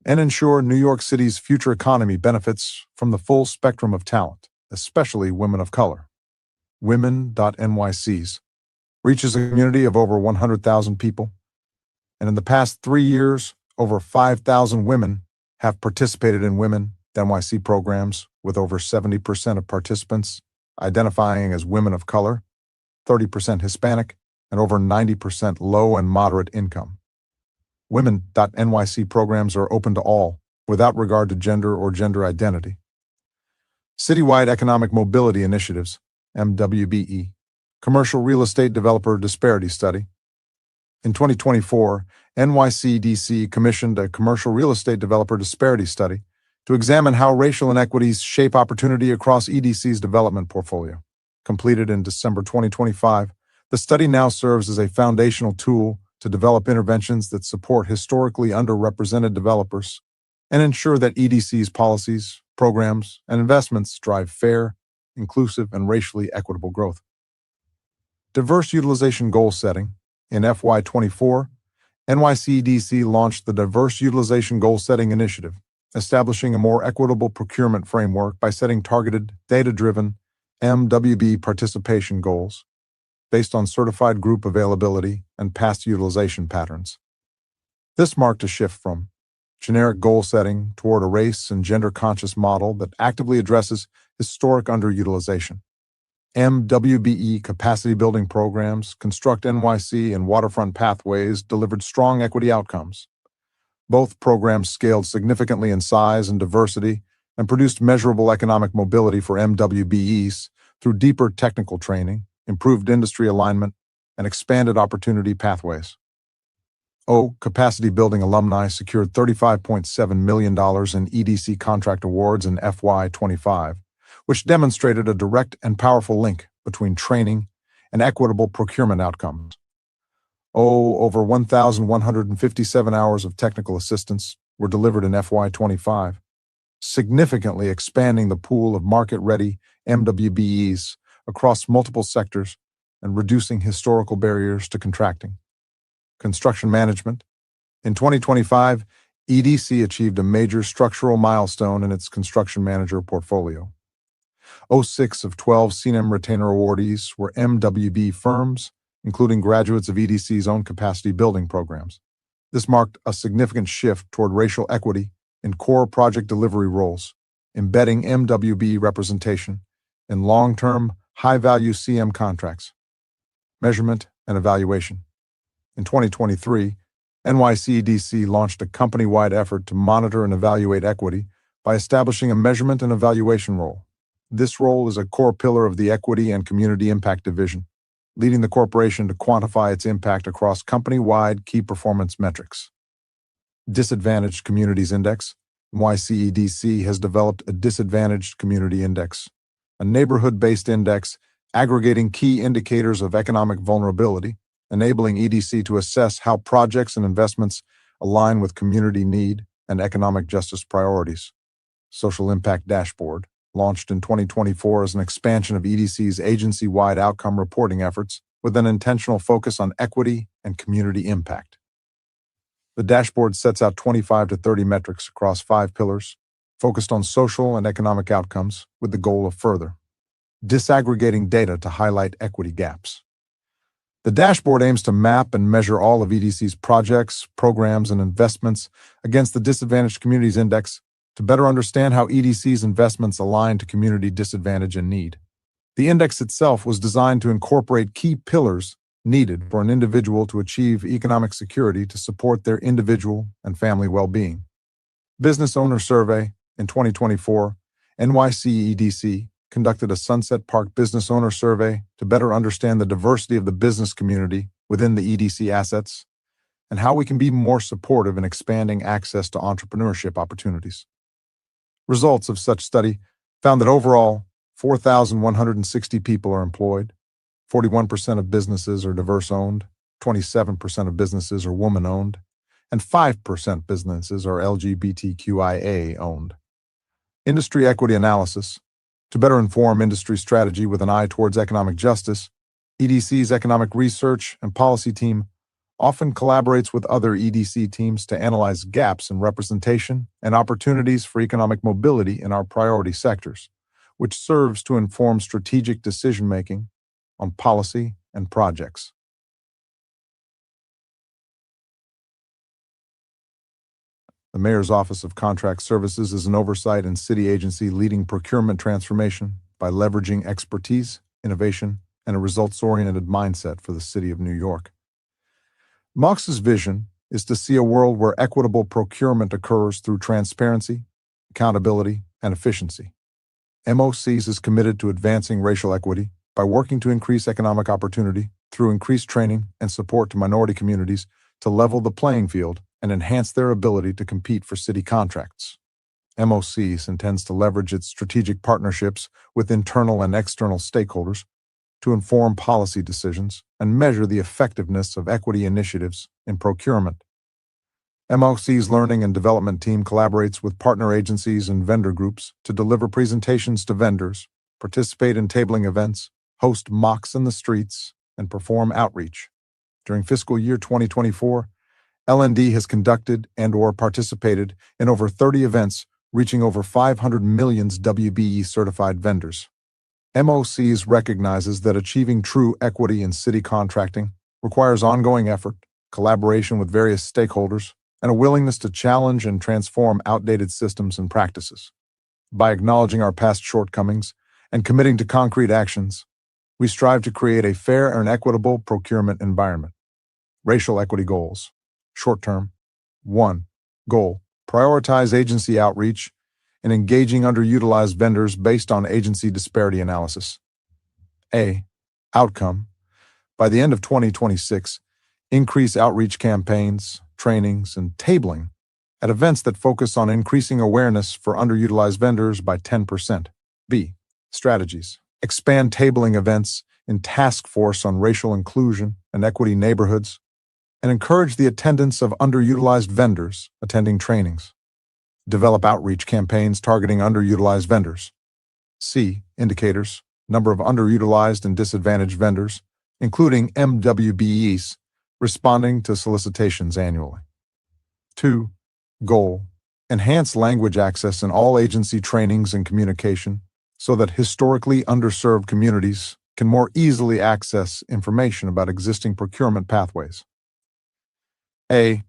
and ensure New York City's future economy benefits from the full spectrum of talent, especially women of color. Women.NYCs reaches a community of over 100,000 people, and in the past 3 years, over 5,000 women have participated in Women.NYC programs, with over 70% of participants identifying as women of color, 30% Hispanic, and over 90% low and moderate income. Women.NYC programs are open to all, without regard to gender or gender identity. Citywide Economic Mobility Initiatives, MWBE, Commercial Real Estate Developer Disparity Study. In 2024, NYCDC commissioned a Commercial Real Estate Developer Disparity Study to examine how racial inequities shape opportunity across EDC's development portfolio. Completed in December 2025, the study now serves as a foundational tool to develop interventions that support historically underrepresented developers and ensure that EDC's policies, programs, and investments drive fair, inclusive, and racially equitable growth. Diverse utilization goal setting. In FY24, NYCDC launched the Diverse Utilization Goal Setting Initiative, establishing a more equitable procurement framework by setting targeted, data-driven MWB participation goals based on certified group availability and past utilization patterns. This marked a shift from generic goal setting toward a race and gender-conscious model that actively addresses historic underutilization. MWBE capacity building programs, Construct NYC, and Waterfront Pathways delivered strong equity outcomes. Both programs scaled significantly in size and diversity and produced measurable economic mobility for MWBEs through deeper technical training, improved industry alignment, and expanded opportunity pathways. O. Capacity Building alumni secured $35.7 million in EDC contract awards in FY25, which demonstrated a direct and powerful link between training and equitable procurement outcomes. O. Over 1,157 hours of technical assistance were delivered in FY25, significantly expanding the pool of market-ready MWBEs across multiple sectors and reducing historical barriers to contracting. Construction management. In 2025, EDC achieved a major structural milestone in its construction manager portfolio. 6 of 12 CNM retainer awardees were MWB firms, including graduates of EDC's own capacity building programs. This marked a significant shift toward racial equity in core project delivery roles, embedding MWB representation in long-term, high-value CM contracts. Measurement and evaluation. In 2023, NYC launched a company-wide effort to monitor and evaluate equity by establishing a measurement and evaluation role. This role is a core pillar of the Equity and Community Impact Division, leading the corporation to quantify its impact across company-wide key performance metrics. Disadvantaged Communities Index. NYC has developed a Disadvantaged Community Index, a neighborhood-based index aggregating key indicators of economic vulnerability, enabling EDC to assess how projects and investments align with community need and economic justice priorities. Social Impact Dashboard, launched in 2024 as an expansion of EDC's agency-wide outcome reporting efforts with an intentional focus on equity and community impact. The dashboard sets out 25 to 30 metrics across 5 pillars, focused on social and economic outcomes with the goal of further disaggregating data to highlight equity gaps. The dashboard aims to map and measure all of EDC's projects, programs, and investments against the Disadvantaged Communities Index to better understand how EDC's investments align to community disadvantage and need. The index itself was designed to incorporate key pillars needed for an individual to achieve economic security to support their individual and family well-being. Business Owner Survey. In 2024, NYC EDC conducted a Sunset Park Business Owner Survey to better understand the diversity of the business community within the EDC assets and how we can be more supportive in expanding access to entrepreneurship opportunities. Results of such study found that overall, 4,160 people are employed, 41% of businesses are diverse-owned, 27% of businesses are woman-owned, and 5% businesses are LGBTQIA-owned. Industry equity analysis. To better inform industry strategy with an eye towards economic justice, EDC's economic research and policy team often collaborates with other EDC teams to analyze gaps in representation and opportunities for economic mobility in our priority sectors, which serves to inform strategic decision-making on policy and projects. The Mayor's Office of Contract Services is an oversight and city agency leading procurement transformation by leveraging expertise, innovation, and a results-oriented mindset for the city of New York. MOCJ's vision is to see a world where equitable procurement occurs through transparency, accountability, and efficiency. MOCs is committed to advancing racial equity by working to increase economic opportunity through increased training and support to minority communities to level the playing field and enhance their ability to compete for city contracts. MOCs intends to leverage its strategic partnerships with internal and external stakeholders to inform policy decisions and measure the effectiveness of equity initiatives in procurement. MOC's Learning and Development Team collaborates with partner agencies and vendor groups to deliver presentations to vendors, participate in tabling events, host mocks in the streets, and perform outreach. During fiscal year 2024, L&D has conducted and/or participated in over 30 events, reaching over 500 million WBE-certified vendors. MOCs recognizes that achieving true equity in city contracting requires ongoing effort, collaboration with various stakeholders, and a willingness to challenge and transform outdated systems and practices. By acknowledging our past shortcomings and committing to concrete actions, we strive to create a fair and equitable procurement environment. Racial equity goals. Short term. 1. Goal: prioritize agency outreach and engaging underutilized vendors based on agency disparity analysis. A. Outcome. By the end of 2026, increase outreach campaigns, trainings, and tabling at events that focus on increasing awareness for underutilized vendors by 10%. B. Strategies. Expand tabling events in task force on racial inclusion and equity neighborhoods, and encourage the attendance of underutilized vendors attending trainings. Develop outreach campaigns targeting underutilized vendors. C. Indicators. Number of underutilized and disadvantaged vendors, including MWBEs, responding to solicitations annually. 2. Goal. Enhance language access in all agency trainings and communication so that historically underserved communities can more easily access information about existing procurement pathways. A.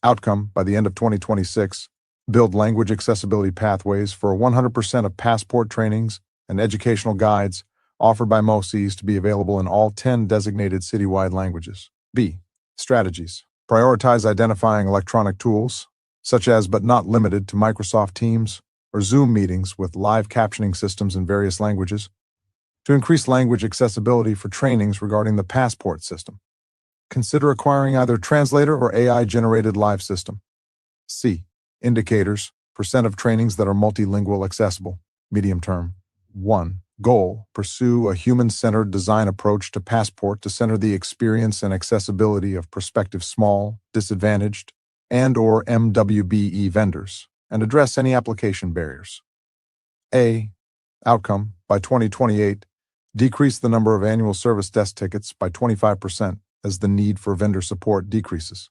Outcome. By the end of 2026, build language accessibility pathways for 100% of passport trainings and educational guides offered by MOCJs to be available in all 10 designated citywide languages. B. Strategies. Prioritize identifying electronic tools, such as but not limited to Microsoft Teams or Zoom meetings with live captioning systems in various languages, to increase language accessibility for trainings regarding the passport system. Consider acquiring either translator or AI-generated live system. C. Indicators. Percent of trainings that are multilingual accessible. Medium term. 1. Goal. Pursue a human-centered design approach to passport to center the experience and accessibility of prospective small, disadvantaged, and/or MWBE vendors, and address any application barriers. A. Outcome. By 2028, decrease the number of annual service desk tickets by 25% as the need for vendor support decreases.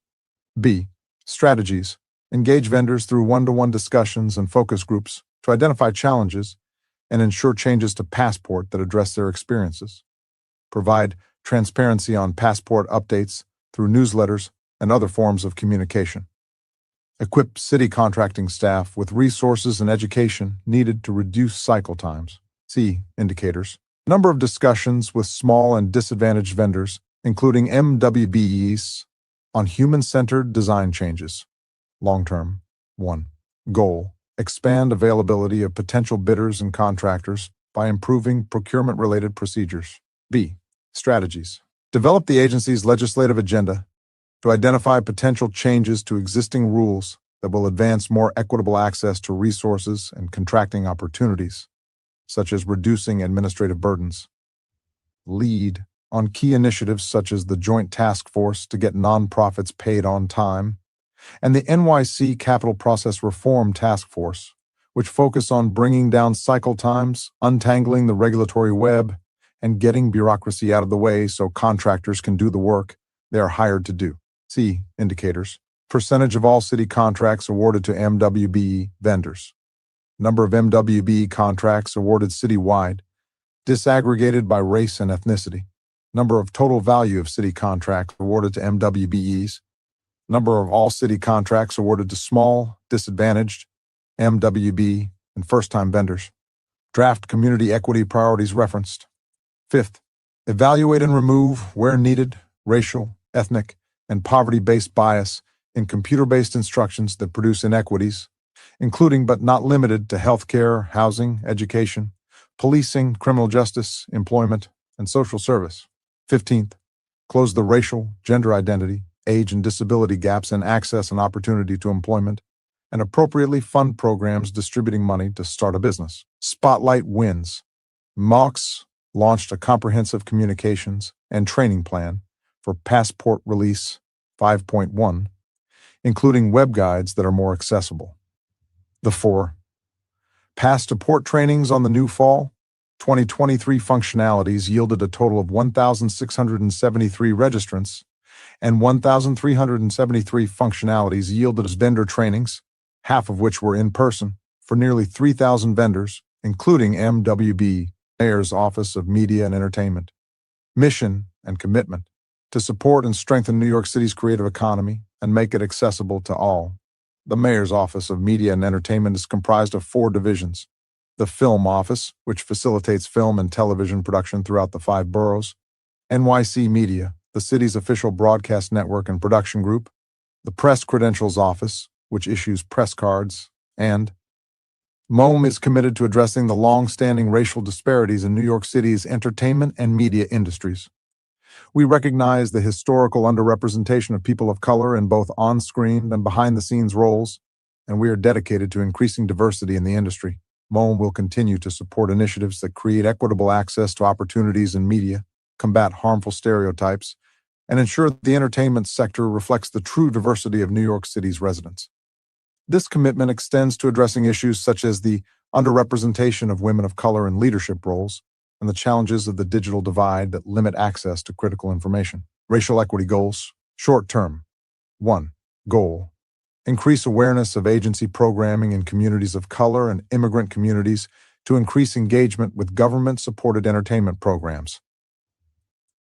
B. Strategies. Engage vendors through one-to-one discussions and focus groups to identify challenges and ensure changes to passport that address their experiences. Provide transparency on passport updates through newsletters and other forms of communication. Equip city contracting staff with resources and education needed to reduce cycle times. C. Indicators. Number of discussions with small and disadvantaged vendors, including MWBEs, on human-centered design changes. Long-term. 1. Goal. Expand availability of potential bidders and contractors by improving procurement-related procedures. B. Strategies. Develop the agency's legislative agenda to identify potential changes to existing rules that will advance more equitable access to resources and contracting opportunities, such as reducing administrative burdens. Lead on key initiatives such as the Joint Task Force to get nonprofits paid on time, and the NYC Capital Process Reform Task Force, which focus on bringing down cycle times, untangling the regulatory web, and getting bureaucracy out of the way so contractors can do the work they are hired to do. C. Indicators. Percentage of all city contracts awarded to MWBE vendors. Number of MWBE contracts awarded citywide, disaggregated by race and ethnicity. Number of total value of city contracts awarded to MWBEs. Number of all city contracts awarded to small, disadvantaged, MWB, and first-time vendors. Draft community equity priorities referenced. 5th, evaluate and remove, where needed, racial, ethnic, and poverty-based bias in computer-based instructions that produce inequities, including but not limited to healthcare, housing, education, policing, criminal justice, employment, and social service. 15th, close the racial, gender identity, age and disability gaps in access and opportunity to employment, and appropriately fund programs distributing money to start a business. Spotlight wins. MOCJs launched a comprehensive communications and training plan for Passport Release 5.1, including web guides that are more accessible. The 4. Pass to port trainings on the new fall. 2023 functionalities yielded a total of 1,673 registrants, and 1,373 functionalities yielded as vendor trainings, half of which were in person, for nearly 3,000 vendors, including MWB, Mayor's Office of Media and Entertainment. Mission and commitment to support and strengthen New York City's creative economy and make it accessible to all. The Mayor's Office of Media and Entertainment is comprised of 4 divisions. The Film Office, which facilitates film and television production throughout the 5 boroughs. NYC Media, the city's official broadcast network and production group. The Press Credentials Office, which issues press cards. And MOM is committed to addressing the long-standing racial disparities in New York City's entertainment and media industries. We recognize the historical underrepresentation of people of color in both on-screen and behind-the-scenes roles, and we are dedicated to increasing diversity in the industry. MOM will continue to support initiatives that create equitable access to opportunities in media, combat harmful stereotypes, and ensure that the entertainment sector reflects the true diversity of New York City's residents. This commitment extends to addressing issues such as the underrepresentation of women of color in leadership roles and the challenges of the digital divide that limit access to critical information. Racial equity goals. Short term. 1. Goal: increase awareness of agency programming in communities of color and immigrant communities to increase engagement with government-supported entertainment programs.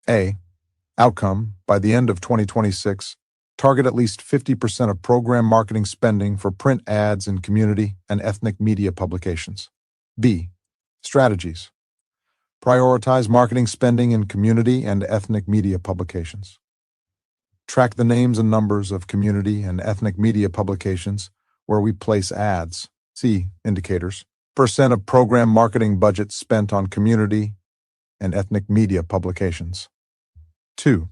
A. Outcome: by the end of 2026, target at least 50% of program marketing spending for print ads in community and ethnic media publications. B. Strategies: prioritize marketing spending in community and ethnic media publications. Track the names and numbers of community and ethnic media publications where we place ads. See indicators. Percent of program marketing budget spent on community and ethnic media publications. 2.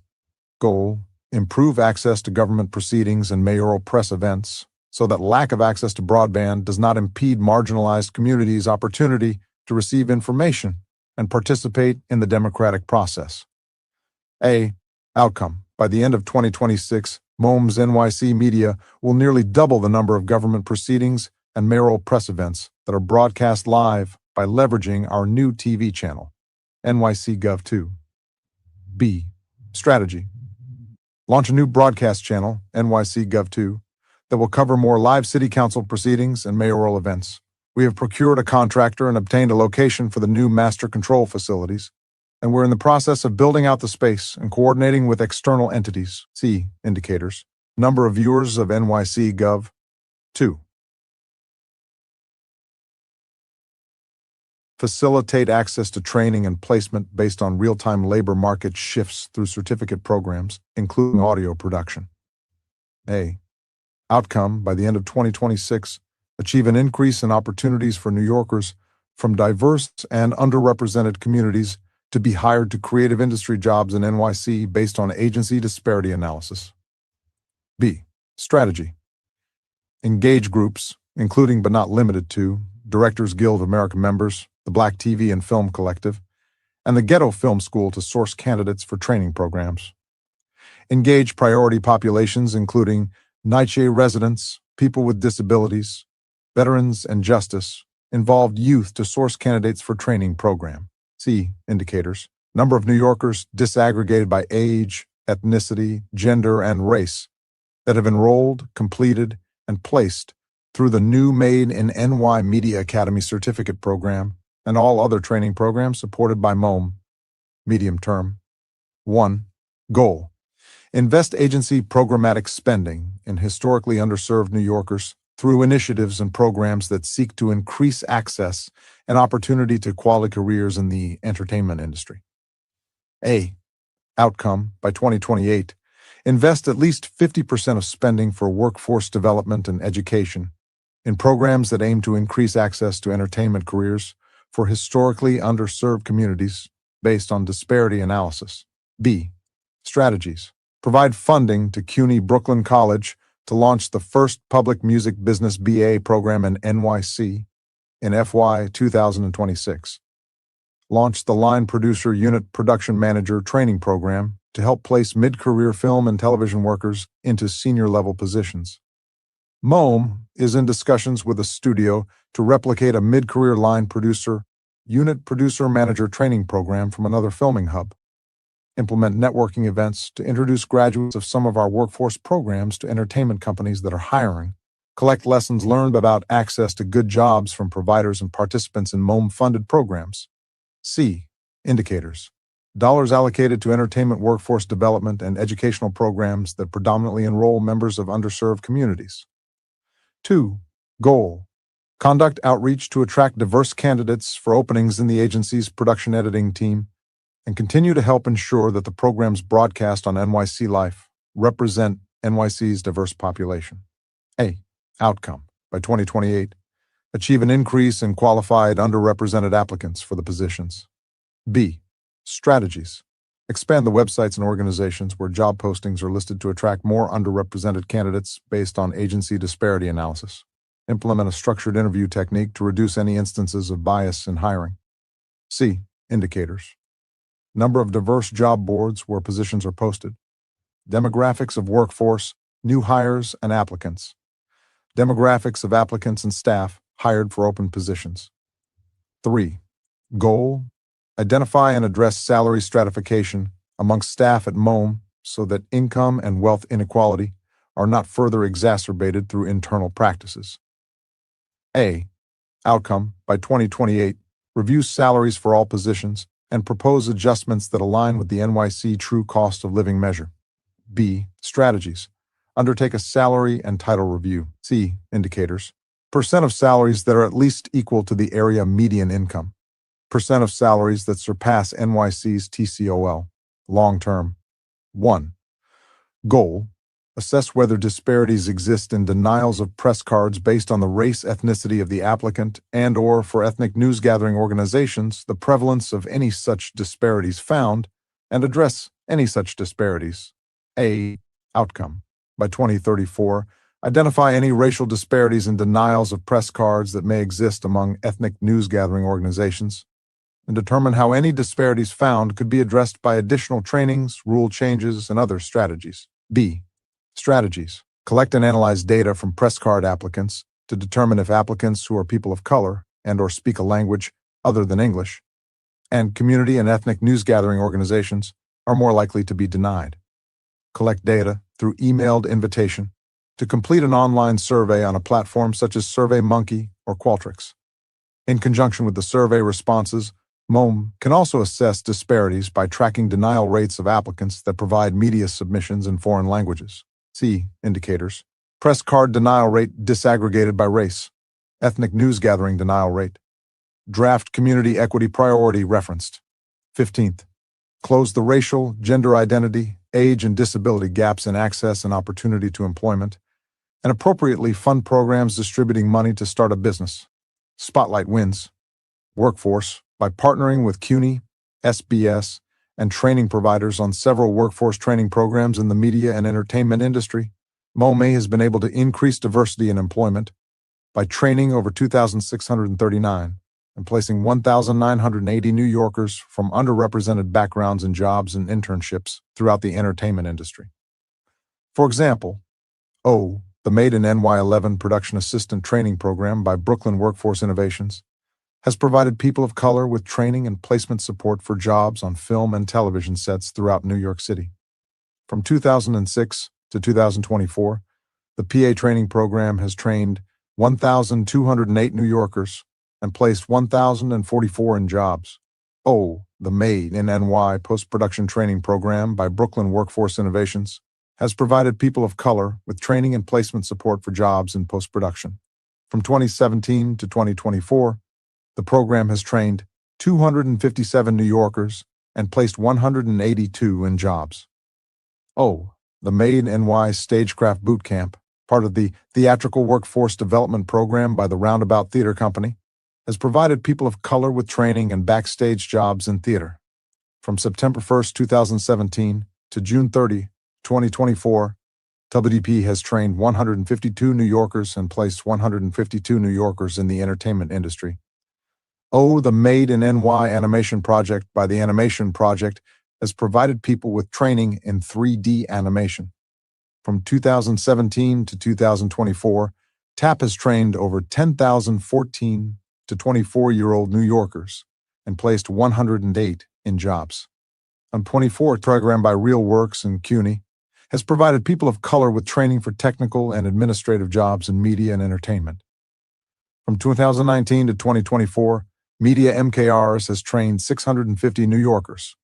Goal: improve access to government proceedings and mayoral press events so that lack of access to broadband does not impede marginalized communities' opportunity to receive information and participate in the democratic process. A. Outcome: by the end of 2026, MOM's NYC Media will nearly double the number of government proceedings and mayoral press events that are broadcast live by leveraging our new TV channel, NYC Gov 2. B. Strategy: launch a new broadcast channel, NYC Gov 2, that will cover more live city council proceedings and mayoral events. We have procured a contractor and obtained a location for the new master control facilities, and we're in the process of building out the space and coordinating with external entities. See indicators. Number of viewers of NYC Gov 2. Facilitate access to training and placement based on real-time labor market shifts through certificate programs, including audio production. A. Outcome: by the end of 2026, achieve an increase in opportunities for New Yorkers from diverse and underrepresented communities to be hired to creative industry jobs in NYC based on agency disparity analysis. B. Strategy: engage groups, including but not limited to Directors Guild of America members, the Black TV and Film Collective, and the Ghetto Film School to source candidates for training programs. Engage priority populations including NYCHE residents, people with disabilities, veterans and justice, involved youth to source candidates for training program. See indicators. Number of New Yorkers disaggregated by age, ethnicity, gender, and race that have enrolled, completed, and placed through the new Made in NY Media Academy certificate program and all other training programs supported by MOM. Medium term. 1. Goal: invest agency programmatic spending in historically underserved New Yorkers through initiatives and programs that seek to increase access and opportunity to quality careers in the entertainment industry. A. Outcome: by 2028, invest at least 50% of spending for workforce development and education in programs that aim to increase access to entertainment careers for historically underserved communities based on disparity analysis. B. Strategies: provide funding to CUNY Brooklyn College to launch the first public music business BA program in NYC in FY 2026. Launch the Line Producer Unit Production Manager Training Program to help place mid-career film and television workers into senior-level positions. MOM is in discussions with a studio to replicate a mid-career line producer, unit producer manager training program from another filming hub. Implement networking events to introduce graduates of some of our workforce programs to entertainment companies that are hiring. Collect lessons learned about access to good jobs from providers and participants in MOM-funded programs. C. Indicators: dollars allocated to entertainment workforce development and educational programs that predominantly enroll members of underserved communities. 2. Goal: conduct outreach to attract diverse candidates for openings in the agency's production editing team and continue to help ensure that the programs broadcast on NYC Life represent NYC's diverse population. A. Outcome: by 2028, Achieve an increase in qualified underrepresented applicants for the positions. B. Strategies. Expand the websites and organizations where job postings are listed to attract more underrepresented candidates based on agency disparity analysis. Implement a structured interview technique to reduce any instances of bias in hiring. C. Indicators. Number of diverse job boards where positions are posted. Demographics of workforce, new hires, and applicants. Demographics of applicants and staff hired for open positions. 3. Goal. Identify and address salary stratification amongst staff at MOM so that income and wealth inequality are not further exacerbated through internal practices. A. Outcome. By 2028, review salaries for all positions and propose adjustments that align with the NYC True Cost of Living measure. B. Strategies. Undertake a salary and title review. C. Indicators. Percent of salaries that are at least equal to the area median income. Percent of salaries that surpass NYC's TCOL. Long term. 1. Goal. Assess whether disparities exist in denials of press cards based on the race, ethnicity of the applicant, and/or for ethnic news-gathering organizations, the prevalence of any such disparities found, and address any such disparities. A. Outcome. By 2034, identify any racial disparities and denials of press cards that may exist among ethnic news-gathering organizations, and determine how any disparities found could be addressed by additional trainings, rule changes, and other strategies. B. Strategies. Collect and analyze data from press card applicants to determine if applicants who are people of color and/or speak a language other than English and community and ethnic news-gathering organizations are more likely to be denied. Collect data through emailed invitation to complete an online survey on a platform such as SurveyMonkey or Qualtrics. In conjunction with the survey responses, MOM can also assess disparities by tracking denial rates of applicants that provide media submissions in foreign languages. C. Indicators. Press card denial rate disaggregated by race. Ethnic news gathering denial rate. Draft community equity priority referenced. 15th. Close the racial, gender identity, age, and disability gaps in access and opportunity to employment, and appropriately fund programs distributing money to start a business. Spotlight wins. Workforce. By partnering with CUNY, SBS, and training providers on several workforce training programs in the media and entertainment industry, MOME has been able to increase diversity in employment by training over 2,639 and placing 1,980 New Yorkers from underrepresented backgrounds in jobs and internships throughout the entertainment industry. For example, O, the Made in NY11 Production Assistant Training Program by Brooklyn Workforce Innovations, has provided people of color with training and placement support for jobs on film and television sets throughout New York City. From 2006 to 2024, the PA training program has trained 1,208 New Yorkers and placed 1,044 in jobs. O, the Made in NY Post-Production Training Program by Brooklyn Workforce Innovations, has provided people of color with training and placement support for jobs in post-production. From 2017 to 2024, the program has trained 257 New Yorkers and placed 182 in jobs. O, the Made NY Stagecraft Boot Camp, part of the Theatrical Workforce Development Program by the Roundabout Theater Company, has provided people of color with training and backstage jobs in theater. From September 1, 2017 to June 30, 2024, WDP has trained 152 New Yorkers and placed 152 New Yorkers in the entertainment industry. O, the Made in NY Animation Project by the Animation Project has provided people with training in 3D animation. From 2017 to 2024, TAP has trained over 10,014 to 24-year-old New Yorkers and placed 108 in jobs. On 24th program by Real Works and CUNY has provided people of color with training for technical and administrative jobs in media and entertainment. From 2019 to 2024, Media MKRs has trained 650 New Yorkers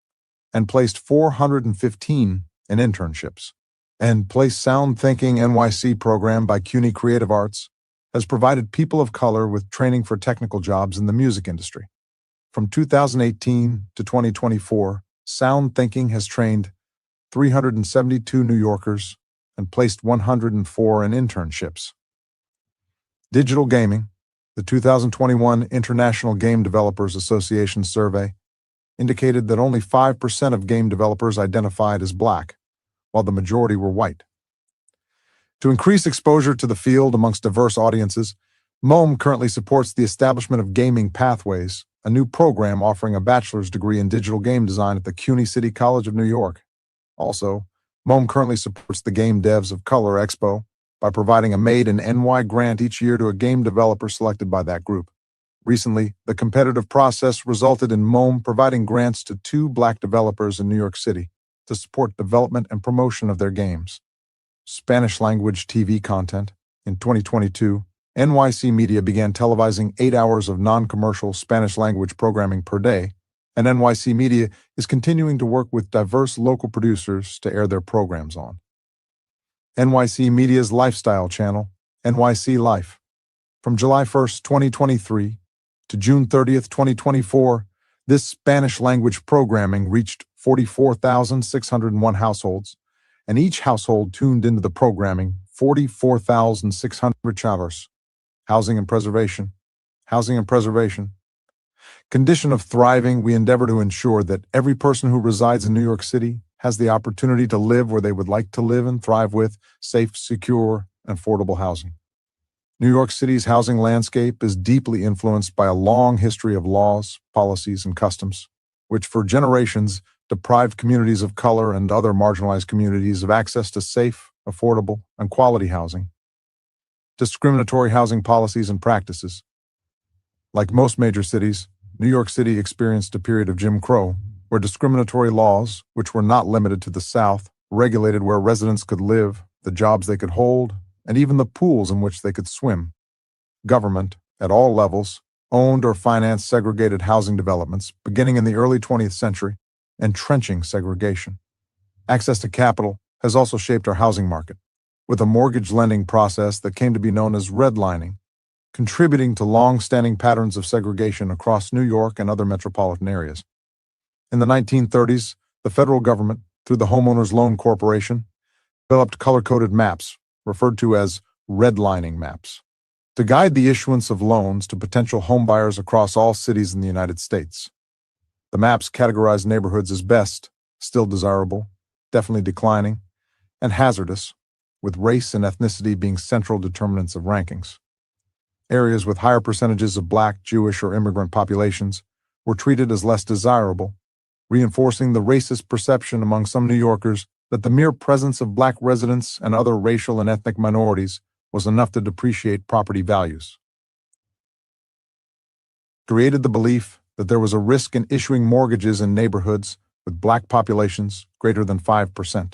and placed 415 in internships. And Place Sound Thinking NYC program by CUNY Creative Arts has provided people of color with training for technical jobs in the music industry. From 2018 to 2024, Sound Thinking has trained 372 New Yorkers and placed 104 in internships. Digital gaming. The 2021 International Game Developers Association survey indicated that only 5% of game developers identified as Black, while the majority were white. To increase exposure to the field amongst diverse audiences, MOM currently supports the establishment of Gaming Pathways, a new program offering a bachelor's degree in digital game design at the CUNY City College of New York. Also, MOM currently supports the Game Devs of Color Expo by providing a Made in NY grant each year to a game developer selected by that group. Recently, the competitive process resulted in MOM providing grants to 2 Black developers in New York City to support development and promotion of their games. Spanish-language TV content. In 2022, NYC Media began televising 8 hours of non-commercial Spanish-language programming per day, and NYC Media is continuing to work with diverse local producers to air their programs on. NYC Media's lifestyle channel, NYC Life. From July 1st, 2023 to June 30th, 2024, this Spanish-language programming reached 44,601 households, and each household tuned into the programming 44,600 chavos. Housing and preservation. Housing and preservation. Condition of thriving, we endeavor to ensure that every person who resides in New York City has the opportunity to live where they would like to live and thrive with safe, secure, and affordable housing. New York City's housing landscape is deeply influenced by a long history of laws, policies, and customs, which for generations deprived communities of color and other marginalized communities of access to safe, affordable, and quality housing. Discriminatory housing policies and practices. Like most major cities, New York City experienced a period of Jim Crow, where discriminatory laws, which were not limited to the South, regulated where residents could live, the jobs they could hold, and even the pools in which they could swim. Government, at all levels, owned or financed segregated housing developments, beginning in the early 20th century, entrenching segregation. Access to capital has also shaped our housing market, with a mortgage lending process that came to be known as redlining, contributing to long-standing patterns of segregation across New York and other metropolitan areas. In the 1930s, the federal government, through the Homeowners Loan Corporation, developed color-coded maps, referred to as redlining maps, to guide the issuance of loans to potential homebuyers across all cities in the United States. The maps categorized neighborhoods as best, still desirable, definitely declining, and hazardous, with race and ethnicity being central determinants of rankings. Areas with higher percentages of Black, Jewish, or immigrant populations were treated as less desirable, reinforcing the racist perception among some New Yorkers that the mere presence of Black residents and other racial and ethnic minorities was enough to depreciate property values. Created the belief that there was a risk in issuing mortgages in neighborhoods with Black populations greater than 5%.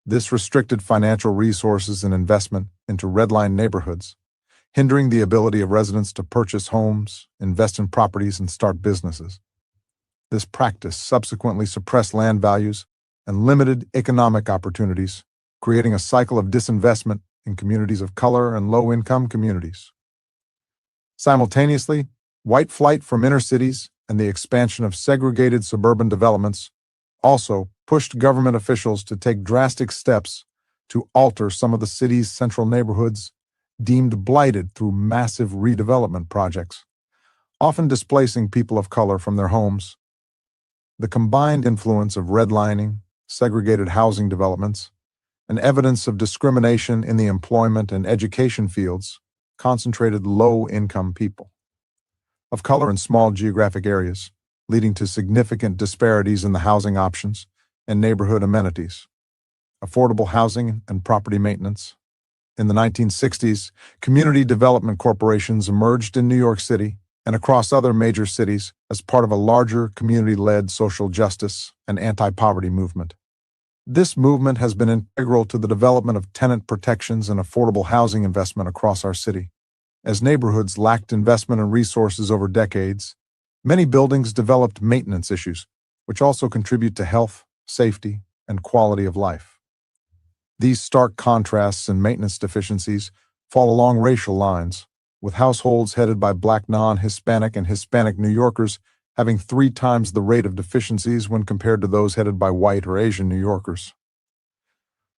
This restricted financial resources and investment into redline neighborhoods, hindering the ability of residents to purchase homes, invest in properties, and start businesses. This practice subsequently suppressed land values and limited economic opportunities, creating a cycle of disinvestment in communities of color and low-income communities. Simultaneously, white flight from inner cities and the expansion of segregated suburban developments also pushed government officials to take drastic steps to alter some of the city's central neighborhoods deemed blighted through massive redevelopment projects, often displacing people of color from their homes. The combined influence of redlining, segregated housing developments, and evidence of discrimination in the employment and education fields concentrated low-income people of color in small geographic areas, leading to significant disparities in the housing options and neighborhood amenities. Affordable housing and property maintenance. In the 1960s, community development corporations emerged in New York City and across other major cities as part of a larger community-led social justice and anti-poverty movement. This movement has been integral to the development of tenant protections and affordable housing investment across our city. As neighborhoods lacked investment and resources over decades, many buildings developed maintenance issues, which also contribute to health, safety, and quality of life. These stark contrasts in maintenance deficiencies fall along racial lines, with households headed by Black non-Hispanic and Hispanic New Yorkers having 3 times the rate of deficiencies when compared to those headed by white or Asian New Yorkers.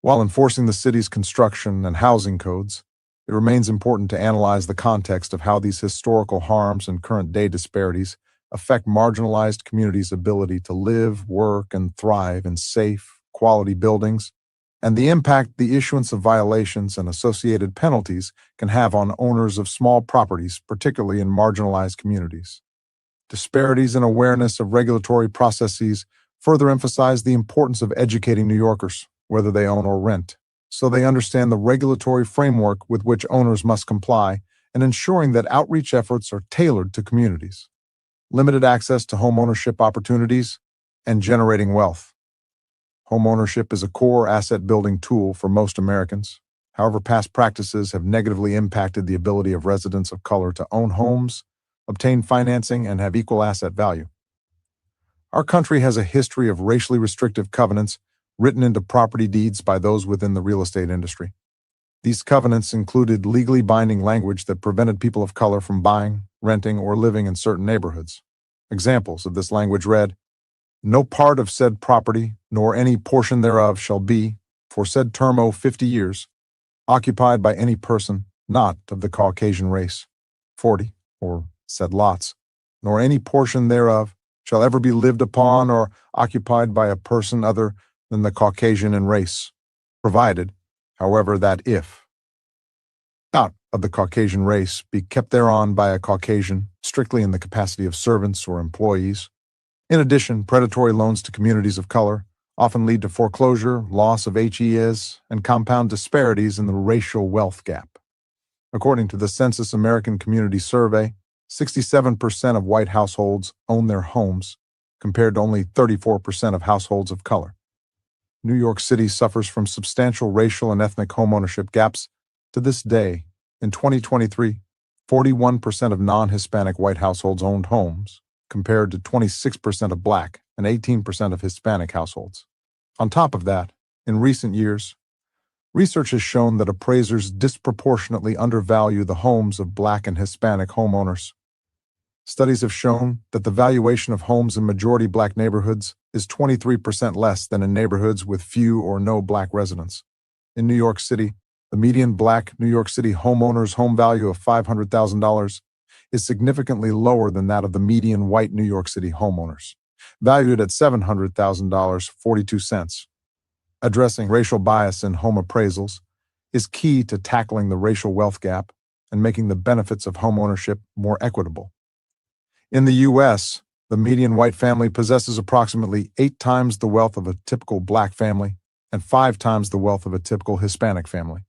While enforcing the city's construction and housing codes, it remains important to analyze the context of how these historical harms and current-day disparities affect marginalized communities' ability to live, work, and thrive in safe, quality buildings, and the impact the issuance of violations and associated penalties can have on owners of small properties, particularly in marginalized communities. Disparities in awareness of regulatory processes further emphasize the importance of educating New Yorkers, whether they own or rent, so they understand the regulatory framework with which owners must comply and ensuring that outreach efforts are tailored to communities. Limited access to home ownership opportunities, and generating wealth. Home ownership is a core asset-building tool for most Americans. However, past practices have negatively impacted the ability of residents of color to own homes, obtain financing, and have equal asset value. Our country has a history of racially restrictive covenants written into property deeds by those within the real estate industry. These covenants included legally binding language that prevented people of color from buying, renting, or living in certain neighborhoods. Examples of this language read, "No part of said property, nor any portion thereof shall be, for said term of 50 years, occupied by any person not of the Caucasian race, 40, or said lots, nor any portion thereof shall ever be lived upon or occupied by a person other than the Caucasian in race, provided, however, that if not of the Caucasian race be kept thereon by a Caucasian, strictly in the capacity of servants or employees." In addition, predatory loans to communities of color often lead to foreclosure, loss of HES, and compound disparities in the racial wealth gap. According to the Census American Community Survey, 67% of white households own their homes, compared to only 34% of households of color. New York City suffers from substantial racial and ethnic homeownership gaps to this day. In 2023, 41% of non-Hispanic white households owned homes, compared to 26% of Black and 18% of Hispanic households. On top of that, in recent years, research has shown that appraisers disproportionately undervalue the homes of Black and Hispanic homeowners. Studies have shown that the valuation of homes in majority Black neighborhoods is 23% less than in neighborhoods with few or no Black residents. In New York City, the median Black New York City homeowner's home value of $500,000 is significantly lower than that of the median white New York City homeowners, valued at $700,000, 42 cents. Addressing racial bias in home appraisals is key to tackling the racial wealth gap and making the benefits of homeownership more equitable. In the U.S., the median white family possesses approximately 8 times the wealth of a typical Black family and 5 times the wealth of a typical Hispanic family.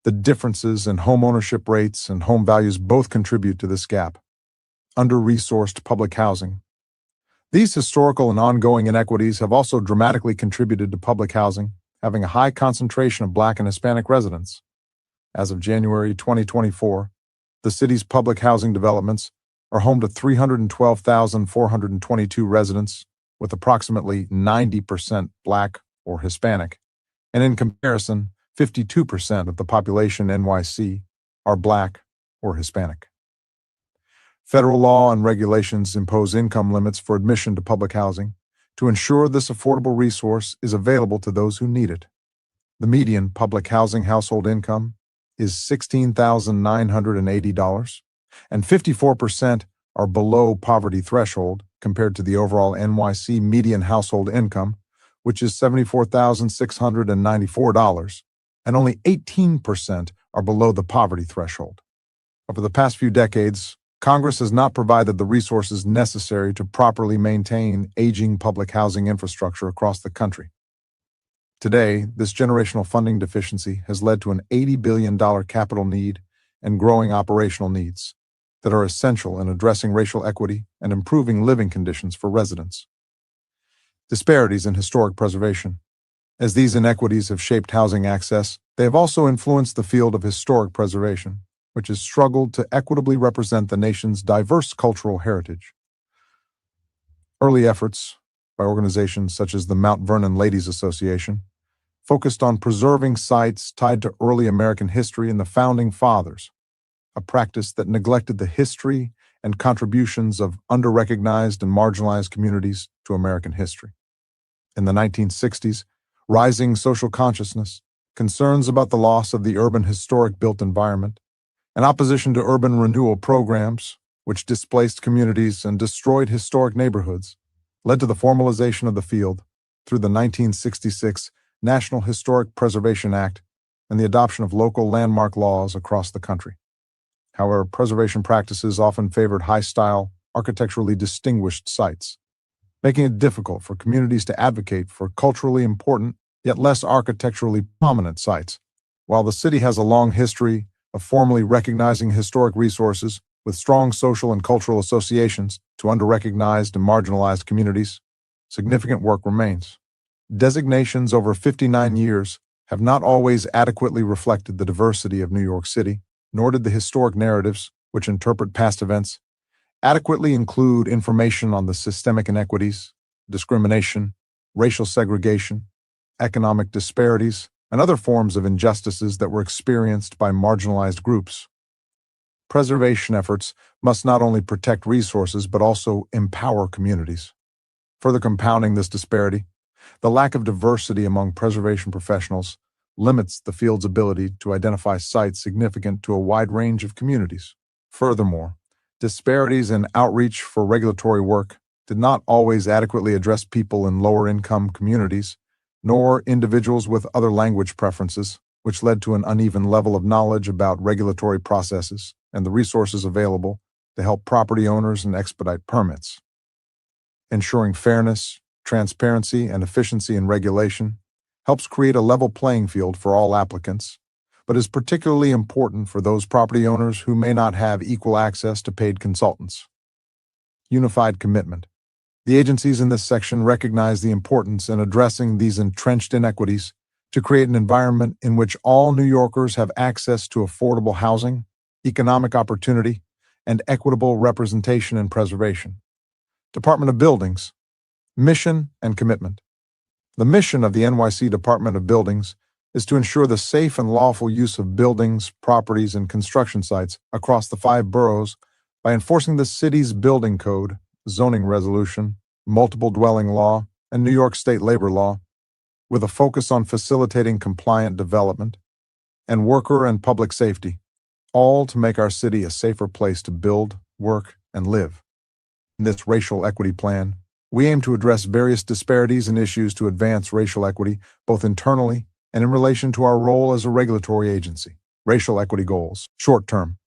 The differences in homeownership rates and home values both contribute to this gap. Under-resourced public housing. These historical and ongoing inequities have also dramatically contributed to public housing having a high concentration of Black and Hispanic residents. As of January 2024, the city's public housing developments are home to 312,422 residents, with approximately 90% Black or Hispanic, and in comparison, 52% of the population in NYC are Black or Hispanic. Federal law and regulations impose income limits for admission to public housing to ensure this affordable resource is available to those who need it. The median public housing household income is $16,980, and 54% are below poverty threshold compared to the overall NYC median household income, which is $74,694, and only 18% are below the poverty threshold. Over the past few decades, Congress has not provided the resources necessary to properly maintain aging public housing infrastructure across the country. Today, this generational funding deficiency has led to an $80 billion capital need and growing operational needs that are essential in addressing racial equity and improving living conditions for residents. Disparities in historic preservation. As these inequities have shaped housing access, they have also influenced the field of historic preservation, which has struggled to equitably represent the nation's diverse cultural heritage. Early efforts by organizations such as the Mount Vernon Ladies Association focused on preserving sites tied to early American history and the Founding Fathers, a practice that neglected the history and contributions of under-recognized and marginalized communities to American history. In the 1960s, rising social consciousness, concerns about the loss of the urban historic built environment, and opposition to urban renewal programs, which displaced communities and destroyed historic neighborhoods, led to the formalization of the field through the 1966 National Historic Preservation Act and the adoption of local landmark laws across the country. However, preservation practices often favored high-style, architecturally distinguished sites, making it difficult for communities to advocate for culturally important yet less architecturally prominent sites. While the city has a long history of formally recognizing historic resources with strong social and cultural associations to under-recognized and marginalized communities, significant work remains. Designations over 59 years have not always adequately reflected the diversity of New York City, nor did the historic narratives, which interpret past events, adequately include information on the systemic inequities, discrimination, racial segregation, economic disparities, and other forms of injustices that were experienced by marginalized groups. Preservation efforts must not only protect resources but also empower communities. Further compounding this disparity, the lack of diversity among preservation professionals limits the field's ability to identify sites significant to a wide range of communities. Furthermore, disparities in outreach for regulatory work did not always adequately address people in lower-income communities, nor individuals with other language preferences, which led to an uneven level of knowledge about regulatory processes and the resources available to help property owners and expedite permits. Ensuring fairness, transparency, and efficiency in regulation helps create a level playing field for all applicants, but is particularly important for those property owners who may not have equal access to paid consultants. Unified commitment. The agencies in this section recognize the importance in addressing these entrenched inequities to create an environment in which all New Yorkers have access to affordable housing, economic opportunity, and equitable representation and preservation. Department of Buildings. Mission and commitment. The mission of the NYC Department of Buildings is to ensure the safe and lawful use of buildings, properties, and construction sites across the 5 boroughs by enforcing the city's building code, zoning resolution, multiple dwelling law, and New York State labor law, with a focus on facilitating compliant development and worker and public safety, all to make our city a safer place to build, work, and live. In this racial equity plan, we aim to address various disparities and issues to advance racial equity, both internally and in relation to our role as a regulatory agency. Racial equity goals. Short term.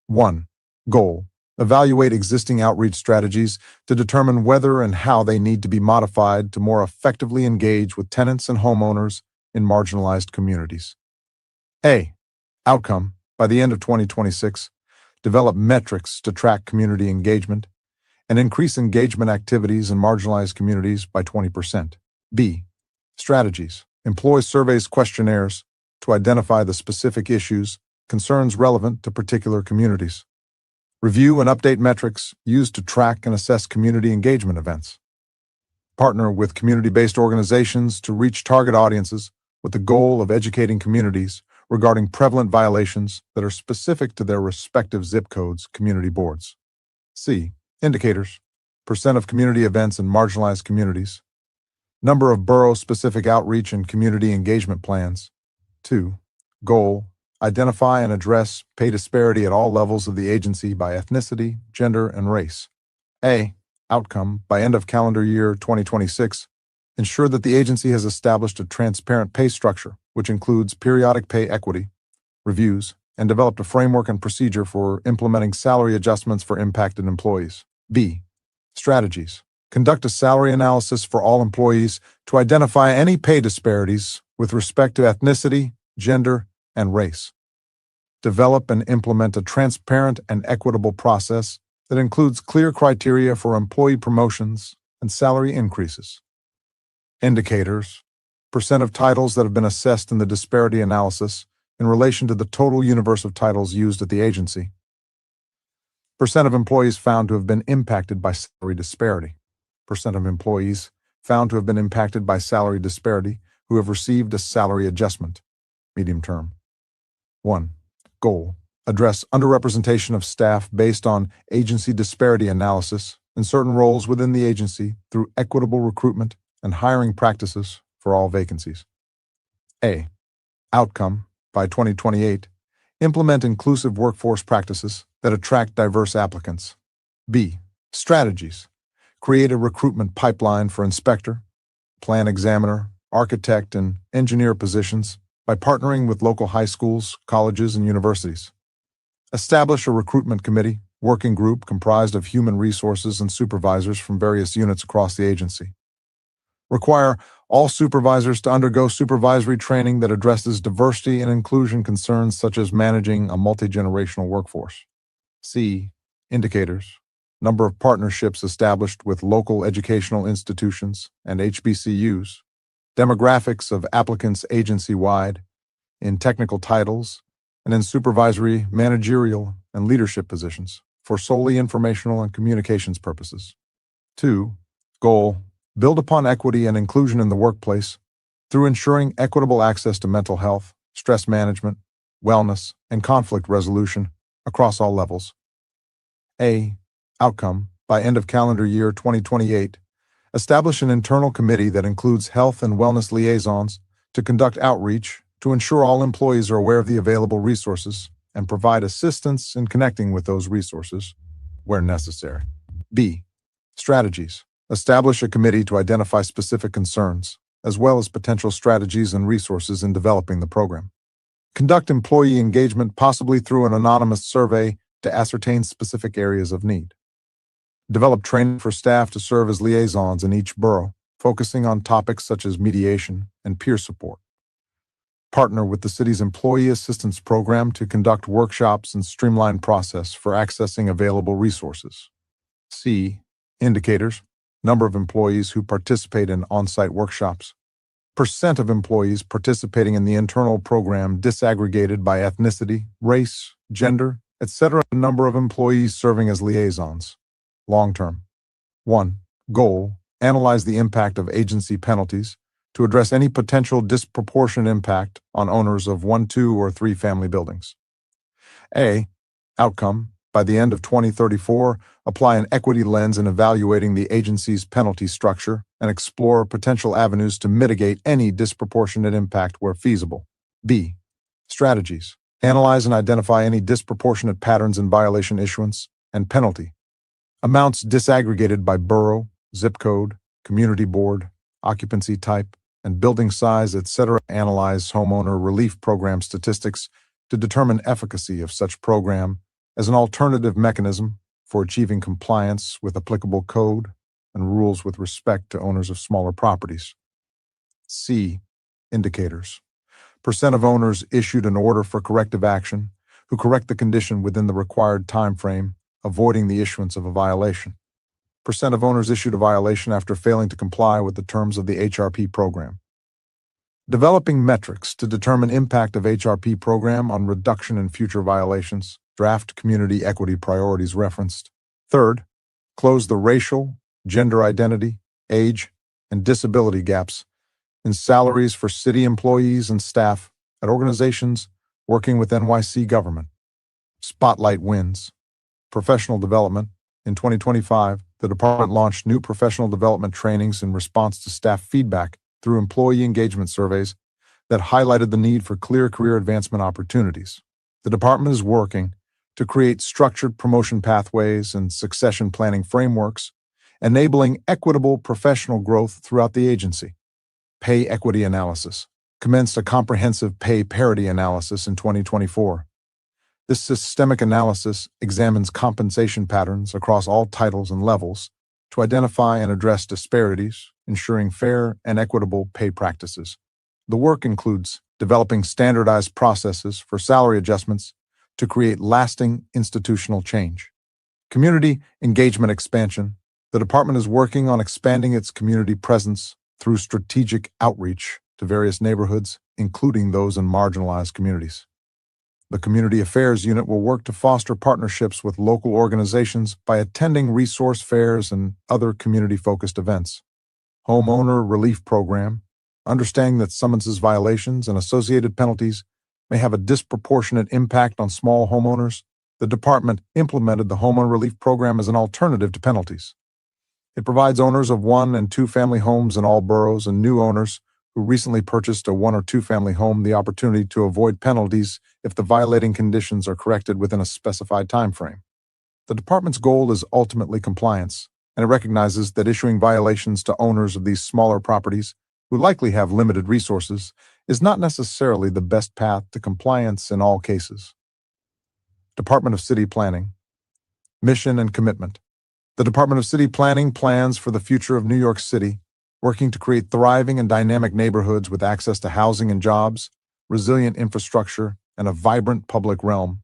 1. Goal. Evaluate existing outreach strategies to determine whether and how they need to be modified to more effectively engage with tenants and homeowners in marginalized communities. A. Outcome. By the end of 2026, develop metrics to track community engagement and increase engagement activities in marginalized communities by 20%. B. Strategies. Employ surveys questionnaires to identify the specific issues, concerns relevant to particular communities. Review and update metrics used to track and assess community engagement events. Partner with community-based organizations to reach target audiences with the goal of educating communities regarding prevalent violations that are specific to their respective zip codes, community boards. C. Indicators. Percent of community events in marginalized communities. Number of borough-specific outreach and community engagement plans. 2. Goal. Identify and address pay disparity at all levels of the agency by ethnicity, gender, and race. A. Outcome. By end of calendar year 2026, ensure that the agency has established a transparent pay structure, which includes periodic pay equity, reviews, and developed a framework and procedure for implementing salary adjustments for impacted employees. B. Strategies. Conduct a salary analysis for all employees to identify any pay disparities with respect to ethnicity, gender, and race. Develop and implement a transparent and equitable process that includes clear criteria for employee promotions and salary increases. Indicators. Percent of titles that have been assessed in the disparity analysis in relation to the total universe of titles used at the agency. Percent of employees found to have been impacted by salary disparity. Percent of employees found to have been impacted by salary disparity who have received a salary adjustment. Medium term. 1. Goal. Address underrepresentation of staff based on agency disparity analysis in certain roles within the agency through equitable recruitment and hiring practices for all vacancies. A. Outcome, by 2028, implement inclusive workforce practices that attract diverse applicants. B. Strategies. Create a recruitment pipeline for inspector, plan examiner, architect, and engineer positions by partnering with local high schools, colleges, and universities. Establish a recruitment committee, working group comprised of human resources and supervisors from various units across the agency. Require all supervisors to undergo supervisory training that addresses diversity and inclusion concerns such as managing a multi-generational workforce. C. Indicators. Number of partnerships established with local educational institutions and HBCUs. Demographics of applicants agency-wide, in technical titles, and in supervisory, managerial, and leadership positions for solely informational and communications purposes. 2. Goal. Build upon equity and inclusion in the workplace through ensuring equitable access to mental health, stress management, wellness, and conflict resolution across all levels. A. Outcome, by end of calendar year 2028, establish an internal committee that includes health and wellness liaisons to conduct outreach to ensure all employees are aware of the available resources and provide assistance in connecting with those resources where necessary. B. Strategies. Establish a committee to identify specific concerns, as well as potential strategies and resources in developing the program. Conduct employee engagement, possibly through an anonymous survey, to ascertain specific areas of need. Develop training for staff to serve as liaisons in each borough, focusing on topics such as mediation and peer support. Partner with the city's Employee Assistance Program to conduct workshops and streamline process for accessing available resources. C. Indicators. Number of employees who participate in on-site workshops. Percent of employees participating in the internal program disaggregated by ethnicity, race, gender, etc. Number of employees serving as liaisons. Long-term. 1. Goal. Analyze the impact of agency penalties to address any potential disproportionate impact on owners of 1, 2, or 3 family buildings. A. Outcome. By the end of 2034, apply an equity lens in evaluating the agency's penalty structure and explore potential avenues to mitigate any disproportionate impact where feasible. B. Strategies. Analyze and identify any disproportionate patterns in violation issuance and penalty. Amounts disaggregated by borough, zip code, community board, occupancy type, and building size, etc. Analyze homeowner relief program statistics to determine efficacy of such program as an alternative mechanism for achieving compliance with applicable code and rules with respect to owners of smaller properties. C. Indicators. Percent of owners issued an order for corrective action who correct the condition within the required time frame, avoiding the issuance of a violation. Percent of owners issued a violation after failing to comply with the terms of the HRP program. Developing metrics to determine impact of HRP program on reduction in future violations. Draft community equity priorities referenced. 3rd, close the racial, gender identity, age, and disability gaps in salaries for city employees and staff at organizations working with NYC government. Spotlight wins. Professional development. In 2025, the department launched new professional development trainings in response to staff feedback through employee engagement surveys that highlighted the need for clear career advancement opportunities. The department is working to create structured promotion pathways and succession planning frameworks, enabling equitable professional growth throughout the agency. Pay equity analysis. Commenced a comprehensive pay parity analysis in 2024. This systemic analysis examines compensation patterns across all titles and levels to identify and address disparities, ensuring fair and equitable pay practices. The work includes developing standardized processes for salary adjustments to create lasting institutional change. Community engagement expansion. The department is working on expanding its community presence through strategic outreach to various neighborhoods, including those in marginalized communities. The Community Affairs Unit will work to foster partnerships with local organizations by attending resource fairs and other community-focused events. Homeowner Relief Program. Understanding that summonses violations and associated penalties may have a disproportionate impact on small homeowners, the department implemented the Homeowner Relief Program as an alternative to penalties. It provides owners of 1 and 2 family homes in all boroughs and new owners who recently purchased a 1 or 2 family home the opportunity to avoid penalties if the violating conditions are corrected within a specified time frame. The department's goal is ultimately compliance, and it recognizes that issuing violations to owners of these smaller properties, who likely have limited resources, is not necessarily the best path to compliance in all cases. Department of City Planning. Mission and commitment. The Department of City Planning plans for the future of New York City, working to create thriving and dynamic neighborhoods with access to housing and jobs, resilient infrastructure, and a vibrant public realm.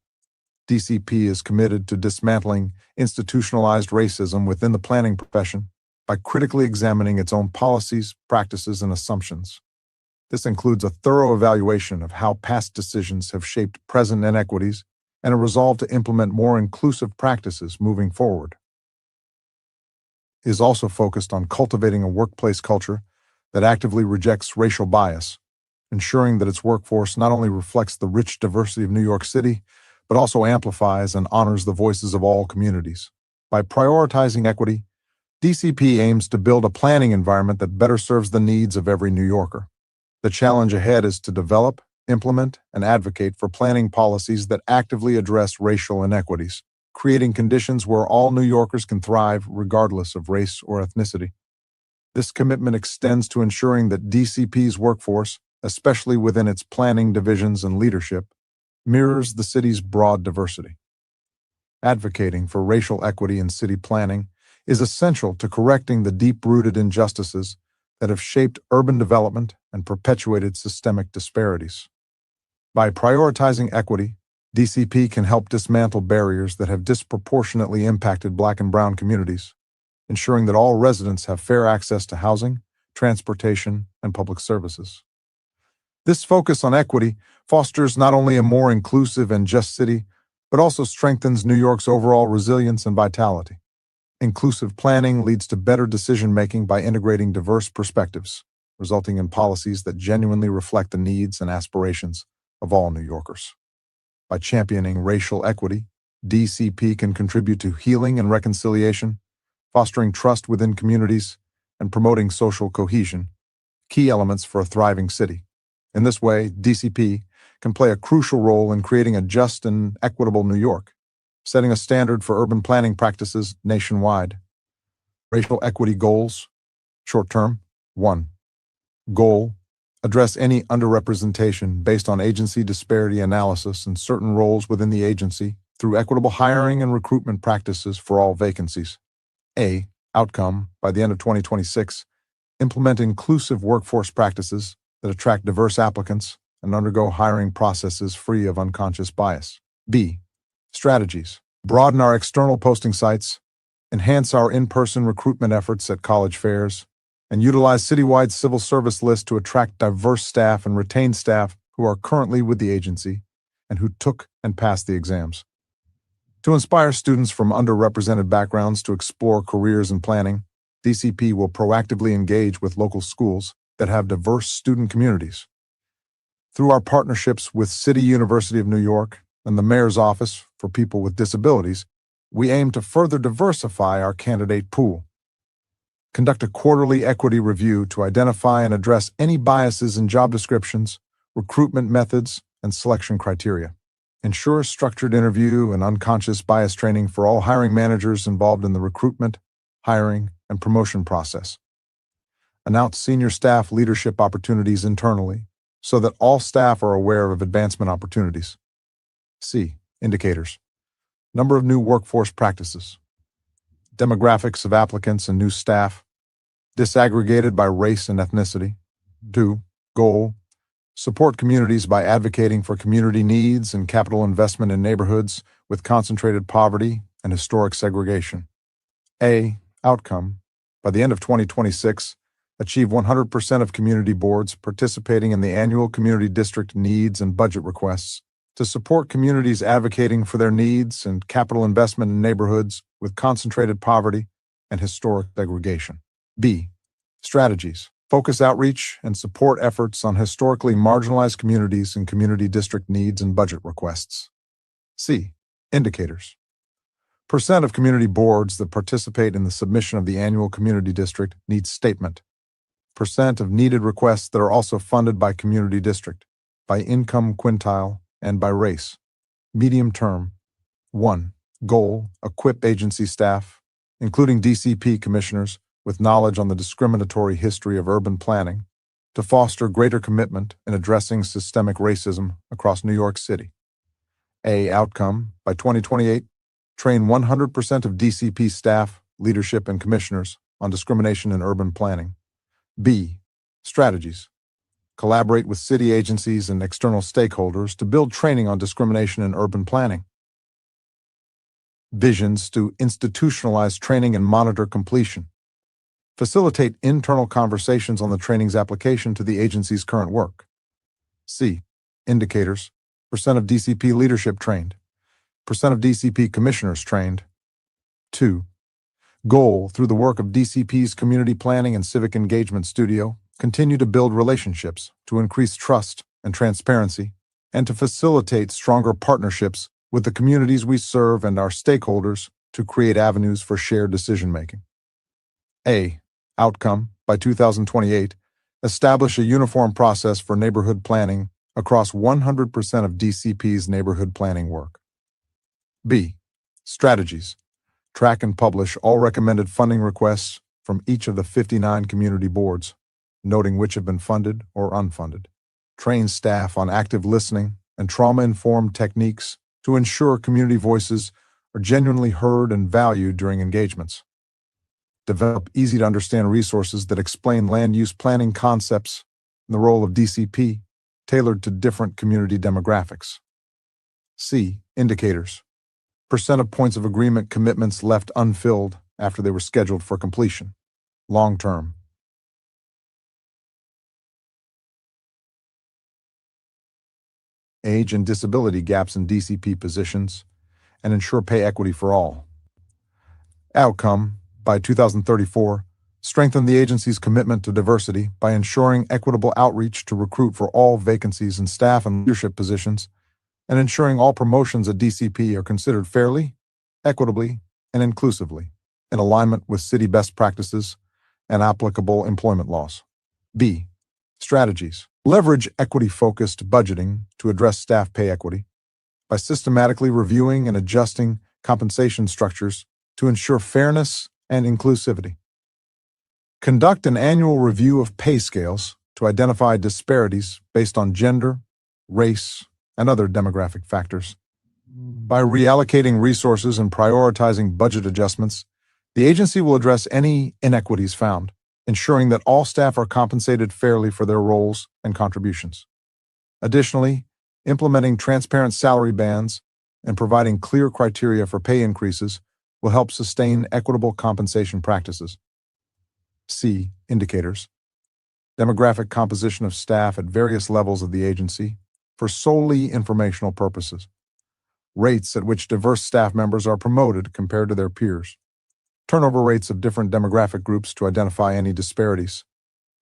DCP is committed to dismantling institutionalized racism within the planning profession by critically examining its own policies, practices, and assumptions. This includes a thorough evaluation of how past decisions have shaped present inequities and a resolve to implement more inclusive practices moving forward. It is also focused on cultivating a workplace culture that actively rejects racial bias, ensuring that its workforce not only reflects the rich diversity of New York City, but also amplifies and honors the voices of all communities. By prioritizing equity, DCP aims to build a planning environment that better serves the needs of every New Yorker. The challenge ahead is to develop, implement, and advocate for planning policies that actively address racial inequities, creating conditions where all New Yorkers can thrive regardless of race or ethnicity. This commitment extends to ensuring that DCP's workforce, especially within its planning divisions and leadership, mirrors the city's broad diversity. Advocating for racial equity in city planning is essential to correcting the deep-rooted injustices that have shaped urban development and perpetuated systemic disparities. By prioritizing equity, DCP can help dismantle barriers that have disproportionately impacted Black and Brown communities, ensuring that all residents have fair access to housing, transportation, and public services. This focus on equity fosters not only a more inclusive and just city, but also strengthens New York's overall resilience and vitality. Inclusive planning leads to better decision-making by integrating diverse perspectives, resulting in policies that genuinely reflect the needs and aspirations of all New Yorkers. By championing racial equity, DCP can contribute to healing and reconciliation, fostering trust within communities, and promoting social cohesion, key elements for a thriving city. In this way, DCP can play a crucial role in creating a just and equitable New York, setting a standard for urban planning practices nationwide. Racial equity goals. Short term. 1. Goal: address any underrepresentation based on agency disparity analysis in certain roles within the agency through equitable hiring and recruitment practices for all vacancies. A. Outcome: by the end of 2026, implement inclusive workforce practices that attract diverse applicants and undergo hiring processes free of unconscious bias. B. Strategies: broaden our external posting sites, enhance our in-person recruitment efforts at college fairs, and utilize citywide civil service lists to attract diverse staff and retain staff who are currently with the agency and who took and passed the exams. To inspire students from underrepresented backgrounds to explore careers in planning, DCP will proactively engage with local schools that have diverse student communities. Through our partnerships with City University of New York and the Mayor's Office for People with Disabilities, we aim to further diversify our candidate pool. Conduct a quarterly equity review to identify and address any biases in job descriptions, recruitment methods, and selection criteria. Ensure structured interview and unconscious bias training for all hiring managers involved in the recruitment, hiring, and promotion process. Announce senior staff leadership opportunities internally so that all staff are aware of advancement opportunities. C. Indicators: number of new workforce practices, demographics of applicants and new staff, disaggregated by race and ethnicity. 2. Goal: support communities by advocating for community needs and capital investment in neighborhoods with concentrated poverty and historic segregation. A. Outcome: by the end of 2026, achieve 100% of community boards participating in the annual community district needs and budget requests to support communities advocating for their needs and capital investment in neighborhoods with concentrated poverty and historic segregation. B. Strategies: focus outreach and support efforts on historically marginalized communities and community district needs and budget requests. C. Indicators: percent of community boards that participate in the submission of the annual community district needs statement. percent of needed requests that are also funded by community district, by income quintile, and by race. Medium term. 1. Goal, equip agency staff, including DCP commissioners, with knowledge on the discriminatory history of urban planning, to foster greater commitment in addressing systemic racism across New York City. A. Outcome, by 2028, train 100% of DCP staff, leadership, and commissioners on discrimination in urban planning. B. Strategies. Collaborate with city agencies and external stakeholders to build training on discrimination in urban planning. Visions to institutionalize training and monitor completion. Facilitate internal conversations on the training's application to the agency's current work. C. Indicators. Percent of DCP leadership trained. Percent of DCP commissioners trained. 2. Goal, through the work of DCP's Community Planning and Civic Engagement Studio, continue to build relationships to increase trust and transparency, and to facilitate stronger partnerships with the communities we serve and our stakeholders to create avenues for shared decision-making. A. Outcome, by 2028, establish a uniform process for neighborhood planning across 100% of DCP's neighborhood planning work. B. Strategies. Track and publish all recommended funding requests from each of the 59 community boards, noting which have been funded or unfunded. Train staff on active listening and trauma-informed techniques to ensure community voices are genuinely heard and valued during engagements. Develop easy-to-understand resources that explain land use planning concepts and the role of DCP, tailored to different community demographics. C. Indicators. Percent of points of agreement commitments left unfilled after they were scheduled for completion. Long term. Age and disability gaps in DCP positions, and ensure pay equity for all. Outcome, by 2034, strengthen the agency's commitment to diversity by ensuring equitable outreach to recruit for all vacancies in staff and leadership positions, and ensuring all promotions at DCP are considered fairly, equitably, and inclusively, in alignment with city best practices and applicable employment laws. B. Strategies. Leverage equity-focused budgeting to address staff pay equity by systematically reviewing and adjusting compensation structures to ensure fairness and inclusivity. Conduct an annual review of pay scales to identify disparities based on gender, race, and other demographic factors. By reallocating resources and prioritizing budget adjustments, the agency will address any inequities found, ensuring that all staff are compensated fairly for their roles and contributions. Additionally, implementing transparent salary bands and providing clear criteria for pay increases will help sustain equitable compensation practices. C. Indicators. Demographic composition of staff at various levels of the agency for solely informational purposes. Rates at which diverse staff members are promoted compared to their peers. Turnover rates of different demographic groups to identify any disparities.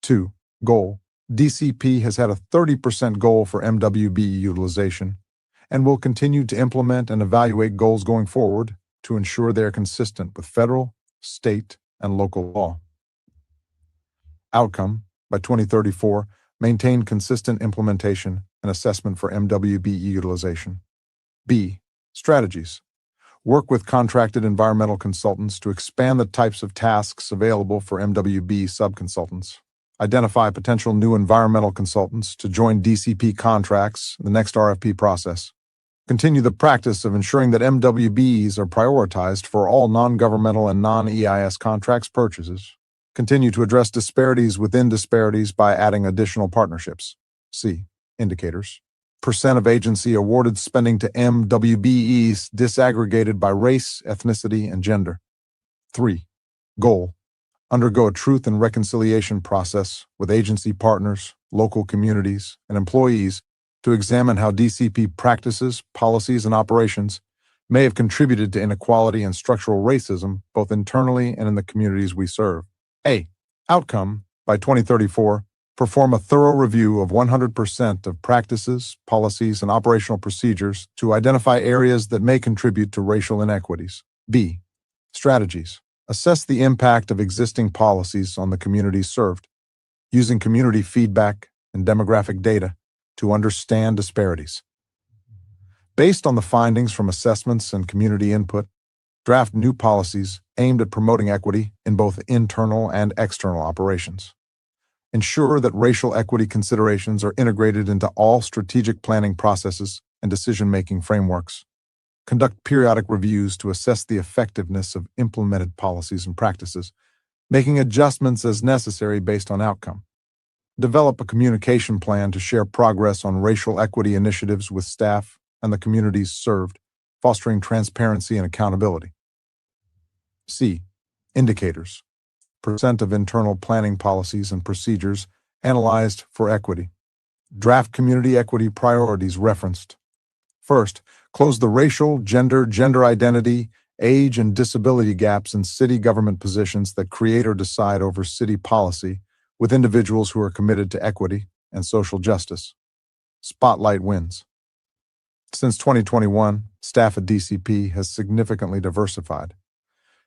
2. Goal. DCP has had a 30% goal for MWB utilization and will continue to implement and evaluate goals going forward to ensure they are consistent with federal, state, and local law. Outcome, by 2034, maintain consistent implementation and assessment for MWB utilization. B. Strategies. Work with contracted environmental consultants to expand the types of tasks available for MWB subconsultants. Identify potential new environmental consultants to join DCP contracts in the next RFP process. Continue the practice of ensuring that MWBs are prioritized for all non-governmental and non-EIS contracts purchases. Continue to address disparities within disparities by adding additional partnerships. C. Indicators. Percent of agency awarded spending to MWBEs disaggregated by race, ethnicity, and gender. 3. Goal. Undergo a truth and reconciliation process with agency partners, local communities, and employees to examine how DCP practices, policies, and operations may have contributed to inequality and structural racism both internally and in the communities we serve. A. Outcome, by 2034, perform a thorough review of 100% of practices, policies, and operational procedures to identify areas that may contribute to racial inequities. B. Strategies. Assess the impact of existing policies on the communities served. using community feedback and demographic data to understand disparities. Based on the findings from assessments and community input, draft new policies aimed at promoting equity in both internal and external operations. Ensure that racial equity considerations are integrated into all strategic planning processes and decision-making frameworks. Conduct periodic reviews to assess the effectiveness of implemented policies and practices, making adjustments as necessary based on outcome. Develop a communication plan to share progress on racial equity initiatives with staff and the communities served, fostering transparency and accountability. C. Indicators. Percent of internal planning policies and procedures analyzed for equity. Draft community equity priorities referenced. First, close the racial, gender identity, age, and disability gaps in city government positions that create or decide over city policy with individuals who are committed to equity and social justice. Spotlight wins. Since 2021, staff at DCP has significantly diversified.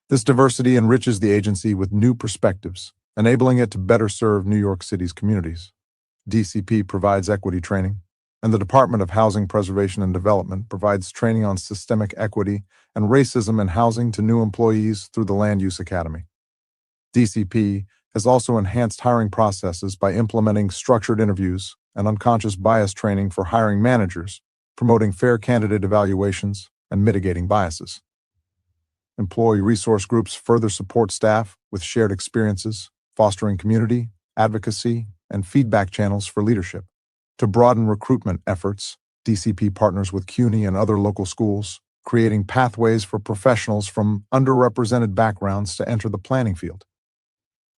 This diversity enriches the agency with new perspectives, enabling it to better serve New York City's communities. DCP provides equity training, and the Department of Housing Preservation and Development provides training on systemic equity and racism in housing to new employees through the Land Use Academy. DCP has also enhanced hiring processes by implementing structured interviews and unconscious bias training for hiring managers, promoting fair candidate evaluations and mitigating biases. Employee resource groups further support staff with shared experiences, fostering community, advocacy, and feedback channels for leadership. To broaden recruitment efforts, DCP partners with CUNY and other local schools, creating pathways for professionals from underrepresented backgrounds to enter the planning field.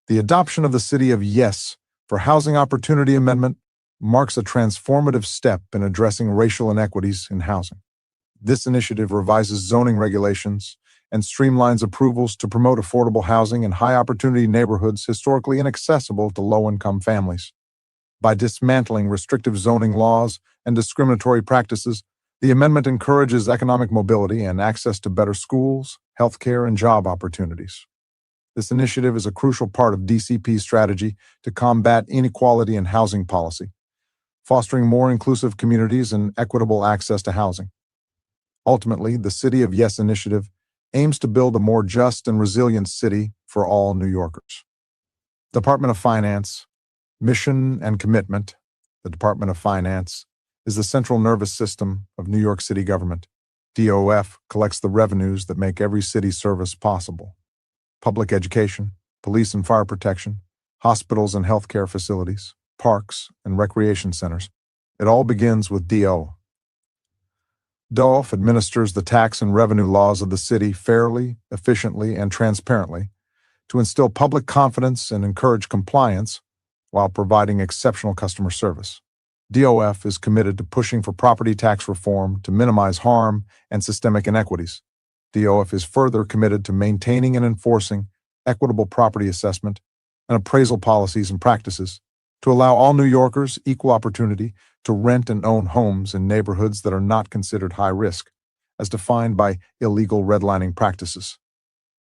The adoption of the City of Yes for Housing Opportunity Amendment marks a transformative step in addressing racial inequities in housing. This initiative revises zoning regulations and streamlines approvals to promote affordable housing in high-opportunity neighborhoods historically inaccessible to low-income families. By dismantling restrictive zoning laws and discriminatory practices, the amendment encourages economic mobility and access to better schools, healthcare, and job opportunities. This initiative is a crucial part of DCP's strategy to combat inequality in housing policy, fostering more inclusive communities and equitable access to housing. Ultimately, the City of Yes initiative aims to build a more just and resilient city for all New Yorkers. Department of Finance, mission and commitment. The Department of Finance is the central nervous system of New York City government. DOF collects the revenues that make every city service possible. Public education, police and fire protection, hospitals and healthcare facilities, parks and recreation centers. It all begins with DO. DOF administers the tax and revenue laws of the city fairly, efficiently, and transparently to instill public confidence and encourage compliance while providing exceptional customer service. DOF is committed to pushing for property tax reform to minimize harm and systemic inequities. DOF is further committed to maintaining and enforcing equitable property assessment and appraisal policies and practices to allow all New Yorkers equal opportunity to rent and own homes in neighborhoods that are not considered high risk, as defined by illegal redlining practices.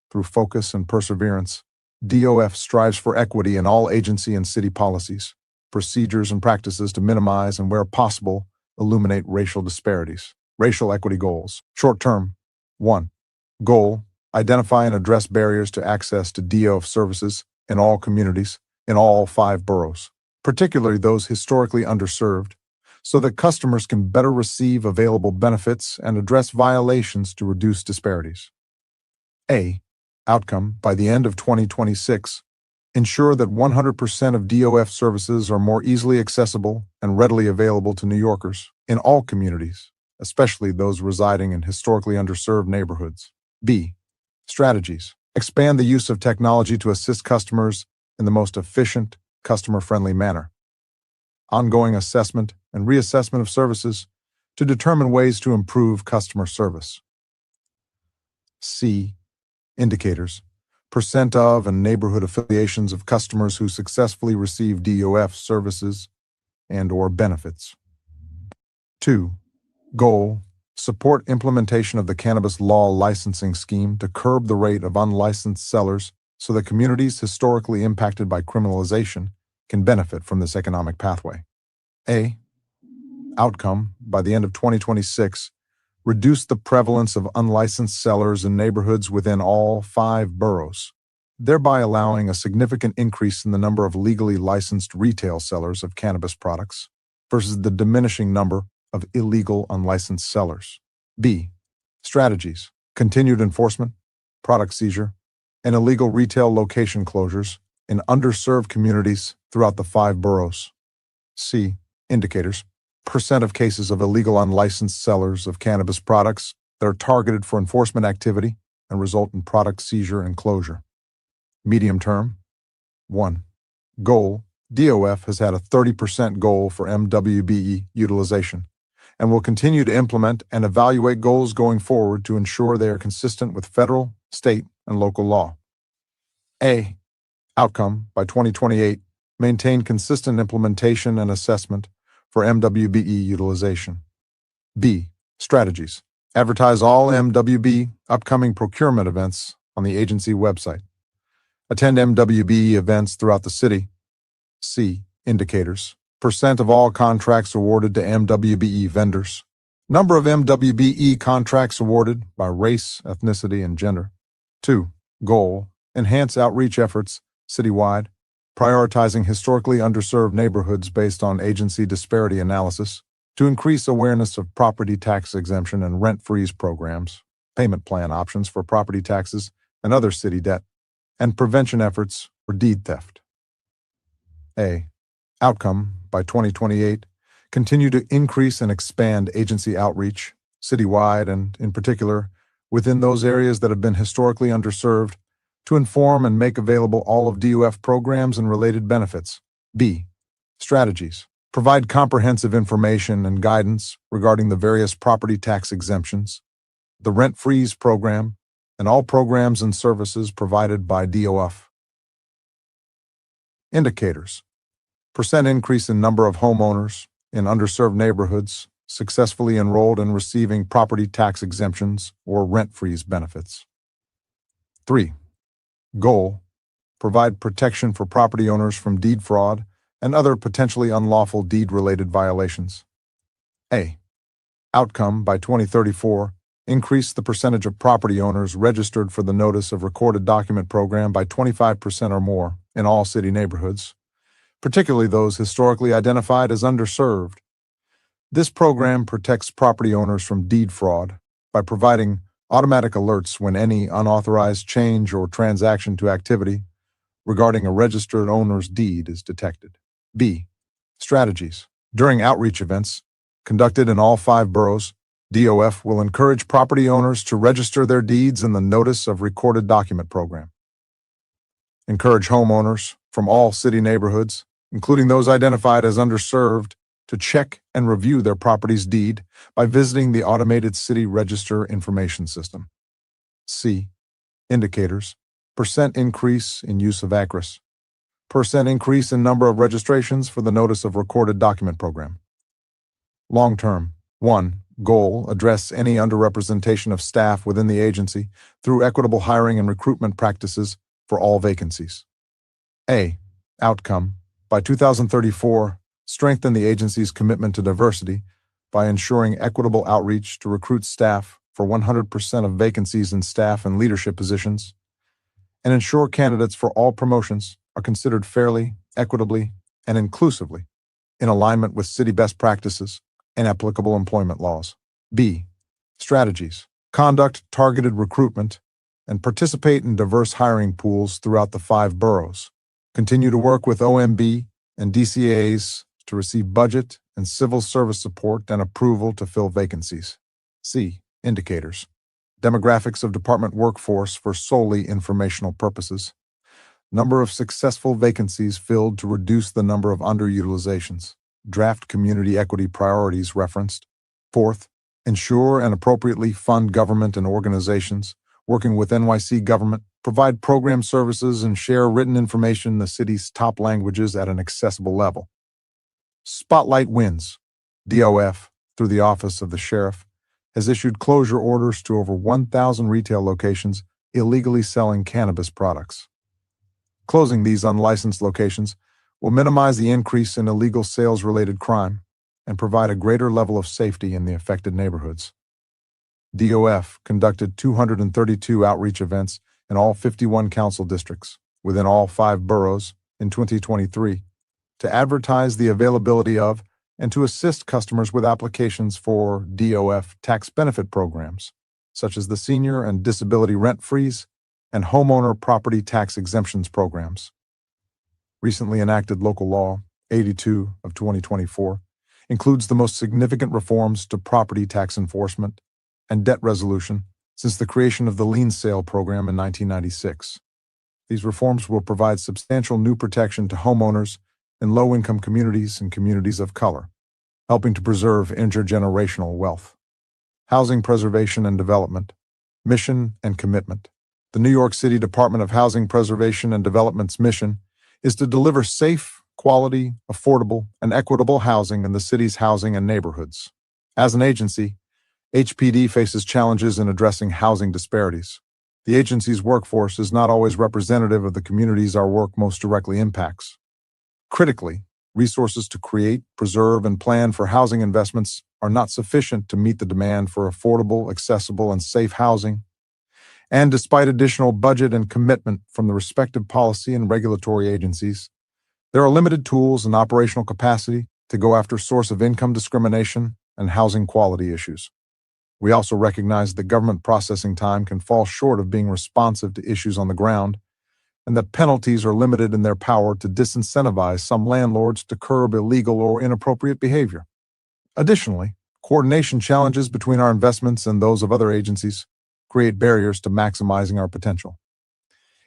Through focus and perseverance, DOF strives for equity in all agency and city policies, procedures, and practices to minimize and, where possible, illuminate racial disparities. Racial equity goals. Short term. 1. Goal: identify and address barriers to access to DOF services in all communities in all 5 boroughs, particularly those historically underserved, so that customers can better receive available benefits and address violations to reduce disparities. A. Outcome: by the end of 2026, ensure that 100% of DOF services are more easily accessible and readily available to New Yorkers in all communities, especially those residing in historically underserved neighborhoods. B. Strategies: expand the use of technology to assist customers in the most efficient, customer-friendly manner. Ongoing assessment and reassessment of services to determine ways to improve customer service. C. Indicators: percent of and neighborhood affiliations of customers who successfully receive DOF services and/or benefits. 2. Goal: support implementation of the cannabis law licensing scheme to curb the rate of unlicensed sellers so that communities historically impacted by criminalization can benefit from this economic pathway. A. Outcome, by the end of 2026, reduce the prevalence of unlicensed sellers in neighborhoods within all 5 boroughs, thereby allowing a significant increase in the number of legally licensed retail sellers of cannabis products versus the diminishing number of illegal unlicensed sellers. B. Strategies, continued enforcement, product seizure, and illegal retail location closures in underserved communities throughout the 5 boroughs. C. Indicators, percent of cases of illegal unlicensed sellers of cannabis products that are targeted for enforcement activity and result in product seizure and closure. Medium term, 1. Goal, DOF has had a 30% goal for MWBE utilization and will continue to implement and evaluate goals going forward to ensure they are consistent with federal, state, and local law. A. Outcome, by 2028, maintain consistent implementation and assessment for MWBE utilization. B. Strategies, advertise all MWBE upcoming procurement events on the agency website. Attend MWBE events throughout the city. C. Indicators, percent of all contracts awarded to MWBE vendors. Number of MWBE contracts awarded by race, ethnicity, and gender. 2. Goal, enhance outreach efforts citywide, prioritizing historically underserved neighborhoods based on agency disparity analysis to increase awareness of property tax exemption and rent freeze programs, payment plan options for property taxes and other city debt, and prevention efforts for deed theft. A. Outcome, by 2028, continue to increase and expand agency outreach, citywide and, in particular, within those areas that have been historically underserved, to inform and make available all of DUF programs and related benefits. B. Strategies, provide comprehensive information and guidance regarding the various property tax exemptions, the rent freeze program, and all programs and services provided by DOF. Indicators, percent increase in number of homeowners in underserved neighborhoods successfully enrolled in receiving property tax exemptions or rent freeze benefits. 3. Goal, provide protection for property owners from deed fraud and other potentially unlawful deed-related violations. A. Outcome, by 2034, increase the percentage of property owners registered for the Notice of Recorded Document program by 25% or more in all city neighborhoods, particularly those historically identified as underserved. This program protects property owners from deed fraud by providing automatic alerts when any unauthorized change or transaction to activity regarding a registered owner's deed is detected. B. Strategies. During outreach events conducted in all 5 boroughs, DOF will encourage property owners to register their deeds in the Notice of Recorded Document program. Encourage homeowners from all city neighborhoods, including those identified as underserved, to check and review their property's deed by visiting the Automated City Register Information System. C. Indicators, percent increase in use of ACRIS, percent increase in number of registrations for the Notice of Recorded Document program. Long term, 1. Goal, address any underrepresentation of staff within the agency through equitable hiring and recruitment practices for all vacancies. A. Outcome, by 2034, strengthen the agency's commitment to diversity by ensuring equitable outreach to recruit staff for 100% of vacancies in staff and leadership positions, and ensure candidates for all promotions are considered fairly, equitably, and inclusively in alignment with city best practices and applicable employment laws. B. Strategies, conduct targeted recruitment, and participate in diverse hiring pools throughout the 5 boroughs. Continue to work with OMB and DCAs to receive budget and civil service support and approval to fill vacancies. C. Indicators, demographics of department workforce for solely informational purposes. Number of successful vacancies filled to reduce the number of underutilizations. Draft community equity priorities referenced. 4th, ensure and appropriately fund government and organizations working with NYC government, provide program services, and share written information in the city's top languages at an accessible level. Spotlight wins. DOF, through the Office of the Sheriff, has issued closure orders to over 1,000 retail locations illegally selling cannabis products. Closing these unlicensed locations will minimize the increase in illegal sales-related crime and provide a greater level of safety in the affected neighborhoods. DOF conducted 232 outreach events in all 51 council districts within all 5 boroughs in 2023 to advertise the availability of and to assist customers with applications for DOF tax benefit programs, such as the Senior and Disability Rent Freeze and Homeowner Property Tax Exemptions programs. Recently enacted Local Law 82 of 2024 includes the most significant reforms to property tax enforcement and debt resolution since the creation of the lien sale program in 1996. These reforms will provide substantial new protection to homeowners in low-income communities and communities of color, helping to preserve intergenerational wealth. Housing preservation and development, mission and commitment. The New York City Department of Housing Preservation and Development's mission is to deliver safe, quality, affordable, and equitable housing in the city's housing and neighborhoods. As an agency, HPD faces challenges in addressing housing disparities. The agency's workforce is not always representative of the communities our work most directly impacts. Critically, resources to create, preserve, and plan for housing investments are not sufficient to meet the demand for affordable, accessible, and safe housing. And despite additional budget and commitment from the respective policy and regulatory agencies, there are limited tools and operational capacity to go after source of income discrimination and housing quality issues. We also recognize that government processing time can fall short of being responsive to issues on the ground, and that penalties are limited in their power to disincentivize some landlords to curb illegal or inappropriate behavior. Additionally, coordination challenges between our investments and those of other agencies create barriers to maximizing our potential.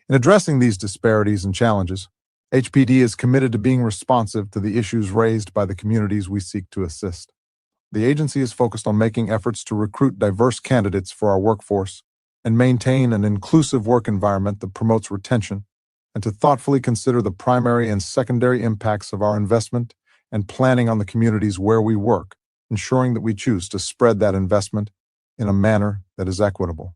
In addressing these disparities and challenges, HPD is committed to being responsive to the issues raised by the communities we seek to assist. The agency is focused on making efforts to recruit diverse candidates for our workforce and maintain an inclusive work environment that promotes retention, and to thoughtfully consider the primary and secondary impacts of our investment and planning on the communities where we work, ensuring that we choose to spread that investment in a manner that is equitable.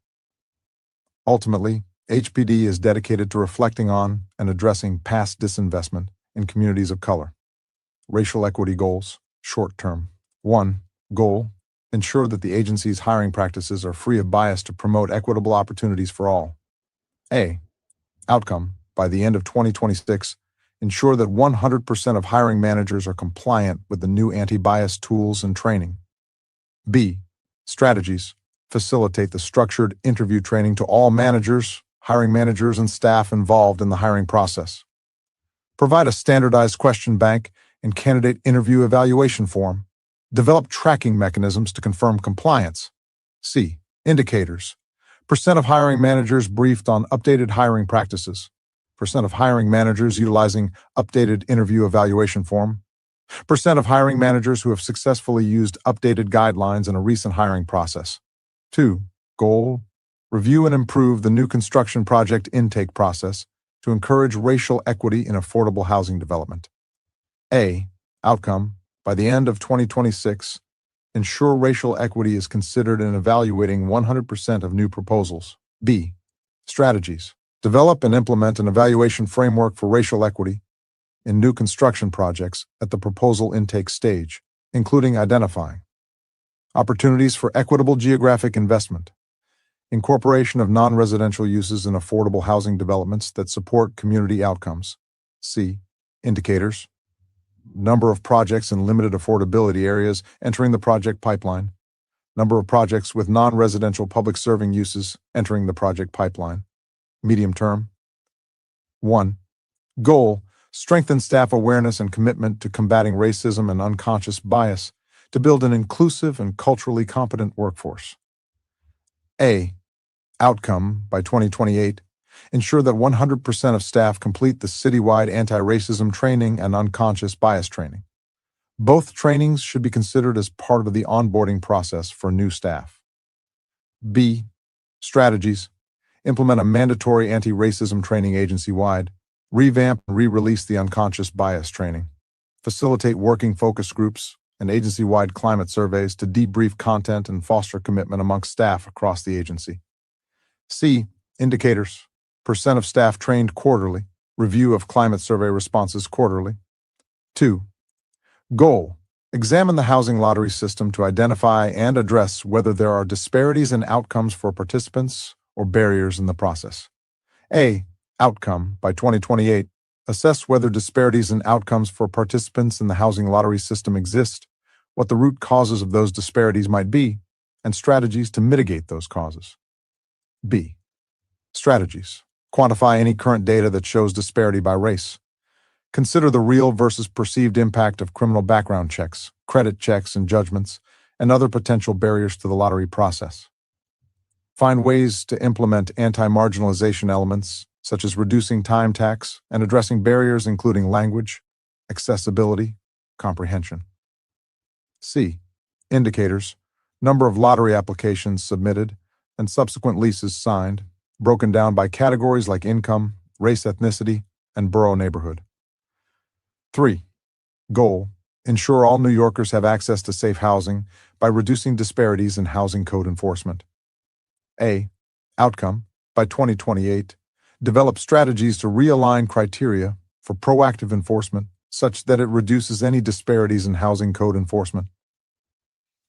Ultimately, HPD is dedicated to reflecting on and addressing past disinvestment in communities of color. Racial equity goals, short term. 1. Goal: ensure that the agency's hiring practices are free of bias to promote equitable opportunities for all. A. Outcome: by the end of 2026, ensure that 100% of hiring managers are compliant with the new anti-bias tools and training. B. Strategies: facilitate the structured interview training to all managers, hiring managers, and staff involved in the hiring process. Provide a standardized question bank and candidate interview evaluation form. Develop tracking mechanisms to confirm compliance. C. Indicators: percent of hiring managers briefed on updated hiring practices. Percent of hiring managers utilizing updated interview evaluation form. Percent of hiring managers who have successfully used updated guidelines in a recent hiring process. 2. Goal: review and improve the new construction project intake process to encourage racial equity in affordable housing development. A. Outcome: by the end of 2026, ensure racial equity is considered in evaluating 100% of new proposals. B. Strategies: develop and implement an evaluation framework for racial equity in new construction projects at the proposal intake stage, including identifying opportunities for equitable geographic investment, incorporation of non-residential uses in affordable housing developments that support community outcomes. C. Indicators: number of projects in limited affordability areas entering the project pipeline, number of projects with non-residential public serving uses entering the project pipeline. Medium term. 1. Goal: strengthen staff awareness and commitment to combating racism and unconscious bias to build an inclusive and culturally competent workforce. A. Outcome: by 2028, ensure that 100% of staff complete the citywide anti-racism training and unconscious bias training. Both trainings should be considered as part of the onboarding process for new staff. B. Strategies: implement a mandatory anti-racism training agency-wide, revamp and re-release the unconscious bias training, facilitate working focus groups and agency-wide climate surveys to debrief content and foster commitment amongst staff across the agency. C. Indicators: percent of staff trained quarterly, review of climate survey responses quarterly, 2. Goal: examine the housing lottery system to identify and address whether there are disparities in outcomes for participants or barriers in the process. A. Outcome: by 2028, assess whether disparities in outcomes for participants in the housing lottery system exist, what the root causes of those disparities might be, and strategies to mitigate those causes. B. Strategies: quantify any current data that shows disparity by race. Consider the real versus perceived impact of criminal background checks, credit checks and judgments, and other potential barriers to the lottery process. Find ways to implement anti-marginalization elements, such as reducing time tax and addressing barriers including language, accessibility, comprehension. C. Indicators: number of lottery applications submitted and subsequent leases signed, broken down by categories like income, race, ethnicity, and borough neighborhood. 3. Goal: ensure all New Yorkers have access to safe housing by reducing disparities in housing code enforcement. A. Outcome: by 2028, develop strategies to realign criteria for proactive enforcement such that it reduces any disparities in housing code enforcement.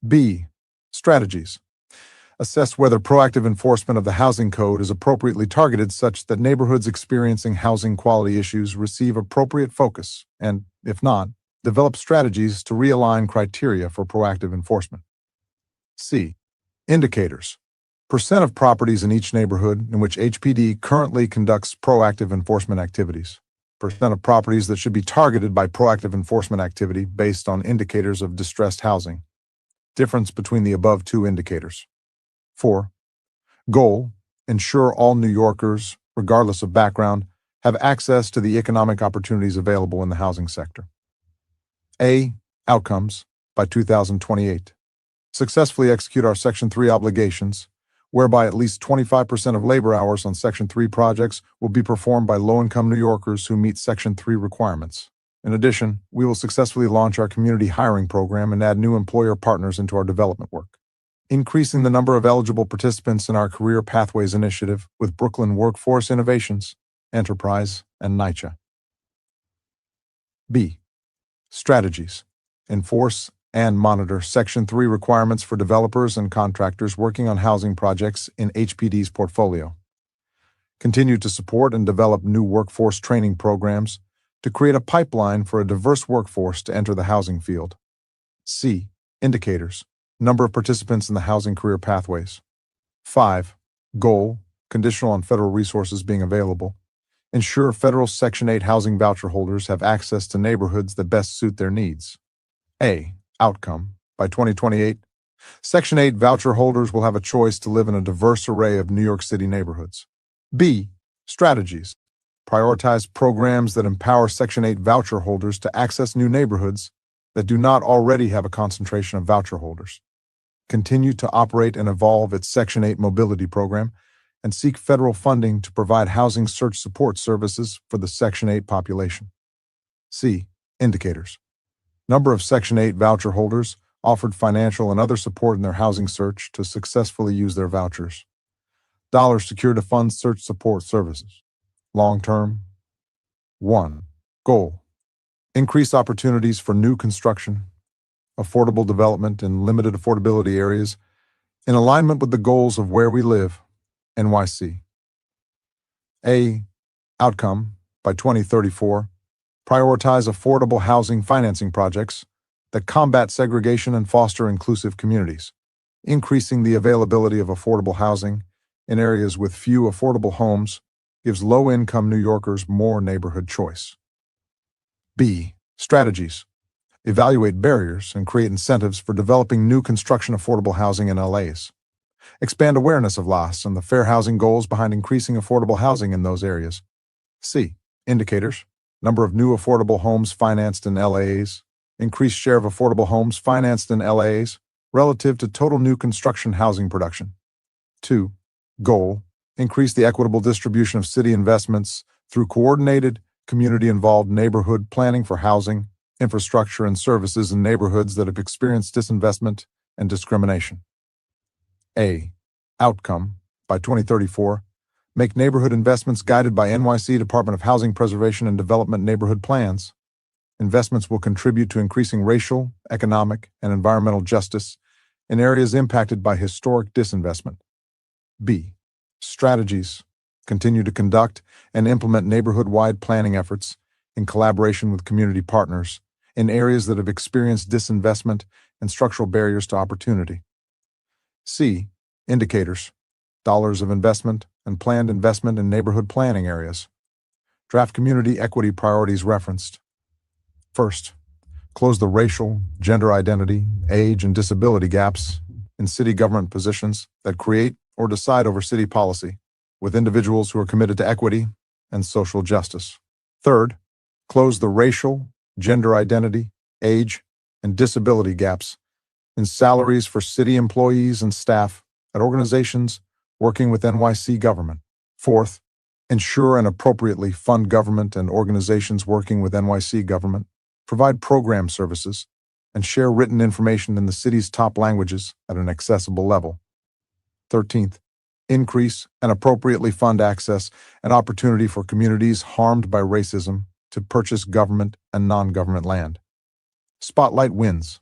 B. Strategies: assess whether proactive enforcement of the housing code is appropriately targeted such that neighborhoods experiencing housing quality issues receive appropriate focus, and, if not, develop strategies to realign criteria for proactive enforcement. C. Indicators: percent of properties in each neighborhood in which HPD currently conducts proactive enforcement activities. Percent of properties that should be targeted by proactive enforcement activity based on indicators of distressed housing. Difference between the above two indicators. 4. Goal: ensure all New Yorkers, regardless of background, have access to the economic opportunities available in the housing sector. A. Outcomes: by 2028. Successfully execute our Section 3 obligations, whereby at least 25% of labor hours on Section 3 projects will be performed by low-income New Yorkers who meet Section 3 requirements. In addition, we will successfully launch our community hiring program and add new employer partners into our development work. Increasing the number of eligible participants in our Career Pathways Initiative with Brooklyn Workforce Innovations, Enterprise, and NYCHA. B. Strategies: enforce and monitor Section 3 requirements for developers and contractors working on housing projects in HPD's portfolio. Continue to support and develop new workforce training programs to create a pipeline for a diverse workforce to enter the housing field. C. Indicators: number of participants in the housing career pathways. 5. Goal: conditional on federal resources being available. Ensure federal Section 8 housing voucher holders have access to neighborhoods that best suit their needs. A. Outcome: by 2028, Section 8 voucher holders will have a choice to live in a diverse array of New York City neighborhoods. B. Strategies: prioritize programs that empower Section 8 voucher holders to access new neighborhoods that do not already have a concentration of voucher holders. Continue to operate and evolve its Section 8 mobility program and seek federal funding to provide housing search support services for the Section 8 population. C. Indicators: number of Section 8 voucher holders offered financial and other support in their housing search to successfully use their vouchers. Dollars secured to fund search support services. Long-term. 1. Goal: increase opportunities for new construction, affordable development in limited affordability areas in alignment with the goals of Where We Live, NYC. A. Outcome: by 2034, prioritize affordable housing financing projects that combat segregation and foster inclusive communities, increasing the availability of affordable housing in areas with few affordable homes gives low-income New Yorkers more neighborhood choice. B. Strategies: evaluate barriers and create incentives for developing new construction affordable housing in LAs. Expand awareness of LAS and the fair housing goals behind increasing affordable housing in those areas. C. Indicators: number of new affordable homes financed in LAs, increased share of affordable homes financed in LAs relative to total new construction housing production. 2. Goal: increase the equitable distribution of city investments through coordinated, community-involved neighborhood planning for housing, infrastructure, and services in neighborhoods that have experienced disinvestment and discrimination. A. Outcome: by 2034, make neighborhood investments guided by NYC Department of Housing Preservation and Development neighborhood plans. Investments will contribute to increasing racial, economic, and environmental justice in areas impacted by historic disinvestment. B. Strategies. Continue to conduct and implement neighborhood-wide planning efforts in collaboration with community partners in areas that have experienced disinvestment and structural barriers to opportunity. C. Indicators. Dollars of investment and planned investment in neighborhood planning areas. Draft community equity priorities referenced. First, close the racial, gender identity, age, and disability gaps in city government positions that create or decide over city policy, with individuals who are committed to equity and social justice. Third, close the racial, gender identity, age, and disability gaps in salaries for city employees and staff at organizations working with NYC government. Fourth, ensure and appropriately fund government and organizations working with NYC government, provide program services, and share written information in the city's top languages at an accessible level. 13th, increase and appropriately fund access and opportunity for communities harmed by racism to purchase government and non-government land. Spotlight wins.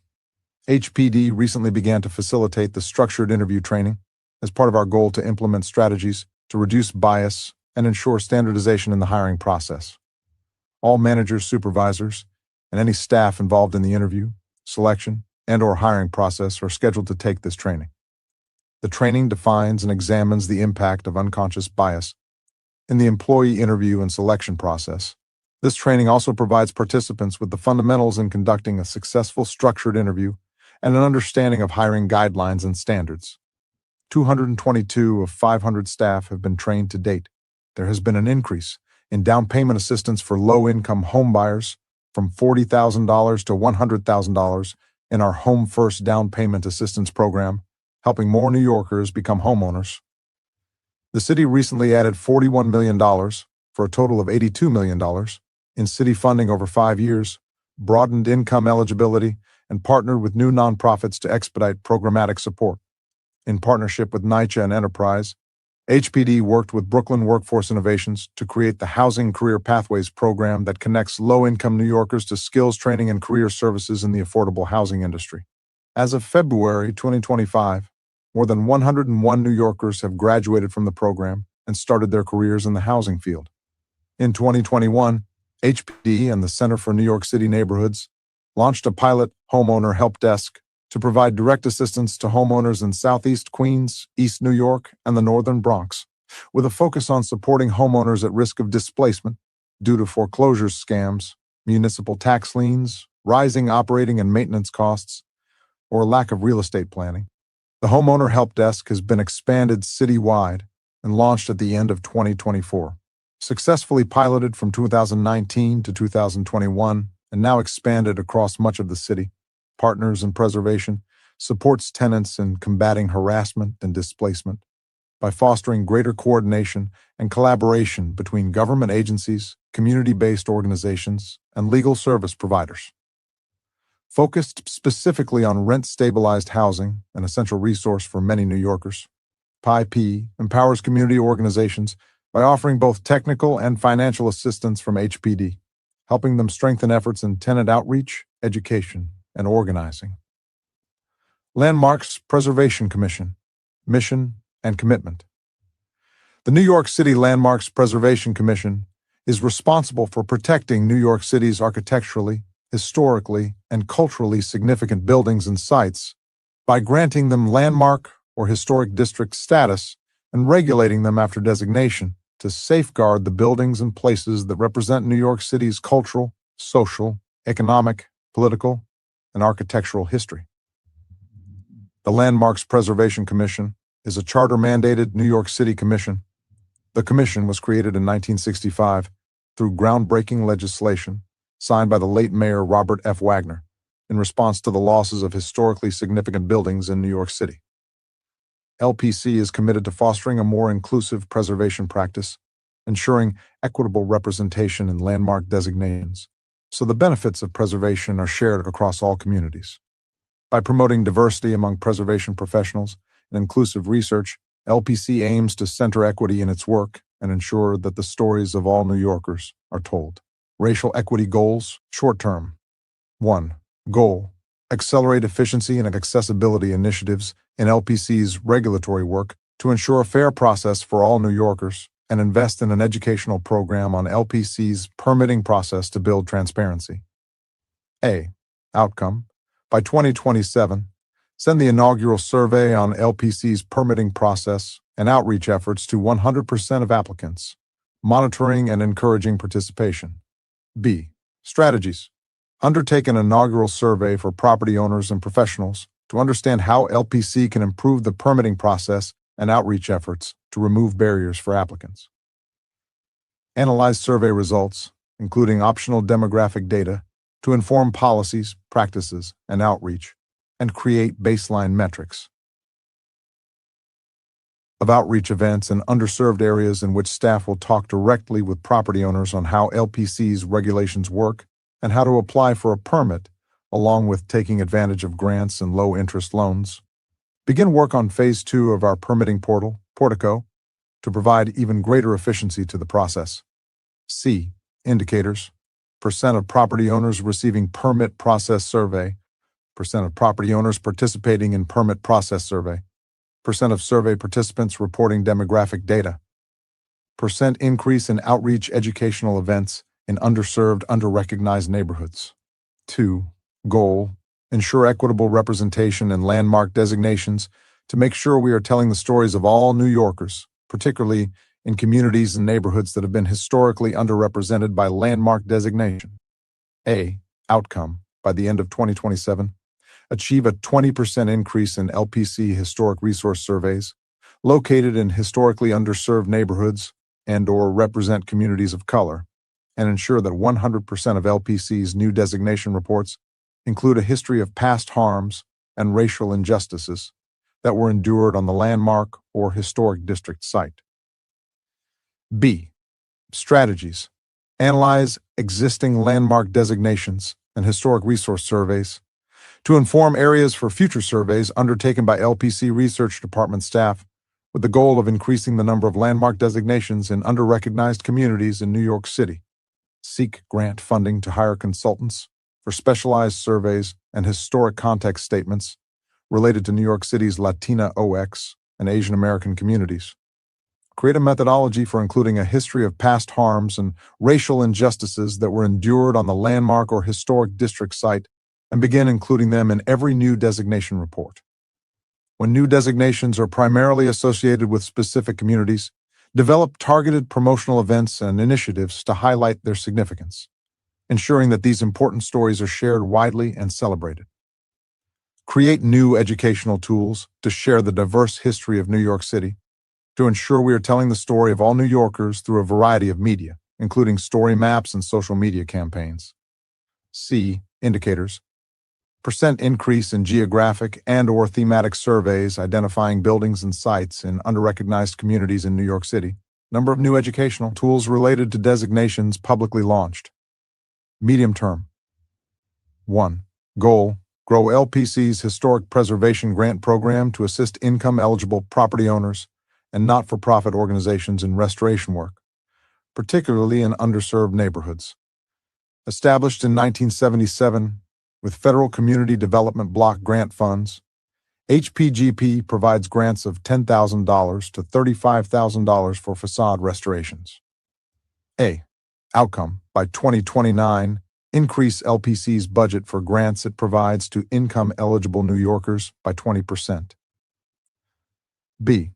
HPD recently began to facilitate the structured interview training as part of our goal to implement strategies to reduce bias and ensure standardization in the hiring process. All managers, supervisors, and any staff involved in the interview, selection, and/or hiring process are scheduled to take this training. The training defines and examines the impact of unconscious bias in the employee interview and selection process. This training also provides participants with the fundamentals in conducting a successful structured interview and an understanding of hiring guidelines and standards. 222 of 500 staff have been trained to date. There has been an increase in down payment assistance for low-income home buyers from $40,000 to $100,000 in our Home First Down Payment Assistance Program, helping more New Yorkers become homeowners. The city recently added $41 million, for a total of $82 million, in city funding over 5 years, broadened income eligibility, and partnered with new nonprofits to expedite programmatic support. In partnership with NYCHA and Enterprise, HPD worked with Brooklyn Workforce Innovations to create the Housing Career Pathways program that connects low-income New Yorkers to skills training and career services in the affordable housing industry. As of February 2025, more than 101 New Yorkers have graduated from the program and started their careers in the housing field. In 2021, HPD and the Center for New York City Neighborhoods launched a pilot homeowner help desk to provide direct assistance to homeowners in Southeast Queens, East New York, and the Northern Bronx, with a focus on supporting homeowners at risk of displacement due to foreclosure scams, municipal tax liens, rising operating and maintenance costs, or lack of real estate planning. The Homeowner Help Desk has been expanded citywide and launched at the end of 2024. Successfully piloted from 2019 to 2021 and now expanded across much of the city, Partners in Preservation supports tenants in combating harassment and displacement by fostering greater coordination and collaboration between government agencies, community-based organizations, and legal service providers. Focused specifically on rent-stabilized housing, an essential resource for many New Yorkers, PIP empowers community organizations by offering both technical and financial assistance from HPD, helping them strengthen efforts in tenant outreach, education, and organizing. Landmarks Preservation Commission, Mission and Commitment. The New York City Landmarks Preservation Commission is responsible for protecting New York City's architecturally, historically, and culturally significant buildings and sites by granting them landmark or historic district status and regulating them after designation to safeguard the buildings and places that represent New York City's cultural, social, economic, political, and architectural history. The Landmarks Preservation Commission is a charter-mandated New York City commission. The commission was created in 1965 through groundbreaking legislation signed by the late Mayor Robert F. Wagner in response to the losses of historically significant buildings in New York City. LPC is committed to fostering a more inclusive preservation practice, ensuring equitable representation in landmark designations, so the benefits of preservation are shared across all communities. By promoting diversity among preservation professionals and inclusive research, LPC aims to center equity in its work and ensure that the stories of all New Yorkers are told. Racial equity goals, short term. 1. Goal: accelerate efficiency and accessibility initiatives in LPC's regulatory work to ensure a fair process for all New Yorkers and invest in an educational program on LPC's permitting process to build transparency. A. Outcome: by 2027, send the inaugural survey on LPC's permitting process and outreach efforts to 100% of applicants, monitoring and encouraging participation. B. Strategies: undertake an inaugural survey for property owners and professionals to understand how LPC can improve the permitting process and outreach efforts to remove barriers for applicants. Analyze survey results, including optional demographic data, to inform policies, practices, and outreach, and create baseline metrics. Of outreach events in underserved areas in which staff will talk directly with property owners on how LPC's regulations work and how to apply for a permit, along with taking advantage of grants and low-interest loans. Begin work on Phase 2 of our permitting portal, Portico, to provide even greater efficiency to the process. C. Indicators: percent of property owners receiving permit process survey, percent of property owners participating in permit process survey, percent of survey participants reporting demographic data, percent increase in outreach educational events in underserved, underrecognized neighborhoods. 2. Goal: ensure equitable representation in landmark designations to make sure we are telling the stories of all New Yorkers, particularly in communities and neighborhoods that have been historically underrepresented by landmark designation. A. Outcome: by the end of 2027, achieve a 20% increase in LPC historic resource surveys located in historically underserved neighborhoods and/or represent communities of color, and ensure that 100% of LPC's new designation reports include a history of past harms and racial injustices that were endured on the landmark or historic district site. B. Strategies: analyze existing landmark designations and historic resource surveys to inform areas for future surveys undertaken by LPC Research Department staff with the goal of increasing the number of landmark designations in underrecognized communities in New York City. Seek grant funding to hire consultants for specialized surveys and historic context statements related to New York City's Latina OX and Asian American communities. Create a methodology for including a history of past harms and racial injustices that were endured on the landmark or historic district site and begin including them in every new designation report. When new designations are primarily associated with specific communities, develop targeted promotional events and initiatives to highlight their significance, ensuring that these important stories are shared widely and celebrated. Create new educational tools to share the diverse history of New York City, to ensure we are telling the story of all New Yorkers through a variety of media, including story maps and social media campaigns. C. Indicators: percent increase in geographic and/or thematic surveys identifying buildings and sites in underrecognized communities in New York City. Number of new educational tools related to designations publicly launched. Medium term. 1. Goal: grow LPC's Historic Preservation Grant Program to assist income-eligible property owners and not-for-profit organizations in restoration work, particularly in underserved neighborhoods. Established in 1977 with federal community development block grant funds, HPGP provides grants of $10,000 to $35,000 for facade restorations. A. Outcome: by 2029, increase LPC's budget for grants it provides to income-eligible New Yorkers by 20%. B.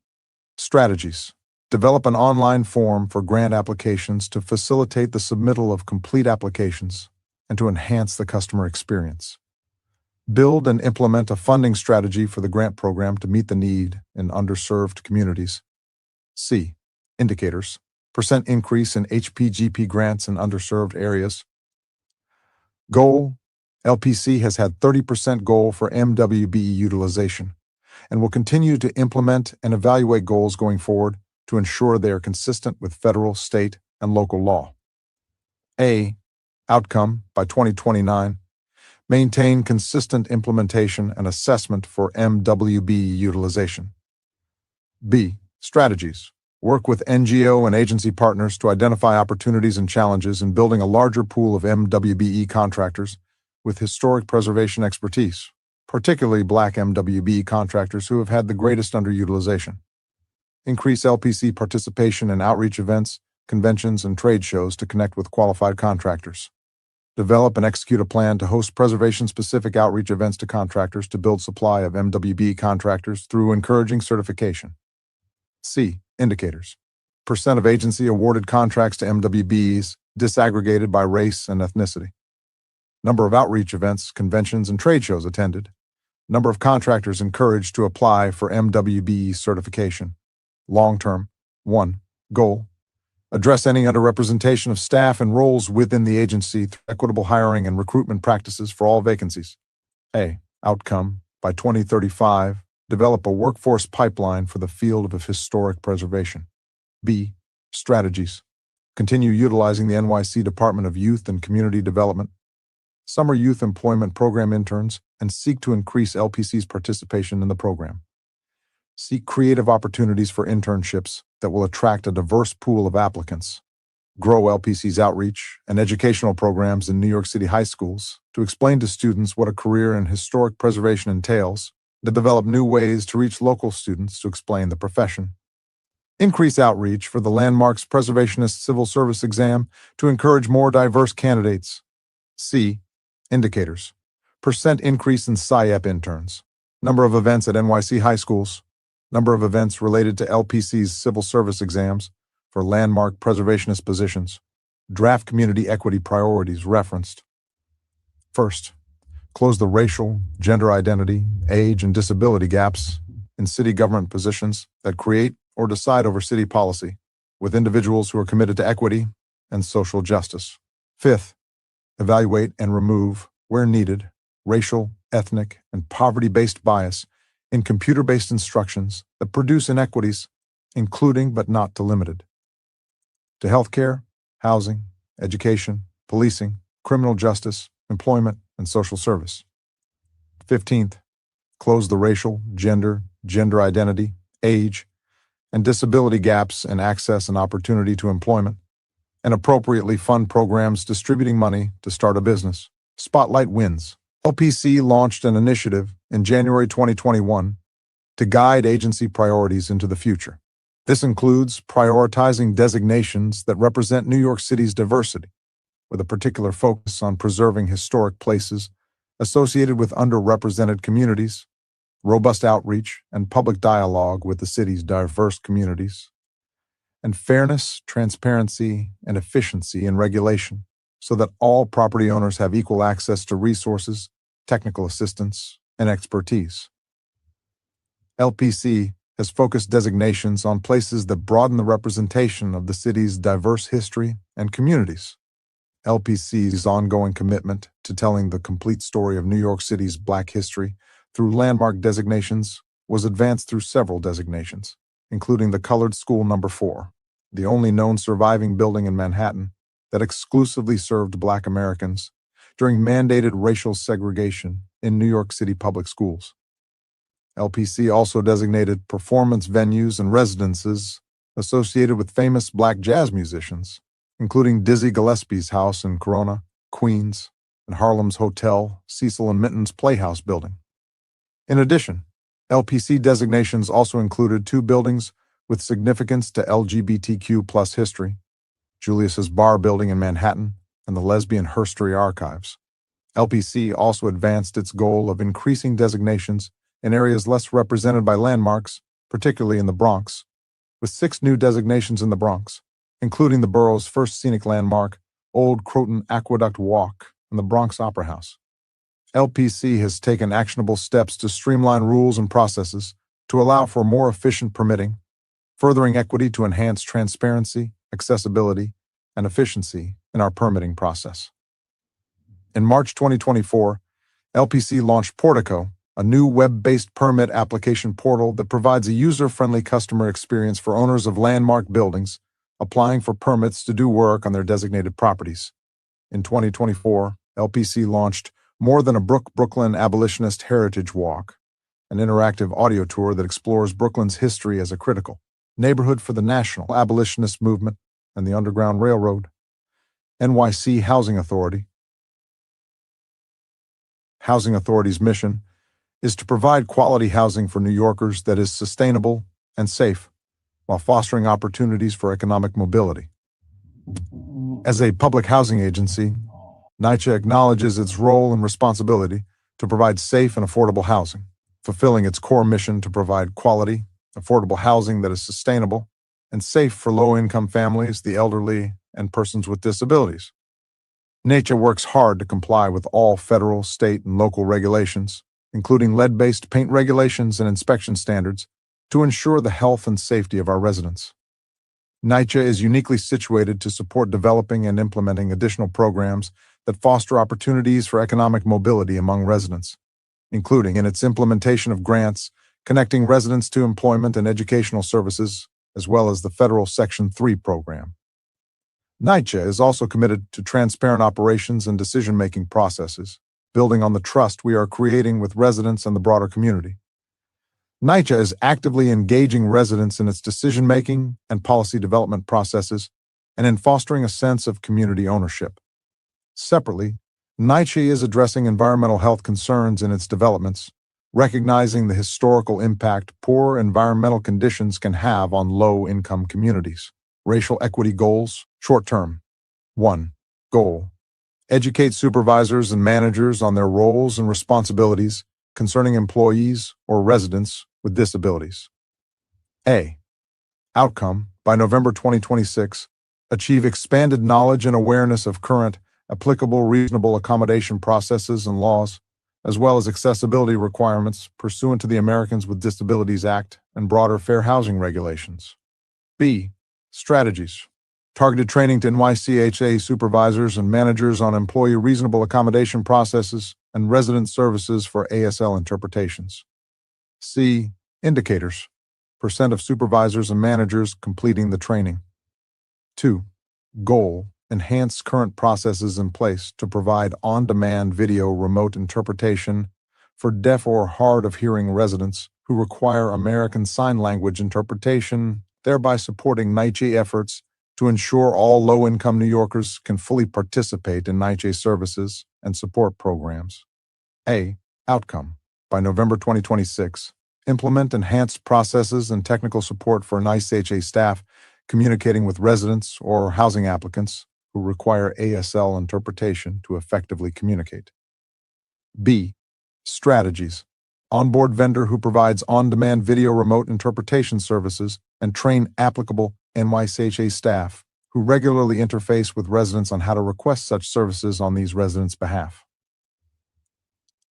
Strategies: develop an online form for grant applications to facilitate the submittal of complete applications and to enhance the customer experience. Build and implement a funding strategy for the grant program to meet the need in underserved communities. C. Indicators: percent increase in HPGP grants in underserved areas. Goal: LPC has had 30% goal for MWBE utilization and will continue to implement and evaluate goals going forward to ensure they are consistent with federal, state, and local law. A. Outcome: by 2029, maintain consistent implementation and assessment for MWBE utilization. B. Strategies: Work with NGO and agency partners to identify opportunities and challenges in building a larger pool of MWBE contractors with historic preservation expertise, particularly Black MWBE contractors who have had the greatest underutilization. Increase LPC participation in outreach events, conventions, and trade shows to connect with qualified contractors. Develop and execute a plan to host preservation-specific outreach events to contractors to build supply of MWBE contractors through encouraging certification. C. Indicators. Percent of agency-awarded contracts to MWBEs disaggregated by race and ethnicity. Number of outreach events, conventions, and trade shows attended. Number of contractors encouraged to apply for MWBE certification. Long-term. 1. Goal. Address any underrepresentation of staff and roles within the agency through equitable hiring and recruitment practices for all vacancies. A. Outcome. By 2035, develop a workforce pipeline for the field of historic preservation. B. Strategies. Continue utilizing the NYC Department of Youth and Community Development, Summer Youth Employment Program interns, and seek to increase LPC's participation in the program. Seek creative opportunities for internships that will attract a diverse pool of applicants. Grow LPC's outreach and educational programs in New York City high schools to explain to students what a career in historic preservation entails, to develop new ways to reach local students to explain the profession. Increase outreach for the Landmarks Preservationist Civil Service exam to encourage more diverse candidates. C. Indicators. Percent increase in SciEP interns. Number of events at NYC high schools. Number of events related to LPC's civil service exams for landmark preservationist positions. Draft community equity priorities referenced. First, close the racial, gender identity, age, and disability gaps in city government positions that create or decide over city policy with individuals who are committed to equity and social justice. Fifth, evaluate and remove, where needed, racial, ethnic, and poverty-based bias in computer-based instructions that produce inequities, including but not limited to healthcare, housing, education, policing, criminal justice, employment, and social service. 15th, close the racial, gender identity, age, and disability gaps in access and opportunity to employment, and appropriately fund programs distributing money to start a business. Spotlight wins. LPC launched an initiative in January 2021 to guide agency priorities into the future. This includes prioritizing designations that represent New York City's diversity, with a particular focus on preserving historic places associated with underrepresented communities, robust outreach and public dialogue with the city's diverse communities, and fairness, transparency, and efficiency in regulation so that all property owners have equal access to resources, technical assistance, and expertise. LPC has focused designations on places that broaden the representation of the city's diverse history and communities. LPC's ongoing commitment to telling the complete story of New York City's Black history through landmark designations was advanced through several designations, including the Colored School No. 4, the only known surviving building in Manhattan that exclusively served Black Americans during mandated racial segregation in New York City public schools. LPC also designated performance venues and residences associated with famous Black jazz musicians, including Dizzy Gillespie's house in Corona, Queens, and Harlem's Hotel, Cecil and Minton's Playhouse building. In addition, LPC designations also included 2 buildings with significance to LGBTQ+ history, Julius's Bar building in Manhattan and the Lesbian Herstory Archives. LPC also advanced its goal of increasing designations in areas less represented by landmarks, particularly in the Bronx, with 6 new designations in the Bronx, including the borough's first scenic landmark, Old Croton Aqueduct Walk, and the Bronx Opera House. LPC has taken actionable steps to streamline rules and processes to allow for more efficient permitting, furthering equity to enhance transparency, accessibility, and efficiency in our permitting process. In March 2024, LPC launched Portico, a new web-based permit application portal that provides a user-friendly customer experience for owners of landmark buildings applying for permits to do work on their designated properties. In 2024, LPC launched More Than a Brooklyn Abolitionist Heritage Walk, an interactive audio tour that explores Brooklyn's history as a critical, Neighborhood for the National Abolitionist Movement and the Underground Railroad. NYC Housing Authority. Housing Authority's mission is to provide quality housing for New Yorkers that is sustainable and safe, while fostering opportunities for economic mobility. As a public housing agency, NYCHA acknowledges its role and responsibility to provide safe and affordable housing, fulfilling its core mission to provide quality, affordable housing that is sustainable and safe for low-income families, the elderly, and persons with disabilities. NYCHA works hard to comply with all federal, state, and local regulations, including lead-based paint regulations and inspection standards, to ensure the health and safety of our residents. NYCHA is uniquely situated to support developing and implementing additional programs that foster opportunities for economic mobility among residents, including in its implementation of grants connecting residents to employment and educational services, as well as the federal Section 3 program. NYCHA is also committed to transparent operations and decision-making processes, building on the trust we are creating with residents and the broader community. NYCHA is actively engaging residents in its decision-making and policy development processes and in fostering a sense of community ownership. Separately, NYCHA is addressing environmental health concerns in its developments, recognizing the historical impact poor environmental conditions can have on low-income communities. Racial equity goals, short-term. 1. Goal: educate supervisors and managers on their roles and responsibilities concerning employees or residents with disabilities. A. Outcome: by November 2026, achieve expanded knowledge and awareness of current, applicable reasonable accommodation processes and laws, as well as accessibility requirements pursuant to the Americans with Disabilities Act and broader fair housing regulations. B. Strategies: targeted training to NYCHA supervisors and managers on employee reasonable accommodation processes and resident services for ASL interpretations. C. Indicators: percent of supervisors and managers completing the training. 2. Goal: enhance current processes in place to provide on-demand video remote interpretation for deaf or hard-of-hearing residents who require American Sign Language interpretation, thereby supporting NYCHA efforts to ensure all low-income New Yorkers can fully participate in NYCHA services and support programs. A. Outcome: by November 2026, implement enhanced processes and technical support for NYCHA staff communicating with residents or housing applicants who require ASL interpretation to effectively communicate. B. Strategies: onboard vendor who provides on-demand video remote interpretation services and train applicable NYCHA staff who regularly interface with residents on how to request such services on these residents' behalf.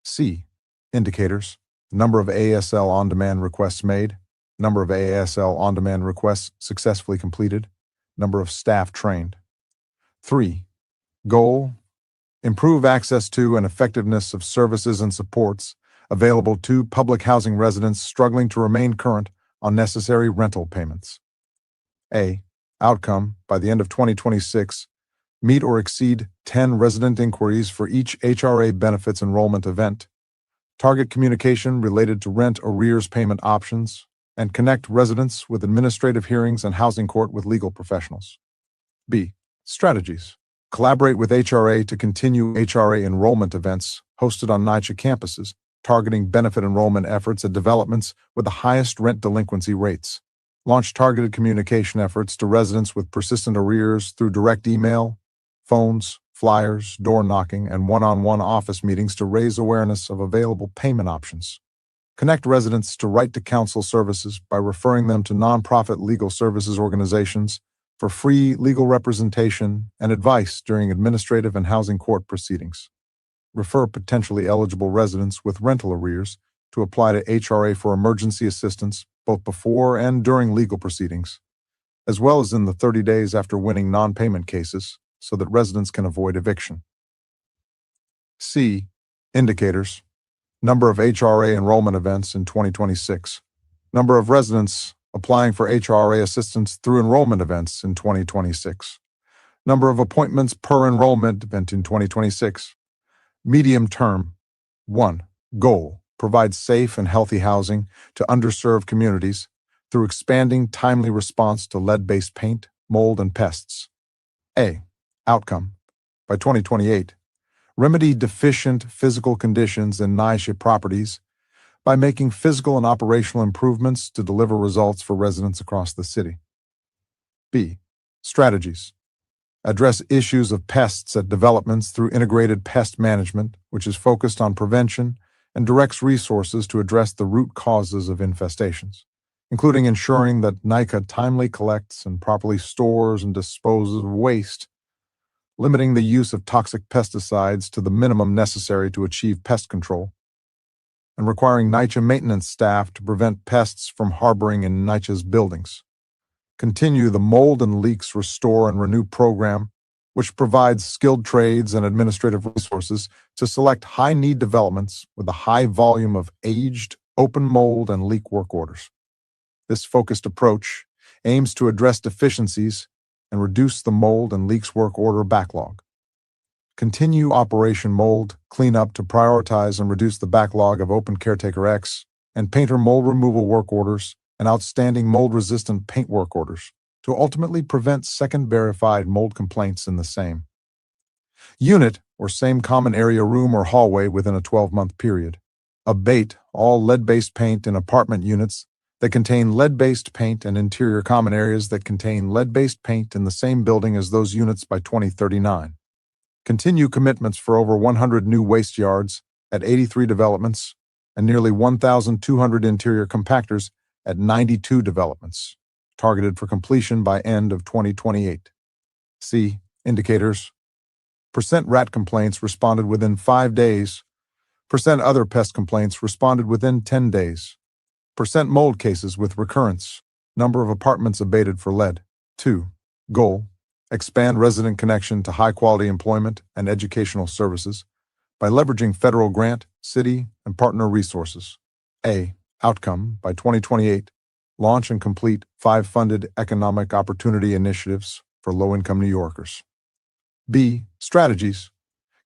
C. Indicators: number of ASL on-demand requests made, number of ASL on-demand requests successfully completed, number of staff trained. 3. Goal: improve access to and effectiveness of services and supports available to public housing residents struggling to remain current on necessary rental payments. A. Outcome: by the end of 2026, meet or exceed 10 resident inquiries for each HRA benefits enrollment event, target communication related to rent arrears payment options, and connect residents with administrative hearings and housing court with legal professionals. B. Strategies: collaborate with HRA to continue HRA enrollment events hosted on NYCHA campuses, targeting benefit enrollment efforts at developments with the highest rent delinquency rates. Launch targeted communication efforts to residents with persistent arrears through direct email, phones, flyers, door knocking, and one-on-one office meetings to raise awareness of available payment options. Connect residents to right-to-counsel services by referring them to nonprofit legal services organizations for free legal representation and advice during administrative and housing court proceedings. Refer potentially eligible residents with rental arrears to apply to HRA for emergency assistance both before and during legal proceedings, as well as in the 30 days after winning non-payment cases, so that residents can avoid eviction. C. Indicators: number of HRA enrollment events in 2026, number of residents applying for HRA assistance through enrollment events in 2026, number of appointments per enrollment event in 2026. Medium term: 1. Goal: provide safe and healthy housing to underserved communities through expanding timely response to lead-based paint, mold, and pests. A. Outcome. By 2028, remedy deficient physical conditions in NYC properties by making physical and operational improvements to deliver results for residents across the city. B. Strategies. Address issues of pests at developments through integrated pest management, which is focused on prevention and directs resources to address the root causes of infestations, including ensuring that NYCA timely collects and properly stores and disposes of waste, limiting the use of toxic pesticides to the minimum necessary to achieve pest control, and requiring NYCHA maintenance staff to prevent pests from harboring in NYCHA's buildings. Continue the Mold and Leaks Restore and Renew program, which provides skilled trades and administrative resources to select high-need developments with a high volume of aged, open mold and leak work orders. This focused approach aims to address deficiencies and reduce the mold and leaks work order backlog. Continue Operation Mold Cleanup to prioritize and reduce the backlog of open Caretaker X and painter mold removal work orders and outstanding mold-resistant paint work orders to ultimately prevent second verified mold complaints in the same unit or same common area room or hallway within a 12-month period. Abate all lead-based paint in apartment units that contain lead-based paint and interior common areas that contain lead-based paint in the same building as those units by 2039. Continue commitments for over 100 new waste yards at 83 developments and nearly 1,200 interior compactors at 92 developments, targeted for completion by end of 2028. C. Indicators. Percent rat complaints responded within 5 days. Percent other pest complaints responded within 10 days. Percent mold cases with recurrence. Number of apartments abated for lead. 2. Goal. Expand resident connection to high-quality employment and educational services by leveraging federal grant, city, and partner resources. A. Outcome. By 2028, launch and complete 5 funded economic opportunity initiatives for low-income New Yorkers. B. Strategies.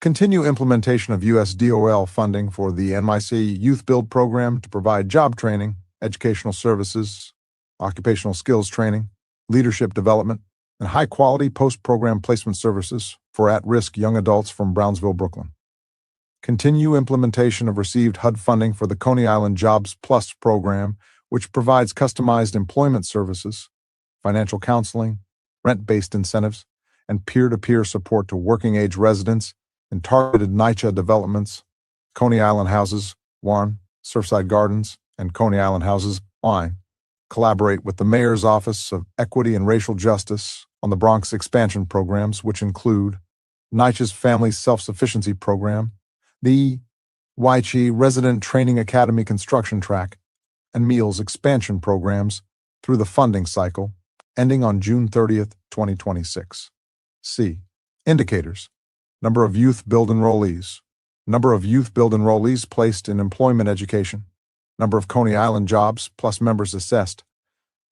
Continue implementation of U.S. DOL funding for the NYC Youth Build program to provide job training, educational services, occupational skills training, leadership development, and high-quality post-program placement services for at-risk young adults from Brownsville, Brooklyn. Continue implementation of received HUD funding for the Coney Island Jobs Plus program, which provides customized employment services, financial counseling, rent-based incentives, and peer-to-peer support to working-age residents in targeted NYCHA developments, Coney Island Houses, Warren, Surfside Gardens, and Coney Island Houses, Wine. Collaborate with the Mayor's Office of Equity and Racial Justice on the Bronx expansion programs, which include NYCHA's Family Self-Sufficiency Program, the DYCD Resident Training Academy Construction Track, and Meals Expansion programs through the funding cycle, ending on June 30th, 2026. C. Indicators. Number of Youth Build enrollees. Number of Youth Build enrollees placed in employment education. Number of Coney Island Jobs Plus members assessed.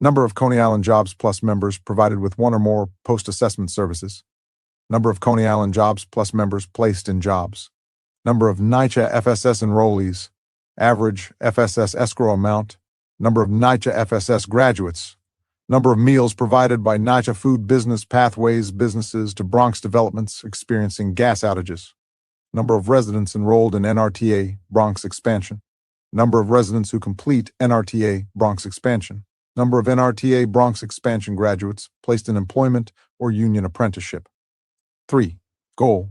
Number of Coney Island Jobs Plus members provided with one or more post-assessment services. Number of Coney Island Jobs Plus members placed in jobs. Number of NYCHA FSS enrollees, average FSS escrow amount, number of NYCHA FSS graduates, number of meals provided by NYCHA Food Business Pathways businesses to Bronx developments experiencing gas outages, number of residents enrolled in NRTA Bronx expansion, number of residents who complete NRTA Bronx expansion, number of NRTA Bronx expansion graduates placed in employment or union apprenticeship. 3. Goal.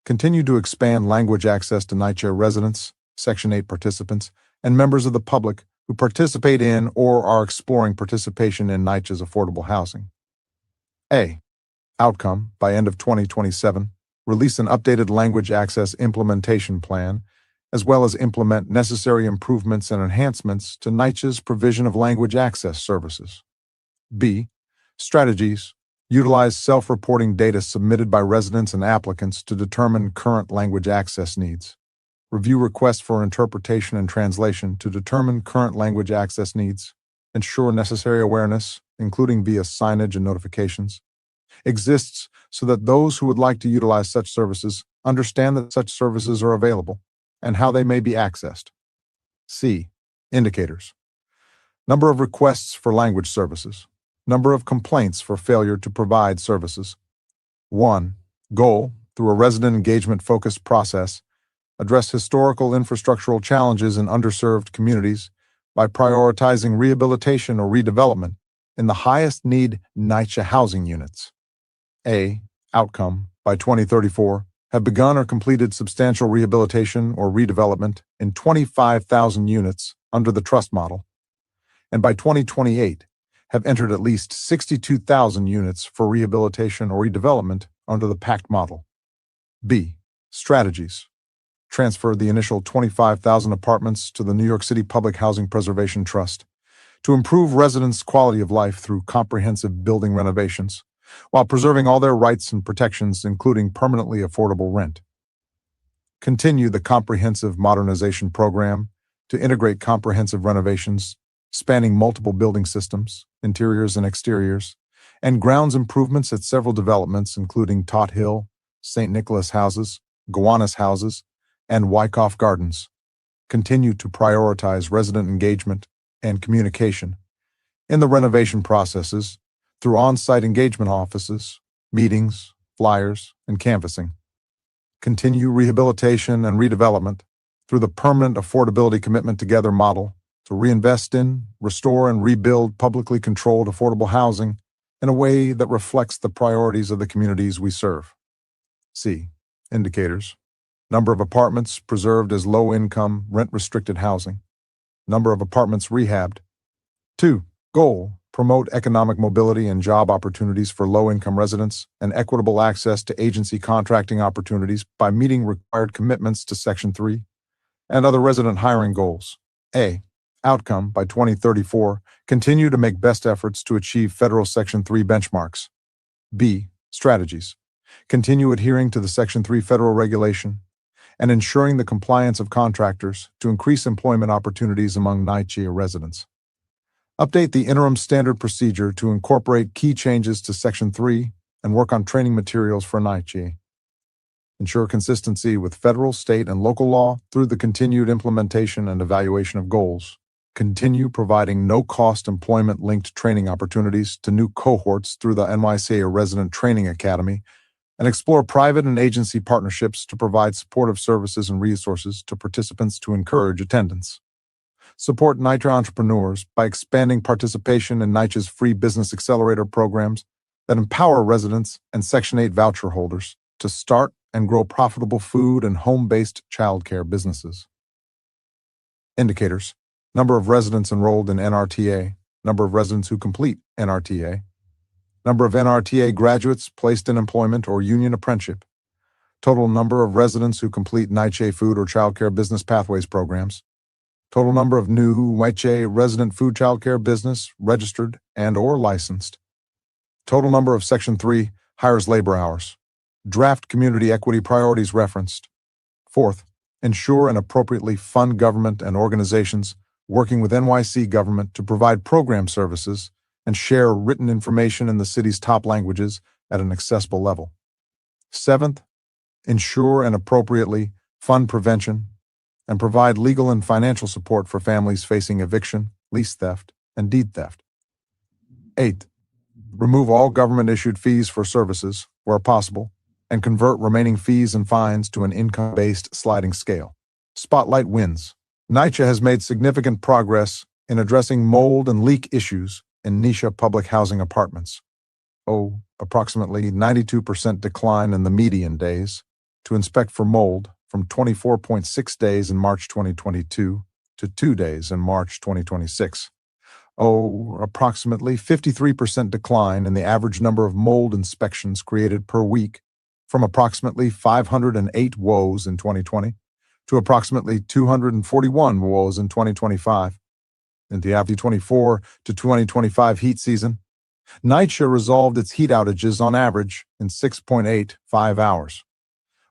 Continue to expand language access to NYCHA residents, Section 8 participants, and members of the public who participate in or are exploring participation in NYCHA's affordable housing. A. Outcome. By end of 2027, release an updated language access implementation plan, as well as implement necessary improvements and enhancements to NYCHA's provision of language access services. B. Strategies. Utilize self-reporting data submitted by residents and applicants to determine current language access needs. Review requests for interpretation and translation to determine current language access needs. Ensure necessary awareness, including via signage and notifications, exists so that those who would like to utilize such services understand that such services are available and how they may be accessed. C. Indicators. Number of requests for language services. Number of complaints for failure to provide services. 1. Goal, through a resident engagement-focused process, address historical infrastructural challenges in underserved communities by prioritizing rehabilitation or redevelopment in the highest need NYCHA housing units. A. Outcome, by 2034, have begun or completed substantial rehabilitation or redevelopment in 25,000 units under the trust model, and by 2028, have entered at least 62,000 units for rehabilitation or redevelopment under the PACT model. B. Strategies. Transfer the initial 25,000 apartments to the New York City Public Housing Preservation Trust to improve residents' quality of life through comprehensive building renovations, while preserving all their rights and protections, including permanently affordable rent. Continue the comprehensive modernization program to integrate comprehensive renovations spanning multiple building systems, interiors and exteriors, and grounds improvements at several developments, including Tot Hill, St. Nicholas Houses, Gowanus Houses, and Wyckoff Gardens. Continue to prioritize resident engagement and communication in the renovation processes through on-site engagement offices, meetings, flyers, and canvassing. Continue rehabilitation and redevelopment through the Permanent Affordability Commitment Together model to reinvest in, restore, and rebuild publicly controlled affordable housing in a way that reflects the priorities of the communities we serve. C. Indicators. Number of apartments preserved as low-income, rent-restricted housing. Number of apartments rehabbed. 2. Goal. Promote economic mobility and job opportunities for low-income residents and equitable access to agency contracting opportunities by meeting required commitments to Section 3 and other resident hiring goals. A. Outcome, by 2034, continue to make best efforts to achieve federal Section 3 benchmarks. B. Strategies. Continue adhering to the Section 3 federal regulation and ensuring the compliance of contractors to increase employment opportunities among NYCHA residents. Update the interim standard procedure to incorporate key changes to Section 3 and work on training materials for NYCHA. Ensure consistency with federal, state, and local law through the continued implementation and evaluation of goals. Continue providing no-cost employment-linked training opportunities to new cohorts through the NYC Resident Training Academy, and explore private and agency partnerships to provide supportive services and resources to participants to encourage attendance. Support NYCHA entrepreneurs by expanding participation in NYCHA's free business accelerator programs that empower residents and Section 8 voucher holders to start and grow profitable food and home-based childcare businesses. Indicators. Number of residents enrolled in NRTA, number of residents who complete NRTA, number of NRTA graduates placed in employment or union apprenticeship, total number of residents who complete NYCHA food or childcare business pathways programs, total number of new NYCHA resident food childcare business registered and or licensed, total number of Section 3 hires labor hours, draft community equity priorities referenced. Fourth, ensure and appropriately fund government and organizations working with NYC government to provide program services and share written information in the city's top languages at an accessible level. Seventh, ensure and appropriately fund prevention and provide legal and financial support for families facing eviction, lease theft, and deed theft. Eighth, remove all government-issued fees for services, where possible, and convert remaining fees and fines to an income-based sliding scale. Spotlight wins. NYCHA has made significant progress in addressing mold and leak issues in NYCHA public housing apartments. Approximately 92% decline in the median days to inspect for mold from 24.6 days in March 2022 to 2 days in March 2026. Approximately 53% decline in the average number of mold inspections created per week from approximately 508 WOs in 2020 to approximately 241 WOs in 2025. In the 2024 to 2025 heat season, NYCHA resolved its heat outages on average in 6.85 hours.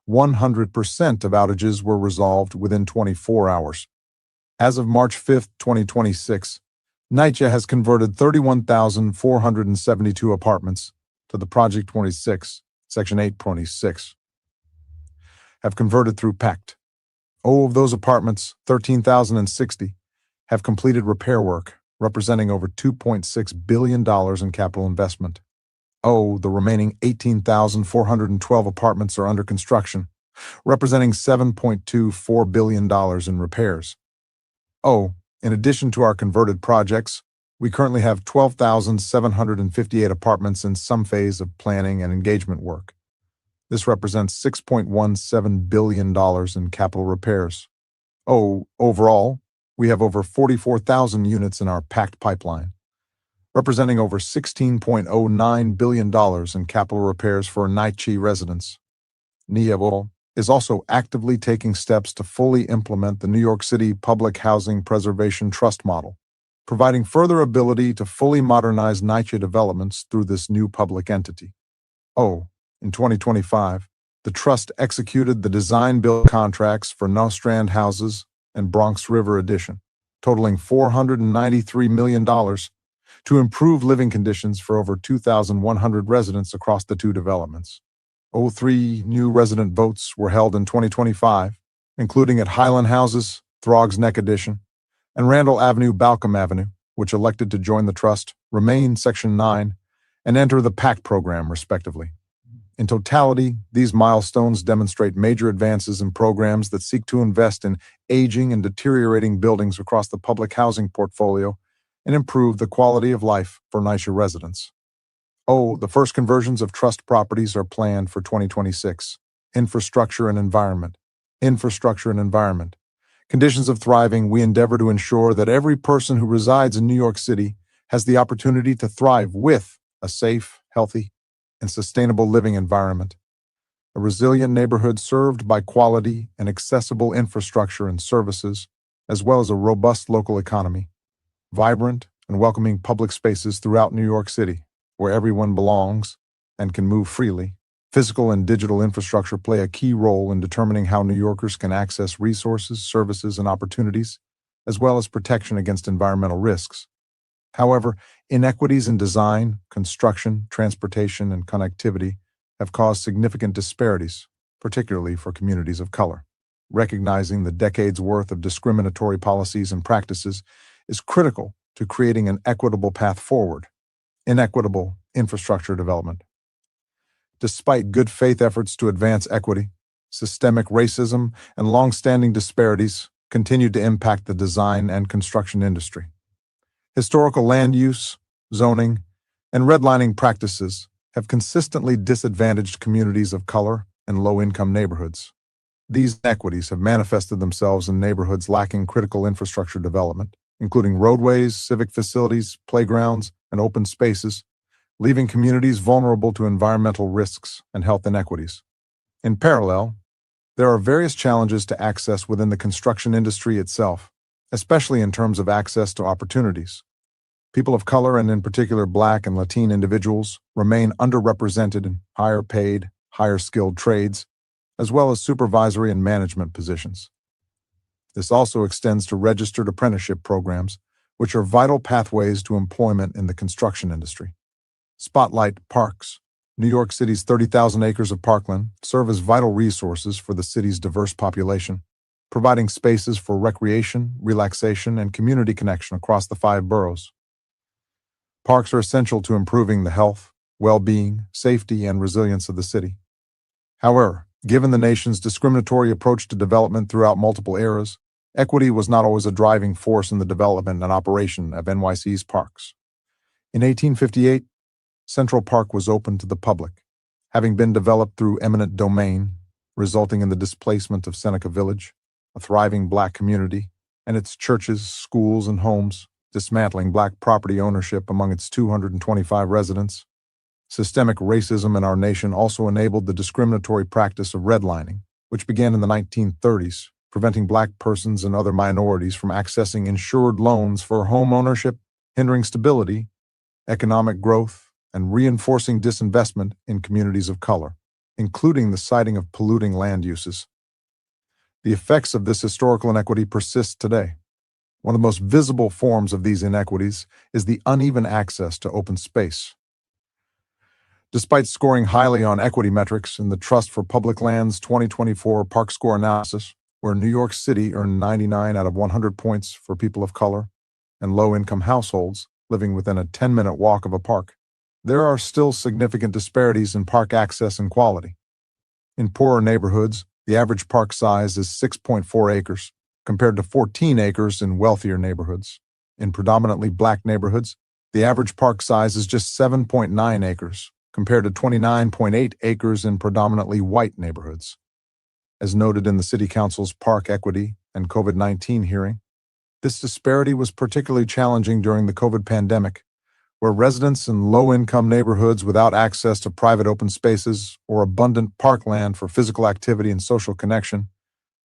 100% of outages were resolved within 24 hours. As of March 5, 2026, NYCHA has converted 31,472 apartments to the Project 26, Section 826. Have converted through PACT. Of those apartments, 13,060 have completed repair work, representing over $2.6 billion in capital investment. O, the remaining 18,412 apartments are under construction, representing $7.24 billion in repairs. O, in addition to our converted projects, we currently have 12,758 apartments in some phase of planning and engagement work. This represents $6.17 billion in capital repairs. O, overall, we have over 44,000 units in our packed pipeline, representing over $16.09 billion in capital repairs for NYC residents. NYPD is also actively taking steps to fully implement the New York City Public Housing Preservation Trust model, providing further ability to fully modernize NYCHA developments through this new public entity. In 2025, the Trust executed the design-build contracts for Nostrand Houses and Bronx River Addition, totaling $493 million to improve living conditions for over 2,100 residents across the two developments. 3 new resident votes were held in 2025, including at Highland Houses, Throgs Neck Addition, and Randall Avenue, Balcom Avenue, which elected to join the Trust, remain Section 9, and enter the PAC program, respectively. In totality, these milestones demonstrate major advances in programs that seek to invest in aging and deteriorating buildings across the public housing portfolio and improve the quality of life for NYCHA residents. The first conversions of trust properties are planned for 2026. Infrastructure and environment. Conditions of thriving, we endeavor to ensure that every person who resides in New York City has the opportunity to thrive with a safe, healthy, and sustainable living environment. A resilient neighborhood served by quality and accessible infrastructure and services, as well as a robust local economy. Vibrant and welcoming public spaces throughout New York City, where everyone belongs and can move freely. Physical and digital infrastructure play a key role in determining how New Yorkers can access resources, services, and opportunities, as well as protection against environmental risks. However, inequities in design, construction, transportation, and connectivity have caused significant disparities, particularly for communities of color. Recognizing the decades' worth of discriminatory policies and practices is critical to creating an equitable path forward. Inequitable infrastructure development. Despite good faith efforts to advance equity, systemic racism and long-standing disparities continue to impact the design and construction industry. Historical land use, zoning, and redlining practices have consistently disadvantaged communities of color and low-income neighborhoods. These inequities have manifested themselves in neighborhoods lacking critical infrastructure development, including roadways, civic facilities, playgrounds, and open spaces, leaving communities vulnerable to environmental risks and health inequities. In parallel, there are various challenges to access within the construction industry itself, especially in terms of access to opportunities. People of color, and in particular Black and Latino individuals, remain underrepresented in higher paid, higher skilled trades, as well as supervisory and management positions. This also extends to registered apprenticeship programs, which are vital pathways to employment in the construction industry. Spotlight parks. New York City's 30,000 acres of parkland serve as vital resources for the city's diverse population, providing spaces for recreation, relaxation, and community connection across the 5 boroughs. Parks are essential to improving the health, well-being, safety, and resilience of the city. However, given the nation's discriminatory approach to development throughout multiple eras, equity was not always a driving force in the development and operation of NYC's parks. In 1858, Central Park was open to the public, having been developed through eminent domain, resulting in the displacement of Seneca Village, a thriving Black community, and its churches, schools, and homes, dismantling Black property ownership among its 225 residents. Systemic racism in our nation also enabled the discriminatory practice of redlining, which began in the 1930s, preventing Black persons and other minorities from accessing insured loans for home ownership, hindering stability, economic growth, and reinforcing disinvestment in communities of color, including the siting of polluting land uses. The effects of this historical inequity persist today. One of the most visible forms of these inequities is the uneven access to open space. Despite scoring highly on equity metrics in the Trust for Public Lands 2024 Park Score analysis, where New York City earned 99 out of 100 points for people of color and low-income households living within a 10-minute walk of a park. There are still significant disparities in park access and quality. In poorer neighborhoods, the average park size is 6.4 acres, compared to 14 acres in wealthier neighborhoods. In predominantly black neighborhoods, the average park size is just 7.9 acres, compared to 29.8 acres in predominantly white neighborhoods. As noted in the City Council's Park Equity and COVID-19 hearing, this disparity was particularly challenging during the COVID pandemic, where residents in low-income neighborhoods without access to private open spaces or abundant parkland for physical activity and social connection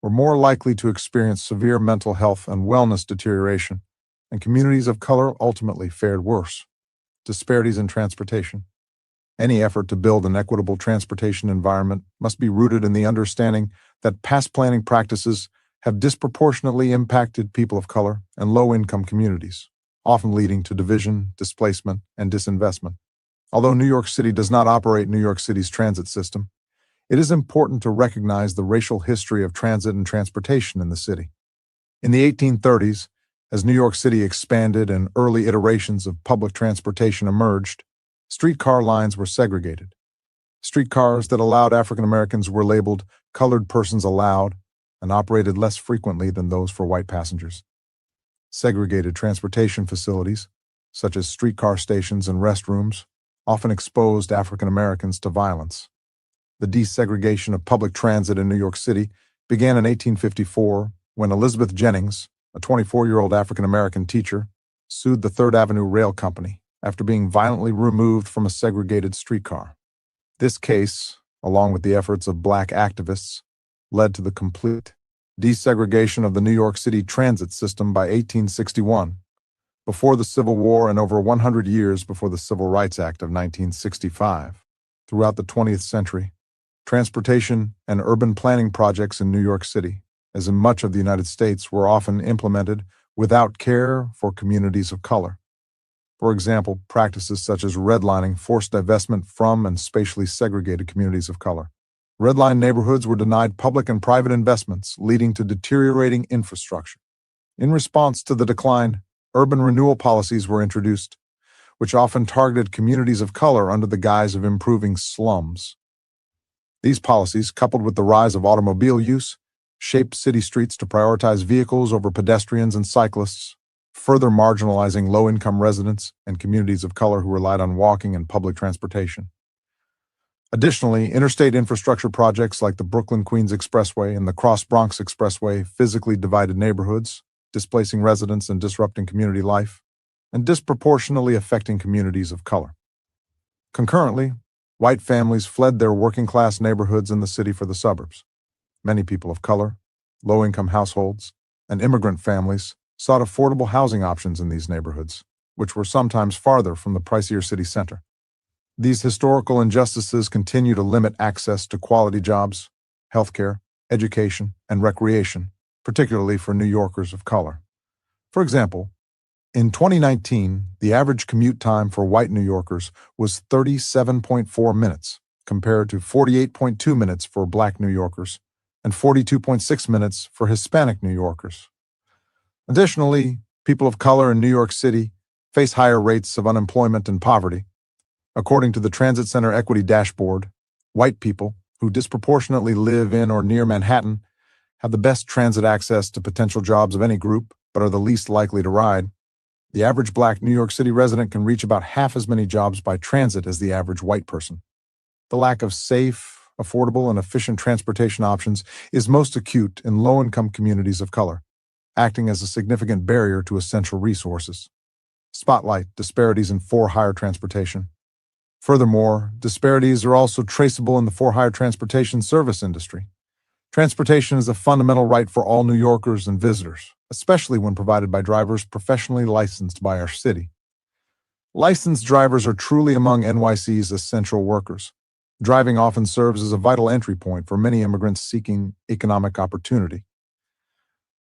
were more likely to experience severe mental health and wellness deterioration, and communities of color ultimately fared worse. Disparities in transportation. Any effort to build an equitable transportation environment must be rooted in the understanding that past planning practices have disproportionately impacted people of color and low-income communities, often leading to division, displacement, and disinvestment. Although New York City does not operate New York City's transit system, it is important to recognize the racial history of transit and transportation in the city. In the 1830s, as New York City expanded and early iterations of public transportation emerged, streetcar lines were segregated. Streetcars that allowed African Americans were labeled colored persons allowed and operated less frequently than those for white passengers. Segregated transportation facilities, such as streetcar stations and restrooms, often exposed African Americans to violence. The desegregation of public transit in New York City began in 1854 when Elizabeth Jennings, a 24-year-old African American teacher, sued the Third Avenue Rail Company after being violently removed from a segregated streetcar. This case, along with the efforts of black activists, led to the complete desegregation of the New York City transit system by 1861, before the Civil War and over 100 years before the Civil Rights Act of 1965. Throughout the 20th century, transportation and urban planning projects in New York City, as in much of the United States, were often implemented without care for communities of color. For example, practices such as redlining forced divestment from and spatially segregated communities of color. Redline neighborhoods were denied public and private investments, leading to deteriorating infrastructure. In response to the decline, urban renewal policies were introduced, which often targeted communities of color under the guise of improving slums. These policies, coupled with the rise of automobile use, shaped city streets to prioritize vehicles over pedestrians and cyclists, further marginalizing low-income residents and communities of color who relied on walking and public transportation. Additionally, interstate infrastructure projects like the Brooklyn-Queens Expressway and the Cross-Bronx Expressway physically divided neighborhoods, displacing residents and disrupting community life, and disproportionately affecting communities of color. Concurrently, white families fled their working-class neighborhoods in the city for the suburbs. Many people of color, low-income households, and immigrant families sought affordable housing options in these neighborhoods, which were sometimes farther from the pricier city center. These historical injustices continue to limit access to quality jobs, healthcare, education, and recreation, particularly for New Yorkers of color. For example, in 2019, the average commute time for white New Yorkers was 37.4 minutes, compared to 48.2 minutes for black New Yorkers and 42.6 minutes for Hispanic New Yorkers. Additionally, people of color in New York City face higher rates of unemployment and poverty. According to the Transit Center Equity Dashboard, white people who disproportionately live in or near Manhattan have the best transit access to potential jobs of any group, but are the least likely to ride. The average black New York City resident can reach about half as many jobs by transit as the average white person. The lack of safe, affordable, and efficient transportation options is most acute in low-income communities of color, acting as a significant barrier to essential resources. Spotlight disparities in for-hire transportation. Furthermore, disparities are also traceable in the for-hire transportation service industry. Transportation is a fundamental right for all New Yorkers and visitors, especially when provided by drivers professionally licensed by our city. Licensed drivers are truly among NYC's essential workers. Driving often serves as a vital entry point for many immigrants seeking economic opportunity.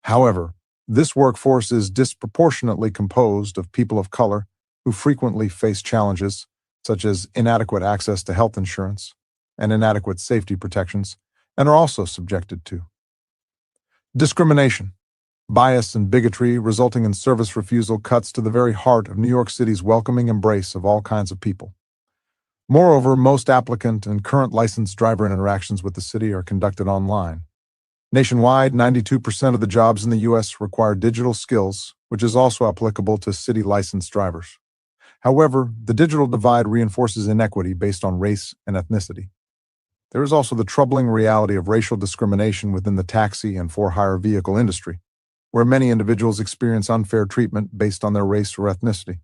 However, this workforce is disproportionately composed of people of color who frequently face challenges such as inadequate access to health insurance and inadequate safety protections, and are also subjected to discrimination. Bias and bigotry resulting in service refusal cuts to the very heart of New York City's welcoming embrace of all kinds of people. Moreover, most applicant and current licensed driver interactions with the city are conducted online. Nationwide, 92% of the jobs in the U.S. require digital skills, which is also applicable to city licensed drivers. However, the digital divide reinforces inequity based on race and ethnicity. There is also the troubling reality of racial discrimination within the taxi and for-hire vehicle industry, where many individuals experience unfair treatment based on their race or ethnicity.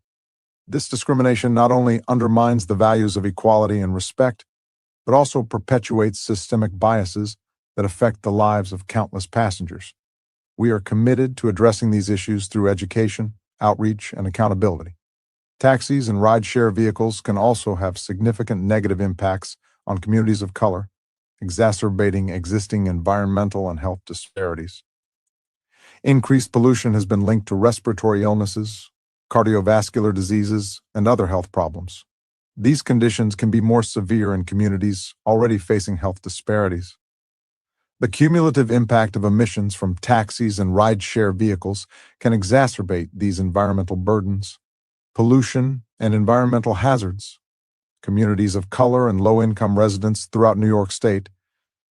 This discrimination not only undermines the values of equality and respect, but also perpetuates systemic biases that affect the lives of countless passengers. We are committed to addressing these issues through education, outreach, and accountability. Taxis and rideshare vehicles can also have significant negative impacts on communities of color, exacerbating existing environmental and health disparities. Increased pollution has been linked to respiratory illnesses, cardiovascular diseases, and other health problems. These conditions can be more severe in communities already facing health disparities. The cumulative impact of emissions from taxis and rideshare vehicles can exacerbate these environmental burdens. Pollution and environmental hazards. Communities of color and low-income residents throughout New York State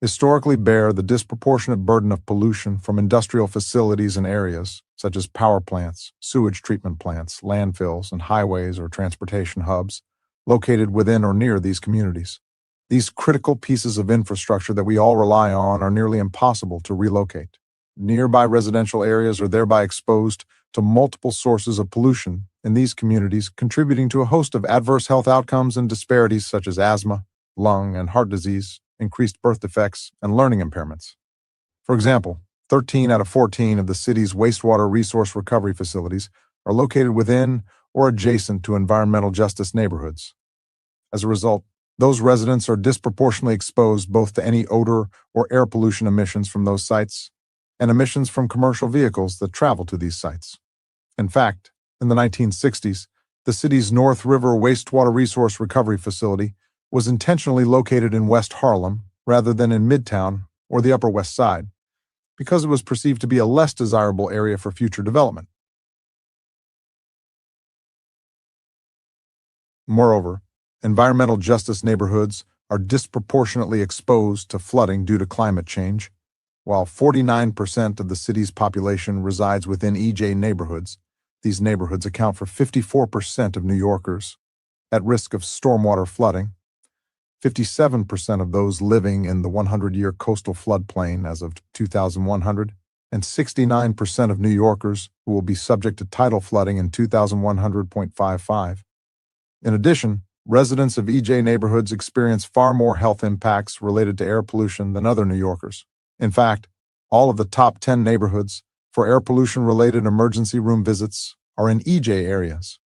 historically bear the disproportionate burden of pollution from industrial facilities and areas, such as power plants, sewage treatment plants, landfills, and highways or transportation hubs, located within or near these communities. These critical pieces of infrastructure that we all rely on are nearly impossible to relocate. Nearby residential areas are thereby exposed to multiple sources of pollution in these communities, contributing to a host of adverse health outcomes and disparities such as asthma, lung and heart disease, increased birth defects, and learning impairments. For example, 13 out of 14 of the city's wastewater resource recovery facilities are located within or adjacent to environmental justice neighborhoods. As a result, those residents are disproportionately exposed both to any odor or air pollution emissions from those sites and emissions from commercial vehicles that travel to these sites. In fact, in the 1960s, the city's North River Wastewater Resource Recovery Facility was intentionally located in West Harlem rather than in Midtown or the Upper West Side, because it was perceived to be a less desirable area for future development. Moreover, environmental justice neighborhoods are disproportionately exposed to flooding due to climate change. While 49% of the city's population resides within EJ neighborhoods, these neighborhoods account for 54% of New Yorkers at risk of stormwater flooding. 57% of those living in the 100-year coastal floodplain as of 2100, and 69% of New Yorkers who will be subject to tidal flooding in 2100.55. In addition, residents of EJ neighborhoods experience far more health impacts related to air pollution than other New Yorkers. In fact, all of the top 10 neighborhoods for air pollution-related emergency room visits are in EJ areas.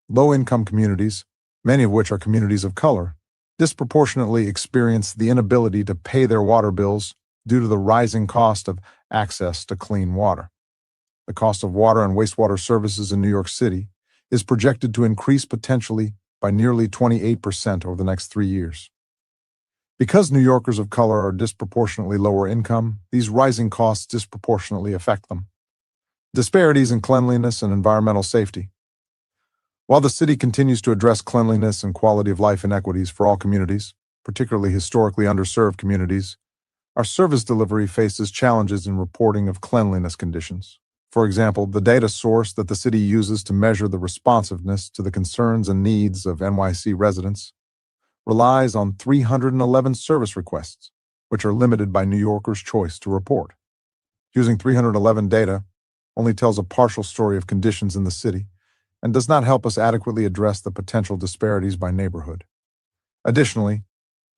Low-income communities, many of which are communities of color, disproportionately experience the inability to pay their water bills due to the rising cost of access to clean water. The cost of water and wastewater services in New York City is projected to increase potentially by nearly 28% over the next 3 years. Because New Yorkers of color are disproportionately lower income, these rising costs disproportionately affect them. Disparities in cleanliness and environmental safety. While the city continues to address cleanliness and quality of life inequities for all communities, particularly historically underserved communities, our service delivery faces challenges in reporting of cleanliness conditions. For example, the data source that the city uses to measure the responsiveness to the concerns and needs of NYC residents relies on 311 service requests, which are limited by New Yorkers' choice to report. Using 311 data only tells a partial story of conditions in the city and does not help us adequately address the potential disparities by neighborhood. Additionally,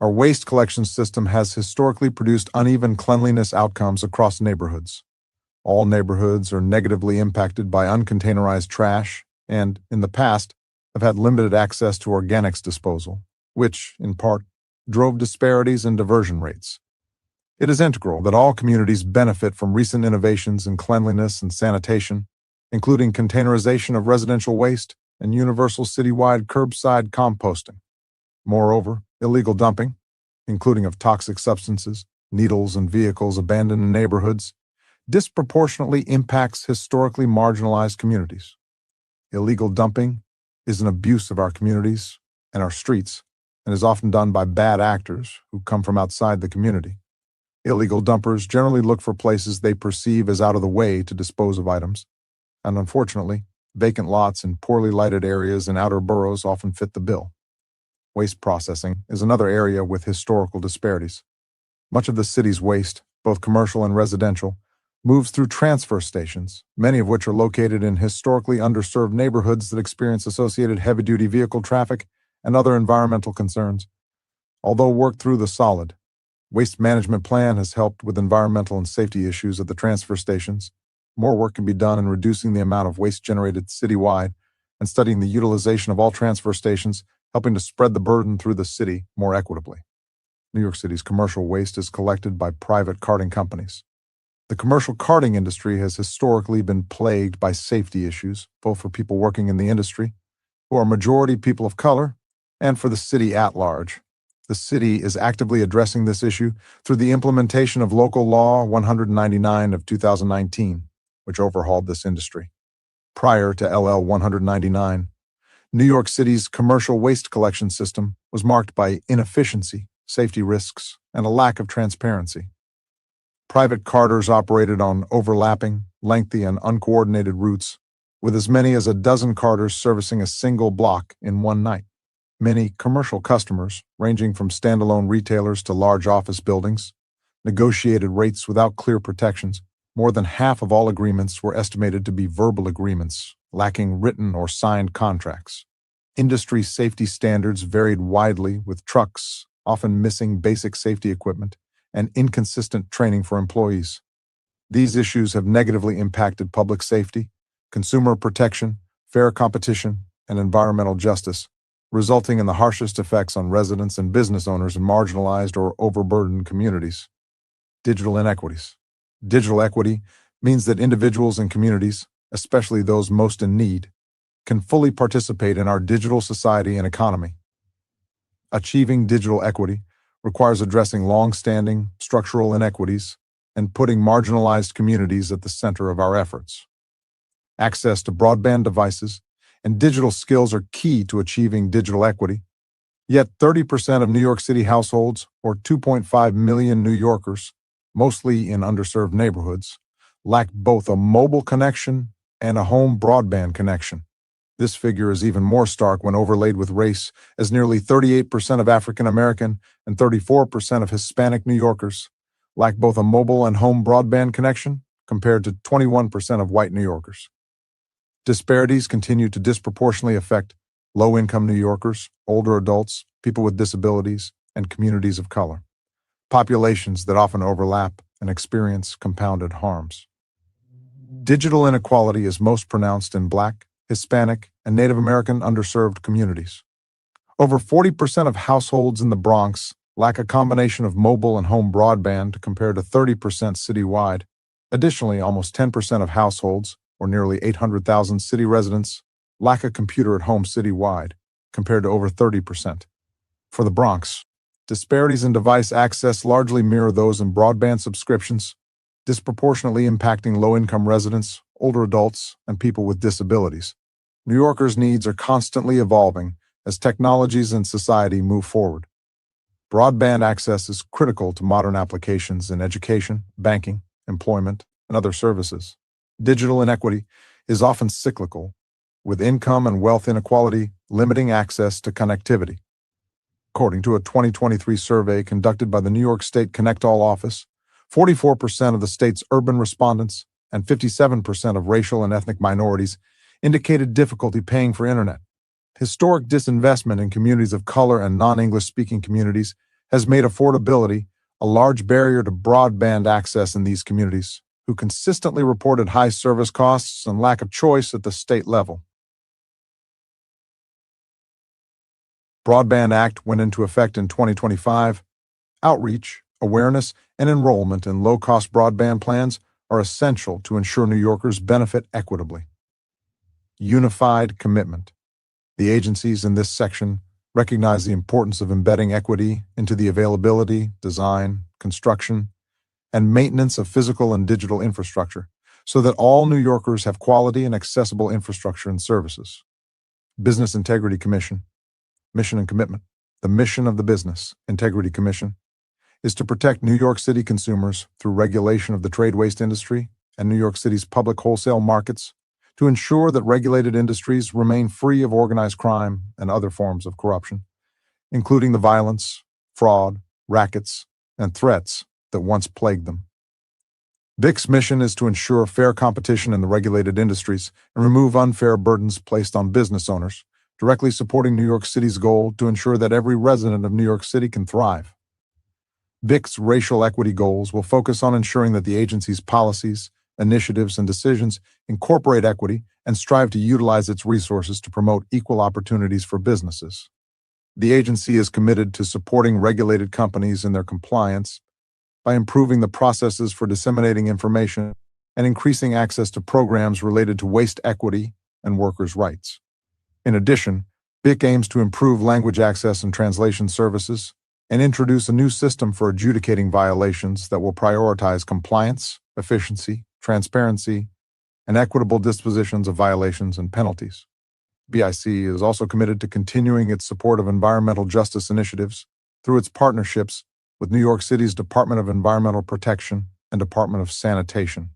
our waste collection system has historically produced uneven cleanliness outcomes across neighborhoods. All neighborhoods are negatively impacted by uncontainerized trash and, in the past, have had limited access to organics disposal, which, in part, drove disparities in diversion rates. It is integral that all communities benefit from recent innovations in cleanliness and sanitation, including containerization of residential waste and universal citywide curbside composting. Moreover, illegal dumping, including of toxic substances, needles, and vehicles abandoned in neighborhoods, disproportionately impacts historically marginalized communities. Illegal dumping is an abuse of our communities and our streets, and is often done by bad actors who come from outside the community. Illegal dumpers generally look for places they perceive as out of the way to dispose of items, and unfortunately, vacant lots in poorly lighted areas in outer boroughs often fit the bill. Waste processing is another area with historical disparities. Much of the city's waste, both commercial and residential, moves through transfer stations, many of which are located in historically underserved neighborhoods that experience associated heavy-duty vehicle traffic and other environmental concerns. Although worked through the solid, Waste Management Plan has helped with environmental and safety issues at the transfer stations. More work can be done in reducing the amount of waste generated citywide and studying the utilization of all transfer stations, helping to spread the burden through the city more equitably. New York City's commercial waste is collected by private carting companies. The commercial carting industry has historically been plagued by safety issues, both for people working in the industry, who are majority people of color, and for the city at large. The city is actively addressing this issue through the implementation of Local Law 199 of 2019, which overhauled this industry. Prior to LL 199, New York City's commercial waste collection system was marked by inefficiency, safety risks, and a lack of transparency. Private carters operated on overlapping, lengthy, and uncoordinated routes, with as many as a dozen carters servicing a single block in one night. Many commercial customers, ranging from standalone retailers to large office buildings, negotiated rates without clear protections. More than half of all agreements were estimated to be verbal agreements, lacking written or signed contracts. Industry safety standards varied widely, with trucks often missing basic safety equipment and inconsistent training for employees. These issues have negatively impacted public safety, consumer protection, fair competition, and environmental justice, resulting in the harshest effects on residents and business owners in marginalized or overburdened communities. Digital inequities. Digital equity means that individuals and communities, especially those most in need, can fully participate in our digital society and economy. Achieving digital equity requires addressing long-standing structural inequities and putting marginalized communities at the center of our efforts. Access to broadband devices and digital skills are key to achieving digital equity, yet 30% of New York City households, or 2.5 million New Yorkers, mostly in underserved neighborhoods, lack both a mobile connection and a home broadband connection. This figure is even more stark when overlaid with race, as nearly 38% of African American and 34% of Hispanic New Yorkers lack both a mobile and home broadband connection, compared to 21% of white New Yorkers. Disparities continue to disproportionately affect low-income New Yorkers, older adults, people with disabilities, and communities of color, populations that often overlap and experience compounded harms. Digital inequality is most pronounced in Black, Hispanic, and Native American underserved communities. Over 40% of households in the Bronx lack a combination of mobile and home broadband, compared to 30% citywide. Additionally, almost 10% of households, or nearly 800,000 city residents, lack a computer at home citywide, compared to over 30%. For the Bronx, disparities in device access largely mirror those in broadband subscriptions, disproportionately impacting low-income residents, older adults, and people with disabilities. New Yorkers' needs are constantly evolving as technologies and society move forward. Broadband access is critical to modern applications in education, banking, employment, and other services. Digital inequity is often cyclical, with income and wealth inequality limiting access to connectivity. According to a 2023 survey conducted by the New York State Connect All office, 44% of the state's urban respondents and 57% of racial and ethnic minorities indicated difficulty paying for internet. Historic disinvestment in communities of color and non-English speaking communities has made affordability a large barrier to broadband access in these communities, who consistently reported high service costs and lack of choice at the state level. Broadband Act went into effect in 2025. Outreach, awareness, and enrollment in low-cost broadband plans are essential to ensure New Yorkers benefit equitably. Unified commitment. The agencies in this section recognize the importance of embedding equity into the availability, design, construction, and maintenance of physical and digital infrastructure, so that all New Yorkers have quality and accessible infrastructure and services. Business Integrity Commission. Mission and commitment. The mission of the Business Integrity Commission is to protect New York City consumers through regulation of the trade waste industry and New York City's public wholesale markets, to ensure that regulated industries remain free of organized crime and other forms of corruption, including the violence, fraud, rackets, and threats that once plagued them. BIC's mission is to ensure fair competition in the regulated industries and remove unfair burdens placed on business owners, directly supporting New York City's goal to ensure that every resident of New York City can thrive. BIC's racial equity goals will focus on ensuring that the agency's policies, initiatives, and decisions incorporate equity and strive to utilize its resources to promote equal opportunities for businesses. The agency is committed to supporting regulated companies in their compliance by improving the processes for disseminating information and increasing access to programs related to waste equity and workers' rights. In addition, BIC aims to improve language access and translation services and introduce a new system for adjudicating violations that will prioritize compliance, efficiency, transparency, and equitable dispositions of violations and penalties. BIC is also committed to continuing its support of environmental justice initiatives through its partnerships with New York City's Department of Environmental Protection and Department of Sanitation.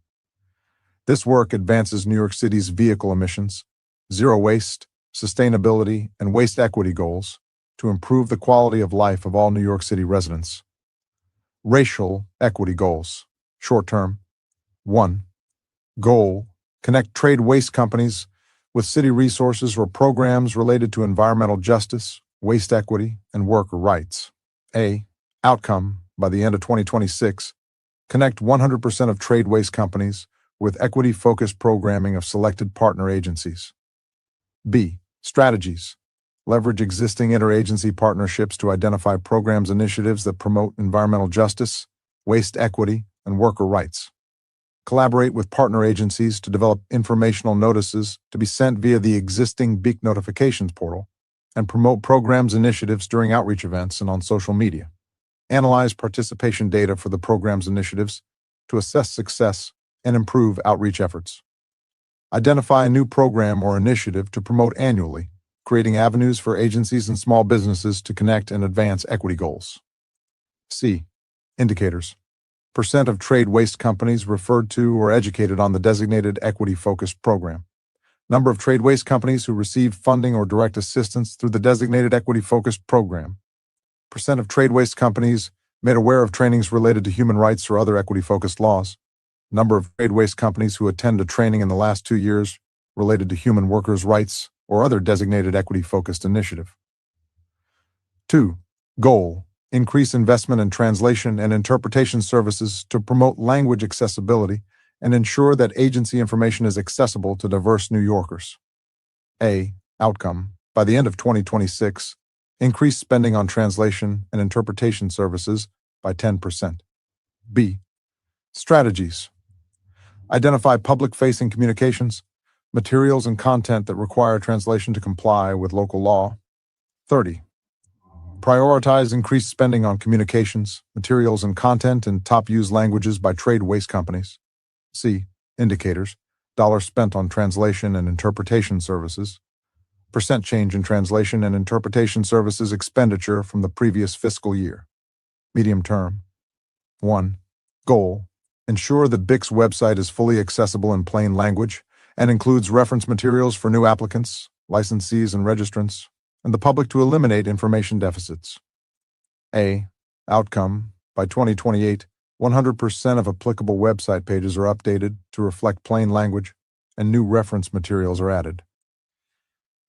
This work advances New York City's vehicle emissions, zero waste, sustainability, and waste equity goals to improve the quality of life of all New York City residents. Racial equity goals. Short term. 1. Goal: connect trade waste companies with city resources or programs related to environmental justice, waste equity, and worker rights. A. Outcome: by the end of 2026, connect 100% of trade waste companies with equity-focused programming of selected partner agencies. B. Strategies: leverage existing interagency partnerships to identify programs initiatives that promote environmental justice, waste equity, and worker rights. Collaborate with partner agencies to develop informational notices to be sent via the existing BIC notifications portal, and promote programs initiatives during outreach events and on social media. Analyze participation data for the program's initiatives to assess success and improve outreach efforts. Identify a new program or initiative to promote annually, creating avenues for agencies and small businesses to connect and advance equity goals. C. Indicators: percent of trade waste companies referred to or educated on the designated equity-focused program. Number of trade waste companies who received funding or direct assistance through the designated equity-focused program. Percent of trade waste companies made aware of trainings related to human rights or other equity-focused laws. Number of trade waste companies who attended training in the last 2 years related to human workers' rights or other designated equity-focused initiative. 2. Goal: increase investment in translation and interpretation services to promote language accessibility and ensure that agency information is accessible to diverse New Yorkers. A. Outcome: by the end of 2026, increase spending on translation and interpretation services by 10%. B. Strategies: identify public-facing communications, materials and content that require translation to comply with local law. 30. Prioritize increased spending on communications, materials, and content in top-used languages by trade waste companies. C. Indicators: dollars spent on translation and interpretation services. Percent change in translation and interpretation services expenditure from the previous fiscal year. Medium term. 1. Goal: ensure that BIC's website is fully accessible in plain language and includes reference materials for new applicants, licensees, and registrants, and the public to eliminate information deficits. A. Outcome: by 2028, 100% of applicable website pages are updated to reflect plain language and new reference materials are added.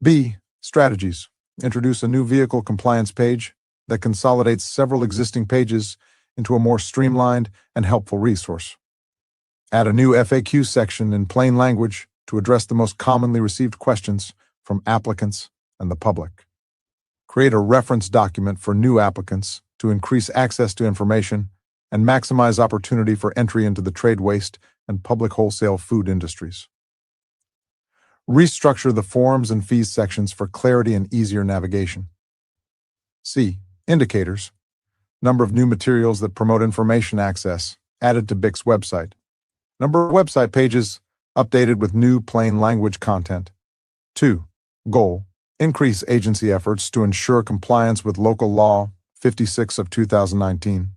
B. Strategies: introduce a new vehicle compliance page that consolidates several existing pages into a more streamlined and helpful resource. Add a new FAQ section in plain language to address the most commonly received questions from applicants and the public. Create a reference document for new applicants to increase access to information and maximize opportunity for entry into the trade waste and public wholesale food industries. Restructure the forms and fees sections for clarity and easier navigation. C. Indicators: number of new materials that promote information access added to BIC's website. Number of website pages updated with new plain language content. 2. Goal: increase agency efforts to ensure compliance with Local Law 56 of 2019,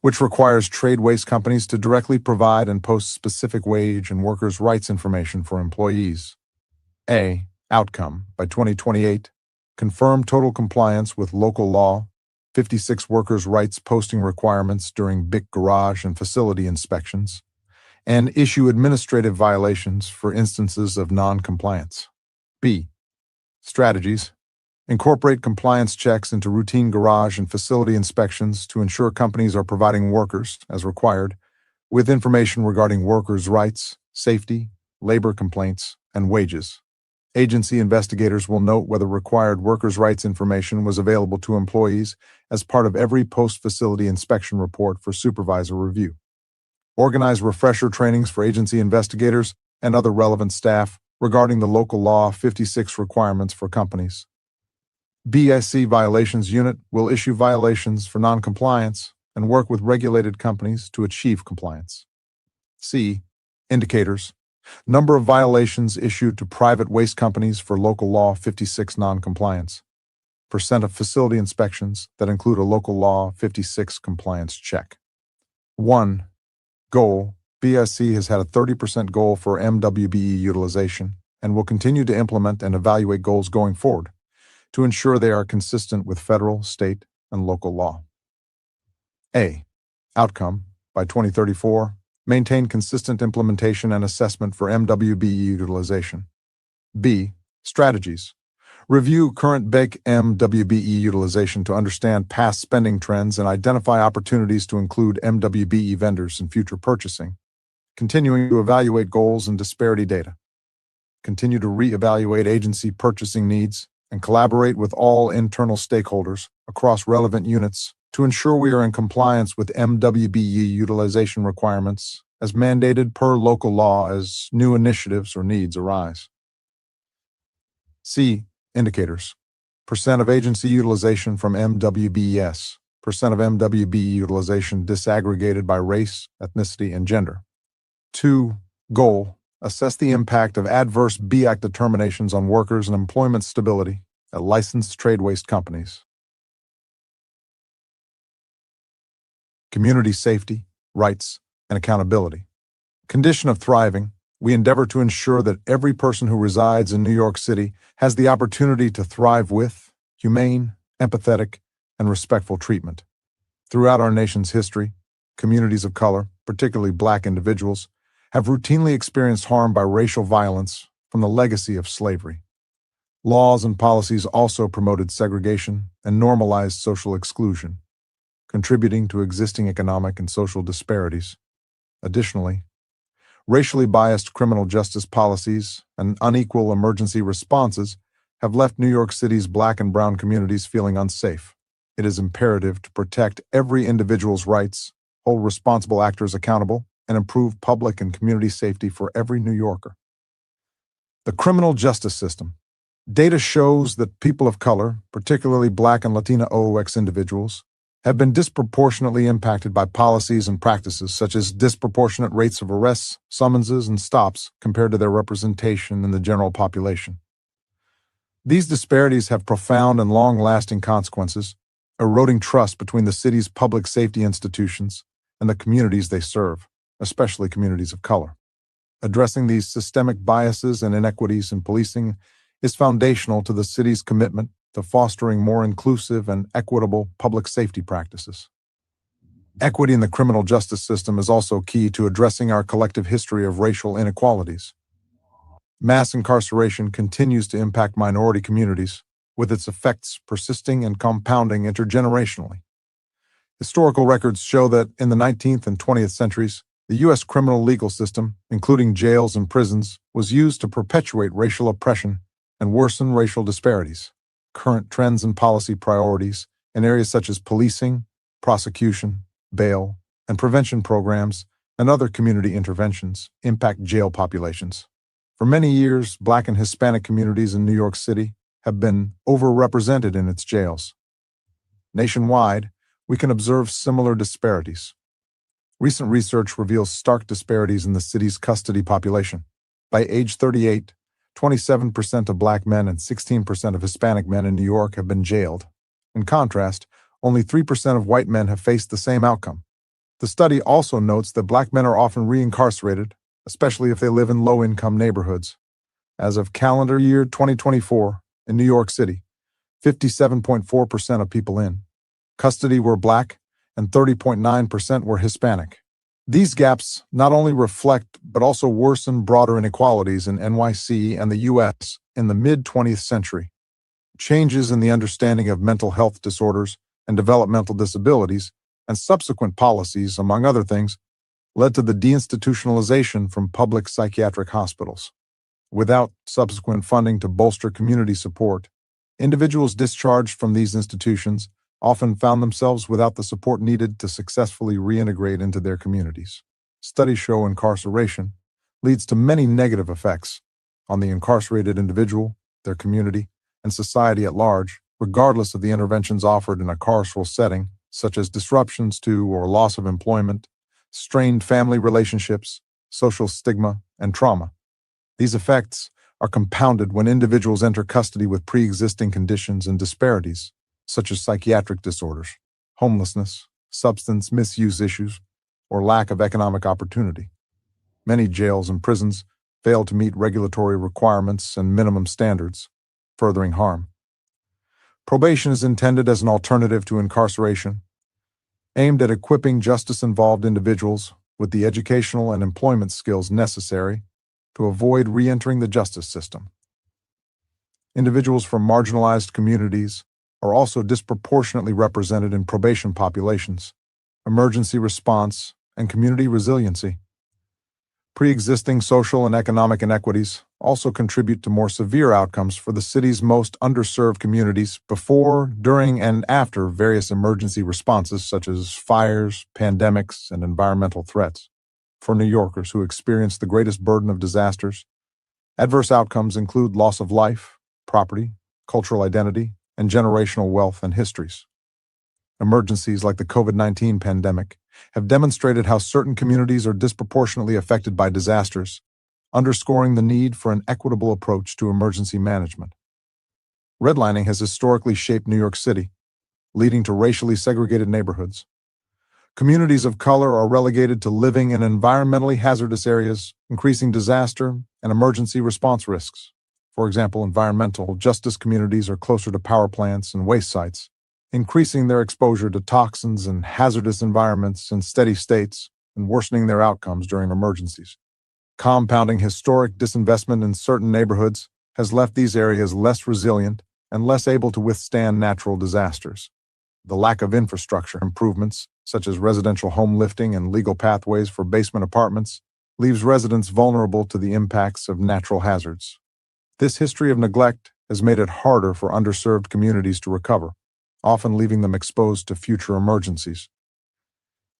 which requires trade waste companies to directly provide and post specific wage and workers' rights information for employees. A. Outcome: by 2028, confirm total compliance with Local Law 56 workers' rights posting requirements during BIC garage and facility inspections, and issue administrative violations for instances of non-compliance. B. Strategies: incorporate compliance checks into routine garage and facility inspections to ensure companies are providing workers, as required, with information regarding workers' rights, safety, labor complaints, and wages. Agency investigators will note whether required workers' rights information was available to employees as part of every post-facility inspection report for supervisor review. Organize refresher trainings for agency investigators and other relevant staff regarding the Local Law 56 requirements for companies. BSC Violations Unit will issue violations for noncompliance and work with regulated companies to achieve compliance. C. Indicators: number of violations issued to private waste companies for Local Law 56 noncompliance. Percent of facility inspections that include a Local Law 56 compliance check. 1. Goal: BSC has had a 30% goal for MWBE utilization and will continue to implement and evaluate goals going forward to ensure they are consistent with federal, state, and local law. A. Outcome: by 2034, maintain consistent implementation and assessment for MWBE utilization. B. Strategies: review current BIC MWBE utilization to understand past spending trends and identify opportunities to include MWBE vendors in future purchasing. Continuing to evaluate goals and disparity data. Continue to reevaluate agency purchasing needs and collaborate with all internal stakeholders across relevant units to ensure we are in compliance with MWBE utilization requirements as mandated per local law as new initiatives or needs arise. C. Indicators: percent of agency utilization from MWBES, percent of MWBE utilization disaggregated by race, ethnicity, and gender. 2. Goal: assess the impact of adverse BAC determinations on workers and employment stability at licensed trade waste companies. Community safety, rights, and accountability. Condition of thriving: we endeavor to ensure that every person who resides in New York City has the opportunity to thrive with humane, empathetic, and respectful treatment. Throughout our nation's history, communities of color, particularly Black individuals, have routinely experienced harm by racial violence from the legacy of slavery. Laws and policies also promoted segregation and normalized social exclusion, contributing to existing economic and social disparities. Additionally, racially biased criminal justice policies and unequal emergency responses have left New York City's Black and brown communities feeling unsafe. It is imperative to protect every individual's rights, hold responsible actors accountable, and improve public and community safety for every New Yorker. The criminal justice system. Data shows that people of color, particularly Black and Latina OOX individuals, have been disproportionately impacted by policies and practices such as disproportionate rates of arrests, summonses, and stops compared to their representation in the general population. These disparities have profound and long-lasting consequences, eroding trust between the city's public safety institutions and the communities they serve, especially communities of color. Addressing these systemic biases and inequities in policing is foundational to the city's commitment to fostering more inclusive and equitable public safety practices. Equity in the criminal justice system is also key to addressing our collective history of racial inequalities. Mass incarceration continues to impact minority communities, with its effects persisting and compounding intergenerationally. Historical records show that in the 19th and 20th centuries, the U.S. criminal legal system, including jails and prisons, was used to perpetuate racial oppression and worsen racial disparities. Current trends and policy priorities in areas such as policing, prosecution, bail, and prevention programs and other community interventions impact jail populations. For many years, Black and Hispanic communities in New York City have been overrepresented in its jails. Nationwide, we can observe similar disparities. Recent research reveals stark disparities in the city's custody population. By age 38, 27% of Black men and 16% of Hispanic men in New York have been jailed. In contrast, only 3% of white men have faced the same outcome. The study also notes that Black men are often reincarcerated, especially if they live in low-income neighborhoods. As of calendar year 2024, in New York City, 57.4% of people in custody were Black and 30.9% were Hispanic. These gaps not only reflect but also worsen broader inequalities in NYC and the U.S. in the mid-20th century. Changes in the understanding of mental health disorders and developmental disabilities and subsequent policies, among other things, led to the deinstitutionalization from public psychiatric hospitals. Without subsequent funding to bolster community support, individuals discharged from these institutions often found themselves without the support needed to successfully reintegrate into their communities. Studies show incarceration leads to many negative effects on the incarcerated individual, their community, and society at large, regardless of the interventions offered in a carceral setting, such as disruptions to or loss of employment, strained family relationships, social stigma, and trauma. These effects are compounded when individuals enter custody with pre-existing conditions and disparities, such as psychiatric disorders, homelessness, substance misuse issues, or lack of economic opportunity. Many jails and prisons fail to meet regulatory requirements and minimum standards, furthering harm. Probation is intended as an alternative to incarceration, aimed at equipping justice-involved individuals with the educational and employment skills necessary to avoid re-entering the justice system. Individuals from marginalized communities are also disproportionately represented in probation populations, emergency response, and community resiliency. Pre-existing social and economic inequities also contribute to more severe outcomes for the city's most underserved communities before, during, and after various emergency responses such as fires, pandemics, and environmental threats. For New Yorkers who experience the greatest burden of disasters, adverse outcomes include loss of life, property, cultural identity, and generational wealth and histories. Emergencies like the COVID-19 pandemic have demonstrated how certain communities are disproportionately affected by disasters, underscoring the need for an equitable approach to emergency management. Redlining has historically shaped New York City, leading to racially segregated neighborhoods. Communities of color are relegated to living in environmentally hazardous areas, increasing disaster and emergency response risks. For example, environmental justice communities are closer to power plants and waste sites, increasing their exposure to toxins and hazardous environments in steady states and worsening their outcomes during emergencies. Compounding historic disinvestment in certain neighborhoods has left these areas less resilient and less able to withstand natural disasters. The lack of infrastructure improvements, such as residential home lifting and legal pathways for basement apartments, leaves residents vulnerable to the impacts of natural hazards. This history of neglect has made it harder for underserved communities to recover, often leaving them exposed to future emergencies.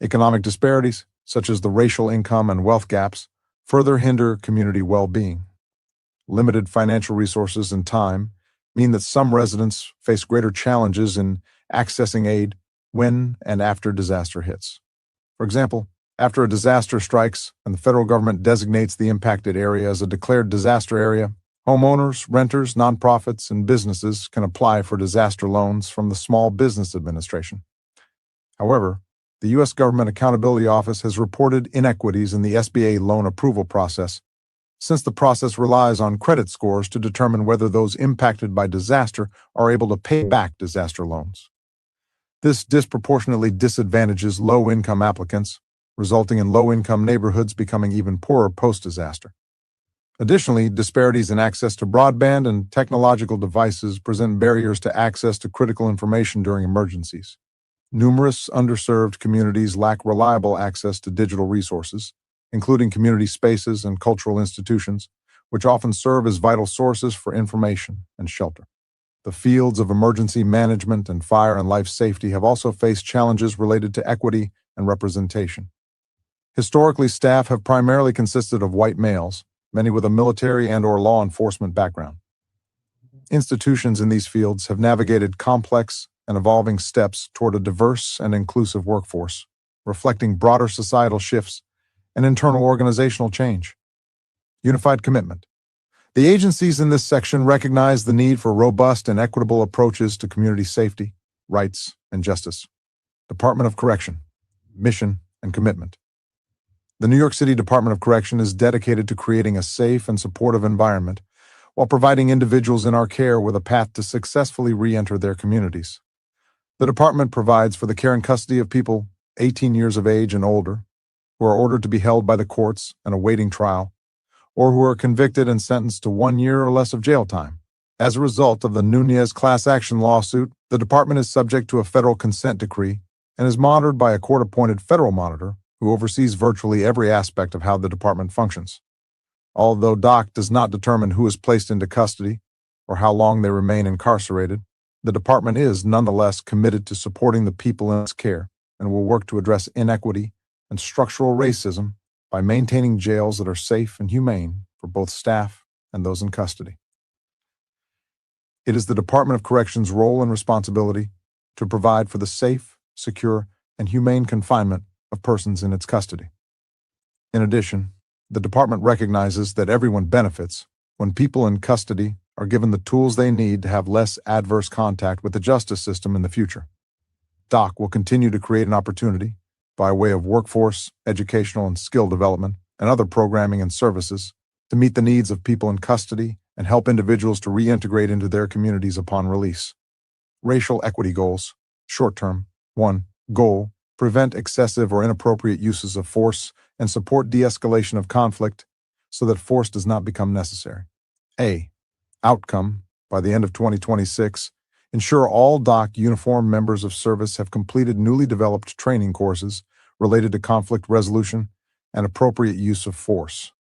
Economic disparities, such as the racial income and wealth gaps, further hinder community well-being. Limited financial resources and time mean that some residents face greater challenges in accessing aid when and after disaster hits. For example, after a disaster strikes and the federal government designates the impacted area as a declared disaster area, homeowners, renters, nonprofits, and businesses can apply for disaster loans from the Small Business Administration. However, the U.S. Government Accountability Office has reported inequities in the SBA loan approval process, since the process relies on credit scores to determine whether those impacted by disaster are able to pay back disaster loans. This disproportionately disadvantages low-income applicants, resulting in low-income neighborhoods becoming even poorer post-disaster. Additionally, disparities in access to broadband and technological devices present barriers to access to critical information during emergencies. Numerous underserved communities lack reliable access to digital resources, including community spaces and cultural institutions, which often serve as vital sources for information and shelter. The fields of emergency management and fire and life safety have also faced challenges related to equity and representation. Historically, staff have primarily consisted of white males, many with a military and/or law enforcement background. Institutions in these fields have navigated complex and evolving steps toward a diverse and inclusive workforce, reflecting broader societal shifts and internal organizational change. Unified commitment. The agencies in this section recognize the need for robust and equitable approaches to community safety, rights, and justice. Department of Correction. Mission and commitment. The New York City Department of Correction is dedicated to creating a safe and supportive environment while providing individuals in our care with a path to successfully re-enter their communities. The department provides for the care and custody of people 18 years of age and older who are ordered to be held by the courts and awaiting trial, or who are convicted and sentenced to 1 year or less of jail time. As a result of the Nunez class action lawsuit, the department is subject to a federal consent decree and is monitored by a court-appointed federal monitor who oversees virtually every aspect of how the department functions. Although DOC does not determine who is placed into custody or how long they remain incarcerated, the department is nonetheless committed to supporting the people in its care and will work to address inequity and structural racism by maintaining jails that are safe and humane for both staff and those in custody. It is the Department of Corrections' role and responsibility to provide for the safe, secure, and humane confinement of persons in its custody. In addition, the department recognizes that everyone benefits when people in custody are given the tools they need to have less adverse contact with the justice system in the future. DOC will continue to create an opportunity by way of workforce, educational and skill development, and other programming and services to meet the needs of people in custody and help individuals to reintegrate into their communities upon release. Racial equity goals. Short-term. 1. Goal: prevent excessive or inappropriate uses of force and support de-escalation of conflict so that force does not become necessary. A. Outcome: by the end of 2026, ensure all DOC uniformed members of service have completed newly developed training courses related to conflict resolution and appropriate use of force.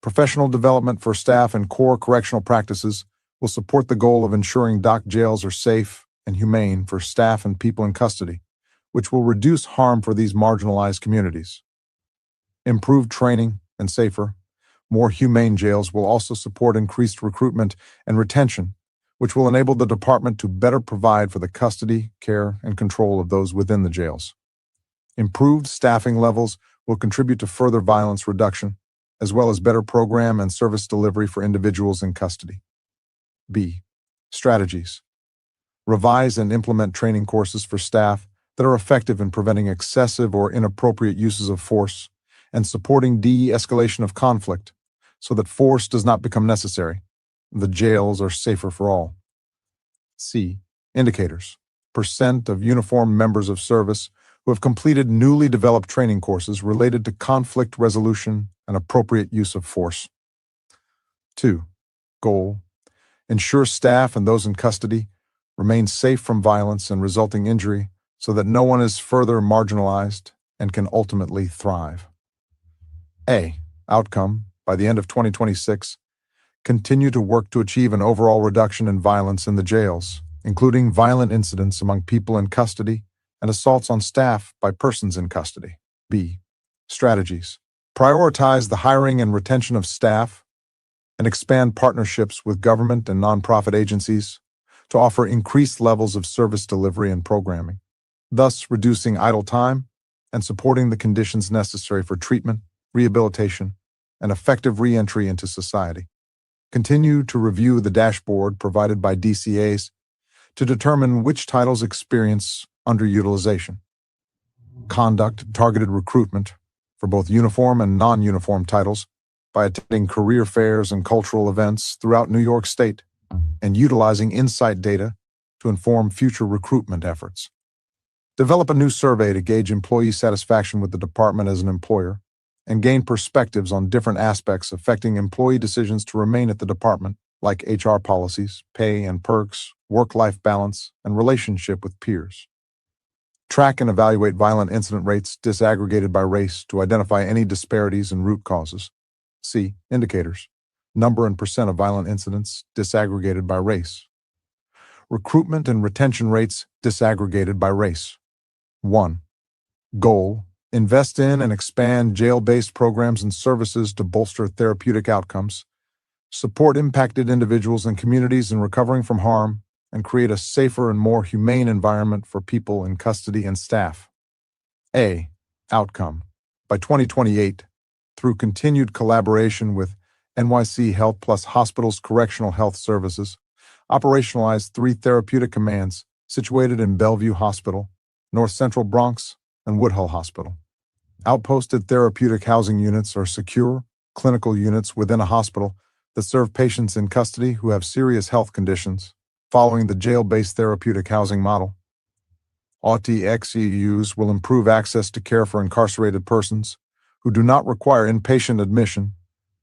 Professional development for staff and core correctional practices will support the goal of ensuring DOC jails are safe and humane for staff and people in custody, which will reduce harm for these marginalized communities. Improved training and safer, more humane jails will also support increased recruitment and retention, which will enable the department to better provide for the custody, care, and control of those within the jails. Improved staffing levels will contribute to further violence reduction, as well as better program and service delivery for individuals in custody. B. Strategies. Revise and implement training courses for staff that are effective in preventing excessive or inappropriate uses of force and supporting de-escalation of conflict so that force does not become necessary. The jails are safer for all. C. Indicators. Percent of uniformed members of service who have completed newly developed training courses related to conflict resolution and appropriate use of force. 2. Goal: ensure staff and those in custody remain safe from violence and resulting injury so that no one is further marginalized and can ultimately thrive. A. Outcome: by the end of 2026, continue to work to achieve an overall reduction in violence in the jails, including violent incidents among people in custody and assaults on staff by persons in custody. B. Strategies. Prioritize the hiring and retention of staff and expand partnerships with government and nonprofit agencies to offer increased levels of service delivery and programming, thus reducing idle time and supporting the conditions necessary for treatment, rehabilitation, and effective re-entry into society. Continue to review the dashboard provided by DCAs to determine which titles experience underutilization. Conduct targeted recruitment for both uniform and non-uniform titles by attending career fairs and cultural events throughout New York State and utilizing insight data to inform future recruitment efforts. Develop a new survey to gauge employee satisfaction with the department as an employer and gain perspectives on different aspects affecting employee decisions to remain at the department, like HR policies, pay and perks, work-life balance, and relationship with peers. Track and evaluate violent incident rates disaggregated by race to identify any disparities and root causes. C. Indicators. Number and percent of violent incidents disaggregated by race. Recruitment and retention rates disaggregated by race. 1. Goal: invest in and expand jail-based programs and services to bolster therapeutic outcomes, support impacted individuals and communities in recovering from harm, and create a safer and more humane environment for people in custody and staff. A. Outcome. By 2028, through continued collaboration with NYC Health plus Hospitals Correctional Health Services, operationalized 3 therapeutic commands situated in Bellevue Hospital, North Central Bronx, and Woodhull Hospital. Outposted therapeutic housing units are secure, clinical units within a hospital that serve patients in custody who have serious health conditions, following the jail-based therapeutic housing model. AUTXEUs will improve access to care for incarcerated persons who do not require inpatient admission,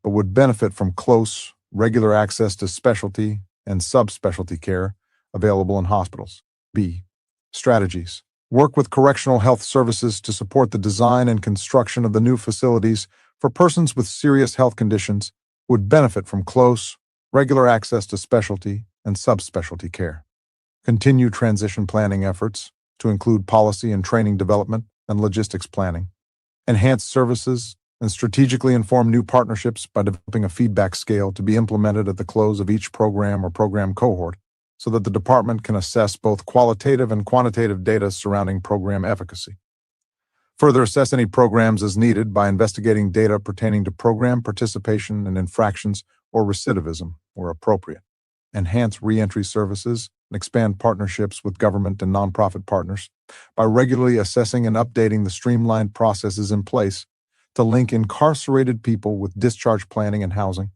but would benefit from close, regular access to specialty and subspecialty care available in hospitals. B. Strategies. Work with correctional health services to support the design and construction of the new facilities for persons with serious health conditions who would benefit from close, regular access to specialty and subspecialty care. Continue transition planning efforts to include policy and training development and logistics planning. Enhance services and strategically inform new partnerships by developing a feedback scale to be implemented at the close of each program or program cohort so that the department can assess both qualitative and quantitative data surrounding program efficacy. Further assess any programs as needed by investigating data pertaining to program participation and infractions or recidivism where appropriate. Enhance reentry services and expand partnerships with government and nonprofit partners by regularly assessing and updating the streamlined processes in place to link incarcerated people with discharge planning and housing,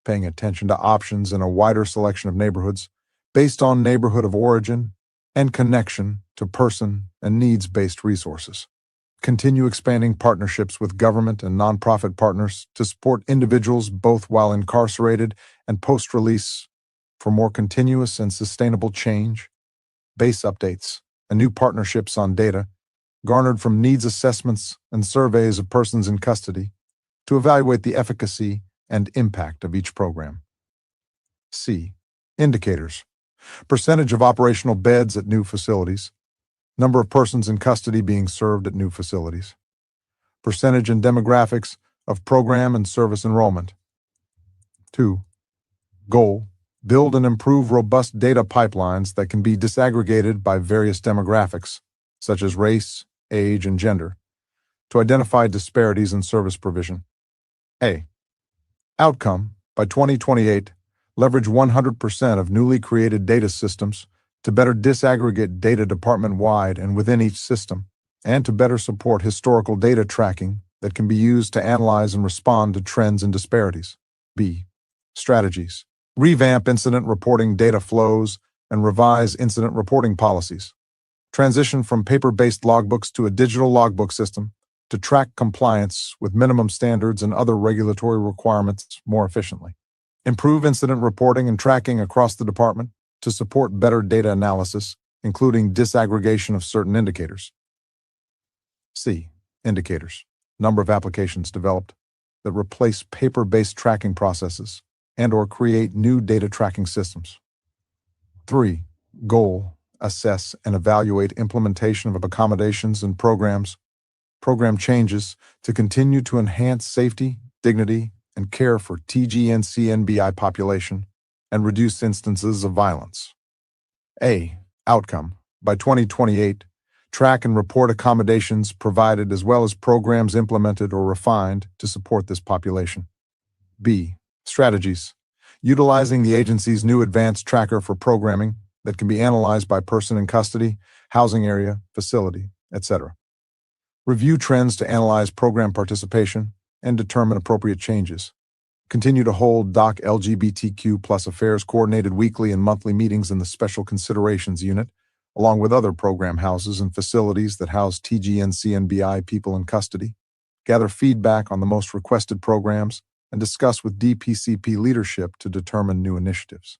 paying attention to options in a wider selection of neighborhoods based on neighborhood of origin and connection to person and needs-based resources. Continue expanding partnerships with government and nonprofit partners to support individuals both while incarcerated and post-release for more continuous and sustainable change, base updates, and new partnerships on data garnered from needs assessments and surveys of persons in custody to evaluate the efficacy and impact of each program. C. Indicators. Percentage of operational beds at new facilities. Number of persons in custody being served at new facilities. Percentage and demographics of program and service enrollment. 2. Goal. Build and improve robust data pipelines that can be disaggregated by various demographics, such as race, age, and gender, to identify disparities in service provision. A. Outcome. By 2028, leverage 100% of newly created data systems to better disaggregate data department-wide and within each system, and to better support historical data tracking that can be used to analyze and respond to trends and disparities. B. Strategies. Revamp incident reporting data flows and revise incident reporting policies. Transition from paper-based logbooks to a digital logbook system to track compliance with minimum standards and other regulatory requirements more efficiently. Improve incident reporting and tracking across the department to support better data analysis, including disaggregation of certain indicators. C. Indicators. Number of applications developed that replace paper-based tracking processes and/or create new data tracking systems. 3. Goal. Assess and evaluate implementation of accommodations and program changes to continue to enhance safety, dignity, and care for TGNC-NBI population and reduce instances of violence. A. Outcome. By 2028, track and report accommodations provided as well as programs implemented or refined to support this population. B. Strategies. Utilizing the agency's new advanced tracker for programming that can be analyzed by person in custody, housing area, facility, etc. Review trends to analyze program participation and determine appropriate changes. Continue to hold DOC LGBTQ+ affairs coordinated weekly and monthly meetings in the Special Considerations Unit, along with other program houses and facilities that house TGNC-NBI people in custody. Gather feedback on the most requested programs and discuss with DPCP leadership to determine new initiatives.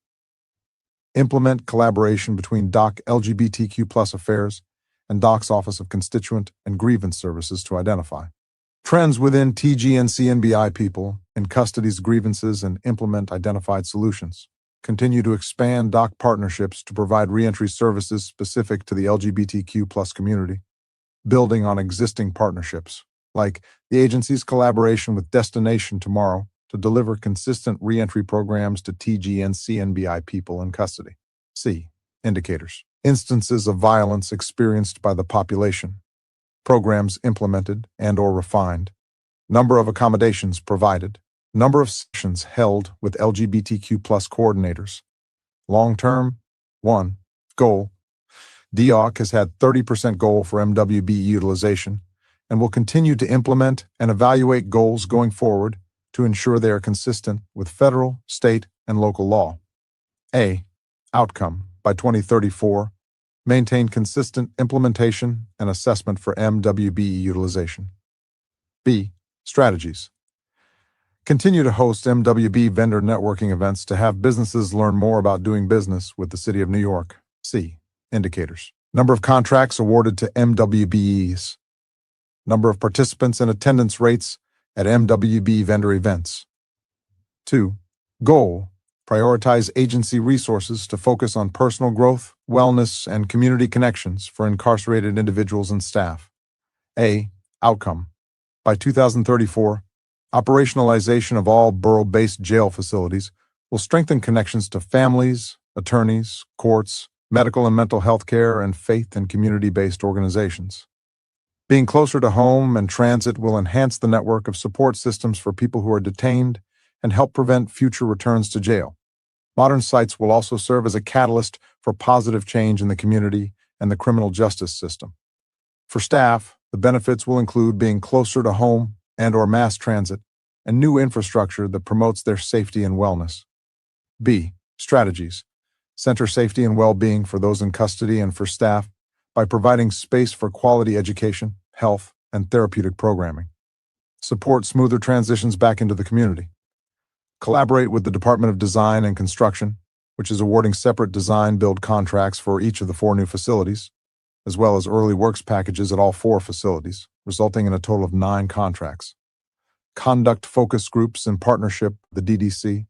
Implement collaboration between DOC LGBTQ+ affairs and DOC's Office of Constituent and Grievance Services to identify trends within TGNC-NBI people in custody's grievances and implement identified solutions. Continue to expand DOC partnerships to provide reentry services specific to the LGBTQ+ community, building on existing partnerships, like the agency's collaboration with Destination Tomorrow to deliver consistent reentry programs to TGNC-NBI people in custody. C. Indicators. Instances of violence experienced by the population. programs implemented and/or refined, number of accommodations provided, number of sessions held with LGBTQ+ coordinators. Long-term, 1. Goal. DOC has had 30% goal for MWB utilization and will continue to implement and evaluate goals going forward to ensure they are consistent with federal, state, and local law. A. Outcome. By 2034, maintain consistent implementation and assessment for MWB utilization. B. Strategies. Continue to host MWB vendor networking events to have businesses learn more about doing business with the City of New York. C. Indicators. Number of contracts awarded to MWBEs. Number of participants and attendance rates at MWB vendor events. 2. Goal. Prioritize agency resources to focus on personal growth, wellness, and community connections for incarcerated individuals and staff. A. Outcome. By 2034, operationalization of all borough-based jail facilities will strengthen connections to families, attorneys, courts, medical and mental health care, and faith and community-based organizations. Being closer to home and transit will enhance the network of support systems for people who are detained and help prevent future returns to jail. Modern sites will also serve as a catalyst for positive change in the community and the criminal justice system. For staff, the benefits will include being closer to home and/or mass transit and new infrastructure that promotes their safety and wellness. B. Strategies. Center safety and well-being for those in custody and for staff by providing space for quality education, health, and therapeutic programming. Support smoother transitions back into the community. Collaborate with the Department of Design and Construction, which is awarding separate design-build contracts for each of the 4 new facilities, as well as early works packages at all 4 facilities, resulting in a total of 9 contracts. Conduct focus groups in partnership with the DDC,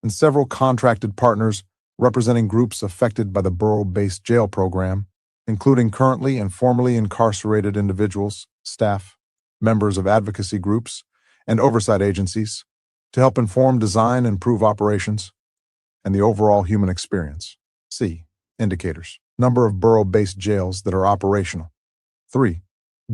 and several contracted partners representing groups affected by the borough-based jail program, including currently and formerly incarcerated individuals, staff, members of advocacy groups, and oversight agencies, to help inform design and improve operations and the overall human experience. C. Indicators. Number of borough-based jails that are operational. 3.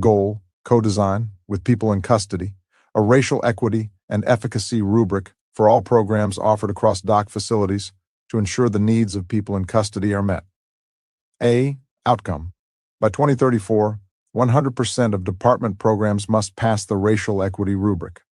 Goal, co-design, with people in custody, a racial equity and efficacy rubric for all programs offered across DOC facilities to ensure the needs of people in custody are met. A. Outcome. By 2034, 100% of department programs must pass the racial equity rubric.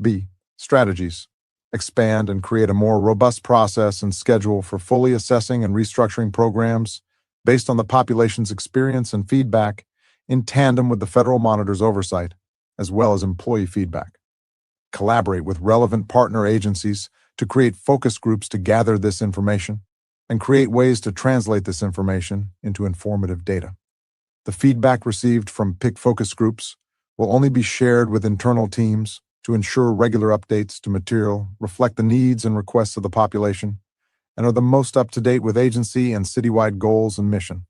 B. Strategies. Expand and create a more robust process and schedule for fully assessing and restructuring programs based on the population's experience and feedback in tandem with the federal monitor's oversight, as well as employee feedback. Collaborate with relevant partner agencies to create focus groups to gather this information and create ways to translate this information into informative data. The feedback received from PIC focus groups will only be shared with internal teams to ensure regular updates to material reflect the needs and requests of the population and are the most up-to-date with agency and citywide goals and mission.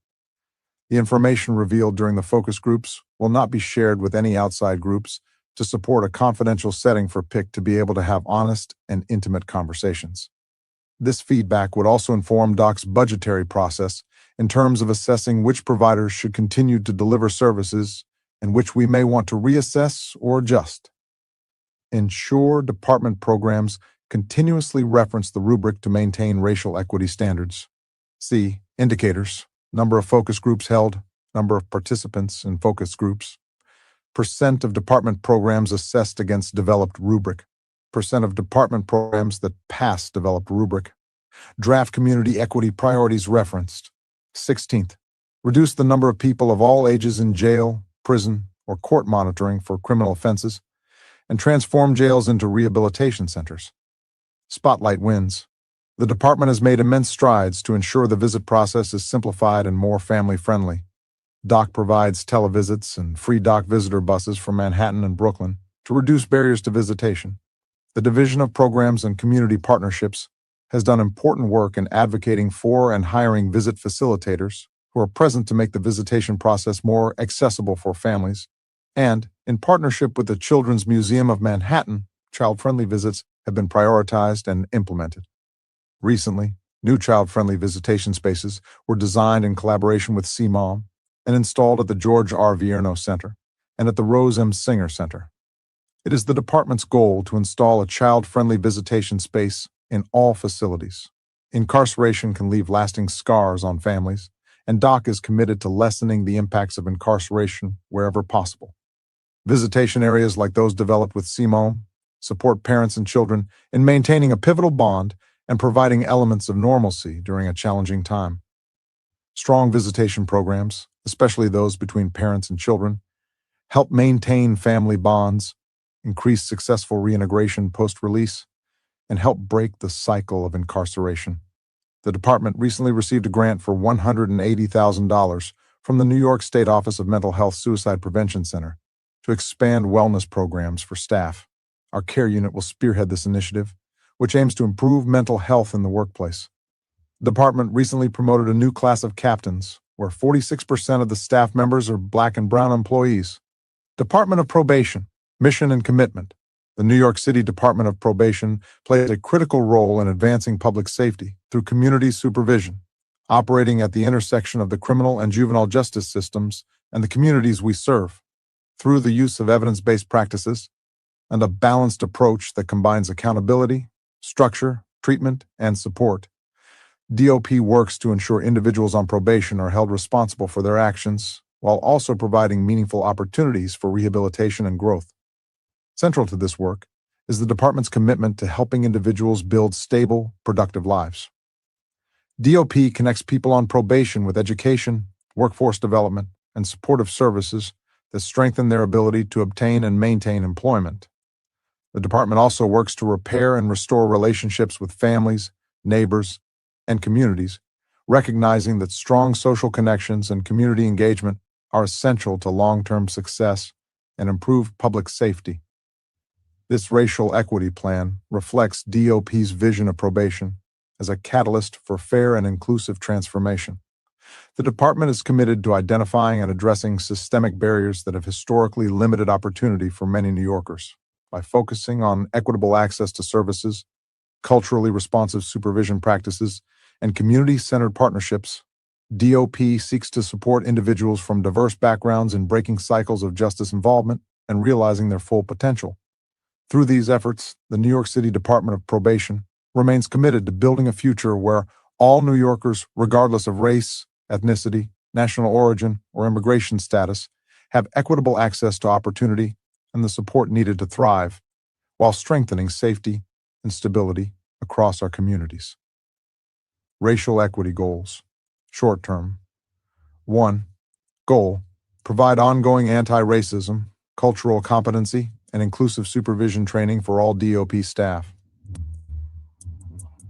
The information revealed during the focus groups will not be shared with any outside groups to support a confidential setting for PIC to be able to have honest and intimate conversations. This feedback would also inform DOC's budgetary process in terms of assessing which providers should continue to deliver services and which we may want to reassess or adjust. Ensure department programs continuously reference the rubric to maintain racial equity standards. C. Indicators. Number of focus groups held, number of participants in focus groups, percent of department programs assessed against developed rubric, percent of department programs that pass developed rubric, draft community equity priorities referenced. 16th. Reduce the number of people of all ages in jail, prison, or court monitoring for criminal offenses, and transform jails into rehabilitation centers. Spotlight wins. The department has made immense strides to ensure the visit process is simplified and more family-friendly. DOC provides televisits and free DOC visitor buses from Manhattan and Brooklyn to reduce barriers to visitation. The Division of Programs and Community Partnerships has done important work in advocating for and hiring visit facilitators who are present to make the visitation process more accessible for families. And, in partnership with the Children's Museum of Manhattan, child-friendly visits have been prioritized and implemented. Recently, new child-friendly visitation spaces were designed in collaboration with CMOM and installed at the George R. Vierno Center, and at the Rose M. Singer Center. It is the department's goal to install a child-friendly visitation space in all facilities. Incarceration can leave lasting scars on families, and DOC is committed to lessening the impacts of incarceration wherever possible. Visitation areas like those developed with CMO support parents and children in maintaining a pivotal bond and providing elements of normalcy during a challenging time. Strong visitation programs, especially those between parents and children, help maintain family bonds, increase successful reintegration post-release, and help break the cycle of incarceration. The department recently received a grant for $180,000 from the New York State Office of Mental Health Suicide Prevention Center to expand wellness programs for staff. Our care unit will spearhead this initiative, which aims to improve mental health in the workplace. The department recently promoted a new class of captains, where 46% of the staff members are Black and Brown employees. Department of Probation, Mission and Commitment. The New York City Department of Probation plays a critical role in advancing public safety through community supervision, operating at the intersection of the criminal and juvenile justice systems and the communities we serve. Through the use of evidence-based practices and a balanced approach that combines accountability, structure, treatment, and support, DOP works to ensure individuals on probation are held responsible for their actions while also providing meaningful opportunities for rehabilitation and growth. Central to this work is the department's commitment to helping individuals build stable, productive lives. DOP connects people on probation with education, workforce development, and supportive services that strengthen their ability to obtain and maintain employment. The department also works to repair and restore relationships with families, neighbors, and communities, recognizing that strong social connections and community engagement are essential to long-term success and improved public safety. This racial equity plan reflects DOP's vision of probation as a catalyst for fair and inclusive transformation. The department is committed to identifying and addressing systemic barriers that have historically limited opportunity for many New Yorkers. By focusing on equitable access to services, culturally responsive supervision practices, and community-centered partnerships, DOP seeks to support individuals from diverse backgrounds in breaking cycles of justice involvement and realizing their full potential. Through these efforts, the New York City Department of Probation remains committed to building a future where all New Yorkers, regardless of race, ethnicity, national origin, or immigration status, have equitable access to opportunity and the support needed to thrive, while strengthening safety and stability across our communities. Racial equity goals. Short term. 1. Goal: provide ongoing anti-racism, cultural competency, and inclusive supervision training for all DOP staff.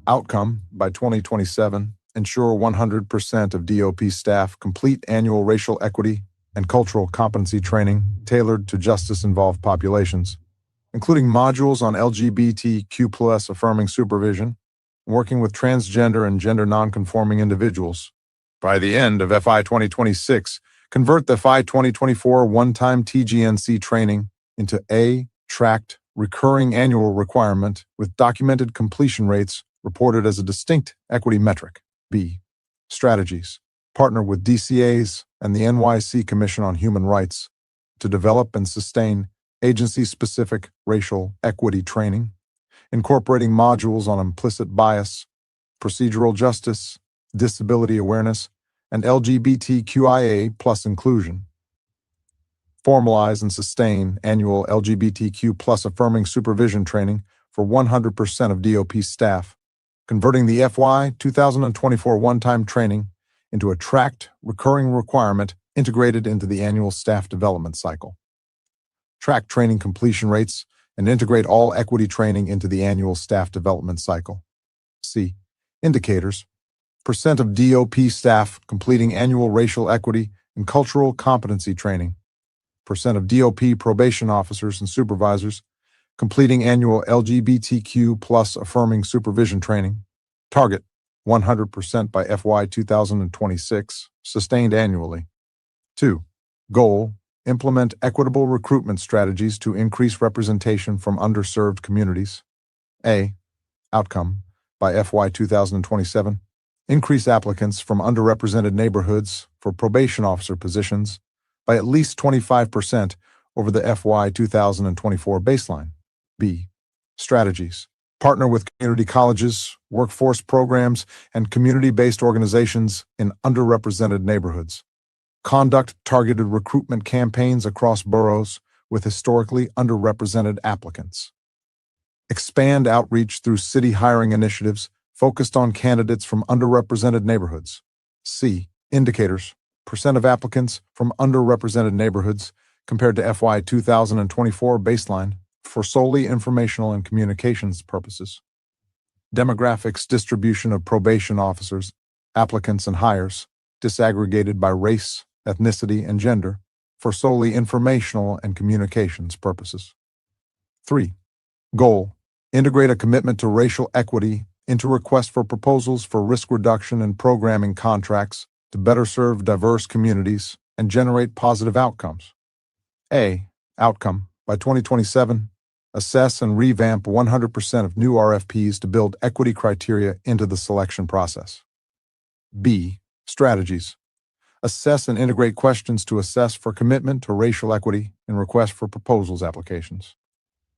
Outcome: by 2027, ensure 100% of DOP staff complete annual racial equity and cultural competency training tailored to justice-involved populations, including modules on LGBTQ+ affirming supervision, working with transgender and gender nonconforming individuals. By the end of FY 2026, convert the FY 2024 one-time TGNC training into a tracked, recurring annual requirement with documented completion rates reported as a distinct equity metric. B. Strategies. Partner with DCAs and the NYC Commission on Human Rights to develop and sustain agency-specific racial equity training, incorporating modules on implicit bias, procedural justice, disability awareness, and LGBTQIA+ inclusion. Formalize and sustain annual LGBTQ+ affirming supervision training for 100% of DOP staff, converting the FY 2024 one-time training into a tracked, recurring requirement integrated into the annual staff development cycle. Track training completion rates and integrate all equity training into the annual staff development cycle. C. Indicators. Percent of DOP staff completing annual racial equity and cultural competency training. Percent of DOP probation officers and supervisors completing annual LGBTQ+ affirming supervision training. Target: 100% by FY 2026, sustained annually. 2. Goal: implement equitable recruitment strategies to increase representation from underserved communities. A. Outcome: by FY 2027, increase applicants from underrepresented neighborhoods for probation officer positions by at least 25%, over the FY 2024 baseline. B. Strategies. Partner with community colleges, workforce programs, and community-based organizations in underrepresented neighborhoods. Conduct targeted recruitment campaigns across boroughs with historically underrepresented applicants. Expand outreach through city hiring initiatives focused on candidates from underrepresented neighborhoods. C. Indicators. Percent of applicants from underrepresented neighborhoods compared to FY 2024 baseline for solely informational and communications purposes. Demographics distribution of probation officers, applicants, and hires, disaggregated by race, ethnicity, and gender for solely informational and communications purposes. 3. Goal. Integrate a commitment to racial equity into requests for proposals for risk reduction and programming contracts to better serve diverse communities and generate positive outcomes. A. Outcome. By 2027, assess and revamp 100% of new RFPs to build equity criteria into the selection process. B. Strategies. Assess and integrate questions to assess for commitment to racial equity in request for proposals applications.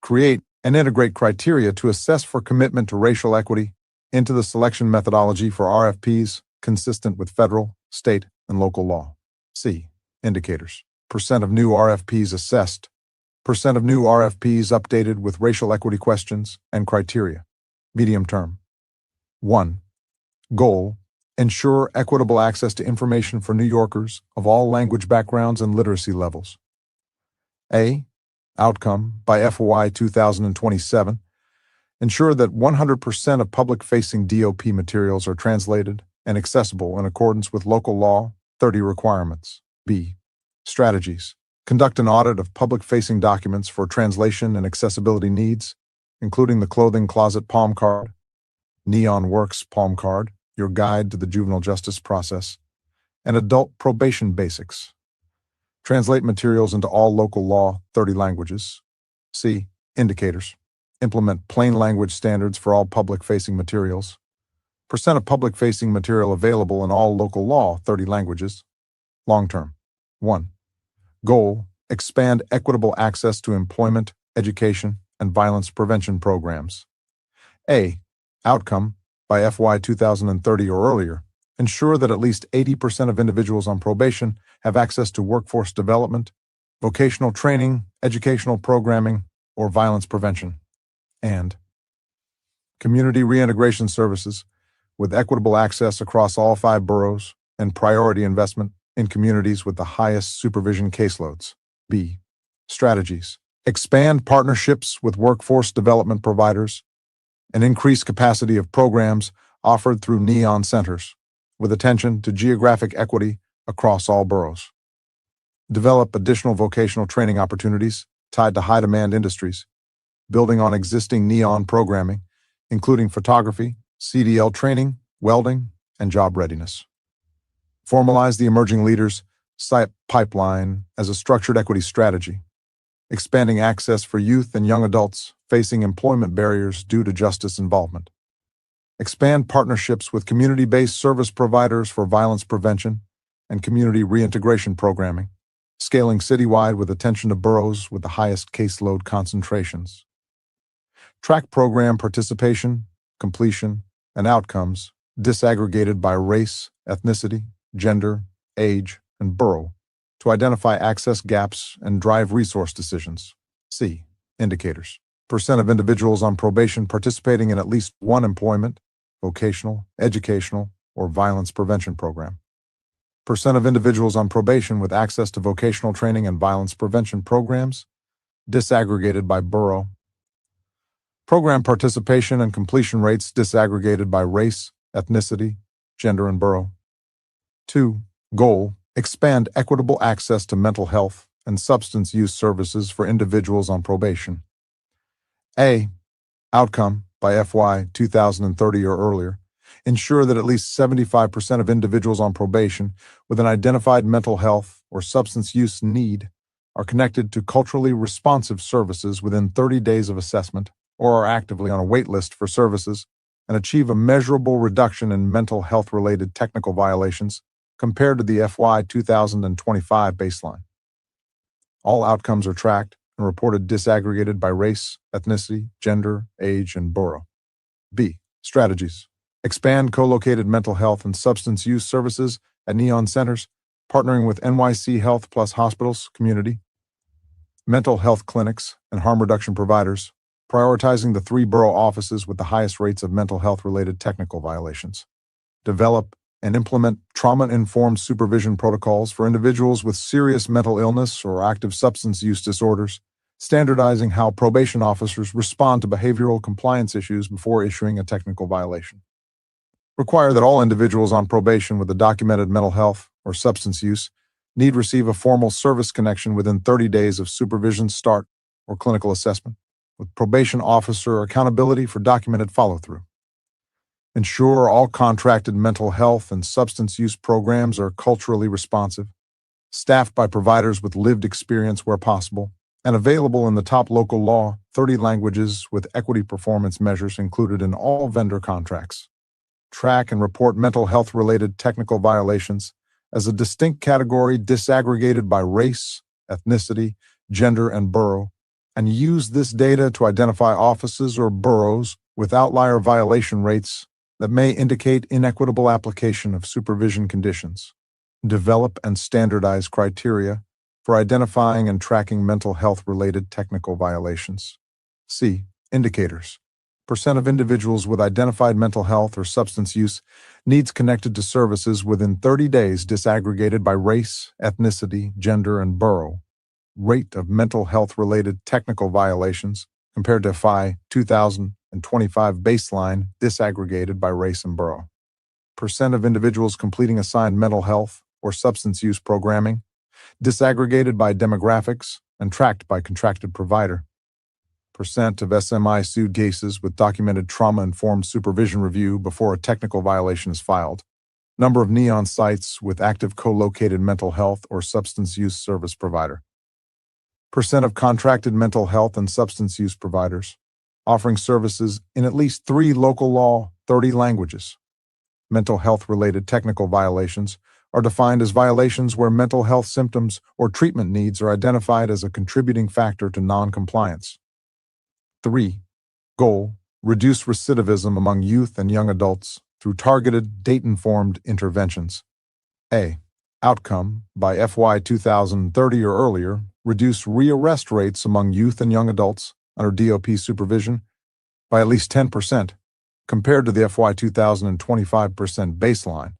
Create and integrate criteria to assess for commitment to racial equity into the selection methodology for RFPs consistent with federal, state, and local law. C. Indicators. Percent of new RFPs assessed. Percent of new RFPs updated with racial equity questions and criteria. Medium term. 1. Goal. Ensure equitable access to information for New Yorkers of all language backgrounds and literacy levels. A. Outcome. By FY 2027, ensure that 100% of public-facing DOP materials are translated and accessible in accordance with local law 30 requirements. B. Strategies. Conduct an audit of public-facing documents for translation and accessibility needs, including the Clothing Closet Palm Card, Neon Works Palm Card, your guide to the juvenile justice process, and Adult Probation Basics. Translate materials into all local law 30 languages. C. Indicators. Implement plain language standards for all public-facing materials. Percent of public-facing material available in all local law 30 languages. Long term. 1. Goal. Expand equitable access to employment, education, and violence prevention programs. A. Outcome. By FY 2030 or earlier, ensure that at least 80% of individuals on probation have access to workforce development, vocational training, educational programming, or violence prevention. And community reintegration services with equitable access across all 5 boroughs and priority investment in communities with the highest supervision caseloads. B. Strategies. Expand partnerships with workforce development providers and increase capacity of programs offered through Neon Centers, with attention to geographic equity across all boroughs. Develop additional vocational training opportunities tied to high-demand industries, building on existing Neon programming, including photography, CDL training, welding, and job readiness. Formalize the Emerging Leaders Site Pipeline as a structured equity strategy, expanding access for youth and young adults facing employment barriers due to justice involvement. Expand partnerships with community-based service providers for violence prevention and community reintegration programming, scaling citywide with attention to boroughs with the highest caseload concentrations. Track program participation, completion, and outcomes disaggregated by race, ethnicity, gender, age, and borough to identify access gaps and drive resource decisions. C. Indicators. Percent of individuals on probation participating in at least one employment, vocational, educational, or violence prevention program. Percent of individuals on probation with access to vocational training and violence prevention programs, disaggregated by borough. Program participation and completion rates disaggregated by race, ethnicity, gender, and borough. 2. Goal. Expand equitable access to mental health and substance use services for individuals on probation. A. Outcome. By FY 2030 or earlier, ensure that at least 75% of individuals on probation with an identified mental health or substance use need are connected to culturally responsive services within 30 days of assessment or are actively on a wait list for services and achieve a measurable reduction in mental health-related technical violations compared to the FY 2025 baseline. All outcomes are tracked and reported disaggregated by race, ethnicity, gender, age, and borough. B. Strategies. Expand co-located mental health and substance use services at Neon Centers, partnering with NYC Health Plus Hospitals, community, mental health clinics, and harm reduction providers, prioritizing the 3 borough offices with the highest rates of mental health-related technical violations. Develop and implement trauma-informed supervision protocols for individuals with serious mental illness or active substance use disorders, standardizing how probation officers respond to behavioral compliance issues before issuing a technical violation. Require that all individuals on probation with a documented mental health or substance use need receive a formal service connection within 30 days of supervision start or clinical assessment, with probation officer accountability for documented follow-through. Ensure all contracted mental health and substance use programs are culturally responsive, staffed by providers with lived experience where possible, and available in the top local law, 30 languages with equity performance measures included in all vendor contracts. Track and report mental health-related technical violations as a distinct category disaggregated by race, ethnicity, gender, and borough, and use this data to identify offices or boroughs with outlier violation rates that may indicate inequitable application of supervision conditions. Develop and standardize criteria for identifying and tracking mental health-related technical violations. C. Indicators. Percent of individuals with identified mental health or substance use needs connected to services within 30 days disaggregated by race, ethnicity, gender, and borough. Rate of mental health-related technical violations compared to FY 2025 baseline disaggregated by race and borough. Percent of individuals completing assigned mental health or substance use programming disaggregated by demographics and tracked by contracted provider. Percent of SMI sued cases with documented trauma-informed supervision review before a technical violation is filed. Number of Neon sites with active co-located mental health or substance use service provider. Percent of contracted mental health and substance use providers offering services in at least 3 local law, 30 languages. Mental health-related technical violations are defined as violations where mental health symptoms or treatment needs are identified as a contributing factor to non-compliance. 3. Goal: reduce recidivism among youth and young adults through targeted, date-informed interventions. A. Outcome: by FY 2030 or earlier, reduce rearrest rates among youth and young adults under DOP supervision by at least 10% compared to the FY 2025 baseline,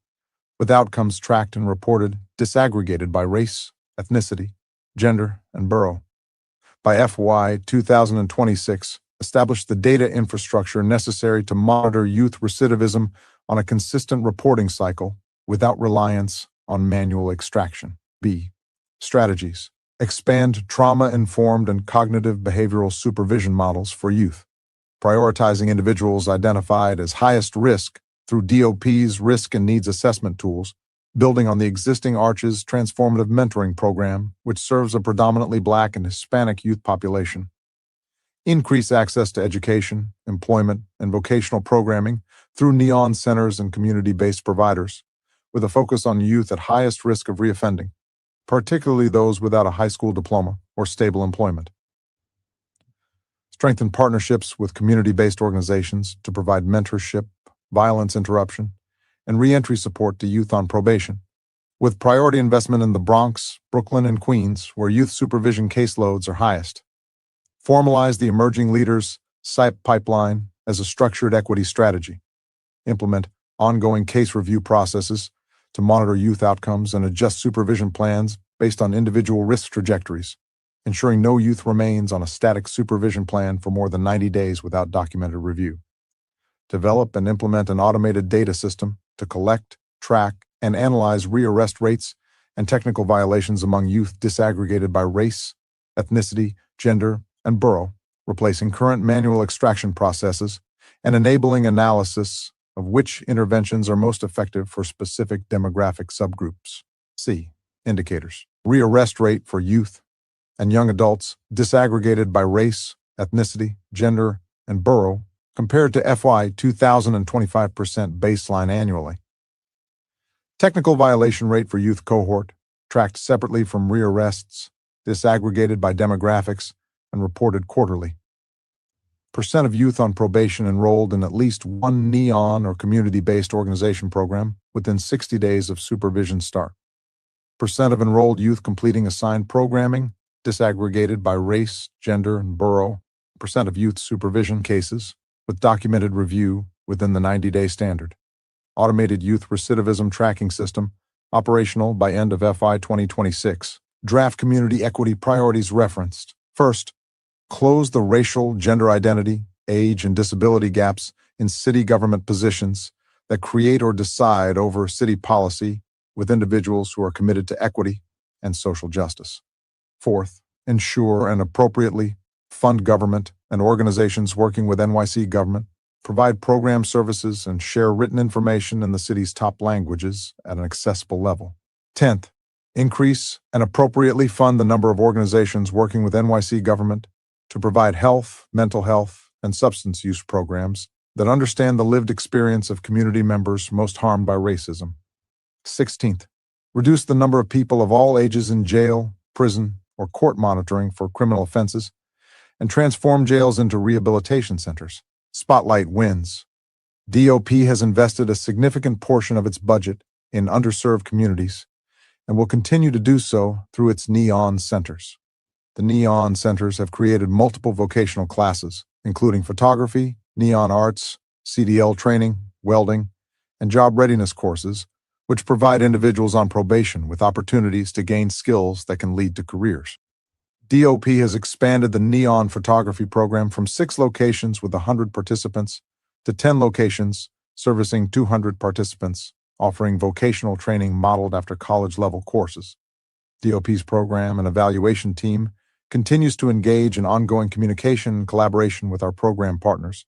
with outcomes tracked and reported disaggregated by race, ethnicity, gender, and borough. By FY 2026, establish the data infrastructure necessary to monitor youth recidivism on a consistent reporting cycle without reliance on manual extraction. B. Strategies. Expand trauma-informed and cognitive behavioral supervision models for youth, prioritizing individuals identified as highest risk through DOP's risk and needs assessment tools, building on the existing Arches Transformative Mentoring Program, which serves a predominantly Black and Hispanic youth population. Increase access to education, employment, and vocational programming through Neon Centers and community-based providers, with a focus on youth at highest risk of reoffending, particularly those without a high school diploma or stable employment. Strengthen partnerships with community-based organizations to provide mentorship, violence interruption, and reentry support to youth on probation, with priority investment in the Bronx, Brooklyn, and Queens, where youth supervision caseloads are highest. Formalize the Emerging Leaders SIPE pipeline as a structured equity strategy. Implement ongoing case review processes to monitor youth outcomes and adjust supervision plans based on individual risk trajectories, ensuring no youth remains on a static supervision plan for more than 90 days without documented review. Develop and implement an automated data system to collect, track, and analyze rearrest rates and technical violations among youth disaggregated by race, ethnicity, gender, and borough, replacing current manual extraction processes and enabling analysis of which interventions are most effective for specific demographic subgroups. C. Indicators. Rearrest rate for youth and young adults disaggregated by race, ethnicity, gender, and borough compared to FY 2025 baseline annually. Technical violation rate for youth cohort, tracked separately from rearrests, disaggregated by demographics, and reported quarterly. Percent of youth on probation enrolled in at least one NEON or community-based organization program within 60 days of supervision start. Percent of enrolled youth completing assigned programming, disaggregated by race, gender, and borough. Percent of youth supervision cases, with documented review within the 90-day standard. Automated youth recidivism tracking system, operational by end of FY 2026. Draft community equity priorities referenced. First, close the racial, gender identity, age, and disability gaps in city government positions that create or decide over city policy with individuals who are committed to equity and social justice. Fourth, ensure and appropriately fund government and organizations working with NYC government, provide program services, and share written information in the city's top languages at an accessible level. 10th, increase and appropriately fund the number of organizations working with NYC government to provide health, mental health, and substance use programs that understand the lived experience of community members most harmed by racism. 16th, reduce the number of people of all ages in jail, prison, or court monitoring for criminal offenses, and transform jails into rehabilitation centers. Spotlight wins. DOP has invested a significant portion of its budget in underserved communities and will continue to do so through its NEON centers. The NEON centers have created multiple vocational classes, including photography, neon arts, CDL training, welding, and job readiness courses, which provide individuals on probation with opportunities to gain skills that can lead to careers. DOP has expanded the NEON photography program from 6 locations with 100 participants to 10 locations servicing 200 participants, offering vocational training modeled after college-level courses. DOP's program and evaluation team continues to engage in ongoing communication and collaboration with our program partners,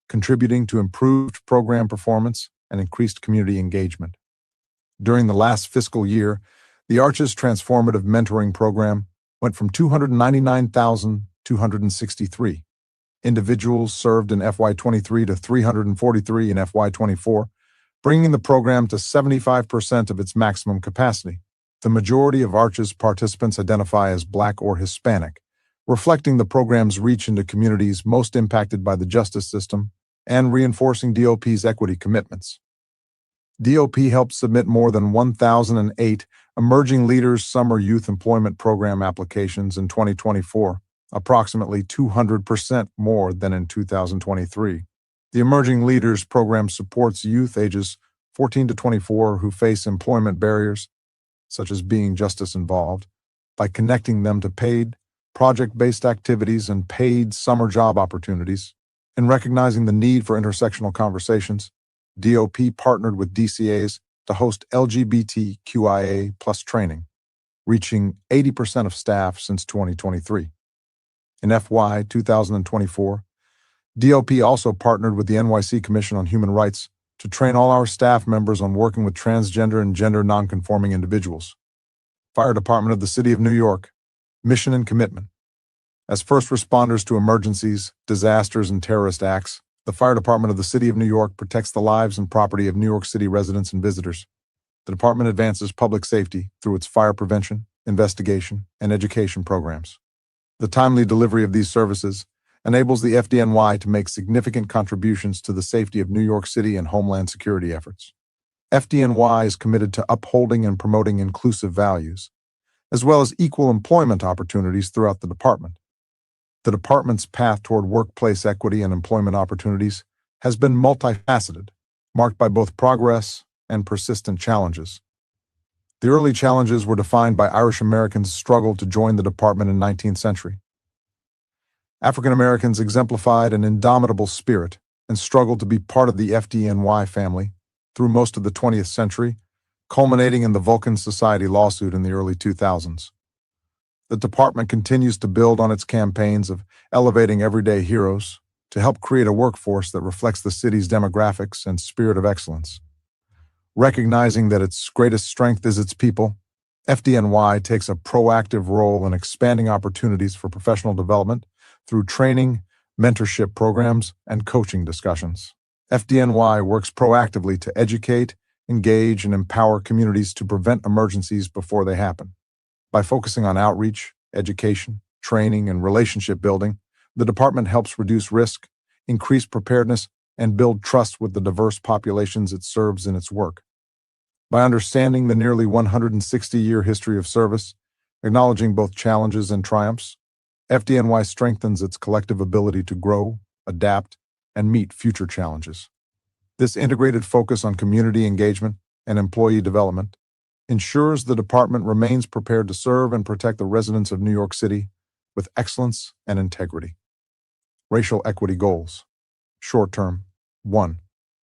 contributing to improved program performance and increased community engagement. During the last fiscal year, the Arches Transformative Mentoring Program went from 299,263 individuals served in FY23 to 343 in FY24, bringing the program to 75% of its maximum capacity. The majority of Arches participants identify as Black or Hispanic, reflecting the program's reach into communities most impacted by the justice system and reinforcing DOP's equity commitments. DOP helped submit more than 1,008 Emerging Leaders Summer Youth Employment Program applications in 2024, approximately 200% more than in 2023. The Emerging Leaders Program supports youth ages 14 to 24 who face employment barriers, such as being justice involved, by connecting them to paid, project-based activities and paid summer job opportunities. In recognizing the need for intersectional conversations, DOP partnered with DCAs to host LGBTQIA+ training, reaching 80% of staff since 2023. In FY 2024, DOP also partnered with the NYC Commission on Human Rights to train all our staff members on working with transgender and gender nonconforming individuals. Fire Department of the City of New York, mission and commitment. As first responders to emergencies, disasters, and terrorist acts, the Fire Department of the City of New York protects the lives and property of New York City residents and visitors. The department advances public safety through its fire prevention, investigation, and education programs. The timely delivery of these services enables the FDNY to make significant contributions to the safety of New York City and homeland security efforts. FDNY is committed to upholding and promoting inclusive values, as well as equal employment opportunities throughout the department. The department's path toward workplace equity and employment opportunities has been multifaceted, marked by both progress and persistent challenges. The early challenges were defined by Irish Americans' struggle to join the department in the 19th century. African Americans exemplified an indomitable spirit and struggled to be part of the FDNY family through most of the 20th century, culminating in the Vulcan Society lawsuit in the early 2000s. The department continues to build on its campaigns of elevating everyday heroes to help create a workforce that reflects the city's demographics and spirit of excellence. Recognizing that its greatest strength is its people, FDNY takes a proactive role in expanding opportunities for professional development through training, mentorship programs, and coaching discussions. FDNY works proactively to educate, engage, and empower communities to prevent emergencies before they happen. By focusing on outreach, education, training, and relationship building, the department helps reduce risk, increase preparedness, and build trust with the diverse populations it serves in its work. By understanding the nearly 160-year history of service, acknowledging both challenges and triumphs, FDNY strengthens its collective ability to grow, adapt, and meet future challenges. This integrated focus on community engagement and employee development ensures the department remains prepared to serve and protect the residents of New York City with excellence and integrity. Racial equity goals. Short term. 1.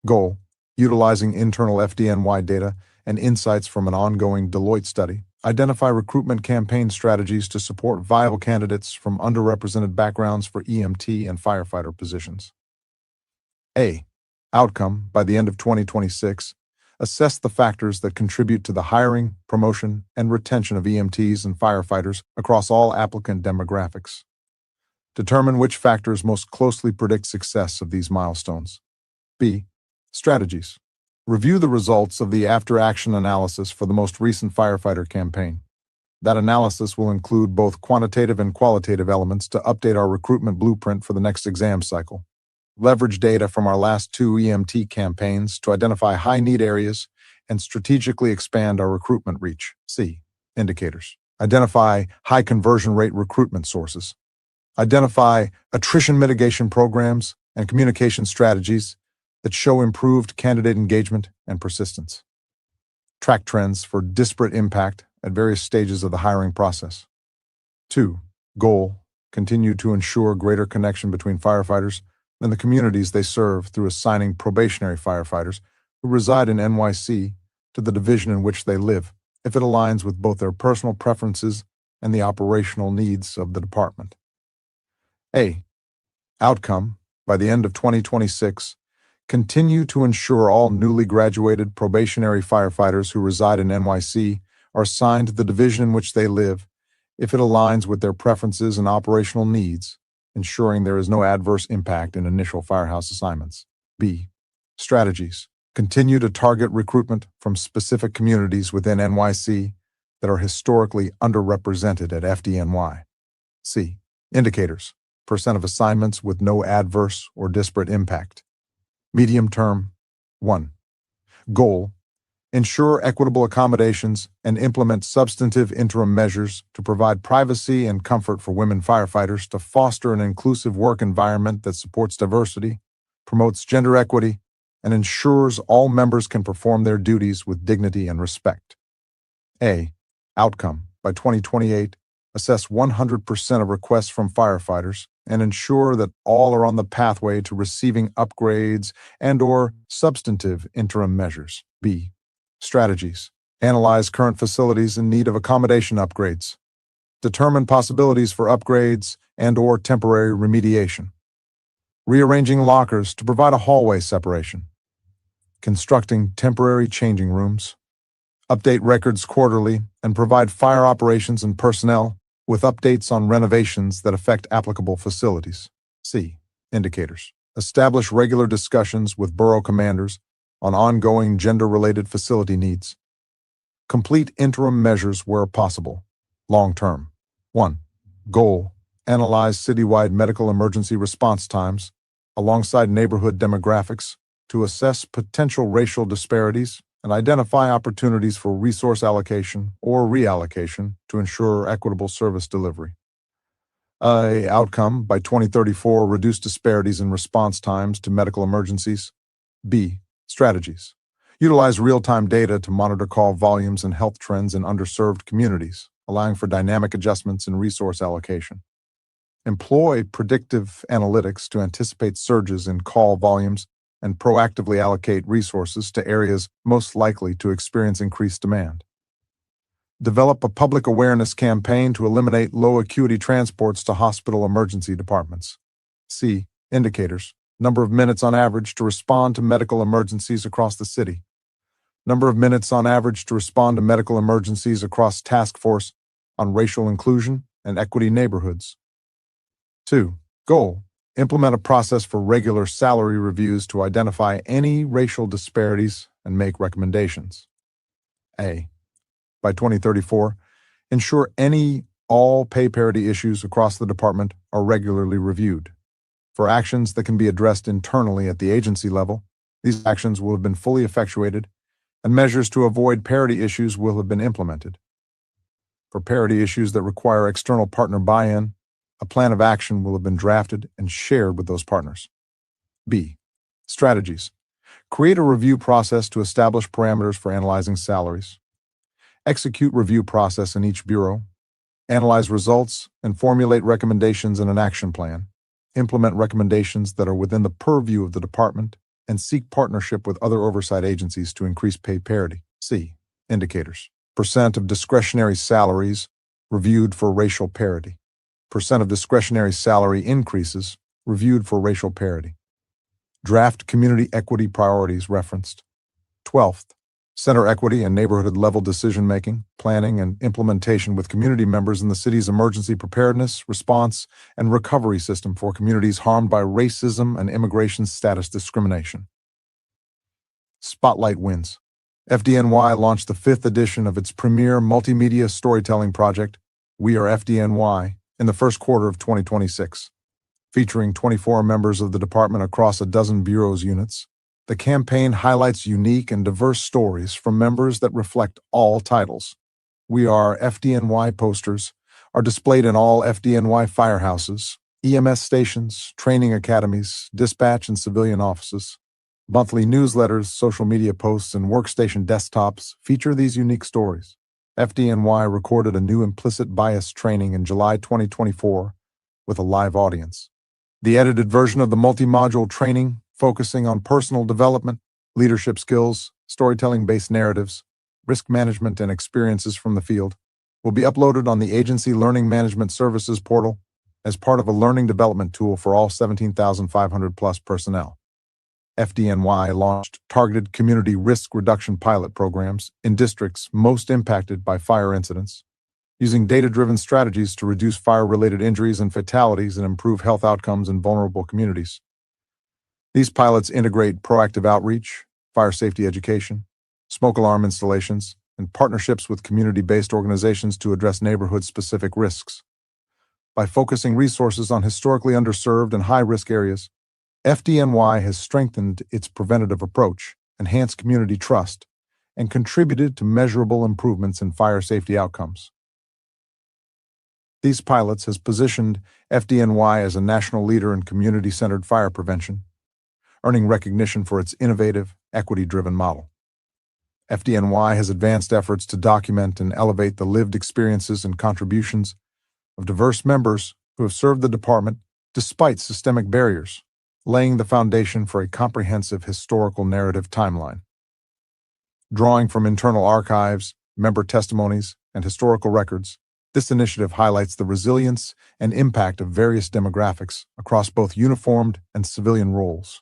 Goal: utilizing internal FDNY data and insights from an ongoing Deloitte study, identify recruitment campaign strategies to support viable candidates from underrepresented backgrounds for EMT and firefighter positions. A. Outcome: by the end of 2026, assess the factors that contribute to the hiring, promotion, and retention of EMTs and firefighters across all applicant demographics. Determine which factors most closely predict success of these milestones. B. Strategies: review the results of the after-action analysis for the most recent firefighter campaign. That analysis will include both quantitative and qualitative elements to update our recruitment blueprint for the next exam cycle. Leverage data from our last 2 EMT campaigns to identify high-need areas and strategically expand our recruitment reach. C. Indicators: identify high conversion rate recruitment sources. Identify attrition mitigation programs and communication strategies that show improved candidate engagement and persistence. Track trends for disparate impact at various stages of the hiring process. 2. Goal: continue to ensure greater connection between firefighters and the communities they serve through assigning probationary firefighters who reside in NYC to the division in which they live, if it aligns with both their personal preferences and the operational needs of the department. A. Outcome: by the end of 2026, continue to ensure all newly graduated probationary firefighters who reside in NYC are assigned to the division in which they live if it aligns with their preferences and operational needs, ensuring there is no adverse impact in initial firehouse assignments. B. Strategies: continue to target recruitment from specific communities within NYC that are historically underrepresented at FDNY. C. Indicators: percent of assignments with no adverse or disparate impact. Medium term. 1. Goal: ensure equitable accommodations and implement substantive interim measures to provide privacy and comfort for women firefighters to foster an inclusive work environment that supports diversity, promotes gender equity, and ensures all members can perform their duties with dignity and respect. A. Outcome: by 2028, assess 100% of requests from firefighters and ensure that all are on the pathway to receiving upgrades and/or substantive interim measures. B. Strategies: analyze current facilities in need of accommodation upgrades. Determine possibilities for upgrades and/or temporary remediation. Rearranging lockers to provide a hallway separation. Constructing temporary changing rooms. Update records quarterly and provide fire operations and personnel with updates on renovations that affect applicable facilities. C. Indicators: establish regular discussions with borough commanders on ongoing gender-related facility needs. Complete interim measures where possible. Long term. 1. Goal: analyze citywide medical emergency response times alongside neighborhood demographics to assess potential racial disparities and identify opportunities for resource allocation or reallocation to ensure equitable service delivery. A. Outcome: by 2034, reduce disparities in response times to medical emergencies. B. Strategies: utilize real-time data to monitor call volumes and health trends in underserved communities, allowing for dynamic adjustments in resource allocation. Employ predictive analytics to anticipate surges in call volumes and proactively allocate resources to areas most likely to experience increased demand. Develop a public awareness campaign to eliminate low-acuity transports to hospital emergency departments. C. Indicators: number of minutes on average to respond to medical emergencies across the city. Number of minutes on average to respond to medical emergencies across Task Force on Racial Inclusion and Equity Neighborhoods. 2. Goal: implement a process for regular salary reviews to identify any racial disparities and make recommendations. A. By 2034, ensure any All pay parity issues across the department are regularly reviewed. For actions that can be addressed internally at the agency level, these actions will have been fully effectuated, and measures to avoid parity issues will have been implemented. For parity issues that require external partner buy-in, a plan of action will have been drafted and shared with those partners. B. Strategies. Create a review process to establish parameters for analyzing salaries. Execute review process in each bureau. Analyze results and formulate recommendations in an action plan. Implement recommendations that are within the purview of the department and seek partnership with other oversight agencies to increase pay parity. C. Indicators. Percent of discretionary salaries reviewed for racial parity. Percent of discretionary salary increases reviewed for racial parity. Draft community equity priorities referenced. 12th, center equity and neighborhood-level decision-making, planning, and implementation with community members in the city's emergency preparedness, response, and recovery system for communities harmed by racism and immigration status discrimination. Spotlight wins. FDNY launched the 5th edition of its premier multimedia storytelling project, We Are FDNY, in the first quarter of 2026. Featuring 24 members of the department across a dozen bureaus units, the campaign highlights unique and diverse stories from members that reflect all titles. We Are FDNY posters are displayed in all FDNY firehouses, EMS stations, training academies, dispatch and civilian offices. Monthly newsletters, social media posts, and workstation desktops feature these unique stories. FDNY recorded a new implicit bias training in July 2024 with a live audience. The edited version of the multi-module training, focusing on personal development, leadership skills, storytelling-based narratives, risk management, and experiences from the field, will be uploaded on the Agency Learning Management Services portal as part of a learning development tool for all 17,500-plus personnel. FDNY launched targeted community risk reduction pilot programs in districts most impacted by fire incidents, using data-driven strategies to reduce fire-related injuries and fatalities and improve health outcomes in vulnerable communities. These pilots integrate proactive outreach, fire safety education, smoke alarm installations, and partnerships with community-based organizations to address neighborhood-specific risks. By focusing resources on historically underserved and high-risk areas, FDNY has strengthened its preventative approach, enhanced community trust, and contributed to measurable improvements in fire safety outcomes. These pilots has positioned FDNY as a national leader in community-centered fire prevention, earning recognition for its innovative, equity-driven model. FDNY has advanced efforts to document and elevate the lived experiences and contributions of diverse members who have served the department despite systemic barriers, laying the foundation for a comprehensive historical narrative timeline. Drawing from internal archives, member testimonies, and historical records, this initiative highlights the resilience and impact of various demographics across both uniformed and civilian roles.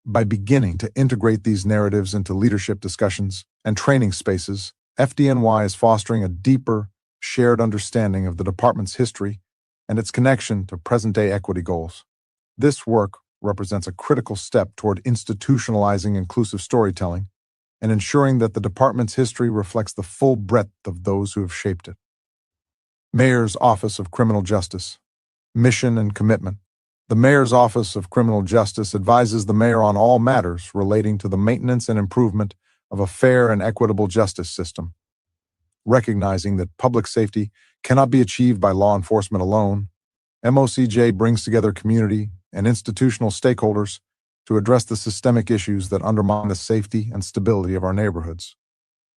By beginning to integrate these narratives into leadership discussions and training spaces, FDNY is fostering a deeper, shared understanding of the department's history and its connection to present-day equity goals. This work represents a critical step toward institutionalizing inclusive storytelling and ensuring that the department's history reflects the full breadth of those who have shaped it. Mayor's Office of Criminal Justice. Mission and commitment. The Mayor's Office of Criminal Justice advises the mayor on all matters relating to the maintenance and improvement of a fair and equitable justice system. Recognizing that public safety cannot be achieved by law enforcement alone, MOCJ brings together community and institutional stakeholders to address the systemic issues that undermine the safety and stability of our neighborhoods.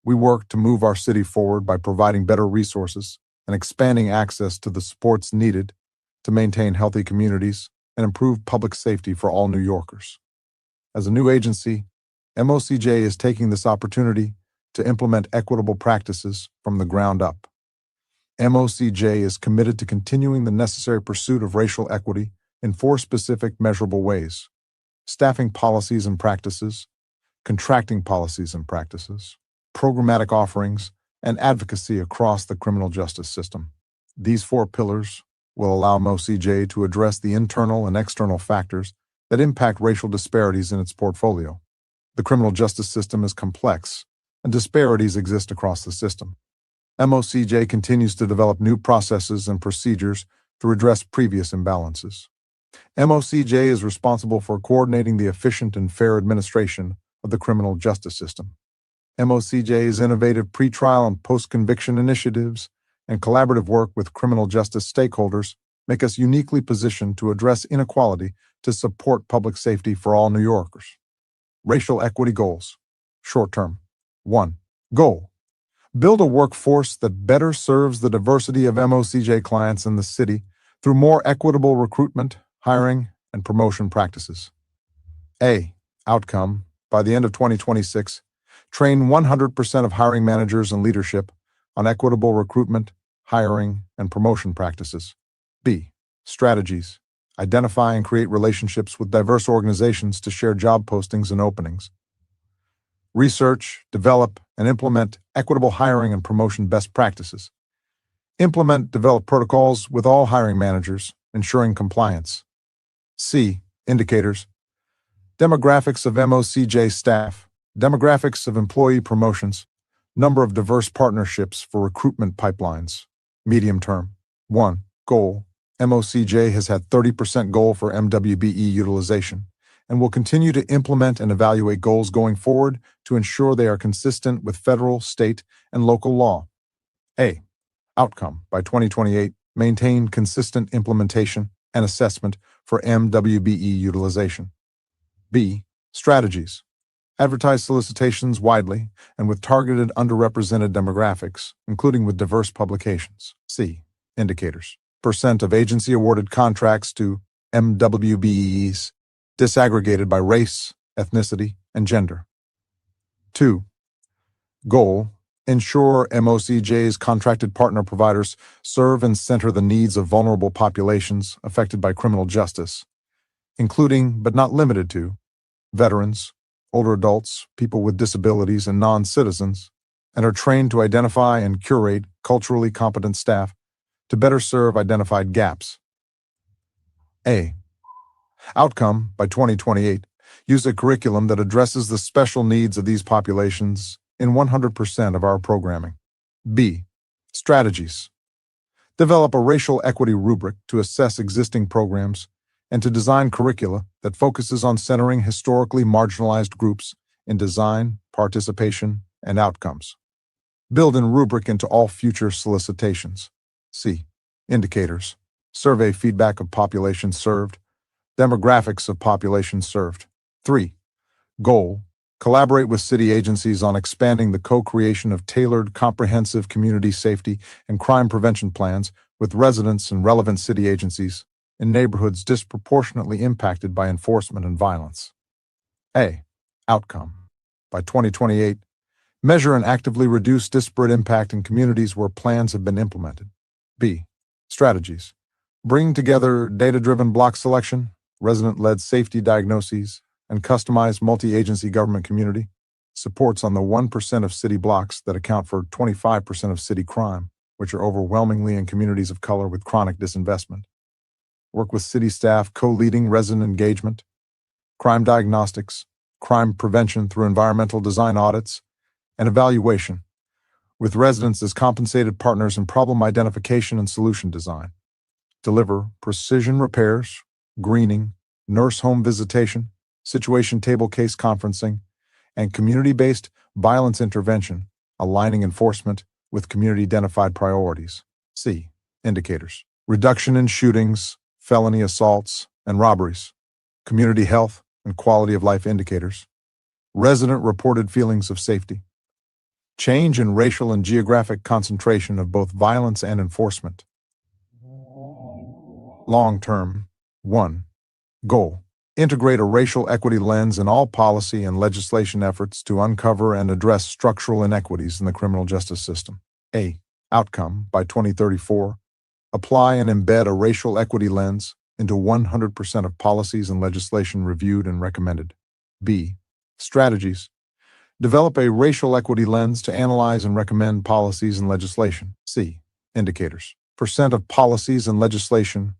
We work to move our city forward by providing better resources and expanding access to the supports needed to maintain healthy communities and improve public safety for all New Yorkers. As a new agency, MOCJ is taking this opportunity to implement equitable practices from the ground up. MOCJ is committed to continuing the necessary pursuit of racial equity in 4 specific measurable ways: staffing policies and practices, contracting policies and practices, programmatic offerings, and advocacy across the criminal justice system. These 4 pillars will allow MOCJ to address the internal and external factors that impact racial disparities in its portfolio. The criminal justice system is complex, and disparities exist across the system. MOCJ continues to develop new processes and procedures to redress previous imbalances. MOCJ is responsible for coordinating the efficient and fair administration of the criminal justice system. MOCJ's innovative pretrial and post-conviction initiatives and collaborative work with criminal justice stakeholders make us uniquely positioned to address inequality to support public safety for all New Yorkers. Racial equity goals. Short term. 1. Goal. Build a workforce that better serves the diversity of MOCJ clients in the city through more equitable recruitment, hiring, and promotion practices. A. Outcome. By the end of 2026, train 100% of hiring managers and leadership on equitable recruitment, hiring, and promotion practices. B. Strategies. Identify and create relationships with diverse organizations to share job postings and openings. Research, develop, and implement equitable hiring and promotion best practices. Develop protocols with all hiring managers, ensuring compliance. C. Indicators. Demographics of MOCJ staff, demographics of employee promotions, number of diverse partnerships for recruitment pipelines. Medium term. 1. Goal. MOCJ has had 30% goal for MWBE utilization and will continue to implement and evaluate goals going forward to ensure they are consistent with federal, state, and local law. A. Outcome. By 2028, maintain consistent implementation and assessment for MWBE utilization. B. Strategies. Advertise solicitations widely and with targeted underrepresented demographics, including with diverse publications. C. Indicators. Percent of agency-awarded contracts to MWBEs disaggregated by race, ethnicity, and gender. 2. Goal. Ensure MOCJ's contracted partner providers serve and center the needs of vulnerable populations affected by criminal justice, including, but not limited to, veterans, older adults, people with disabilities, and non-citizens, and are trained to identify and curate culturally competent staff to better serve identified gaps. A. Outcome. By 2028, use a curriculum that addresses the special needs of these populations in 100% of our programming. B. Strategies. Develop a racial equity rubric to assess existing programs and to design curricula that focuses on centering historically marginalized groups in design, participation, and outcomes. Build in rubric into all future solicitations. C. Indicators. Survey feedback of population served. Demographics of population served. 3. Goal. Collaborate with city agencies on expanding the co-creation of tailored, comprehensive community safety and crime prevention plans with residents and relevant city agencies in neighborhoods disproportionately impacted by enforcement and violence. A. Outcome. By 2028, measure and actively reduce disparate impact in communities where plans have been implemented. B. Strategies. Bring together data-driven block selection, resident-led safety diagnoses, and customized multi-agency government community supports on the 1% of city blocks that account for 25% of city crime, which are overwhelmingly in communities of color with chronic disinvestment. Work with city staff co-leading resident engagement, crime diagnostics, crime prevention through environmental design audits, and evaluation, with residents as compensated partners in problem identification and solution design. Deliver precision repairs, greening, nurse home visitation, situation table case conferencing, and community-based violence intervention, aligning enforcement with community-identified priorities. C. Indicators. Reduction in shootings, felony assaults, and robberies. Community health and quality of life indicators. Resident-reported feelings of safety. Change in racial and geographic concentration of both violence and enforcement. Long-term. 1. Goal. Integrate a racial equity lens in all policy and legislation efforts to uncover and address structural inequities in the criminal justice system. A. Outcome. By 2034, apply and embed a racial equity lens into 100% of policies and legislation reviewed and recommended. B. Strategies. Develop a racial equity lens to analyze and recommend policies and legislation. C. Indicators. Percent of policies and legislation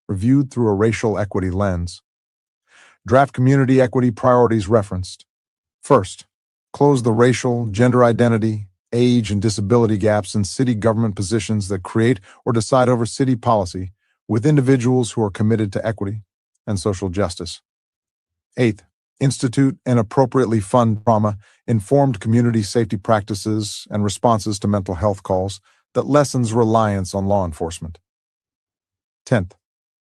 reviewed through a racial equity lens. Draft community equity priorities referenced. First, close the racial, gender identity, age and disability gaps in city government positions that create or decide over city policy with individuals who are committed to equity and social justice. Eighth, institute and appropriately fund trauma-informed community safety practices and responses to mental health calls that lessens reliance on law enforcement. 10th,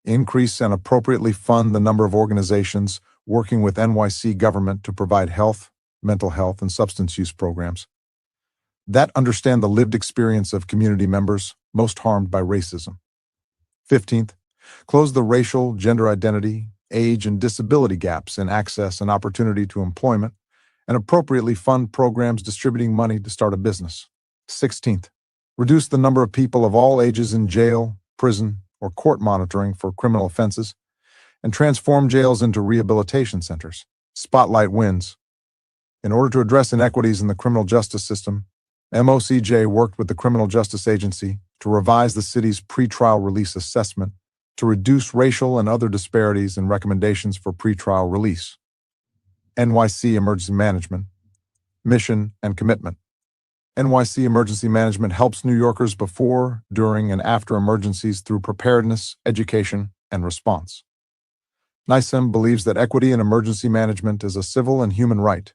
increase and appropriately fund the number of organizations working with NYC government to provide health, mental health, and substance use programs that understand the lived experience of community members most harmed by racism. 15th, close the racial, gender identity, age, and disability gaps in access and opportunity to employment, and appropriately fund programs distributing money to start a business. 16th, reduce the number of people of all ages in jail, prison, or court monitoring for criminal offenses, and transform jails into rehabilitation centers. Spotlight wins. In order to address inequities in the criminal justice system, MOCJ worked with the Criminal Justice Agency to revise the city's pretrial release assessment to reduce racial and other disparities in recommendations for pretrial release. NYC Emergency Management, Mission and Commitment. NYC Emergency Management helps New Yorkers before, during, and after emergencies through preparedness, education, and response. NYCEM believes that equity in emergency management is a civil and human right.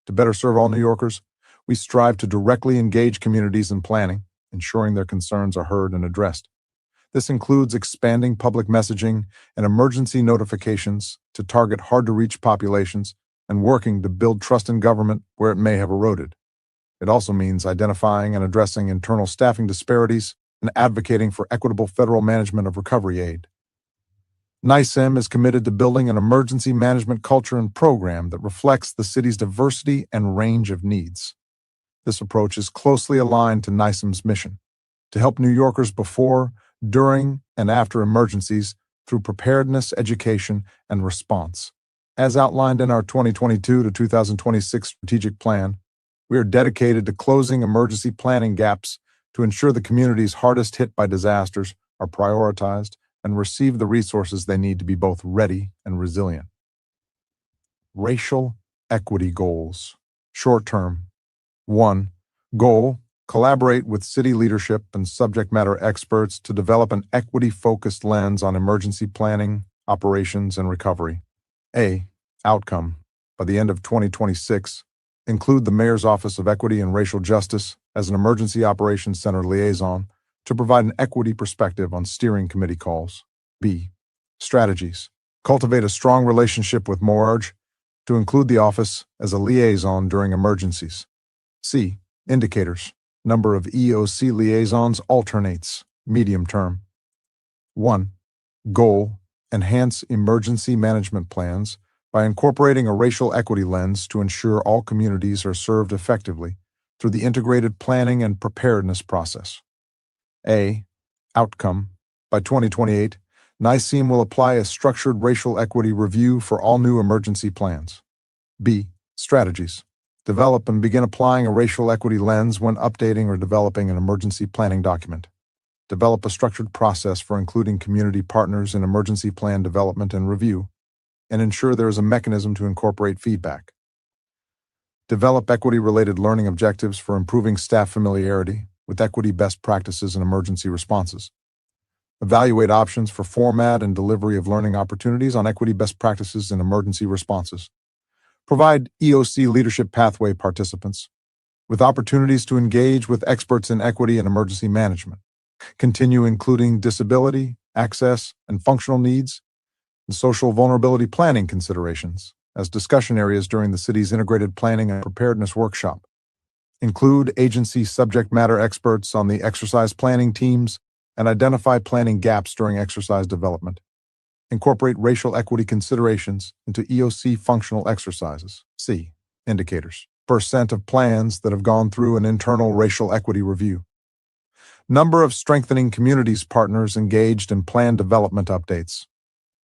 To better serve all New Yorkers, we strive to directly engage communities in planning, ensuring their concerns are heard and addressed. This includes expanding public messaging and emergency notifications to target hard-to-reach populations and working to build trust in government where it may have eroded. It also means identifying and addressing internal staffing disparities and advocating for equitable federal management of recovery aid. NYCEM is committed to building an emergency management culture and program that reflects the city's diversity and range of needs. This approach is closely aligned to NYCEM's mission, to help New Yorkers before, during, and after emergencies through preparedness, education, and response. As outlined in our 2022 to 2026 strategic plan, we are dedicated to closing emergency planning gaps to ensure the communities hardest hit by disasters are prioritized and receive the resources they need to be both ready and resilient. Racial equity goals. Short term. 1. Goal: collaborate with city leadership and subject matter experts to develop an equity-focused lens on emergency planning, operations, and recovery. A. Outcome: by the end of 2026, include the Mayor's Office of Equity and Racial Justice as an Emergency Operations Center liaison to provide an equity perspective on steering committee calls. B. Strategies: cultivate a strong relationship with MORJ to include the office as a liaison during emergencies. C. Indicators: number of EOC liaisons alternates, medium term. 1. Goal: enhance emergency management plans by incorporating a racial equity lens to ensure all communities are served effectively through the integrated planning and preparedness process. A. Outcome: by 2028, NYCEM will apply a structured racial equity review for all new emergency plans. B. Strategies: develop and begin applying a racial equity lens when updating or developing an emergency planning document. Develop a structured process for including community partners in emergency plan development and review, and ensure there is a mechanism to incorporate feedback. Develop equity-related learning objectives for improving staff familiarity with equity best practices and emergency responses. Evaluate options for format and delivery of learning opportunities on equity best practices and emergency responses. Provide EOC leadership pathway participants with opportunities to engage with experts in equity and emergency management. Continue including disability, access, and functional needs, and social vulnerability planning considerations as discussion areas during the city's integrated planning and preparedness workshop. Include agency subject matter experts on the exercise planning teams and identify planning gaps during exercise development. Incorporate racial equity considerations into EOC functional exercises. C. Indicators: percent of plans that have gone through an internal racial equity review. Number of strengthening communities partners engaged in plan development updates.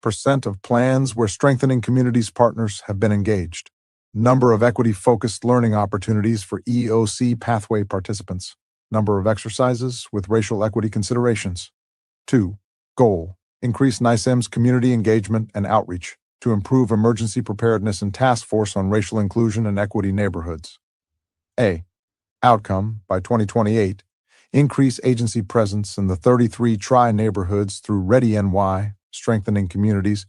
Percent of plans where strengthening communities partners have been engaged. Number of equity-focused learning opportunities for EOC pathway participants. Number of exercises with racial equity considerations. 2. Goal: increase NYCEM's community engagement and outreach to improve emergency preparedness and task force on racial inclusion and equity neighborhoods. A. Outcome, by 2028, increase agency presence in the 33 tri-neighborhoods through Ready NY, strengthening communities,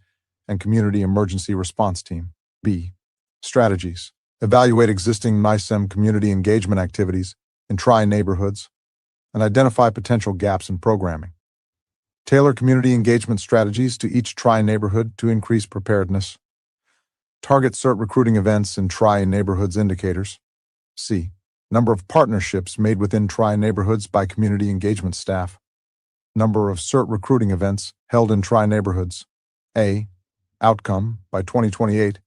and Community Emergency Response Team. B. Strategies. Evaluate existing NYCM community engagement activities in tri-neighborhoods and identify potential gaps in programming. Tailor community engagement strategies to each tri-neighborhood to increase preparedness. Target CERT recruiting events in tri-neighborhoods indicators. C. Number of partnerships made within tri-neighborhoods by community engagement staff. Number of CERT recruiting events held in tri-neighborhoods. A. Outcome, by 2028,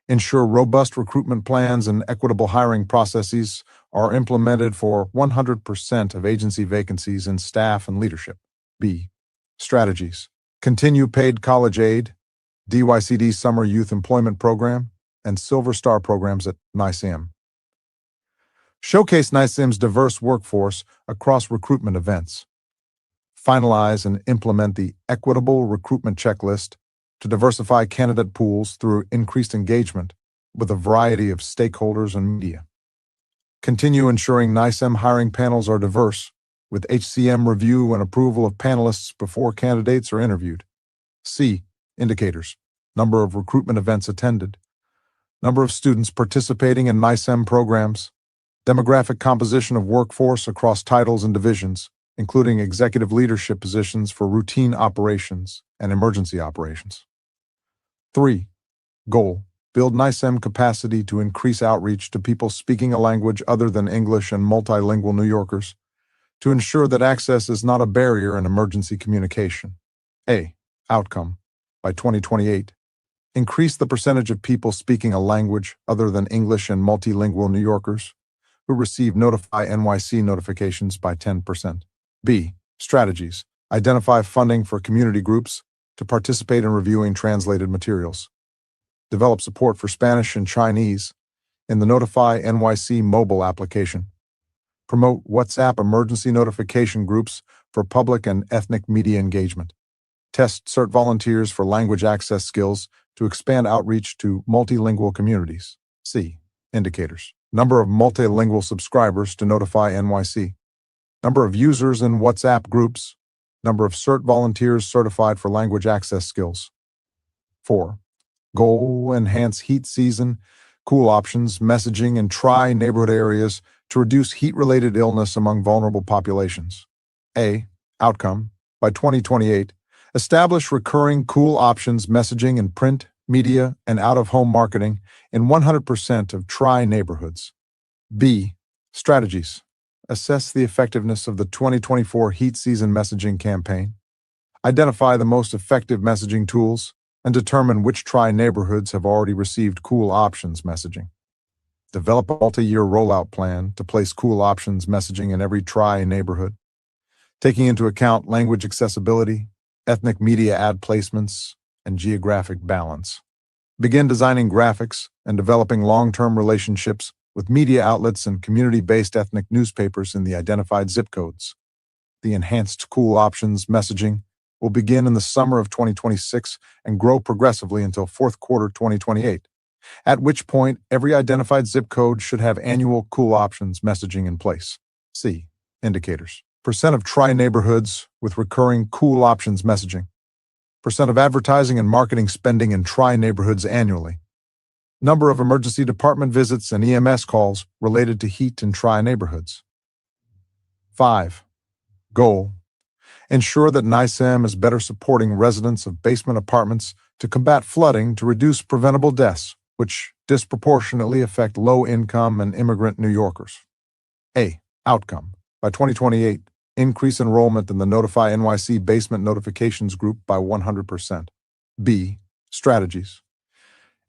ensure robust recruitment plans and equitable hiring processes are implemented for 100% of agency vacancies in staff and leadership. B. Strategies. Continue paid college aid, DYCD Summer Youth Employment Program, and Silver Star programs at NYCM. Showcase NYCM's diverse workforce across recruitment events. Finalize and implement the equitable recruitment checklist to diversify candidate pools through increased engagement with a variety of stakeholders and media. Continue ensuring NYCM hiring panels are diverse, with HCM review and approval of panelists before candidates are interviewed. C. Indicators. Number of recruitment events attended. Number of students participating in NYCM programs. Demographic composition of workforce across titles and divisions, including executive leadership positions for routine operations and emergency operations. 3. Goal. Build NYCM capacity to increase outreach to people speaking a language other than English and multilingual New Yorkers, to ensure that access is not a barrier in emergency communication. A. Outcome. By 2028, increase the percentage of people speaking a language other than English and multilingual New Yorkers who receive Notify NYC notifications by 10%. B. Strategies. Identify funding for community groups to participate in reviewing translated materials. Develop support for Spanish and Chinese in the Notify NYC mobile application. Promote WhatsApp emergency notification groups for public and ethnic media engagement. Test CERT volunteers for language access skills to expand outreach to multilingual communities. C. Indicators. Number of multilingual subscribers to Notify NYC. Number of users in WhatsApp groups. Number of CERT volunteers certified for language access skills. 4. Goal. Enhance heat season, cool options, messaging, and tri-neighborhood areas to reduce heat-related illness among vulnerable populations. A. Outcome. By 2028, establish recurring cool options messaging in print, media, and out-of-home marketing in 100% of tri-neighborhoods. B. Strategies. Assess the effectiveness of the 2024 heat season messaging campaign. Identify the most effective messaging tools and determine which tri-neighborhoods have already received cool options messaging. Develop a multi-year rollout plan to place cool options messaging in every tri-neighborhood, taking into account language accessibility, ethnic media ad placements, and geographic balance. Begin designing graphics and developing long-term relationships with media outlets and community-based ethnic newspapers in the identified zip codes. The enhanced cool options messaging will begin in the summer of 2026 and grow progressively until fourth quarter 2028, at which point every identified zip code should have annual cool options messaging in place. C. Indicators. Percent of tri-neighborhoods with recurring cool options messaging. Percent of advertising and marketing spending in tri-neighborhoods annually. Number of emergency department visits and EMS calls related to heat in tri-neighborhoods. 5. Goal. Ensure that NYCM is better supporting residents of basement apartments to combat flooding to reduce preventable deaths, which disproportionately affect low-income and immigrant New Yorkers. A. Outcome. By 2028, increase enrollment in the Notify NYC basement notifications group by 100%. B. Strategies.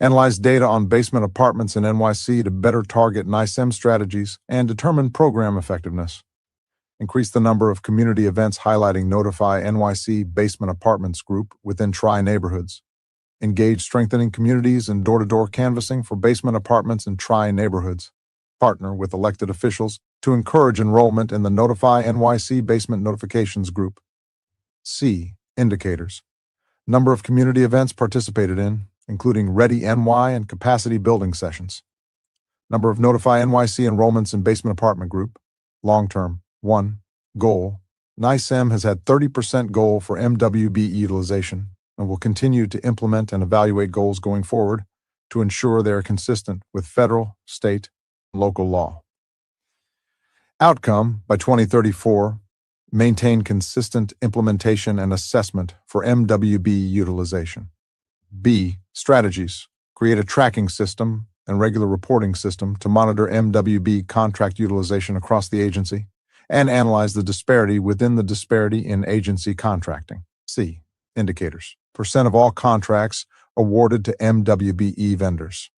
Analyze data on basement apartments in NYC to better target NYCM strategies and determine program effectiveness. Increase the number of community events highlighting Notify NYC basement apartments group within tri-neighborhoods. Engage strengthening communities and door-to-door canvassing for basement apartments in tri-neighborhoods. Partner with elected officials to encourage enrollment in the Notify NYC basement notifications group. C. Indicators. Number of community events participated in, including Ready NY and capacity building sessions. Number of notify NYC enrollments in basement apartment group. Long-term. 1. Goal. NYCM has had 30% goal for MWB utilization and will continue to implement and evaluate goals going forward to ensure they are consistent with federal, state, and local law. Outcome, by 2034, maintain consistent implementation and assessment for MWB utilization. B. Strategies. Create a tracking system and regular reporting system to monitor MWB contract utilization across the agency and analyze the disparity within the disparity in agency contracting. C. Indicators. Percent of all contracts awarded to MWBE vendors.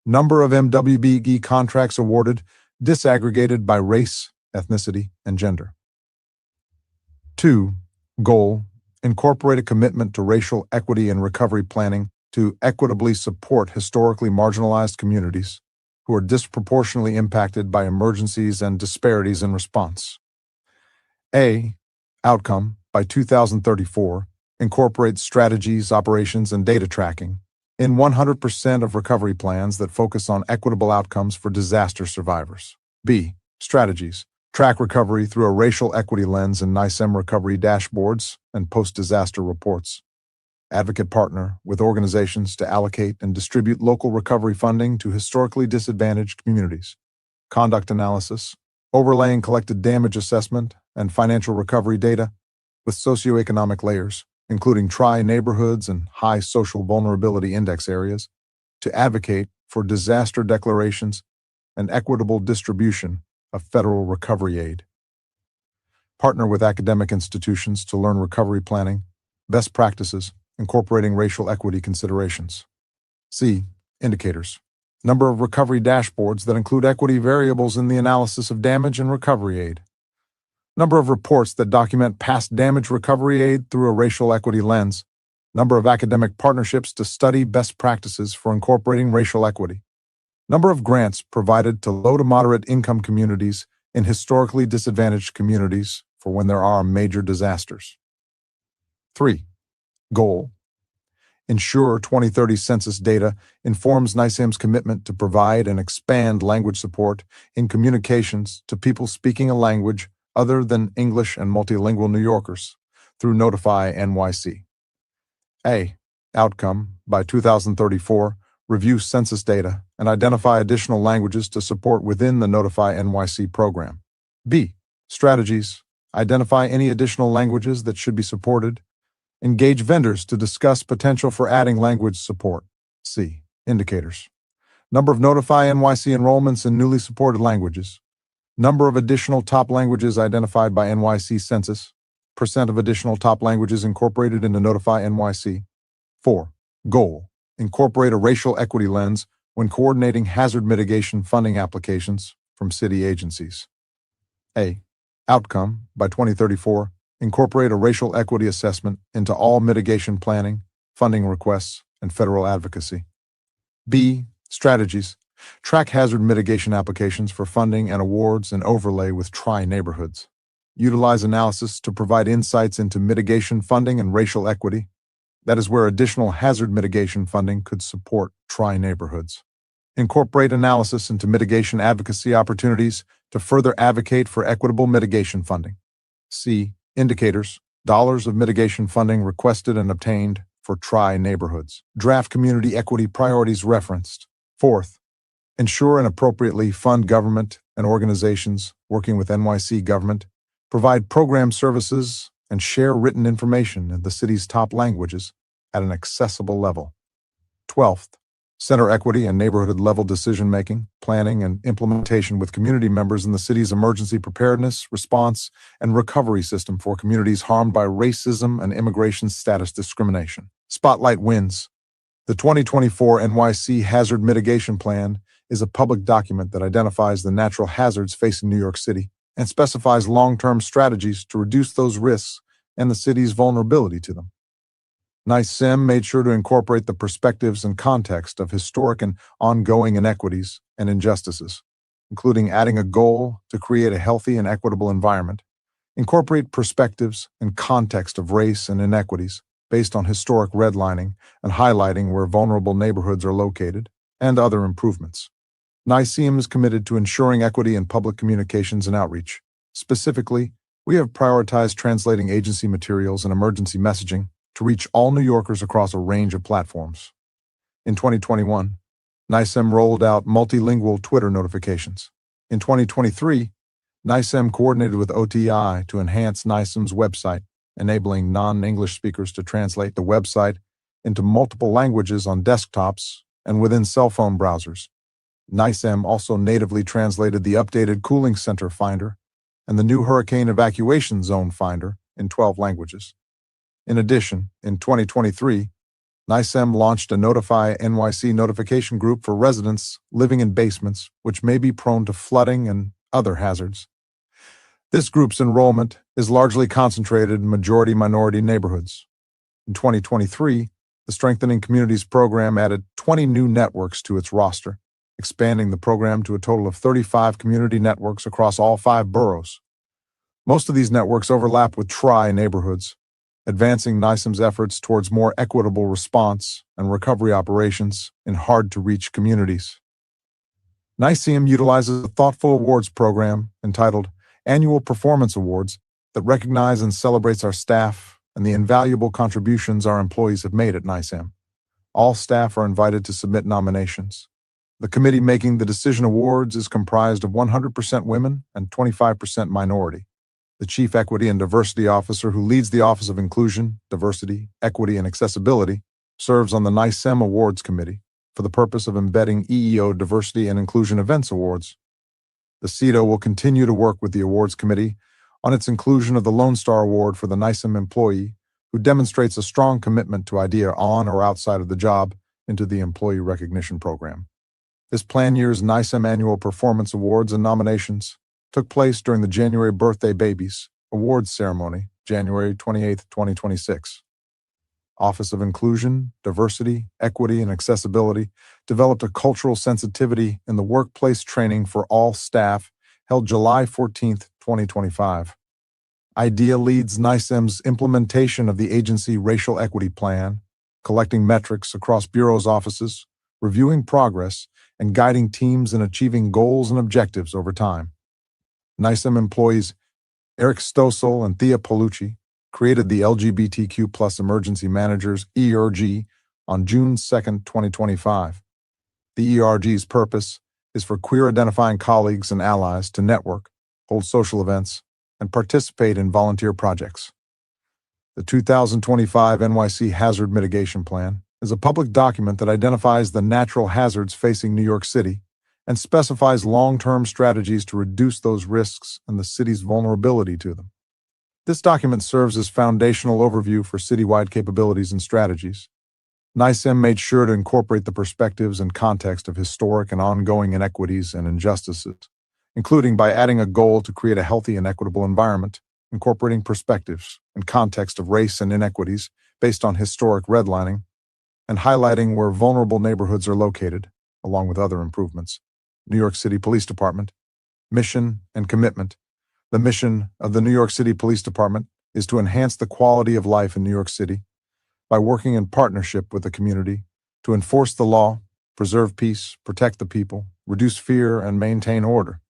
Number of MWBE contracts awarded disaggregated by race, ethnicity, and gender. 2. Goal. Incorporate a commitment to racial equity and recovery planning to equitably support historically marginalized communities who are disproportionately impacted by emergencies and disparities in response. A. Outcome, by 2034, incorporate strategies, operations, and data tracking in 100% of recovery plans that focus on equitable outcomes for disaster survivors. B. Strategies. Track recovery through a racial equity lens in NYCM recovery dashboards and post-disaster reports. Advocate partner with organizations to allocate and distribute local recovery funding to historically disadvantaged communities. Conduct analysis, overlaying collected damage assessment and financial recovery data with socioeconomic layers, including tri-neighborhoods and high social vulnerability index areas, to advocate for disaster declarations and equitable distribution of federal recovery aid. Partner with academic institutions to learn recovery planning, best practices, incorporating racial equity considerations. C. Indicators. Number of recovery dashboards that include equity variables in the analysis of damage and recovery aid. Number of reports that document past damage recovery aid through a racial equity lens. Number of academic partnerships to study best practices for incorporating racial equity. Number of grants provided to low to moderate income communities in historically disadvantaged communities for when there are major disasters. 3. Goal. Ensure 2030 census data informs NYCM's commitment to provide and expand language support in communications to people speaking a language other than English and multilingual New Yorkers through Notify NYC. A. Outcome, by 2034, review census data and identify additional languages to support within the Notify NYC program. B. Strategies. Identify any additional languages that should be supported. Engage vendors to discuss potential for adding language support. C. Indicators. Number of Notify NYC enrollments in newly supported languages. Number of additional top languages identified by NYC Census. Percent of additional top languages incorporated into Notify NYC. 4. Goal. Incorporate a racial equity lens when coordinating hazard mitigation funding applications from city agencies. A. Outcome, by 2034, incorporate a racial equity assessment into all mitigation planning, funding requests, and federal advocacy. B. Strategies. Track hazard mitigation applications for funding and awards and overlay with tri-neighborhoods. Utilize analysis to provide insights into mitigation funding and racial equity. That is where additional hazard mitigation funding could support tri-neighborhoods. Incorporate analysis into mitigation advocacy opportunities to further advocate for equitable mitigation funding. C. Indicators. Dollars of mitigation funding requested and obtained for tri-neighborhoods. Draft community equity priorities referenced. 4th. Ensure and appropriately fund government and organizations working with NYC government. Provide program services and share written information in the city's top languages at an accessible level. 12th, center equity and neighborhood-level decision-making, planning, and implementation with community members in the city's emergency preparedness, response, and recovery system for communities harmed by racism and immigration status discrimination. Spotlight wins. The 2024 NYC Hazard Mitigation Plan is a public document that identifies the natural hazards facing New York City and specifies long-term strategies to reduce those risks and the city's vulnerability to them. NYCM made sure to incorporate the perspectives and context of historic and ongoing inequities and injustices, including adding a goal to create a healthy and equitable environment, incorporate perspectives and context of race and inequities based on historic redlining and highlighting where vulnerable neighborhoods are located, and other improvements. NYCM is committed to ensuring equity in public communications and outreach. Specifically, we have prioritized translating agency materials and emergency messaging to reach all New Yorkers across a range of platforms. In 2021, NYCM rolled out multilingual Twitter notifications. In 2023, NYCM coordinated with OTI to enhance NYCM's website, enabling non-English speakers to translate the website into multiple languages on desktops and within cell phone browsers. NYCM also natively translated the updated Cooling Center Finder and the new Hurricane Evacuation Zone Finder in 12 languages. In addition, in 2023, NYCM launched a Notify NYC notification group for residents living in basements which may be prone to flooding and other hazards. This group's enrollment is largely concentrated in majority-minority neighborhoods. In 2023, the Strengthening Communities program added 20 new networks to its roster, expanding the program to a total of 35 community networks across all 5 boroughs. Most of these networks overlap with Tri neighborhoods, advancing NYCM's efforts towards more equitable response and recovery operations in hard-to-reach communities. NYCM utilizes a thoughtful awards program entitled Annual Performance Awards that recognize and celebrates our staff and the invaluable contributions our employees have made at NYCM. All staff are invited to submit nominations. The committee making the decision awards is comprised of 100% women and 25% minority. The Chief Equity and Diversity Officer, who leads the Office of Inclusion, Diversity, Equity, and Accessibility, serves on the NYCM Awards Committee for the purpose of embedding EEO Diversity and Inclusion Events Awards. The CEDO will continue to work with the Awards Committee on its inclusion of the Lone Star Award for the NYCM employee who demonstrates a strong commitment to IDEA on or outside of the job into the Employee Recognition Program. This plan year's NYCM Annual Performance Awards and nominations took place during the January Birthday Babies Awards Ceremony, January 28, 2026. Office of Inclusion, Diversity, Equity, and Accessibility developed a cultural sensitivity in the workplace training for all staff held July 14, 2025. IDEA leads NYCM's implementation of the agency Racial Equity Plan, collecting metrics across bureau's offices, reviewing progress, and guiding teams in achieving goals and objectives over time. NYCM employees Eric Stossel and Thea Palucci created the LGBTQ+ Emergency Managers ERG on June 2, 2025. The ERG's purpose is for queer-identifying colleagues and allies to network, hold social events, and participate in volunteer projects. The 2025 NYC Hazard Mitigation Plan is a public document that identifies the natural hazards facing New York City and specifies long-term strategies to reduce those risks and the city's vulnerability to them. This document serves as foundational overview for citywide capabilities and strategies. NYCM made sure to incorporate the perspectives and context of historic and ongoing inequities and injustices, including by adding a goal to create a healthy and equitable environment, incorporating perspectives and context of race and inequities based on historic redlining, and highlighting where vulnerable neighborhoods are located, along with other improvements. New York City Police Department, mission and commitment. The mission of the New York City Police Department is to enhance the quality of life in New York City by working in partnership with the community to enforce the law, preserve peace, protect the people, reduce fear, and maintain order.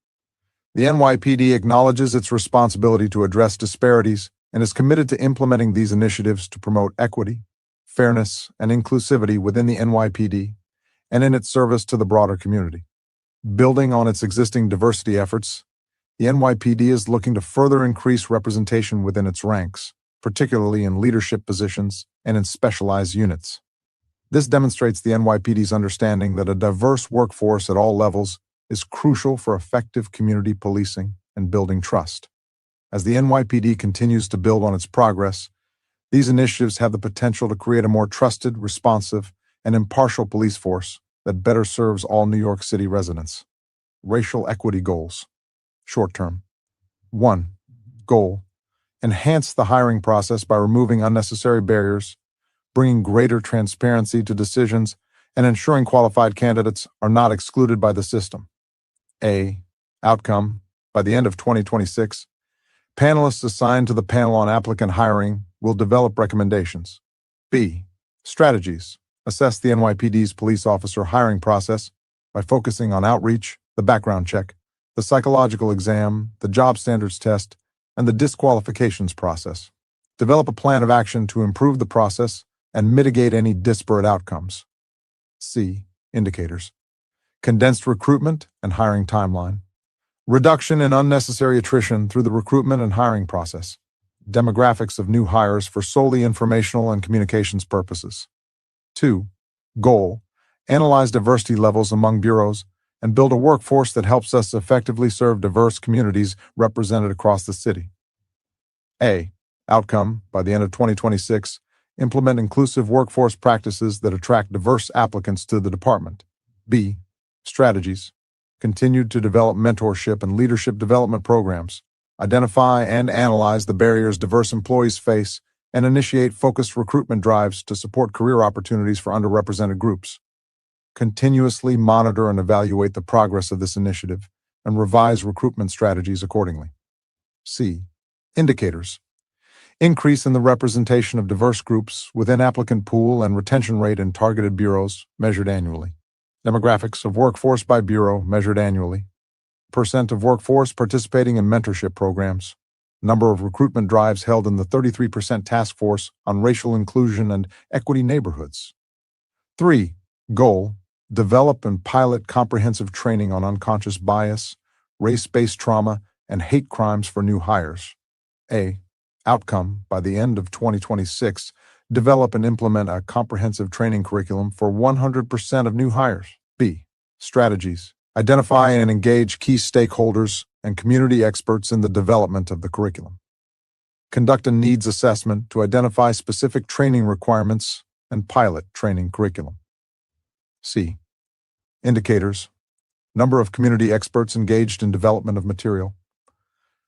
The NYPD acknowledges its responsibility to address disparities and is committed to implementing these initiatives to promote equity, fairness, and inclusivity within the NYPD and in its service to the broader community. Building on its existing diversity efforts, the NYPD is looking to further increase representation within its ranks, particularly in leadership positions and in specialized units. This demonstrates the NYPD's understanding that a diverse workforce at all levels is crucial for effective community policing and building trust. As the NYPD continues to build on its progress, these initiatives have the potential to create a more trusted, responsive, and impartial police force that better serves all New York City residents. Racial equity goals. Short term. 1. Goal: enhance the hiring process by removing unnecessary barriers, bringing greater transparency to decisions, and ensuring qualified candidates are not excluded by the system. A. Outcome: by the end of 2026, panelists assigned to the panel on applicant hiring will develop recommendations. B. Strategies: assess the NYPD's police officer hiring process by focusing on outreach, the background check, the psychological exam, the job standards test, and the disqualifications process. Develop a plan of action to improve the process and mitigate any disparate outcomes. C. Indicators. Condensed recruitment and hiring timeline. Reduction in unnecessary attrition through the recruitment and hiring process. Demographics of new hires for solely informational and communications purposes. 2. Goal. Analyze diversity levels among bureaus and build a workforce that helps us effectively serve diverse communities represented across the city. A. Outcome, by the end of 2026, implement inclusive workforce practices that attract diverse applicants to the department. B. Strategies. Continue to develop mentorship and leadership development programs. Identify and analyze the barriers diverse employees face and initiate focused recruitment drives to support career opportunities for underrepresented groups. Continuously monitor and evaluate the progress of this initiative and revise recruitment strategies accordingly. C. Indicators. Increase in the representation of diverse groups within applicant pool and retention rate in targeted bureaus measured annually. Demographics of workforce by bureau measured annually. Percent of workforce participating in mentorship programs. Number of recruitment drives held in the 33% task force on racial inclusion and equity neighborhoods. 3. Goal. Develop and pilot comprehensive training on unconscious bias, race-based trauma, and hate crimes for new hires. A. Outcome, by the end of 2026, develop and implement a comprehensive training curriculum for 100% of new hires. B. Strategies. Identify and engage key stakeholders and community experts in the development of the curriculum. Conduct a needs assessment to identify specific training requirements and pilot training curriculum. C. Indicators. Number of community experts engaged in development of material.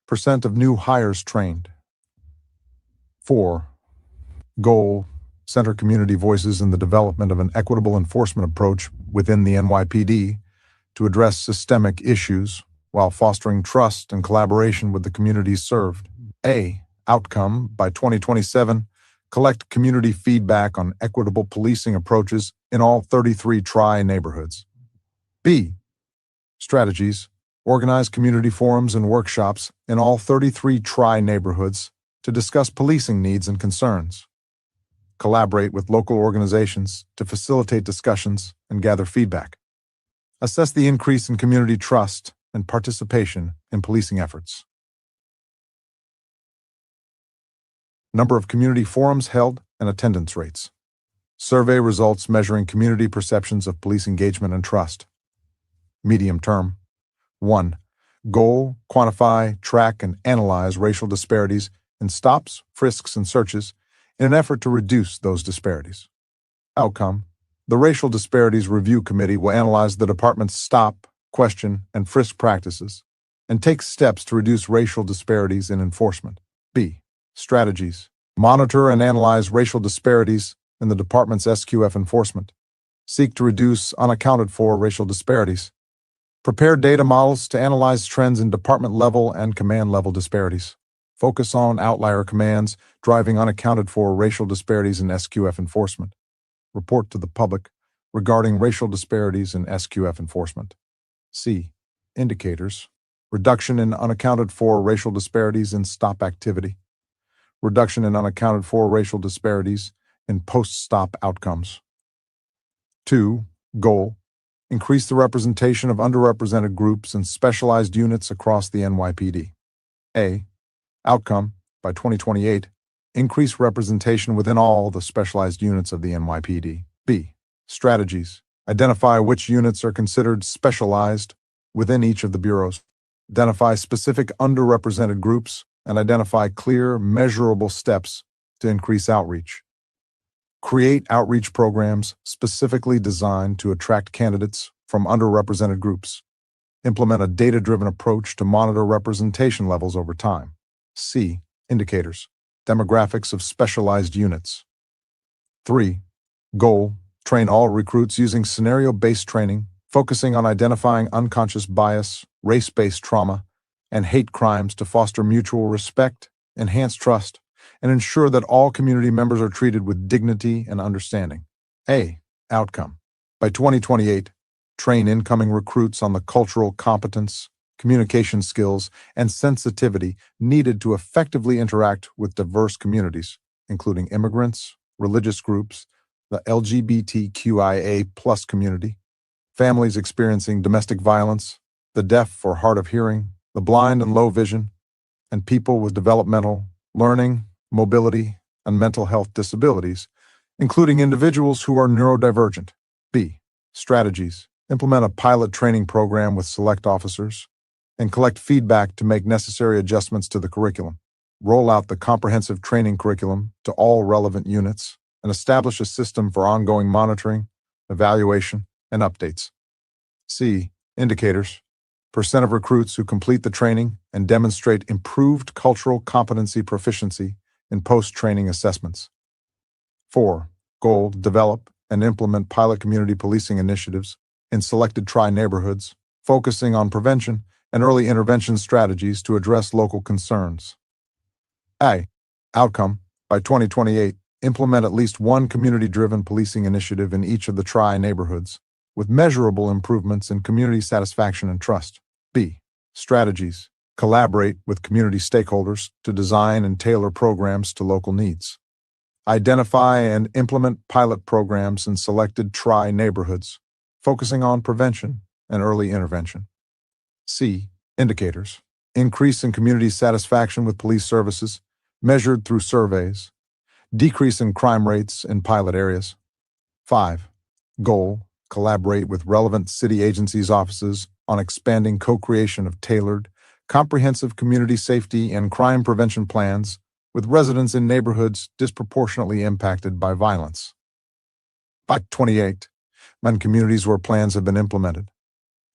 Percent of new hires trained. 4. Goal. Center community voices in the development of an equitable enforcement approach within the NYPD to address systemic issues while fostering trust and collaboration with the communities served. A. Outcome, by 2027, collect community feedback on equitable policing approaches in all 33 tri-neighborhoods. B. Strategies. Organize community forums and workshops in all 33 tri-neighborhoods to discuss policing needs and concerns. Collaborate with local organizations to facilitate discussions and gather feedback. Assess the increase in community trust and participation in policing efforts. Number of community forums held and attendance rates. Survey results measuring community perceptions of police engagement and trust. Medium term. 1. Goal, quantify, track, and analyze racial disparities in stops, frisks, and searches in an effort to reduce those disparities. Outcome. The Racial Disparities Review Committee will analyze the department's stop, question, and frisk practices and take steps to reduce racial disparities in enforcement. B. Strategies. Monitor and analyze racial disparities in the department's SQF enforcement. Seek to reduce unaccounted for racial disparities. Prepare data models to analyze trends in department-level and command-level disparities. Focus on outlier commands driving unaccounted for racial disparities in SQF enforcement. Report to the public regarding racial disparities in SQF enforcement. C. Indicators. Reduction in unaccounted for racial disparities in stop activity. Reduction in unaccounted for racial disparities in post-stop outcomes. 2. Goal. Increase the representation of underrepresented groups and specialized units across the NYPD. A. Outcome, by 2028, increase representation within all the specialized units of the NYPD. B. Strategies. Identify which units are considered specialized within each of the bureaus. Identify specific underrepresented groups and identify clear, measurable steps to increase outreach. Create outreach programs specifically designed to attract candidates from underrepresented groups. Implement a data-driven approach to monitor representation levels over time. C. Indicators. Demographics of specialized units. 3. Goal. Train all recruits using scenario-based training, focusing on identifying unconscious bias, race-based trauma, and hate crimes to foster mutual respect, enhance trust, and ensure that all community members are treated with dignity and understanding. A. Outcome. By 2028, train incoming recruits on the cultural competence, communication skills, and sensitivity needed to effectively interact with diverse communities, including immigrants, religious groups, the LGBTQIA+ community, families experiencing domestic violence, the deaf or hard of hearing, the blind and low vision, and people with developmental, learning, mobility, and mental health disabilities, including individuals who are neurodivergent. B. Strategies. Implement a pilot training program with select officers and collect feedback to make necessary adjustments to the curriculum. Roll out the comprehensive training curriculum to all relevant units and establish a system for ongoing monitoring, evaluation, and updates. C. Indicators. Percent of recruits who complete the training and demonstrate improved cultural competency proficiency in post-training assessments. 4. Goal, develop and implement pilot community policing initiatives in selected tri-neighborhoods, focusing on prevention and early intervention strategies to address local concerns. A. Outcome, by 2028, implement at least one community-driven policing initiative in each of the tri-neighborhoods, with measurable improvements in community satisfaction and trust. B. Strategies. Collaborate with community stakeholders to design and tailor programs to local needs. Identify and implement pilot programs in selected tri-neighborhoods, focusing on prevention and early intervention. C. Indicators. Increase in community satisfaction with police services, measured through surveys. Decrease in crime rates in pilot areas. 5. Goal. Collaborate with relevant city agencies' offices on expanding co-creation of tailored, comprehensive community safety and crime prevention plans with residents in neighborhoods disproportionately impacted by violence. By 28, in communities where plans have been implemented.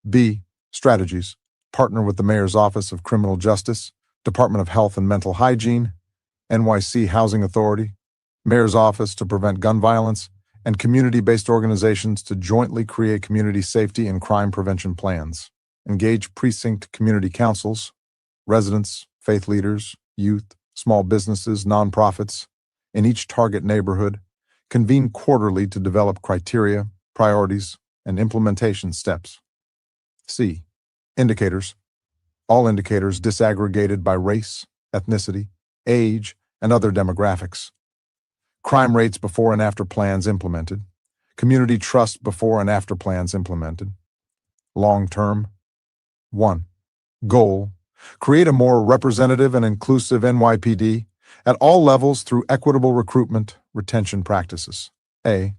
B. Strategies. Partner with the Mayor's Office of Criminal Justice, Department of Health and Mental Hygiene, NYC Housing Authority, Mayor's Office to Prevent Gun Violence, and community-based organizations to jointly create community safety and crime prevention plans. Engage precinct community councils, residents, faith leaders, youth, small businesses, nonprofits in each target neighborhood. Convene quarterly to develop criteria, priorities, and implementation steps. C. Indicators. All indicators disaggregated by race, ethnicity, age, and other demographics. Crime rates before and after plans implemented. Community trust before and after plans implemented. Long-term. 1. Goal. Create a more representative and inclusive NYPD at all levels through equitable recruitment, retention practices. A.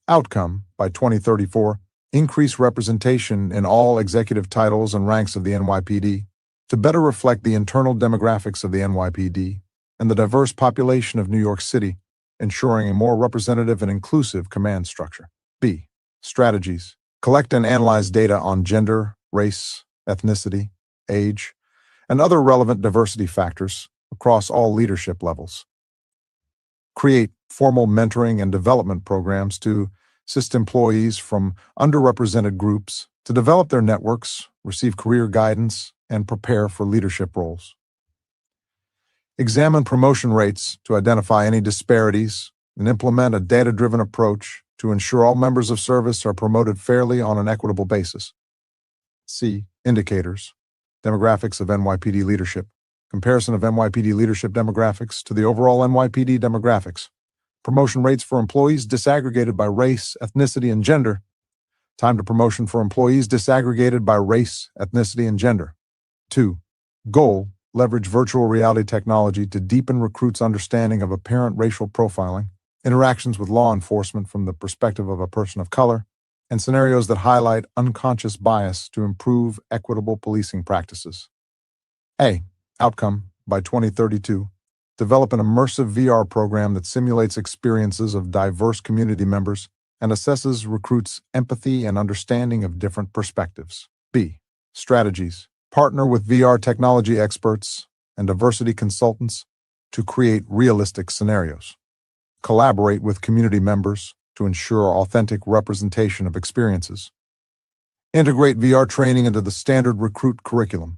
Outcome, by 2034, increase representation in all executive titles and ranks of the NYPD to better reflect the internal demographics of the NYPD and the diverse population of New York City, ensuring a more representative and inclusive command structure. B. Strategies. Collect and analyze data on gender, race, ethnicity, age, and other relevant diversity factors across all leadership levels. Create formal mentoring and development programs to assist employees from underrepresented groups to develop their networks, receive career guidance, and prepare for leadership roles. Examine promotion rates to identify any disparities and implement a data-driven approach to ensure all members of service are promoted fairly on an equitable basis. C. Indicators. Demographics of NYPD leadership. Comparison of NYPD leadership demographics to the overall NYPD demographics. Promotion rates for employees disaggregated by race, ethnicity, and gender. Time to promotion for employees disaggregated by race, ethnicity, and gender. 2. Goal. Leverage virtual reality technology to deepen recruits' understanding of apparent racial profiling, interactions with law enforcement from the perspective of a person of color, and scenarios that highlight unconscious bias to improve equitable policing practices. A. Outcome, by 2032, develop an immersive VR program that simulates experiences of diverse community members and assesses recruits' empathy and understanding of different perspectives. B. Strategies. Partner with VR technology experts and diversity consultants to create realistic scenarios. Collaborate with community members to ensure authentic representation of experiences. Integrate VR training into the standard recruit curriculum.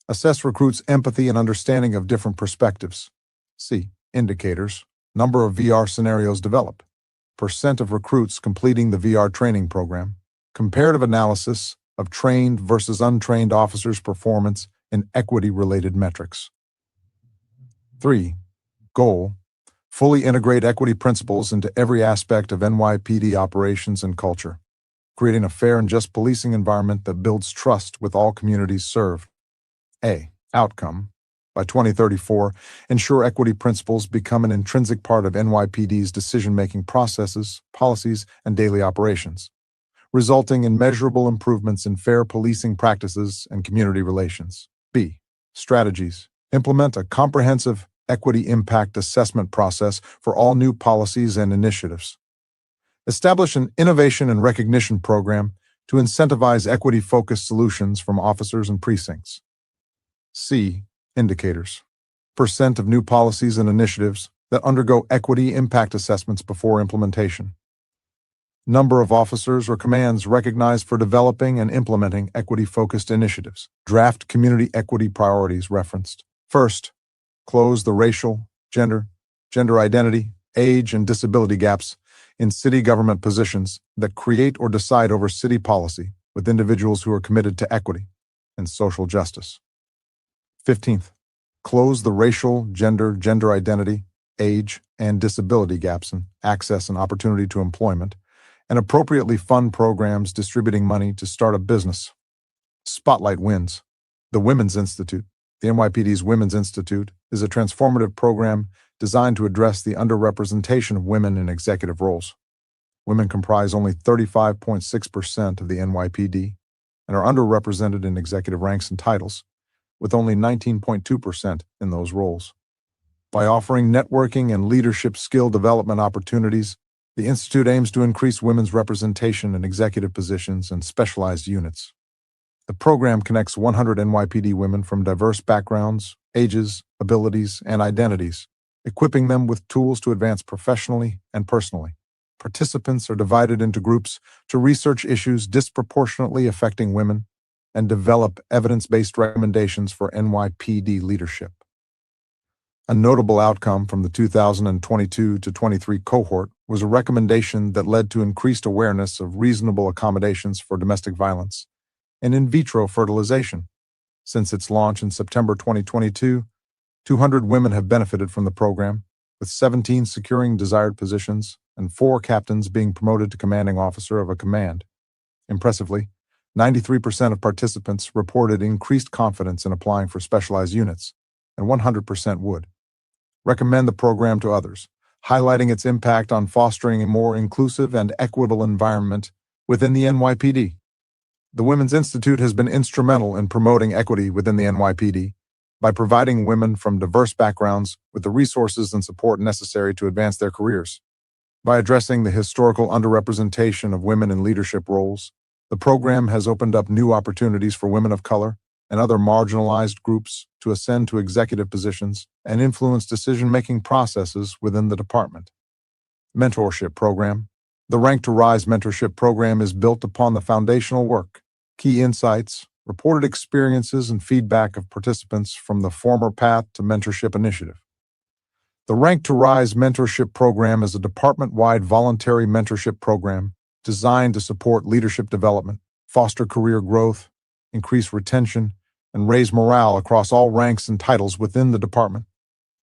Assess recruits' empathy and understanding of different perspectives. C. Indicators. Number of VR scenarios developed. Percent of recruits completing the VR training program. comparative analysis of trained versus untrained officers' performance in equity-related metrics. 3. Goal: fully integrate equity principles into every aspect of NYPD operations and culture, creating a fair and just policing environment that builds trust with all communities served. A. Outcome: by 2034, ensure equity principles become an intrinsic part of NYPD's decision-making processes, policies, and daily operations, resulting in measurable improvements in fair policing practices and community relations. B. Strategies: implement a comprehensive equity impact assessment process for all new policies and initiatives. Establish an innovation and recognition program to incentivize equity-focused solutions from officers and precincts. C. Indicators: percent of new policies and initiatives that undergo equity impact assessments before implementation. Number of officers or commands recognized for developing and implementing equity-focused initiatives. Draft community equity priorities referenced. First, close the racial, gender identity, age, and disability gaps in city government positions that create or decide over city policy with individuals who are committed to equity and social justice. 15th, close the racial, gender identity, age, and disability gaps in access and opportunity to employment, and appropriately fund programs distributing money to start a business. Spotlight wins. The Women's Institute. The NYPD's Women's Institute is a transformative program designed to address the underrepresentation of women in executive roles. Women comprise only 35.6% of the NYPD and are underrepresented in executive ranks and titles, with only 19.2% in those roles. By offering networking and leadership skill development opportunities, the Institute aims to increase women's representation in executive positions and specialized units. The program connects 100 NYPD women from diverse backgrounds, ages, abilities, and identities, equipping them with tools to advance professionally and personally. Participants are divided into groups to research issues disproportionately affecting women and develop evidence-based recommendations for NYPD leadership. A notable outcome from the 2022-23 cohort was a recommendation that led to increased awareness of reasonable accommodations for domestic violence and in vitro fertilization. Since its launch in September 2022, 200 women have benefited from the program, with 17 securing desired positions and 4 captains being promoted to commanding officer of a command. Impressively, 93% of participants reported increased confidence in applying for specialized units, and 100% would. Recommend the program to others, highlighting its impact on fostering a more inclusive and equitable environment within the NYPD. The Women's Institute has been instrumental in promoting equity within the NYPD by providing women from diverse backgrounds with the resources and support necessary to advance their careers. By addressing the historical underrepresentation of women in leadership roles, the program has opened up new opportunities for women of color and other marginalized groups to ascend to executive positions and influence decision-making processes within the department. Mentorship Program. The Rank to Rise mentorship program is built upon the foundational work, key insights, reported experiences, and feedback of participants from the Former Path to Mentorship initiative. The Rank to Rise mentorship program is a department-wide voluntary mentorship program designed to support leadership development, foster career growth, increase retention, and raise morale across all ranks and titles within the department,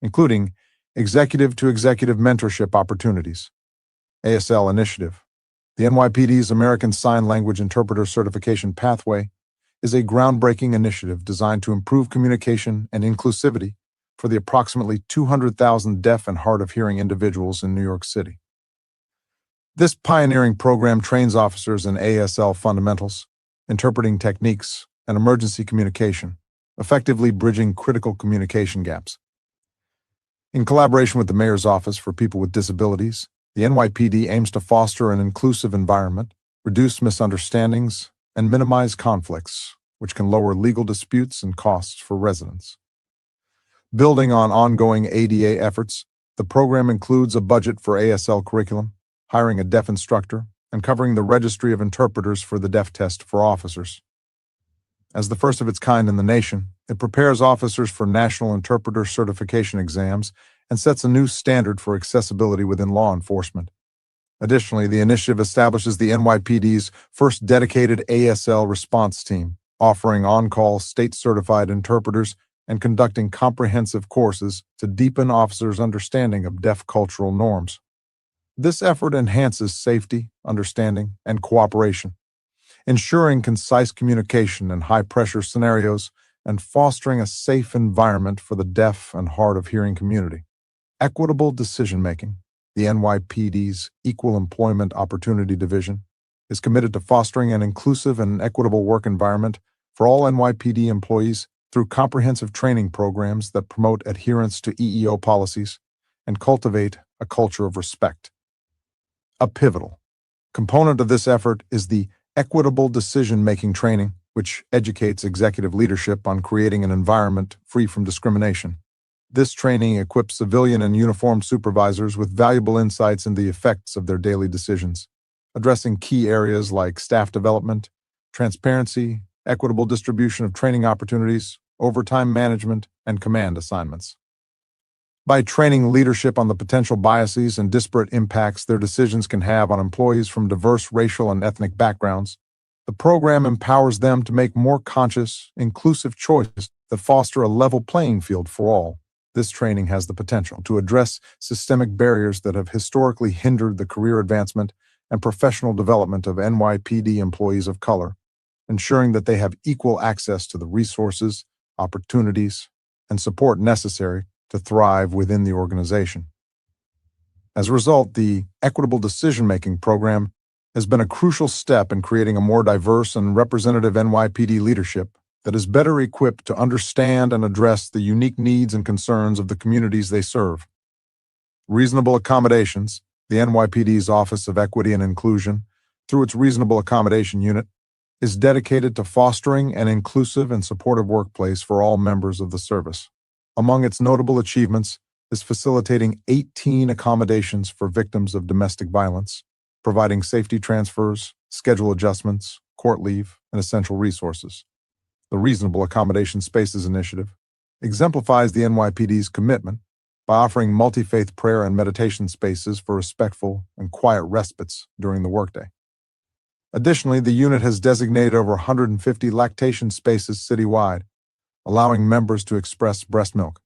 including executive-to-executive mentorship opportunities. ASL Initiative. The NYPD's American Sign Language Interpreter Certification Pathway is a groundbreaking initiative designed to improve communication and inclusivity for the approximately 200,000 deaf and hard of hearing individuals in New York City. This pioneering program trains officers in ASL fundamentals, interpreting techniques, and emergency communication, effectively bridging critical communication gaps. In collaboration with the Mayor's Office for People with Disabilities, the NYPD aims to foster an inclusive environment, reduce misunderstandings, and minimize conflicts, which can lower legal disputes and costs for residents. Building on ongoing ADA efforts, the program includes a budget for ASL curriculum, hiring a deaf instructor, and covering the registry of interpreters for the deaf test for officers. As the first of its kind in the nation, it prepares officers for national interpreter certification exams and sets a new standard for accessibility within law enforcement. Additionally, the initiative establishes the NYPD's first dedicated ASL response team, offering on-call state-certified interpreters and conducting comprehensive courses to deepen officers' understanding of deaf cultural norms. This effort enhances safety, understanding, and cooperation, ensuring concise communication in high-pressure scenarios and fostering a safe environment for the deaf and hard-of-hearing community. Equitable decision-making. The NYPD's Equal Employment Opportunity Division is committed to fostering an inclusive and equitable work environment for all NYPD employees through comprehensive training programs that promote adherence to EEO policies and cultivate a culture of respect. A pivotal component of this effort is the Equitable Decision-Making Training, which educates executive leadership on creating an environment free from discrimination. This training equips civilian and uniformed supervisors with valuable insights into the effects of their daily decisions, addressing key areas like staff development, transparency, equitable distribution of training opportunities, overtime management, and command assignments. By training leadership on the potential biases and disparate impacts their decisions can have on employees from diverse racial and ethnic backgrounds, the program empowers them to make more conscious, inclusive choices that foster a level playing field for all. This training has the potential to address systemic barriers that have historically hindered the career advancement and professional development of NYPD employees of color, ensuring that they have equal access to the resources, opportunities, and support necessary to thrive within the organization. As a result, the Equitable Decision-Making Program has been a crucial step in creating a more diverse and representative NYPD leadership that is better equipped to understand and address the unique needs and concerns of the communities they serve. Reasonable Accommodations, the NYPD's Office of Equity and Inclusion, through its Reasonable Accommodation Unit, is dedicated to fostering an inclusive and supportive workplace for all members of the service. Among its notable achievements is facilitating 18 accommodations for victims of domestic violence, providing safety transfers, schedule adjustments, court leave, and essential resources. The Reasonable Accommodation Spaces Initiative exemplifies the NYPD's commitment by offering multi-faith prayer and meditation spaces for respectful and quiet respites during the workday. Additionally, the unit has designated over 150 lactation spaces citywide, allowing members to express breast milk.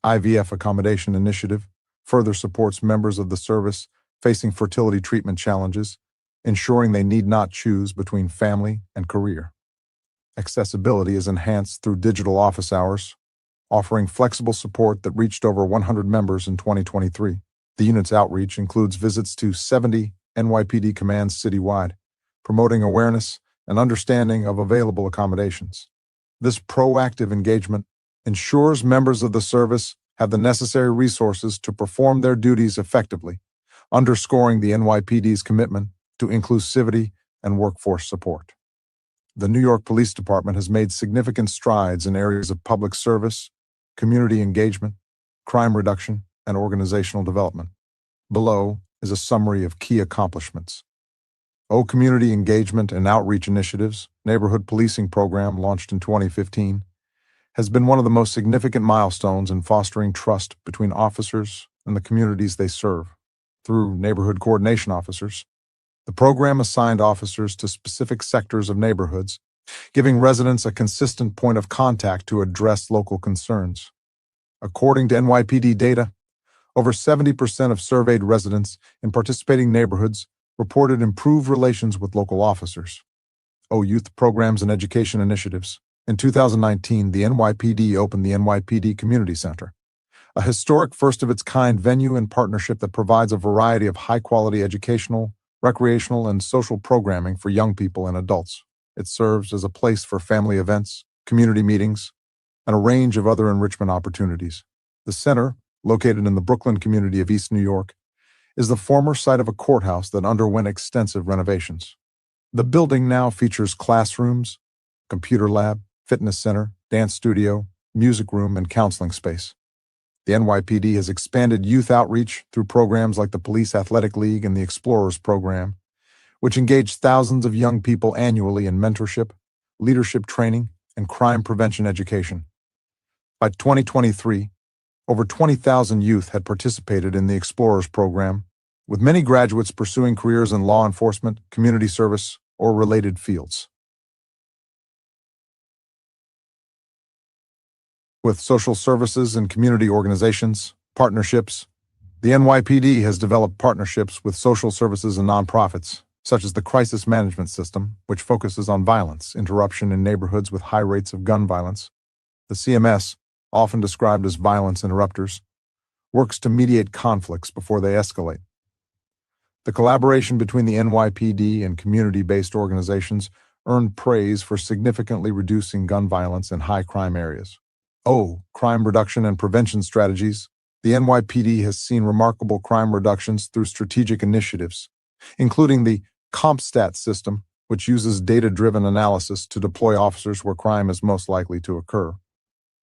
IVF Accommodation Initiative further supports members of the service facing fertility treatment challenges, ensuring they need not choose between family and career. Accessibility is enhanced through digital office hours, offering flexible support that reached over 100 members in 2023. The unit's outreach includes visits to 70 NYPD commands citywide, promoting awareness and understanding of available accommodations. This proactive engagement ensures members of the service have the necessary resources to perform their duties effectively, underscoring the NYPD's commitment to inclusivity and workforce support. The New York Police Department has made significant strides in areas of public service, community engagement, crime reduction, and organizational development. Below is a summary of key accomplishments. Community Engagement and Outreach Initiatives, Neighborhood Policing Program launched in 2015, has been one of the most significant milestones in fostering trust between officers and the communities they serve. Through neighborhood coordination officers, the program assigned officers to specific sectors of neighborhoods, giving residents a consistent point of contact to address local concerns. According to NYPD data, over 70% of surveyed residents in participating neighborhoods reported improved relations with local officers. Youth Programs and Education Initiatives. In 2019, the NYPD opened the NYPD Community Center, a historic first-of-its-kind venue and partnership that provides a variety of high-quality educational, recreational, and social programming for young people and adults. It serves as a place for family events, community meetings, and a range of other enrichment opportunities. The center, located in the Brooklyn community of East New York, is the former site of a courthouse that underwent extensive renovations. The building now features classrooms, computer lab, fitness center, dance studio, music room, and counseling space. The NYPD has expanded youth outreach through programs like the Police Athletic League and the Explorers Program, which engage thousands of young people annually in mentorship, leadership training, and crime prevention education. By 2023, over 20,000 youth had participated in the Explorers Program, with many graduates pursuing careers in law enforcement, community service, or related fields. With social services and community organizations, partnerships, the NYPD has developed partnerships with social services and nonprofits, such as the Crisis Management System, which focuses on violence, interruption in neighborhoods with high rates of gun violence. The CMS, often described as violence interrupters, works to mediate conflicts before they escalate. The collaboration between the NYPD and community-based organizations earned praise for significantly reducing gun violence in high-crime areas. Crime reduction and prevention strategies. The NYPD has seen remarkable crime reductions through strategic initiatives, including the CompStat system, which uses data-driven analysis to deploy officers where crime is most likely to occur.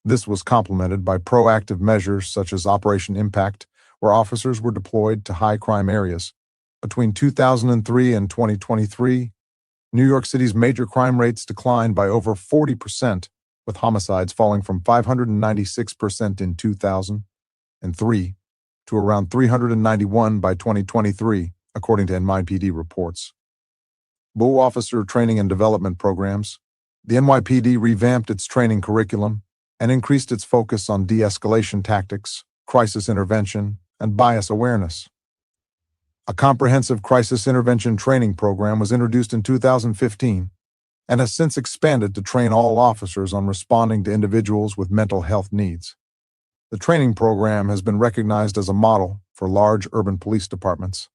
This was complemented by proactive measures such as Operation Impact, where officers were deployed to high-crime areas. Between 2003 and 2023, New York City's major crime rates declined by over 40%, with homicides falling from 596% in 2003 to around 391 by 2023, according to NYPD reports. Officer training and development programs. The NYPD revamped its training curriculum and increased its focus on de-escalation tactics, crisis intervention, and bias awareness. A comprehensive crisis intervention training program was introduced in 2015 and has since expanded to train all officers on responding to individuals with mental health needs. The training program has been recognized as a model for large urban police departments.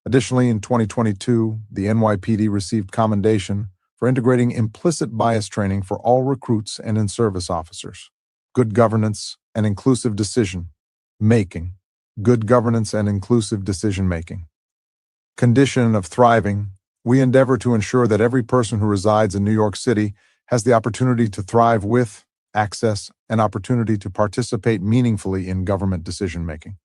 Additionally, in 2022, the NYPD received commendation for integrating implicit bias training for all recruits and in-service officers. Good governance and inclusive decision-making. Good governance and inclusive decision-making. Condition of thriving. We endeavor to ensure that every person who resides in New York City has the opportunity to thrive with, access, and opportunity to participate meaningfully in government decision-making.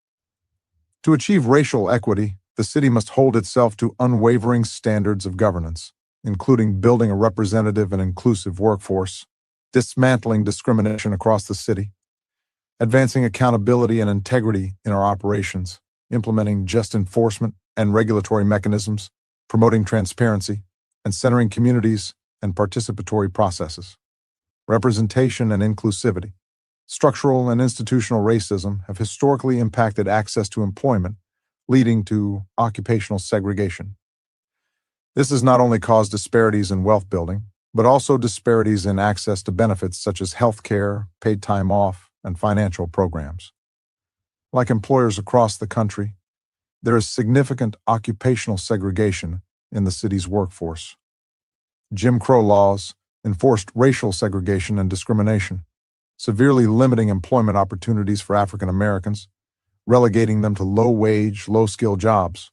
To achieve racial equity, the city must hold itself to unwavering standards of governance, including building a representative and inclusive workforce, dismantling discrimination across the city, advancing accountability and integrity in our operations, implementing just enforcement and regulatory mechanisms, promoting transparency, and centering communities and participatory processes. Representation and inclusivity. Structural and institutional racism have historically impacted access to employment, leading to occupational segregation. This has not only caused disparities in wealth building, but also disparities in access to benefits such as health care, paid time off, and financial programs. Like employers across the country, there is significant occupational segregation in the city's workforce. Jim Crow laws enforced racial segregation and discrimination, severely limiting employment opportunities for African Americans, relegating them to low-wage, low-skill jobs.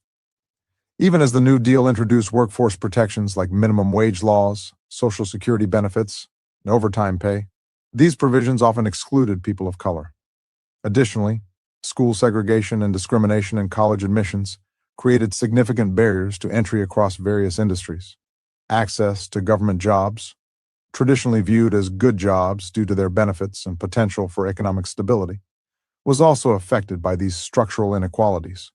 Even as the New Deal introduced workforce protections like minimum wage laws, Social Security benefits, and overtime pay, these provisions often excluded people of color. Additionally, school segregation and discrimination in college admissions created significant barriers to entry across various industries. Access to government jobs, traditionally viewed as good jobs due to their benefits and potential for economic stability, was also affected by these structural inequalities.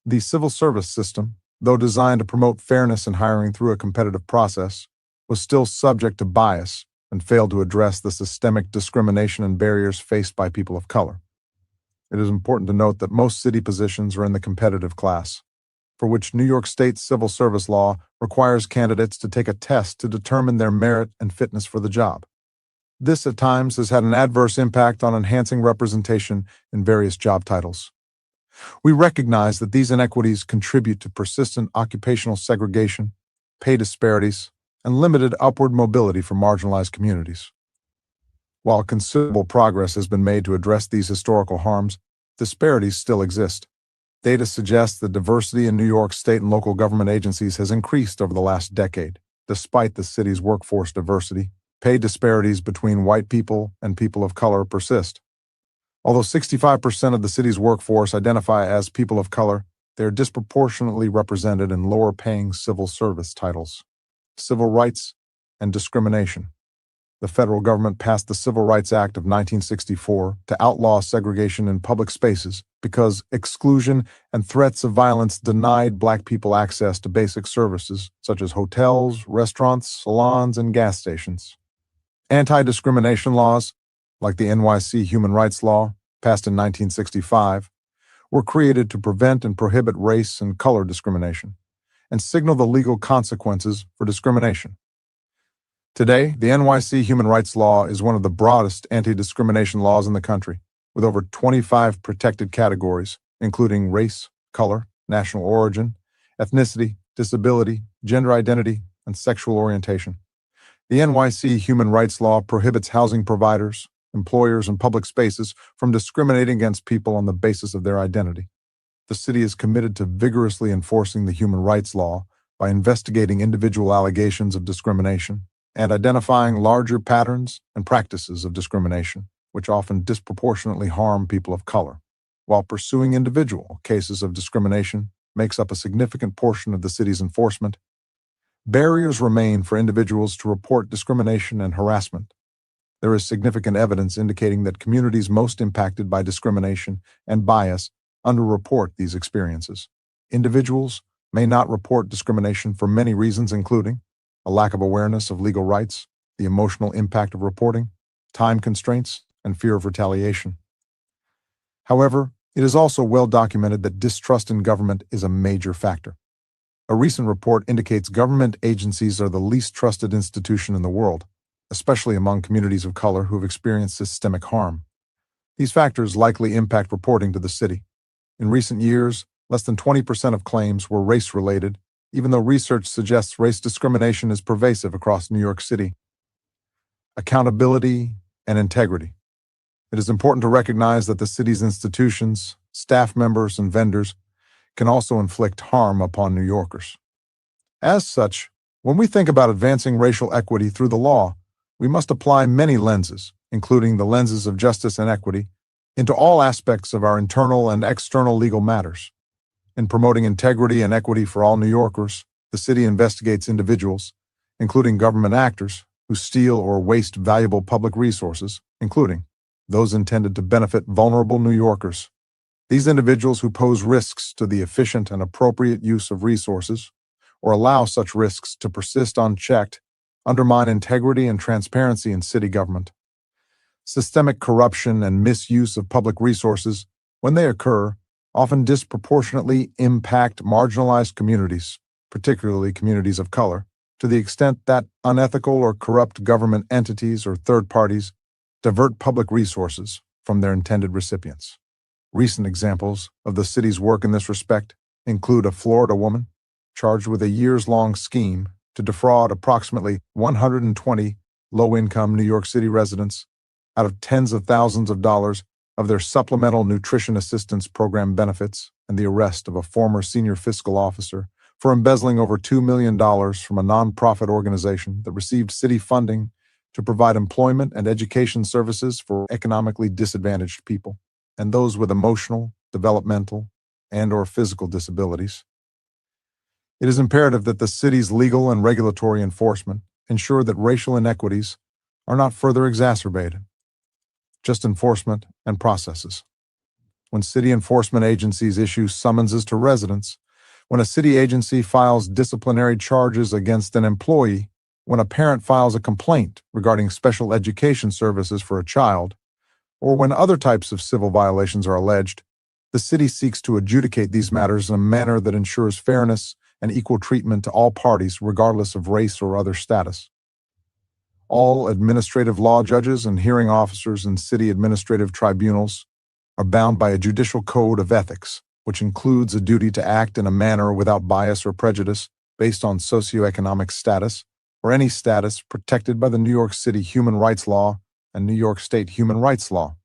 The civil service system, though designed to promote fairness in hiring through a competitive process, was still subject to bias and failed to address the systemic discrimination and barriers faced by people of color. It is important to note that most city positions are in the competitive class, for which New York State civil service law requires candidates to take a test to determine their merit and fitness for the job. This at times has had an adverse impact on enhancing representation in various job titles. We recognize that these inequities contribute to persistent occupational segregation, pay disparities, and limited upward mobility for marginalized communities. While considerable progress has been made to address these historical harms, disparities still exist. Data suggests that diversity in New York state and local government agencies has increased over the last decade. Despite the city's workforce diversity, pay disparities between white people and people of color persist. Although 65% of the city's workforce identify as people of color, they are disproportionately represented in lower-paying civil service titles, civil rights, and discrimination. The federal government passed the Civil Rights Act of 1964 to outlaw segregation in public spaces because exclusion and threats of violence denied Black people access to basic services such as hotels, restaurants, salons, and gas stations. Anti-discrimination laws, like the NYC Human Rights Law, passed in 1965, were created to prevent and prohibit race and color discrimination and signal the legal consequences for discrimination. Today, the NYC Human Rights Law is one of the broadest anti-discrimination laws in the country, with over 25 protected categories, including race, color, national origin, ethnicity, disability, gender identity, and sexual orientation. The NYC Human Rights Law prohibits housing providers, employers, and public spaces from discriminating against people on the basis of their identity. The city is committed to vigorously enforcing the human rights law by investigating individual allegations of discrimination and identifying larger patterns and practices of discrimination, which often disproportionately harm people of color, while pursuing individual cases of discrimination makes up a significant portion of the city's enforcement. Barriers remain for individuals to report discrimination and harassment. There is significant evidence indicating that communities most impacted by discrimination and bias underreport these experiences. Individuals may not report discrimination for many reasons, including a lack of awareness of legal rights, the emotional impact of reporting, time constraints, and fear of retaliation. However, it is also well documented that distrust in government is a major factor. A recent report indicates government agencies are the least trusted institution in the world, especially among communities of color who have experienced systemic harm. These factors likely impact reporting to the city. In recent years, less than 20% of claims were race-related, even though research suggests race discrimination is pervasive across New York City. Accountability and integrity. It is important to recognize that the city's institutions, staff members, and vendors can also inflict harm upon New Yorkers. As such, when we think about advancing racial equity through the law, we must apply many lenses, including the lenses of justice and equity, into all aspects of our internal and external legal matters. In promoting integrity and equity for all New Yorkers, the city investigates individuals, including government actors, who steal or waste valuable public resources, including those intended to benefit vulnerable New Yorkers. These individuals who pose risks to the efficient and appropriate use of resources, or allow such risks to persist unchecked, undermine integrity and transparency in city government. Systemic corruption and misuse of public resources, when they occur, often disproportionately impact marginalized communities, particularly communities of color, to the extent that unethical or corrupt government entities or third parties divert public resources from their intended recipients. Recent examples of the city's work in this respect include a Florida woman charged with a years-long scheme to defraud approximately 120 low-income New York City residents out of tens of thousands of dollars of their Supplemental Nutrition Assistance Program benefits, and the arrest of a former senior fiscal officer for embezzling over $2 million from a nonprofit organization that received city funding to provide employment and education services for economically disadvantaged people and those with emotional, developmental, and/or physical disabilities. It is imperative that the city's legal and regulatory enforcement ensure that racial inequities are not further exacerbated. Just enforcement and processes. When city enforcement agencies issue summonses to residents, when a city agency files disciplinary charges against an employee, when a parent files a complaint regarding special education services for a child, or when other types of civil violations are alleged, the city seeks to adjudicate these matters in a manner that ensures fairness and equal treatment to all parties regardless of race or other status. All administrative law judges and hearing officers in city administrative tribunals are bound by a judicial code of ethics, which includes a duty to act in a manner without bias or prejudice based on socioeconomic status or any status protected by the New York City Human Rights Law and New York State Human Rights Law.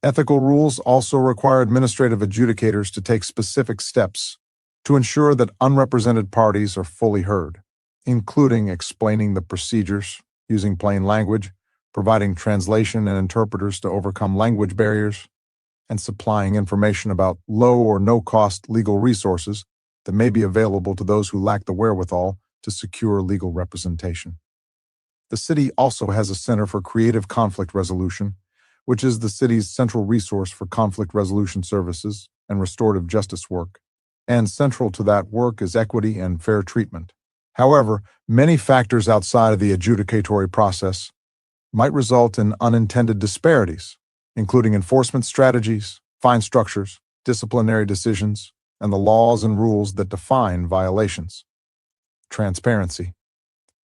Ethical rules also require administrative adjudicators to take specific steps to ensure that unrepresented parties are fully heard, including explaining the procedures, using plain language, providing translation and interpreters to overcome language barriers, and supplying information about low or no-cost legal resources that may be available to those who lack the wherewithal to secure legal representation. The city also has a Center for Creative Conflict Resolution, which is the city's central resource for conflict resolution services and restorative justice work, and central to that work is equity and fair treatment. However, many factors outside of the adjudicatory process might result in unintended disparities, including enforcement strategies, fine structures, disciplinary decisions, and the laws and rules that define violations. Transparency.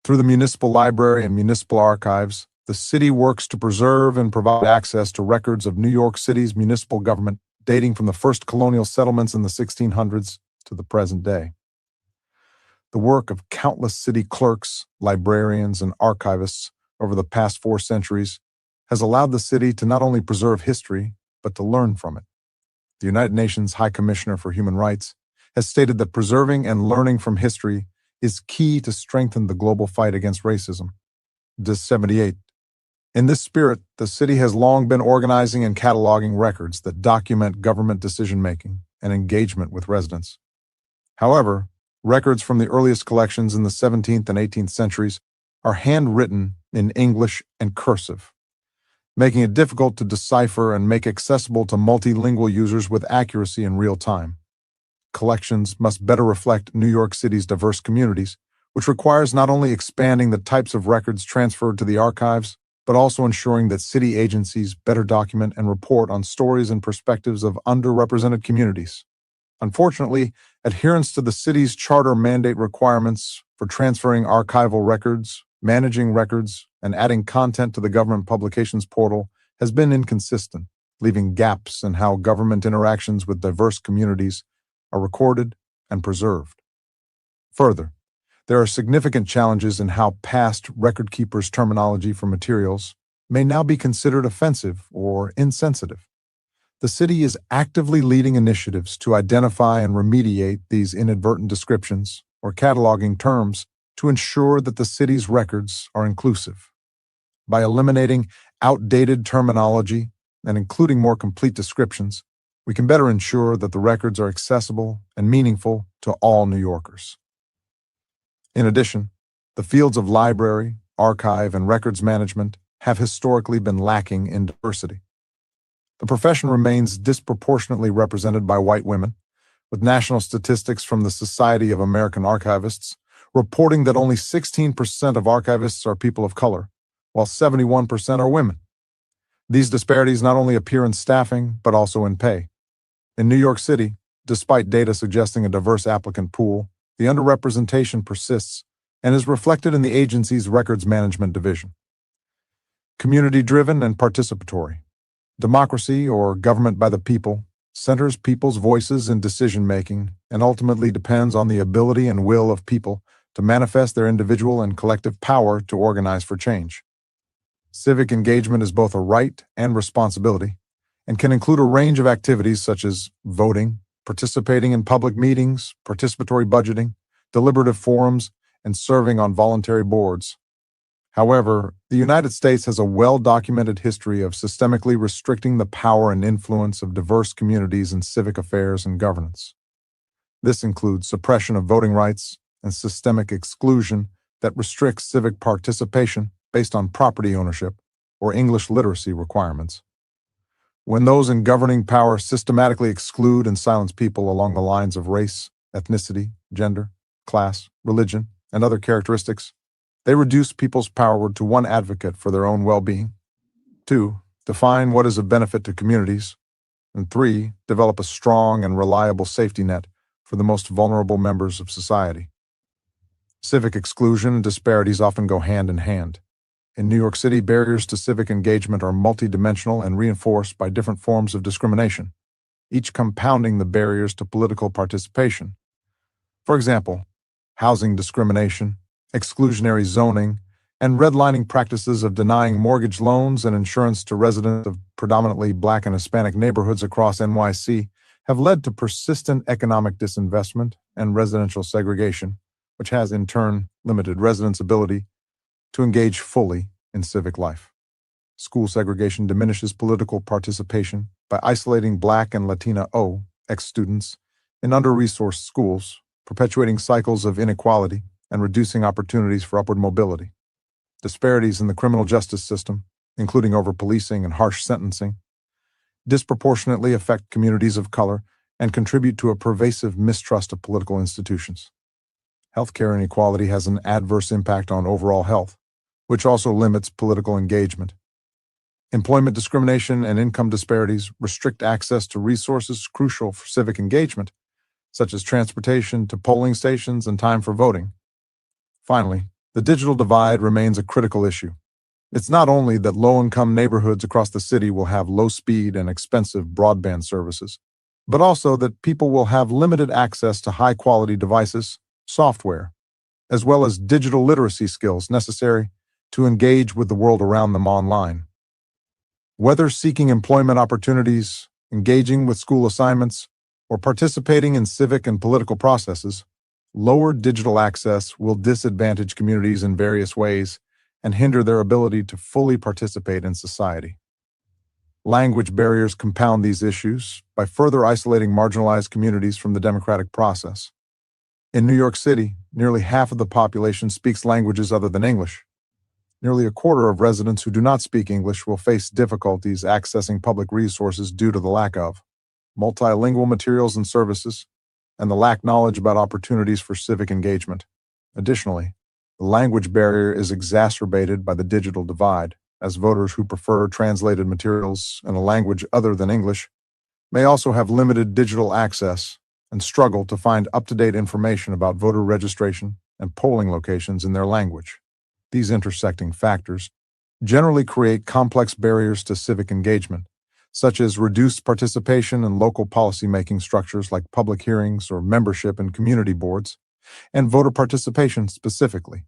Through the municipal library and municipal archives, the city works to preserve and provide access to records of New York City's municipal government dating from the first colonial settlements in the 1600s to the present day. The work of countless city clerks, librarians, and archivists over the past 4 centuries has allowed the city to not only preserve history, but to learn from it. The United Nations High Commissioner for Human Rights has stated that preserving and learning from history is key to strengthen the global fight against racism. DIS 78. In this spirit, the city has long been organizing and cataloging records that document government decision-making and engagement with residents. However, records from the earliest collections in the 17th and 18th centuries are handwritten in English and cursive, making it difficult to decipher and make accessible to multilingual users with accuracy in real time. Collections must better reflect New York City's diverse communities, which requires not only expanding the types of records transferred to the archives, but also ensuring that city agencies better document and report on stories and perspectives of underrepresented communities. Unfortunately, adherence to the city's charter mandate requirements for transferring archival records, managing records, and adding content to the government publications portal has been inconsistent, leaving gaps in how government interactions with diverse communities are recorded and preserved. Further, there are significant challenges in how past record keepers' terminology for materials may now be considered offensive or insensitive. The city is actively leading initiatives to identify and remediate these inadvertent descriptions or cataloging terms to ensure that the city's records are inclusive. By eliminating outdated terminology and including more complete descriptions, we can better ensure that the records are accessible and meaningful to all New Yorkers. In addition, the fields of library, archive, and records management have historically been lacking in diversity. The profession remains disproportionately represented by white women, with national statistics from the Society of American Archivists reporting that only 16% of archivists are people of color, while 71% are women. These disparities not only appear in staffing, but also in pay. In New York City, despite data suggesting a diverse applicant pool, the underrepresentation persists and is reflected in the agency's records management division. Community-driven and participatory. Democracy, or government by the people, centers people's voices in decision-making and ultimately depends on the ability and will of people to manifest their individual and collective power to organize for change. Civic engagement is both a right and responsibility, and can include a range of activities such as voting, participating in public meetings, participatory budgeting, deliberative forums, and serving on voluntary boards. However, the United States has a well-documented history of systemically restricting the power and influence of diverse communities in civic affairs and governance. This includes suppression of voting rights and systemic exclusion that restricts civic participation based on property ownership or English literacy requirements. When those in governing power systematically exclude and silence people along the lines of race, ethnicity, gender, class, religion, and other characteristics, they reduce people's power to one advocate for their own well-being. 2, define what is of benefit to communities. And 3, develop a strong and reliable safety net for the most vulnerable members of society. Civic exclusion and disparities often go hand in hand. In New York City, barriers to civic engagement are multidimensional and reinforced by different forms of discrimination, each compounding the barriers to political participation. For example, housing discrimination, exclusionary zoning, and redlining practices of denying mortgage loans and insurance to residents of predominantly Black and Hispanic neighborhoods across NYC have led to persistent economic disinvestment and residential segregation, which has in turn limited residents' ability to engage fully in civic life. School segregation diminishes political participation by isolating Black and Latina ex-students in under-resourced schools, perpetuating cycles of inequality and reducing opportunities for upward mobility. Disparities in the criminal justice system, including over-policing and harsh sentencing, disproportionately affect communities of color and contribute to a pervasive mistrust of political institutions. Healthcare inequality has an adverse impact on overall health, which also limits political engagement. Employment discrimination and income disparities restrict access to resources crucial for civic engagement, such as transportation to polling stations and time for voting. Finally, the digital divide remains a critical issue. It's not only that low-income neighborhoods across the city will have low-speed and expensive broadband services, but also that people will have limited access to high-quality devices, software, as well as digital literacy skills necessary to engage with the world around them online. Whether seeking employment opportunities, engaging with school assignments, or participating in civic and political processes, lower digital access will disadvantage communities in various ways and hinder their ability to fully participate in society. Language barriers compound these issues by further isolating marginalized communities from the democratic process. In New York City, nearly half of the population speaks languages other than English. Nearly a quarter of residents who do not speak English will face difficulties accessing public resources due to the lack of multilingual materials and services, and the lack knowledge about opportunities for civic engagement. Additionally, the language barrier is exacerbated by the digital divide, as voters who prefer translated materials in a language other than English may also have limited digital access and struggle to find up-to-date information about voter registration and polling locations in their language. These intersecting factors generally create complex barriers to civic engagement, such as reduced participation in local policymaking structures like public hearings or membership in community boards, and voter participation specifically,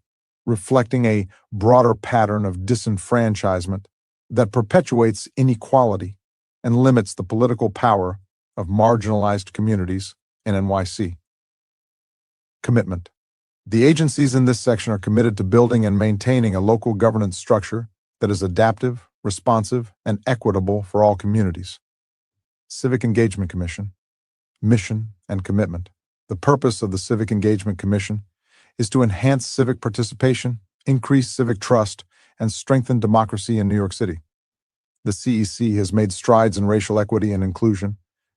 reflecting a broader pattern of disenfranchisement that perpetuates inequality and limits the political power of marginalized communities in NYC. Commitment. The agencies in this section are committed to building and maintaining a local governance structure that is adaptive, responsive, and equitable for all communities. Civic Engagement Commission. Mission and commitment. The purpose of the Civic Engagement Commission is to enhance civic participation, increase civic trust, and strengthen democracy in New York City. The CEC has made strides in racial equity and inclusion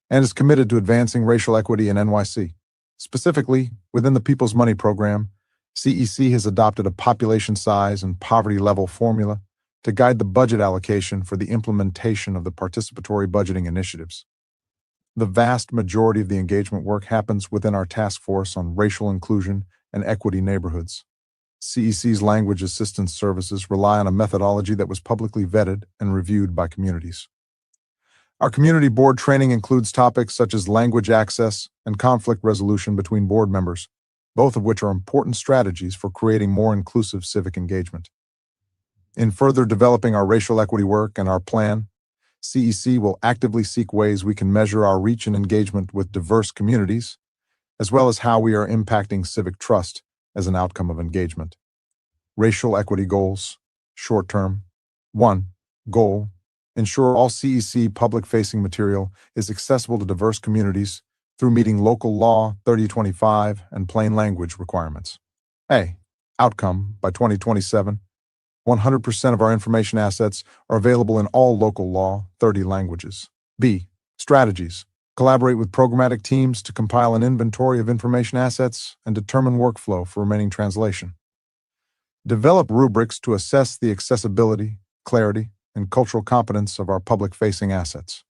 and is committed to advancing racial equity in NYC. Specifically, within the People's Money Program, CEC has adopted a population size and poverty level formula to guide the budget allocation for the implementation of the participatory budgeting initiatives. The vast majority of the engagement work happens within our task force on racial inclusion and equity neighborhoods. CEC's language assistance services rely on a methodology that was publicly vetted and reviewed by communities. Our community board training includes topics such as language access and conflict resolution between board members, both of which are important strategies for creating more inclusive civic engagement. In further developing our racial equity work and our plan, CEC will actively seek ways we can measure our reach and engagement with diverse communities, as well as how we are impacting civic trust as an outcome of engagement. Racial equity goals. Short term. 1. Goal. Ensure all CEC public-facing material is accessible to diverse communities through meeting local law 3025 and plain language requirements. A. Outcome. By 2027, 100% of our information assets are available in all local law 30 languages. B. Strategies. Collaborate with programmatic teams to compile an inventory of information assets and determine workflow for remaining translation. Develop rubrics to assess the accessibility, clarity, and cultural competence of our public-facing assets.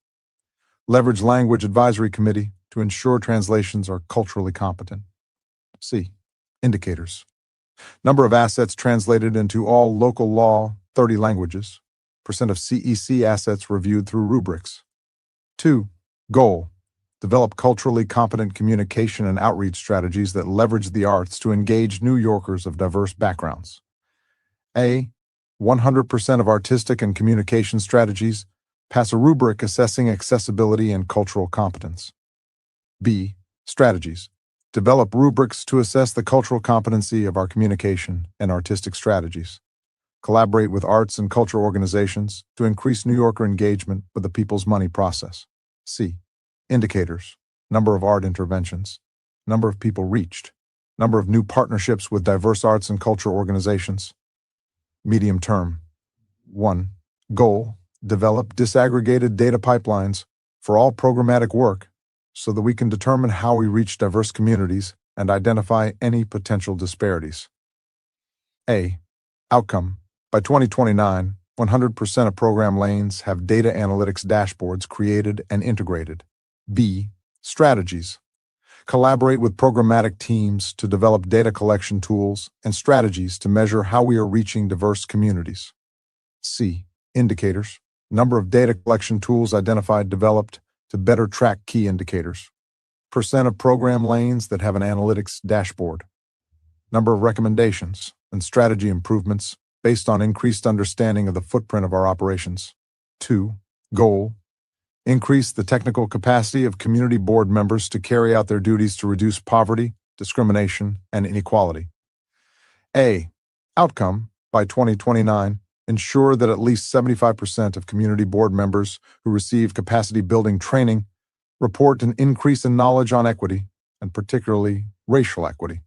Leverage Language Advisory Committee to ensure translations are culturally competent. C. Indicators. Number of assets translated into all local law 30 languages. Percent of CEC assets reviewed through rubrics. 2. Goal. Develop culturally competent communication and outreach strategies that leverage the arts to engage New Yorkers of diverse backgrounds. A. 100% of artistic and communication strategies pass a rubric assessing accessibility and cultural competence. B. Strategies. Develop rubrics to assess the cultural competency of our communication and artistic strategies. Collaborate with arts and culture organizations to increase New Yorker engagement with the People's Money process. C. Indicators. Number of art interventions. Number of people reached. Number of new partnerships with diverse arts and culture organizations. Medium term. 1. Goal: develop disaggregated data pipelines for all programmatic work so that we can determine how we reach diverse communities and identify any potential disparities. A. Outcome: by 2029, 100% of program lanes have data analytics dashboards created and integrated. B. Strategies: collaborate with programmatic teams to develop data collection tools and strategies to measure how we are reaching diverse communities. C. Indicators: number of data collection tools identified, developed to better track key indicators. Percent of program lanes that have an analytics dashboard. Number of recommendations and strategy improvements based on increased understanding of the footprint of our operations. 2. Goal: increase the technical capacity of community board members to carry out their duties to reduce poverty, discrimination, and inequality. A. Outcome: by 2029, ensure that at least 75% of community board members who receive capacity building training report an increase in knowledge on equity, and particularly racial equity.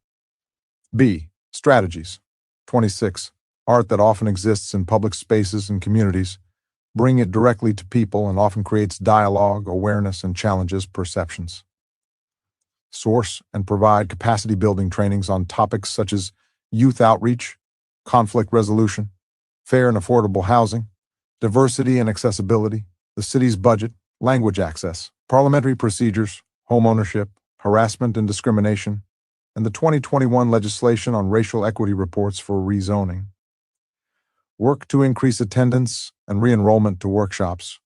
B. Strategies. 26. Art that often exists in public spaces and communities. Bring it directly to people and often creates dialogue, awareness, and challenges perceptions. Source and provide capacity building trainings on topics such as youth outreach, conflict resolution, fair and affordable housing, diversity and accessibility, the city's budget, language access, parliamentary procedures, home ownership, harassment and discrimination, and the 2021 legislation on racial equity reports for rezoning. Work to increase attendance and re-enrollment to workshops.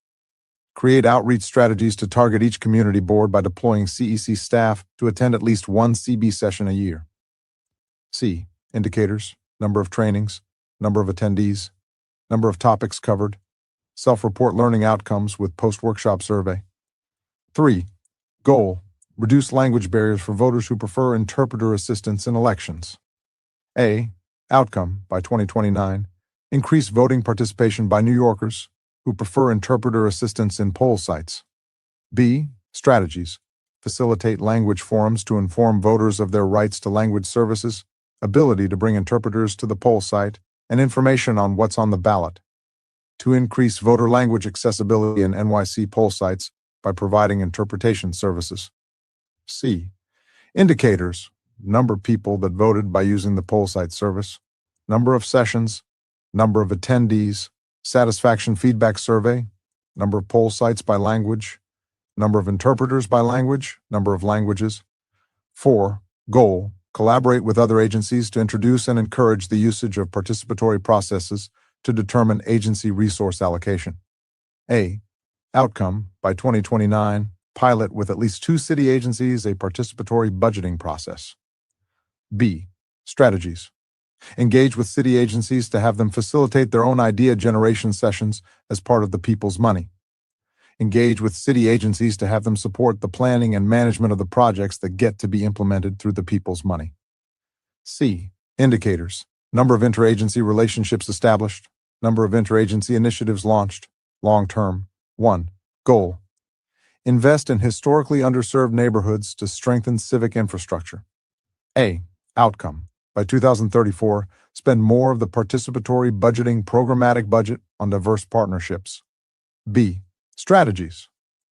Create outreach strategies to target each community board by deploying CEC staff to attend at least one CB session a year. C. Indicators: number of trainings, number of attendees, number of topics covered, self-report learning outcomes with post-workshop survey. 3. Goal: reduce language barriers for voters who prefer interpreter assistance in elections. A. Outcome: by 2029, increase voting participation by New Yorkers who prefer interpreter assistance in poll sites. B. Strategies: facilitate language forums to inform voters of their rights to language services, ability to bring interpreters to the poll site, and information on what's on the ballot. To increase voter language accessibility in NYC poll sites by providing interpretation services. C. Indicators: number of people that voted by using the poll site service, number of sessions, number of attendees, satisfaction feedback survey, number of poll sites by language, number of interpreters by language, number of languages. 4. Goal: collaborate with other agencies to introduce and encourage the usage of participatory processes to determine agency resource allocation. A. Outcome: by 2029, pilot with at least 2 city agencies a participatory budgeting process. B. Strategies: engage with city agencies to have them facilitate their own idea generation sessions as part of the People's Money. Engage with city agencies to have them support the planning and management of the projects that get to be implemented through the People's Money. C. Indicators: number of interagency relationships established, number of interagency initiatives launched. Long-term. 1. Goal: invest in historically underserved neighborhoods to strengthen civic infrastructure. A. Outcome: by 2034, spend more of the participatory budgeting programmatic budget on diverse partnerships. B. Strategies: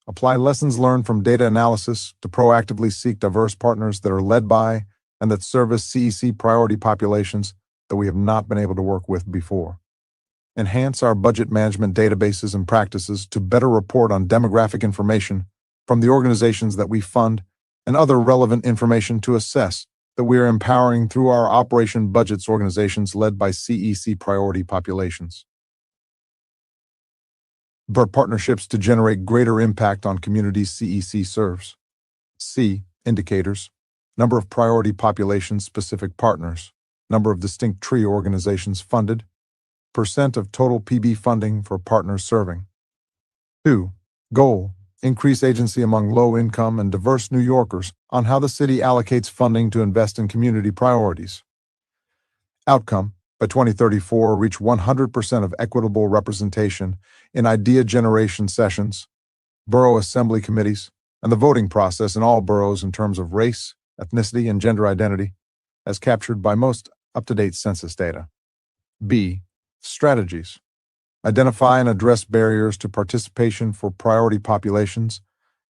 apply lessons learned from data analysis to proactively seek diverse partners that are led by and that service CEC priority populations that we have not been able to work with before. Enhance our budget management databases and practices to better report on demographic information from the organizations that we fund and other relevant information to assess that we are empowering through our operation budgets organizations led by CEC priority populations. Partnerships to generate greater impact on communities CEC serves. C. Indicators: number of priority population-specific partners, number of distinct tree organizations funded, percent of total PB funding for partners serving. 2. Goal: increase agency among low-income and diverse New Yorkers on how the city allocates funding to invest in community priorities. Outcome: by 2034, reach 100% of equitable representation in idea generation sessions, borough assembly committees, and the voting process in all boroughs in terms of race, ethnicity, and gender identity, as captured by most up-to-date census data. B. Strategies. Identify and address barriers to participation for priority populations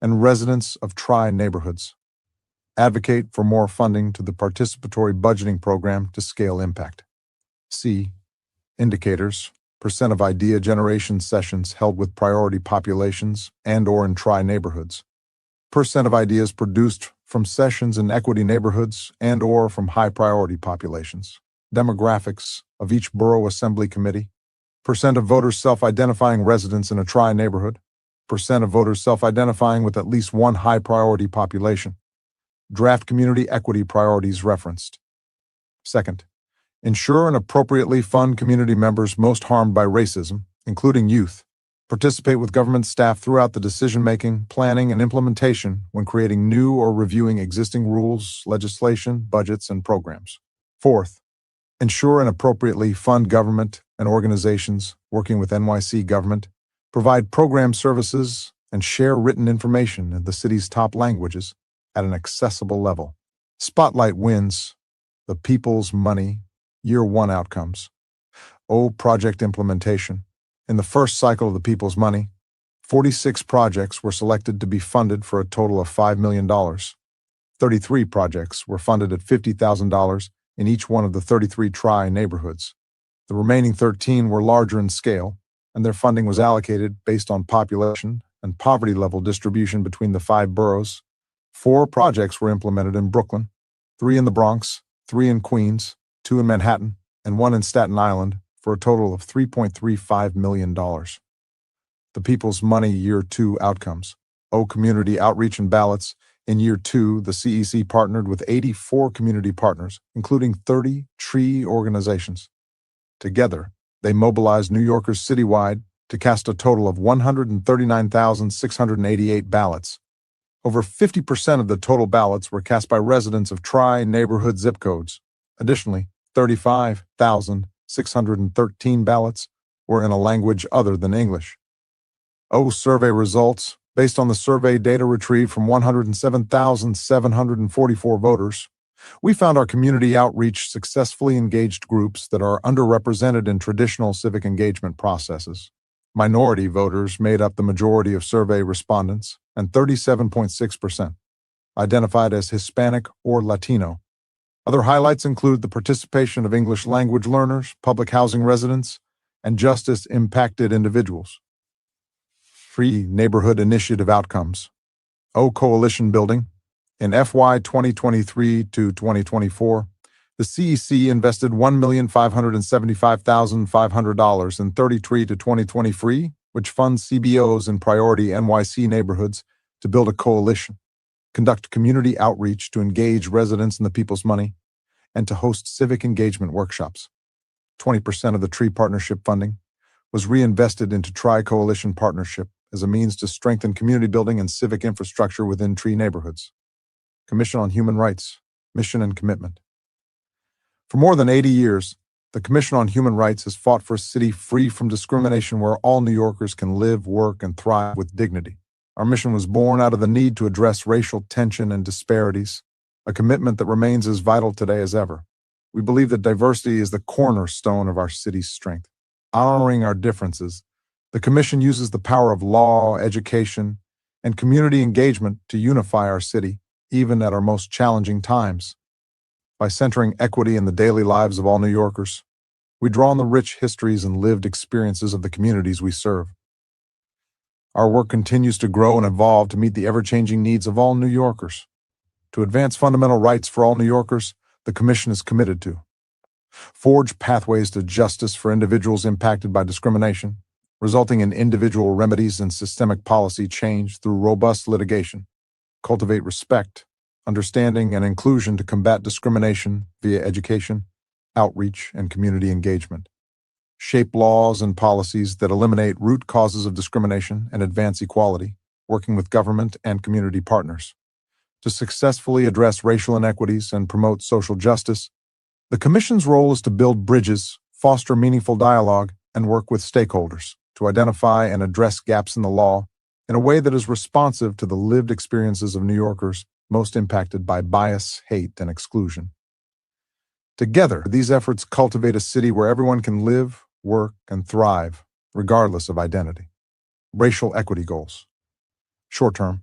and residents of tri-neighborhoods. Advocate for more funding to the participatory budgeting program to scale impact. C. Indicators. Percent of idea generation sessions held with priority populations and/or in tri-neighborhoods. Percent of ideas produced from sessions in equity neighborhoods and/or from high-priority populations. Demographics of each borough assembly committee. Percent of voters self-identifying residents in a tri-neighborhood. Percent of voters self-identifying with at least one high-priority population. Draft community equity priorities referenced. Second, ensure and appropriately fund community members most harmed by racism, including youth. Participate with government staff throughout the decision-making, planning, and implementation when creating new or reviewing existing rules, legislation, budgets, and programs. Fourth, ensure and appropriately fund government and organizations working with NYC government, provide program services, and share written information in the city's top languages at an accessible level. Spotlight wins, the people's money, Year 1 outcomes. Project implementation. In the first cycle of the people's money, 46 projects were selected to be funded for a total of $5 million. 33 projects were funded at $50,000 in each one of the 33 tri-neighborhoods. The remaining 13 were larger in scale, and their funding was allocated based on population and poverty level distribution between the 5 boroughs. 4 projects were implemented in Brooklyn, 3 in the Bronx, 3 in Queens, 2 in Manhattan, and 1 in Staten Island, for a total of $3.35 million. The People's Money Year 2 outcomes. Community outreach and ballots. In Year 2, the CEC partnered with 84 community partners, including 30 tree organizations. Together, they mobilized New Yorkers citywide to cast a total of 139,688 ballots. Over 50% of the total ballots were cast by residents of tri-neighborhood zip codes. Additionally, 35,613 ballots were in a language other than English. Survey results. Based on the survey data retrieved from 107,744 voters, we found our community outreach successfully engaged groups that are underrepresented in traditional civic engagement processes. Minority voters made up the majority of survey respondents, and 37.6% identified as Hispanic or Latino. Other highlights include the participation of English language learners, public housing residents, and justice-impacted individuals. Free neighborhood initiative outcomes. Coalition building. In FY 2023 to 2024, the CEC invested $1,575,500 in 33 to 2023, which funds CBOs in priority NYC neighborhoods to build a coalition, conduct community outreach to engage residents in the people's money, and to host civic engagement workshops. 20% of the TREE partnership funding was reinvested into Tri-Coalition Partnership as a means to strengthen community building and civic infrastructure within TREE neighborhoods. Commission on Human Rights, Mission and Commitment. For more than 80 years, the Commission on Human Rights has fought for a city free from discrimination where all New Yorkers can live, work, and thrive with dignity. Our mission was born out of the need to address racial tension and disparities, a commitment that remains as vital today as ever. We believe that diversity is the cornerstone of our city's strength. Honoring our differences, the Commission uses the power of law, education, and community engagement to unify our city, even at our most challenging times. By centering equity in the daily lives of all New Yorkers, we draw on the rich histories and lived experiences of the communities we serve. Our work continues to grow and evolve to meet the ever-changing needs of all New Yorkers. To advance fundamental rights for all New Yorkers, the Commission is committed to forge pathways to justice for individuals impacted by discrimination, resulting in individual remedies and systemic policy change through robust litigation, cultivate respect, understanding, and inclusion to combat discrimination via education, outreach, and community engagement, shape laws and policies that eliminate root causes of discrimination and advance equality, working with government and community partners. To successfully address racial inequities and promote social justice, the Commission's role is to build bridges, foster meaningful dialogue, and work with stakeholders to identify and address gaps in the law in a way that is responsive to the lived experiences of New Yorkers most impacted by bias, hate, and exclusion. Together, these efforts cultivate a city where everyone can live, work, and thrive, regardless of identity. Racial equity goals. Short term.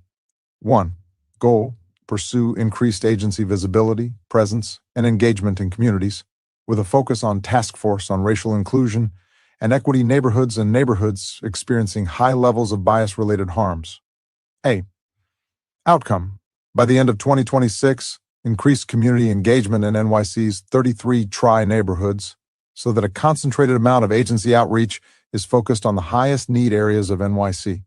1. Goal: pursue increased agency visibility, presence, and engagement in communities, with a focus on task force on racial inclusion and equity neighborhoods and neighborhoods experiencing high levels of bias-related harms. A. Outcome: by the end of 2026, increase community engagement in NYC's 33 tri-neighborhoods so that a concentrated amount of agency outreach is focused on the highest need areas of NYC.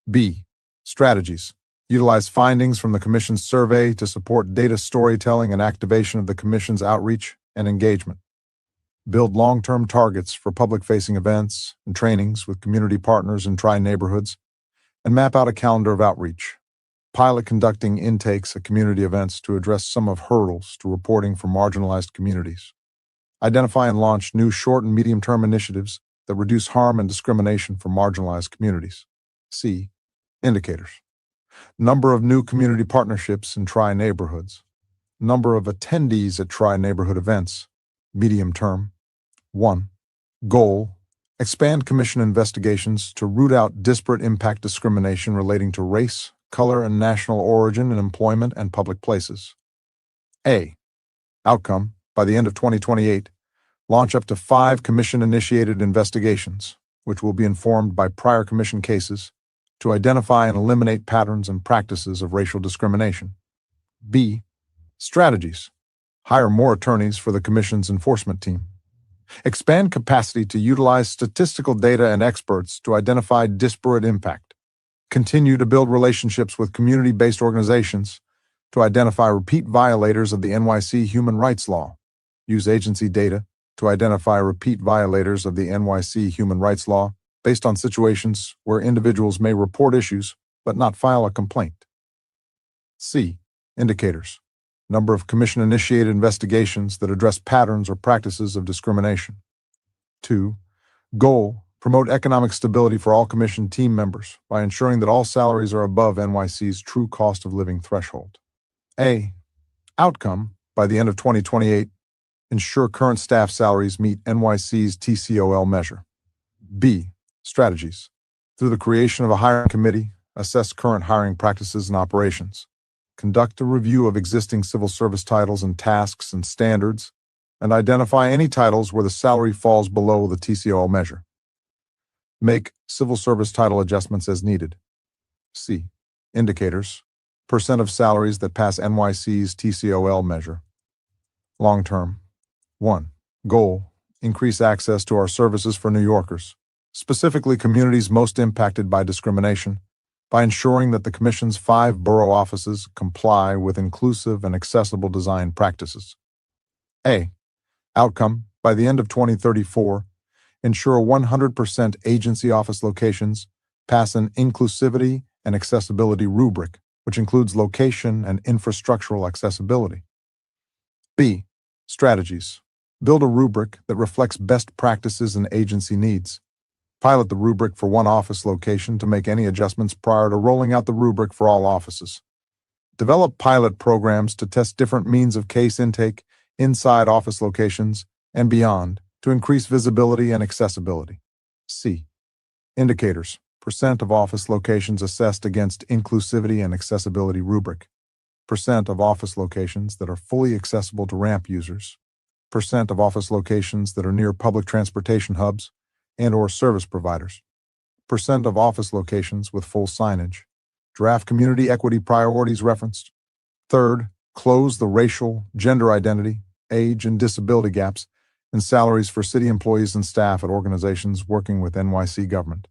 B. Strategies: utilize findings from the Commission's survey to support data storytelling and activation of the Commission's outreach and engagement. Build long-term targets for public-facing events and trainings with community partners in tri-neighborhoods, and map out a calendar of outreach. Pilot conducting intakes at community events to address some of hurdles to reporting for marginalized communities. Identify and launch new short and medium-term initiatives that reduce harm and discrimination for marginalized communities. C. Indicators: number of new community partnerships in tri-neighborhoods, number of attendees at tri-neighborhood events. Medium term. 1. Goal: expand Commission investigations to root out disparate impact discrimination relating to race, color, and national origin in employment and public places. A. Outcome: by the end of 2028, launch up to 5 Commission-initiated investigations, which will be informed by prior Commission cases, to identify and eliminate patterns and practices of racial discrimination. B. Strategies: hire more attorneys for the Commission's enforcement team. Expand capacity to utilize statistical data and experts to identify disparate impact. Continue to build relationships with community-based organizations to identify repeat violators of the NYC human rights law. Use agency data to identify repeat violators of the NYC human rights law based on situations where individuals may report issues but not file a complaint. C. Indicators: number of Commission-initiated investigations that address patterns or practices of discrimination. 2. Goal: promote economic stability for all Commission team members by ensuring that all salaries are above NYC's true cost of living threshold. A. Outcome: by the end of 2028, ensure current staff salaries meet NYC's TCOL measure. B. Strategies: through the creation of a hiring committee, assess current hiring practices and operations. Conduct a review of existing civil service titles and tasks and standards, and identify any titles where the salary falls below the TCOL measure. Make civil service title adjustments as needed. C. Indicators: percent of salaries that pass NYC's TCOL measure. Long term. 1. Goal: increase access to our services for New Yorkers, specifically communities most impacted by discrimination, by ensuring that the Commission's 5 borough offices comply with inclusive and accessible design practices. A. Outcome: by the end of 2034, ensure 100% agency office locations pass an inclusivity and accessibility rubric, which includes location and infrastructural accessibility. B. Strategies: build a rubric that reflects best practices and agency needs. Pilot the rubric for one office location to make any adjustments prior to rolling out the rubric for all offices. Develop pilot programs to test different means of case intake inside office locations and beyond to increase visibility and accessibility. C. Indicators: percent of office locations assessed against inclusivity and accessibility rubric. Percent of office locations that are fully accessible to ramp users. Percent of office locations that are near public transportation hubs and/or service providers. Percent of office locations with full signage. Draft community equity priorities referenced. 3rd, close the racial, gender identity, age, and disability gaps in salaries for city employees and staff at organizations working with NYC government.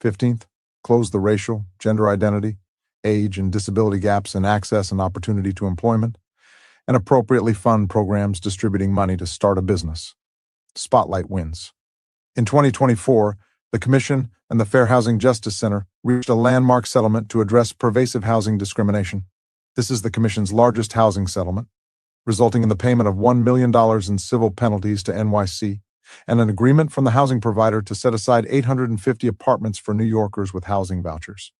15th, close the racial, gender identity, age, and disability gaps in access and opportunity to employment, and appropriately fund programs distributing money to start a business. Spotlight wins. In 2024, the Commission and the Fair Housing Justice Center reached a landmark settlement to address pervasive housing discrimination. This is the Commission's largest housing settlement, resulting in the payment of $1 million in civil penalties to NYC and an agreement from the housing provider to set aside 850 apartments for New Yorkers with housing vouchers.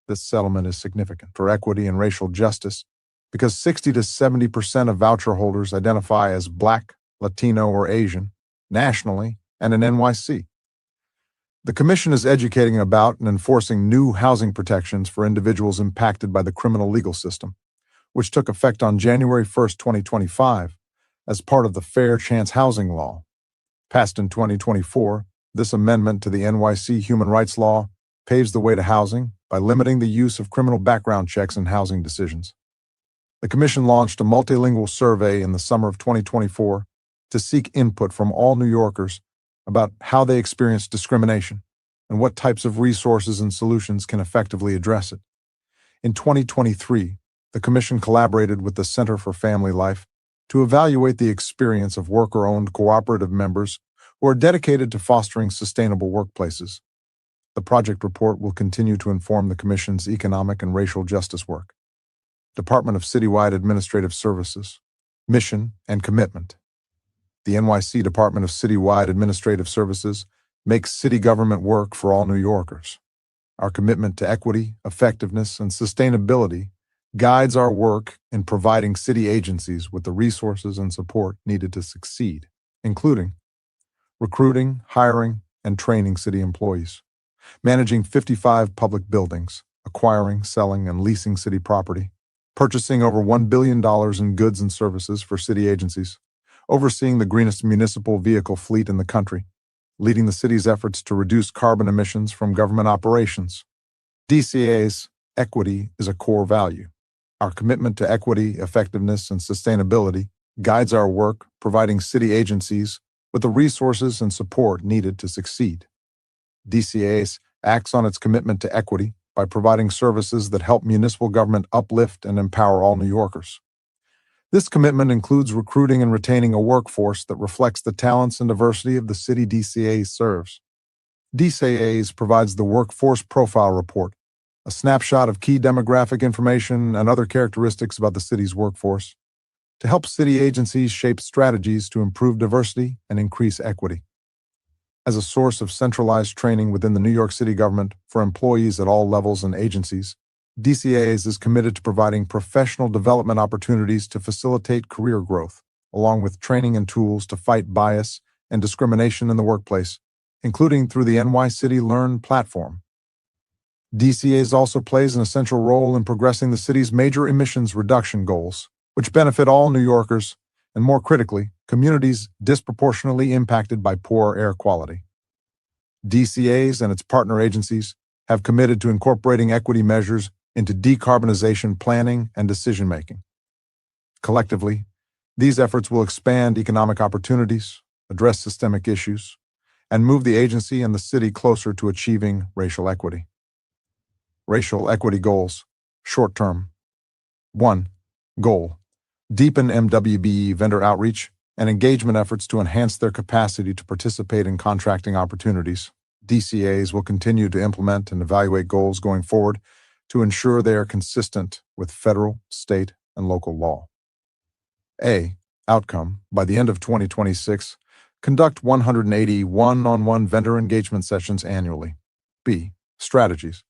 This settlement is significant for equity and racial justice because 60 to 70% of voucher holders identify as Black, Latino, or Asian nationally and in NYC. The Commission is educating about and enforcing new housing protections for individuals impacted by the criminal legal system, which took effect on January 1, 2025, as part of the Fair Chance Housing Law. Passed in 2024, this amendment to the NYC human rights law paves the way to housing by limiting the use of criminal background checks in housing decisions. The Commission launched a multilingual survey in the summer of 2024 to seek input from all New Yorkers about how they experience discrimination and what types of resources and solutions can effectively address it. In 2023, the Commission collaborated with the Center for Family Life to evaluate the experience of worker-owned cooperative members who are dedicated to fostering sustainable workplaces. The project report will continue to inform the Commission's economic and racial justice work. Department of Citywide Administrative Services, Mission and Commitment. The NYC Department of Citywide Administrative Services makes city government work for all New Yorkers. Our commitment to equity, effectiveness, and sustainability guides our work in providing city agencies with the resources and support needed to succeed, including recruiting, hiring, and training city employees, managing 55 public buildings, acquiring, selling, and leasing city property, purchasing over $1 billion in goods and services for city agencies, overseeing the greenest municipal vehicle fleet in the country, leading the city's efforts to reduce carbon emissions from government operations. DCA's equity is a core value. Our commitment to equity, effectiveness, and sustainability guides our work, providing city agencies with the resources and support needed to succeed. DCA's acts on its commitment to equity by providing services that help municipal government uplift and empower all New Yorkers. This commitment includes recruiting and retaining a workforce that reflects the talents and diversity of the city DCA serves. DCA's provides the Workforce Profile Report, a snapshot of key demographic information and other characteristics about the city's workforce, to help city agencies shape strategies to improve diversity and increase equity. As a source of centralized training within the New York City government for employees at all levels and agencies, DCA's is committed to providing professional development opportunities to facilitate career growth, along with training and tools to fight bias and discrimination in the workplace, including through the NYC Learn platform. DCA's also plays an essential role in progressing the city's major emissions reduction goals, which benefit all New Yorkers, and more critically, communities disproportionately impacted by poor air quality. DCA's and its partner agencies have committed to incorporating equity measures into decarbonization planning and decision-making. Collectively, these efforts will expand economic opportunities, address systemic issues, and move the agency and the city closer to achieving racial equity. Racial equity goals, short-term. 1. Goal: deepen MWBE vendor outreach and engagement efforts to enhance their capacity to participate in contracting opportunities. DCA's will continue to implement and evaluate goals going forward to ensure they are consistent with federal, state, and local law. A. Outcome: by the end of 2026, conduct 180 one-on-one vendor engagement sessions annually. B. Strategies: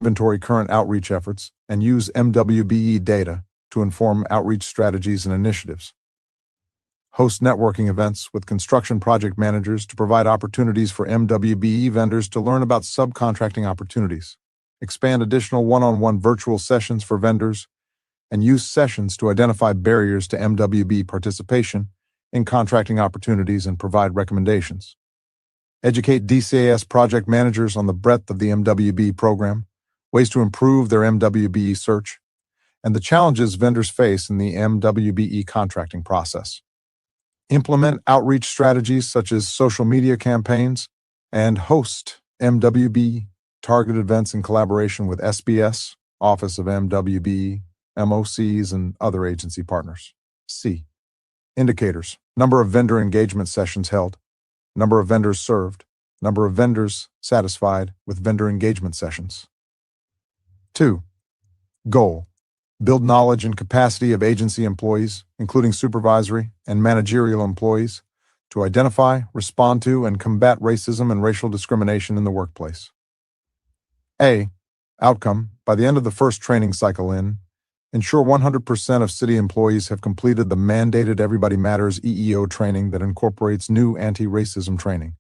inventory current outreach efforts and use MWBE data to inform outreach strategies and initiatives. Host networking events with construction project managers to provide opportunities for MWBE vendors to learn about subcontracting opportunities. Expand additional one-on-one virtual sessions for vendors, and use sessions to identify barriers to MWBE participation in contracting opportunities and provide recommendations. Educate DCAS project managers on the breadth of the MWBE program, ways to improve their MWBE search, and the challenges vendors face in the MWBE contracting process. Implement outreach strategies such as social media campaigns and host MWBE targeted events in collaboration with SBS, Office of MWBE, MOCs, and other agency partners. C. Indicators: number of vendor engagement sessions held, number of vendors served, number of vendors satisfied with vendor engagement sessions. 2. Goal: build knowledge and capacity of agency employees, including supervisory and managerial employees, to identify, respond to, and combat racism and racial discrimination in the workplace. A. Outcome: by the end of the first training cycle Ensure 100% of city employees have completed the mandated Everybody Matters EEO training that incorporates new anti-racism training.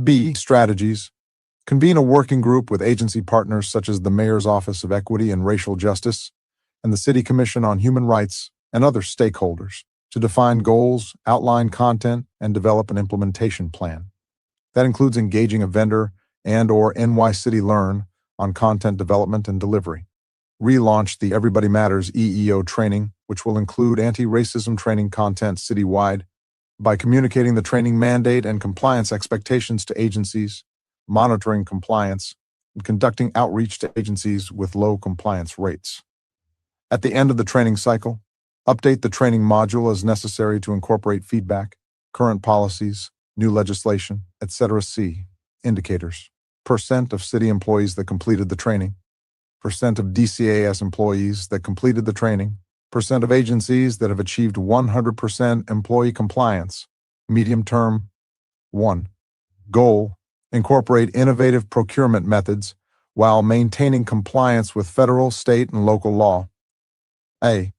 B. Strategies. Convene a working group with agency partners such as the Mayor's Office of Equity and Racial Justice and the City Commission on Human Rights and other stakeholders to define goals, outline content, and develop an implementation plan. That includes engaging a vendor and/or NYCD Learn on content development and delivery. Relaunch the Everybody Matters EEO training, which will include anti-racism training content citywide, by communicating the training mandate and compliance expectations to agencies, monitoring compliance, and conducting outreach to agencies with low compliance rates. At the end of the training cycle, update the training module as necessary to incorporate feedback, current policies, new legislation, etc. C. Indicators. Percent of city employees that completed the training. Percent of DCAS employees that completed the training. Percent of agencies that have achieved 100% employee compliance. Medium term. 1. Goal. Incorporate innovative procurement methods while maintaining compliance with federal, state, and local law. A.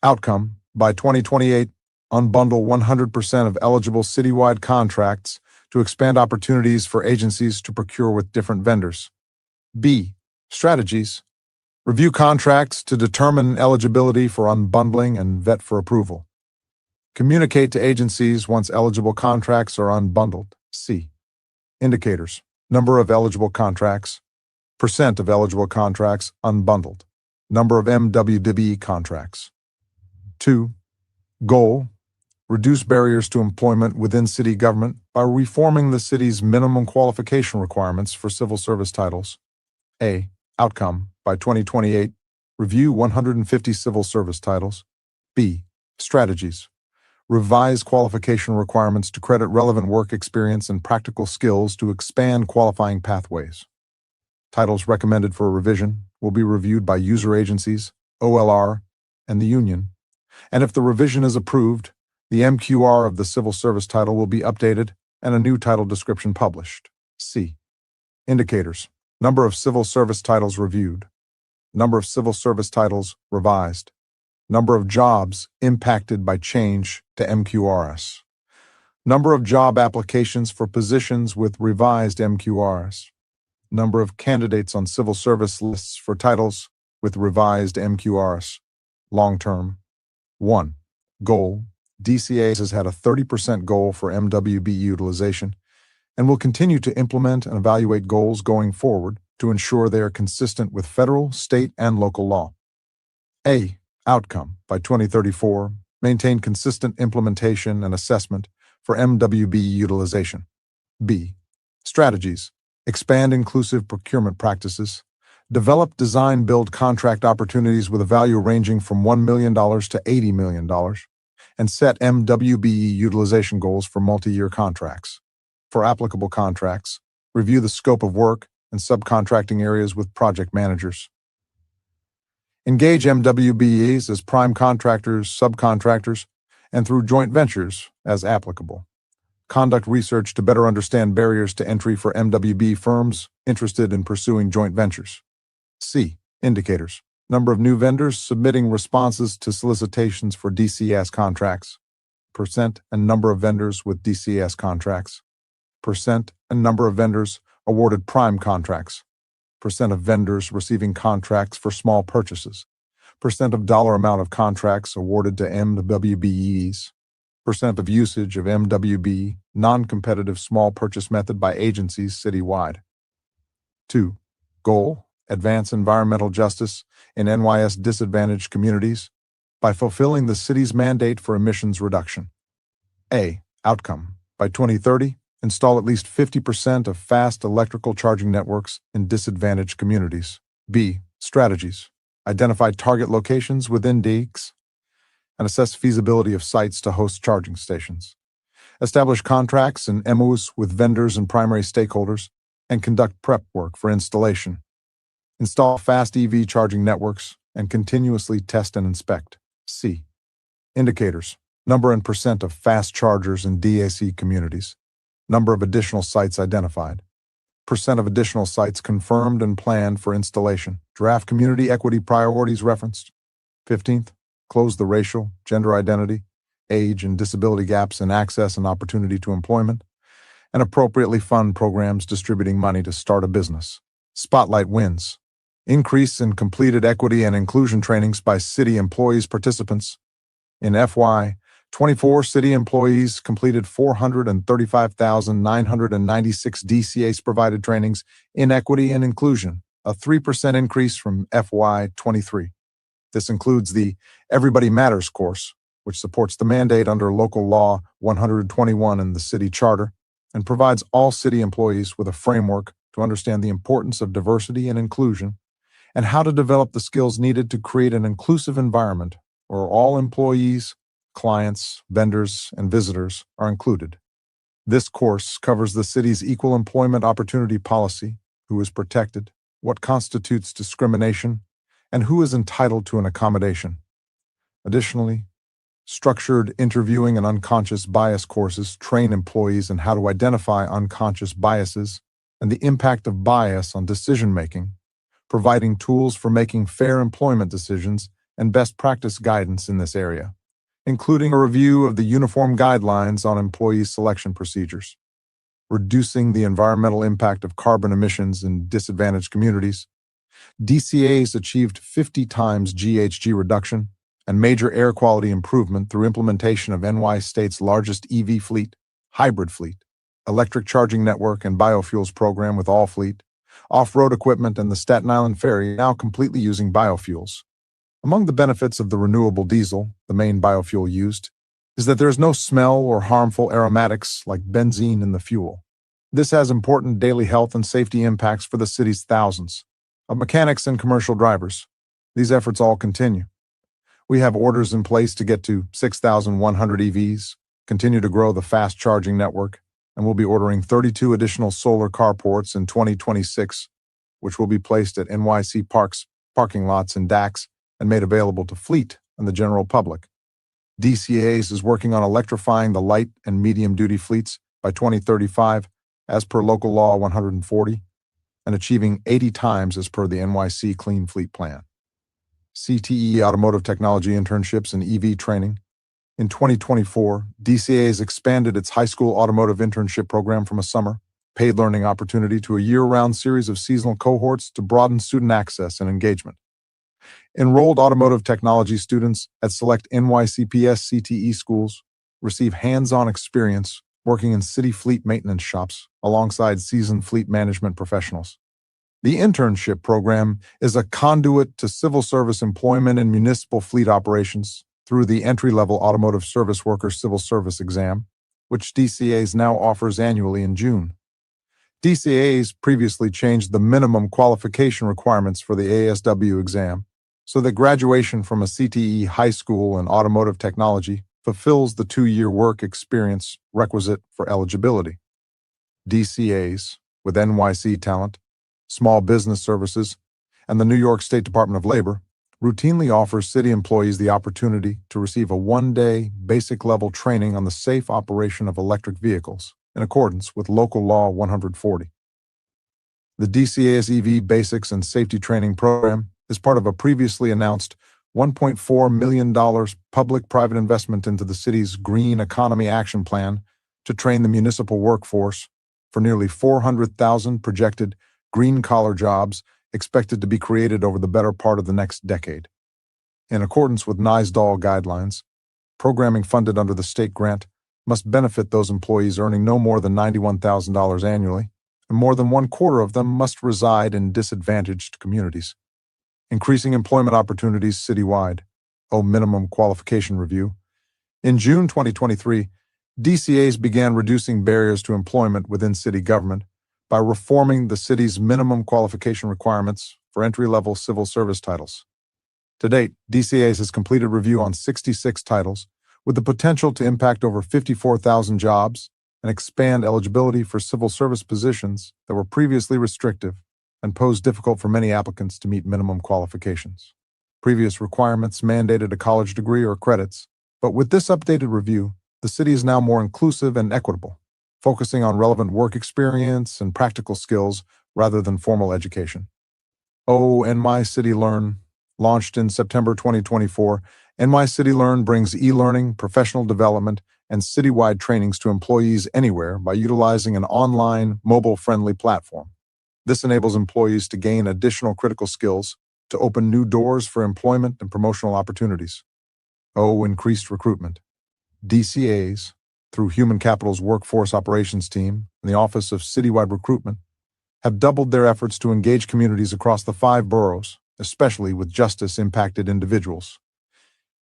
Outcome. By 2028, unbundle 100% of eligible citywide contracts to expand opportunities for agencies to procure with different vendors. B. Strategies. Review contracts to determine eligibility for unbundling and vet for approval. Communicate to agencies once eligible contracts are unbundled. C. Indicators. Number of eligible contracts. Percent of eligible contracts unbundled. Number of MWDB contracts. 2. Goal. Reduce barriers to employment within city government by reforming the city's minimum qualification requirements for civil service titles. A. Outcome. By 2028, review 150 civil service titles. B. Strategies. Revise qualification requirements to credit relevant work experience and practical skills to expand qualifying pathways. Titles recommended for revision will be reviewed by user agencies, OLR, and the union. And if the revision is approved, the MQR of the civil service title will be updated and a new title description published. C. Indicators. Number of civil service titles reviewed. Number of civil service titles revised. Number of jobs impacted by change to MQRS. Number of job applications for positions with revised MQRS. Number of candidates on civil service lists for titles with revised MQRS. Long term. 1. Goal. DCAS has had a 30% goal for MWB utilization and will continue to implement and evaluate goals going forward to ensure they are consistent with federal, state, and local law. A. Outcome. By 2034, maintain consistent implementation and assessment for MWB utilization. B. Strategies. Expand inclusive procurement practices. Develop design-build contract opportunities with a value ranging from $1 million to $80 million, and set MWB utilization goals for multi-year contracts. For applicable contracts, review the scope of work and subcontracting areas with project managers. Engage MWBEs as prime contractors, subcontractors, and through joint ventures as applicable. Conduct research to better understand barriers to entry for MWB firms interested in pursuing joint ventures. C. Indicators. Number of new vendors submitting responses to solicitations for DCS contracts. Percent and number of vendors with DCS contracts. Percent and number of vendors awarded prime contracts. Percent of vendors receiving contracts for small purchases. Percent of dollar amount of contracts awarded to MWBEs. Percent of usage of MWB non-competitive small purchase method by agencies citywide. 2. Goal. Advance environmental justice in NYS disadvantaged communities by fulfilling the city's mandate for emissions reduction. A. Outcome. By 2030, install at least 50% of fast electrical charging networks in disadvantaged communities. B. Strategies. Identify target locations within DEECs and assess feasibility of sites to host charging stations. Establish contracts and MOUs with vendors and primary stakeholders and conduct prep work for installation. Install fast EV charging networks and continuously test and inspect. C. Indicators. Number and percent of fast chargers in DAC communities. Number of additional sites identified. Percent of additional sites confirmed and planned for installation. Draft community equity priorities referenced. 15th, close the racial, gender identity, age, and disability gaps in access and opportunity to employment, and appropriately fund programs distributing money to start a business. Spotlight wins. Increase in completed equity and inclusion trainings by city employees participants. In FY24, city employees completed 435,996 DCAs-provided trainings in equity and inclusion, a 3% increase from FY23. This includes the Everybody Matters course, which supports the mandate under Local Law 121 in the city charter and provides all city employees with a framework to understand the importance of diversity and inclusion and how to develop the skills needed to create an inclusive environment where all employees, clients, vendors, and visitors are included. This course covers the city's equal employment opportunity policy, who is protected, what constitutes discrimination, and who is entitled to an accommodation. Additionally, structured interviewing and unconscious bias courses train employees in how to identify unconscious biases and the impact of bias on decision-making, providing tools for making fair employment decisions and best practice guidance in this area, including a review of the Uniform Guidelines on Employee Selection Procedures, reducing the environmental impact of carbon emissions in disadvantaged communities. DCAs achieved 50 times GHG reduction and major air quality improvement through implementation of NY State's largest EV fleet, hybrid fleet, electric charging network and biofuels program with all fleet, off-road equipment, and the Staten Island Ferry now completely using biofuels. Among the benefits of the renewable diesel, the main biofuel used, is that there is no smell or harmful aromatics like benzene in the fuel. This has important daily health and safety impacts for the city's thousands of mechanics and commercial drivers. These efforts all continue. We have orders in place to get to 6,100 EVs, continue to grow the fast charging network, and we'll be ordering 32 additional solar carports in 2026, which will be placed at NYC Parks parking lots and DACs and made available to fleet and the general public. DCAs is working on electrifying the light and medium-duty fleets by 2035 as per Local Law 140 and achieving 80 times as per the NYC Clean Fleet Plan. CTE Automotive Technology internships and EV training. In 2024, DCAs expanded its high school automotive internship program from a summer, paid learning opportunity to a year-round series of seasonal cohorts to broaden student access and engagement. Enrolled automotive technology students at select NYCPS CTE schools receive hands-on experience working in city fleet maintenance shops alongside seasoned fleet management professionals. The internship program is a conduit to civil service employment in municipal fleet operations through the entry-level Automotive Service Worker Civil Service exam, which DCAs now offers annually in June. DCAs previously changed the minimum qualification requirements for the ASW exam so that graduation from a CTE high school in automotive technology fulfills the 2-year work experience requisite for eligibility. DCAs, with NYC Talent, Small Business Services, and the New York State Department of Labor, routinely offers city employees the opportunity to receive a 1-day basic-level training on the safe operation of electric vehicles in accordance with Local Law 140. The DCA's EV Basics and Safety Training Program is part of a previously announced $1.4 million public-private investment into the city's Green Economy Action Plan to train the municipal workforce for nearly 400,000 projected green-collar jobs expected to be created over the better part of the next decade. In accordance with NYSDOL guidelines, programming funded under the state grant must benefit those employees earning no more than $91,000 annually, and more than 1/4 of them must reside in disadvantaged communities. Increasing employment opportunities citywide, minimum qualification review. In June 2023, DCAs began reducing barriers to employment within city government by reforming the city's minimum qualification requirements for entry-level civil service titles. To date, DCAs has completed review on 66 titles, with the potential to impact over 54,000 jobs and expand eligibility for civil service positions that were previously restrictive and posed difficult for many applicants to meet minimum qualifications. Previous requirements mandated a college degree or credits, but with this updated review, the city is now more inclusive and equitable, focusing on relevant work experience and practical skills rather than formal education. Oh, NY City Learn, Launched in September 2024, NYCity Learn brings e-learning, professional development, and citywide trainings to employees anywhere by utilizing an online, mobile-friendly platform. This enables employees to gain additional critical skills to open new doors for employment and promotional opportunities. Increased recruitment. DCAs, through Human Capital's Workforce Operations Team and the Office of Citywide Recruitment, have doubled their efforts to engage communities across the 5 boroughs, especially with justice-impacted individuals.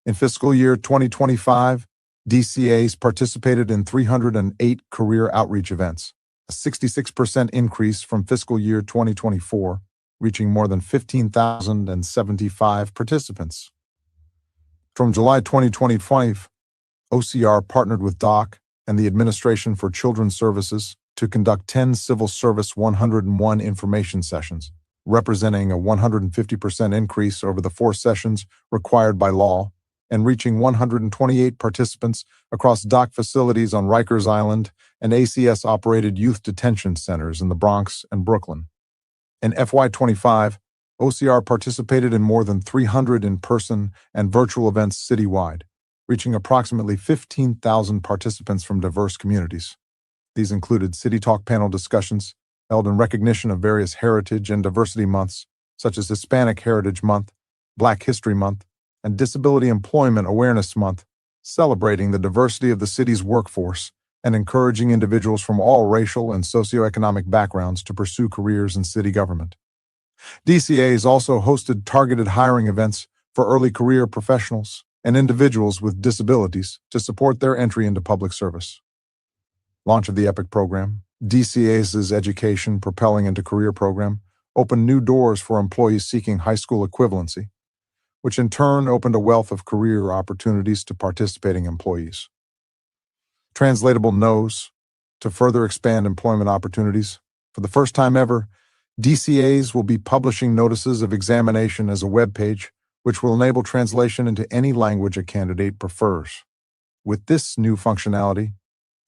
In fiscal year 2025, DCAs participated in 308 career outreach events, a 66% increase from fiscal year 2024, reaching more than 15,075 participants. From July 2025, OCR partnered with DOC and the Administration for Children's Services to conduct 10 Civil Service 101 information sessions, representing a 150% increase over the 4 sessions required by law, and reaching 128 participants across DOC facilities on Rikers Island and ACS-operated youth detention centers in the Bronx and Brooklyn. In FY25, OCR participated in more than 300 in-person and virtual events citywide, reaching approximately 15,000 participants from diverse communities. These included City Talk panel discussions held in recognition of various heritage and diversity months, such as Hispanic Heritage Month, Black History Month, and Disability Employment Awareness Month, celebrating the diversity of the city's workforce and encouraging individuals from all racial and socioeconomic backgrounds to pursue careers in city government. DCAs also hosted targeted hiring events for early career professionals and individuals with disabilities to support their entry into public service. Launch of the EPIC program, DCAs' Education Propelling into Career program, opened new doors for employees seeking high school equivalency, which in turn opened a wealth of career opportunities to participating employees. Translatable NOs, to further expand employment opportunities. For the first time ever, DCAs will be publishing notices of examination as a web page, which will enable translation into any language a candidate prefers. With this new functionality,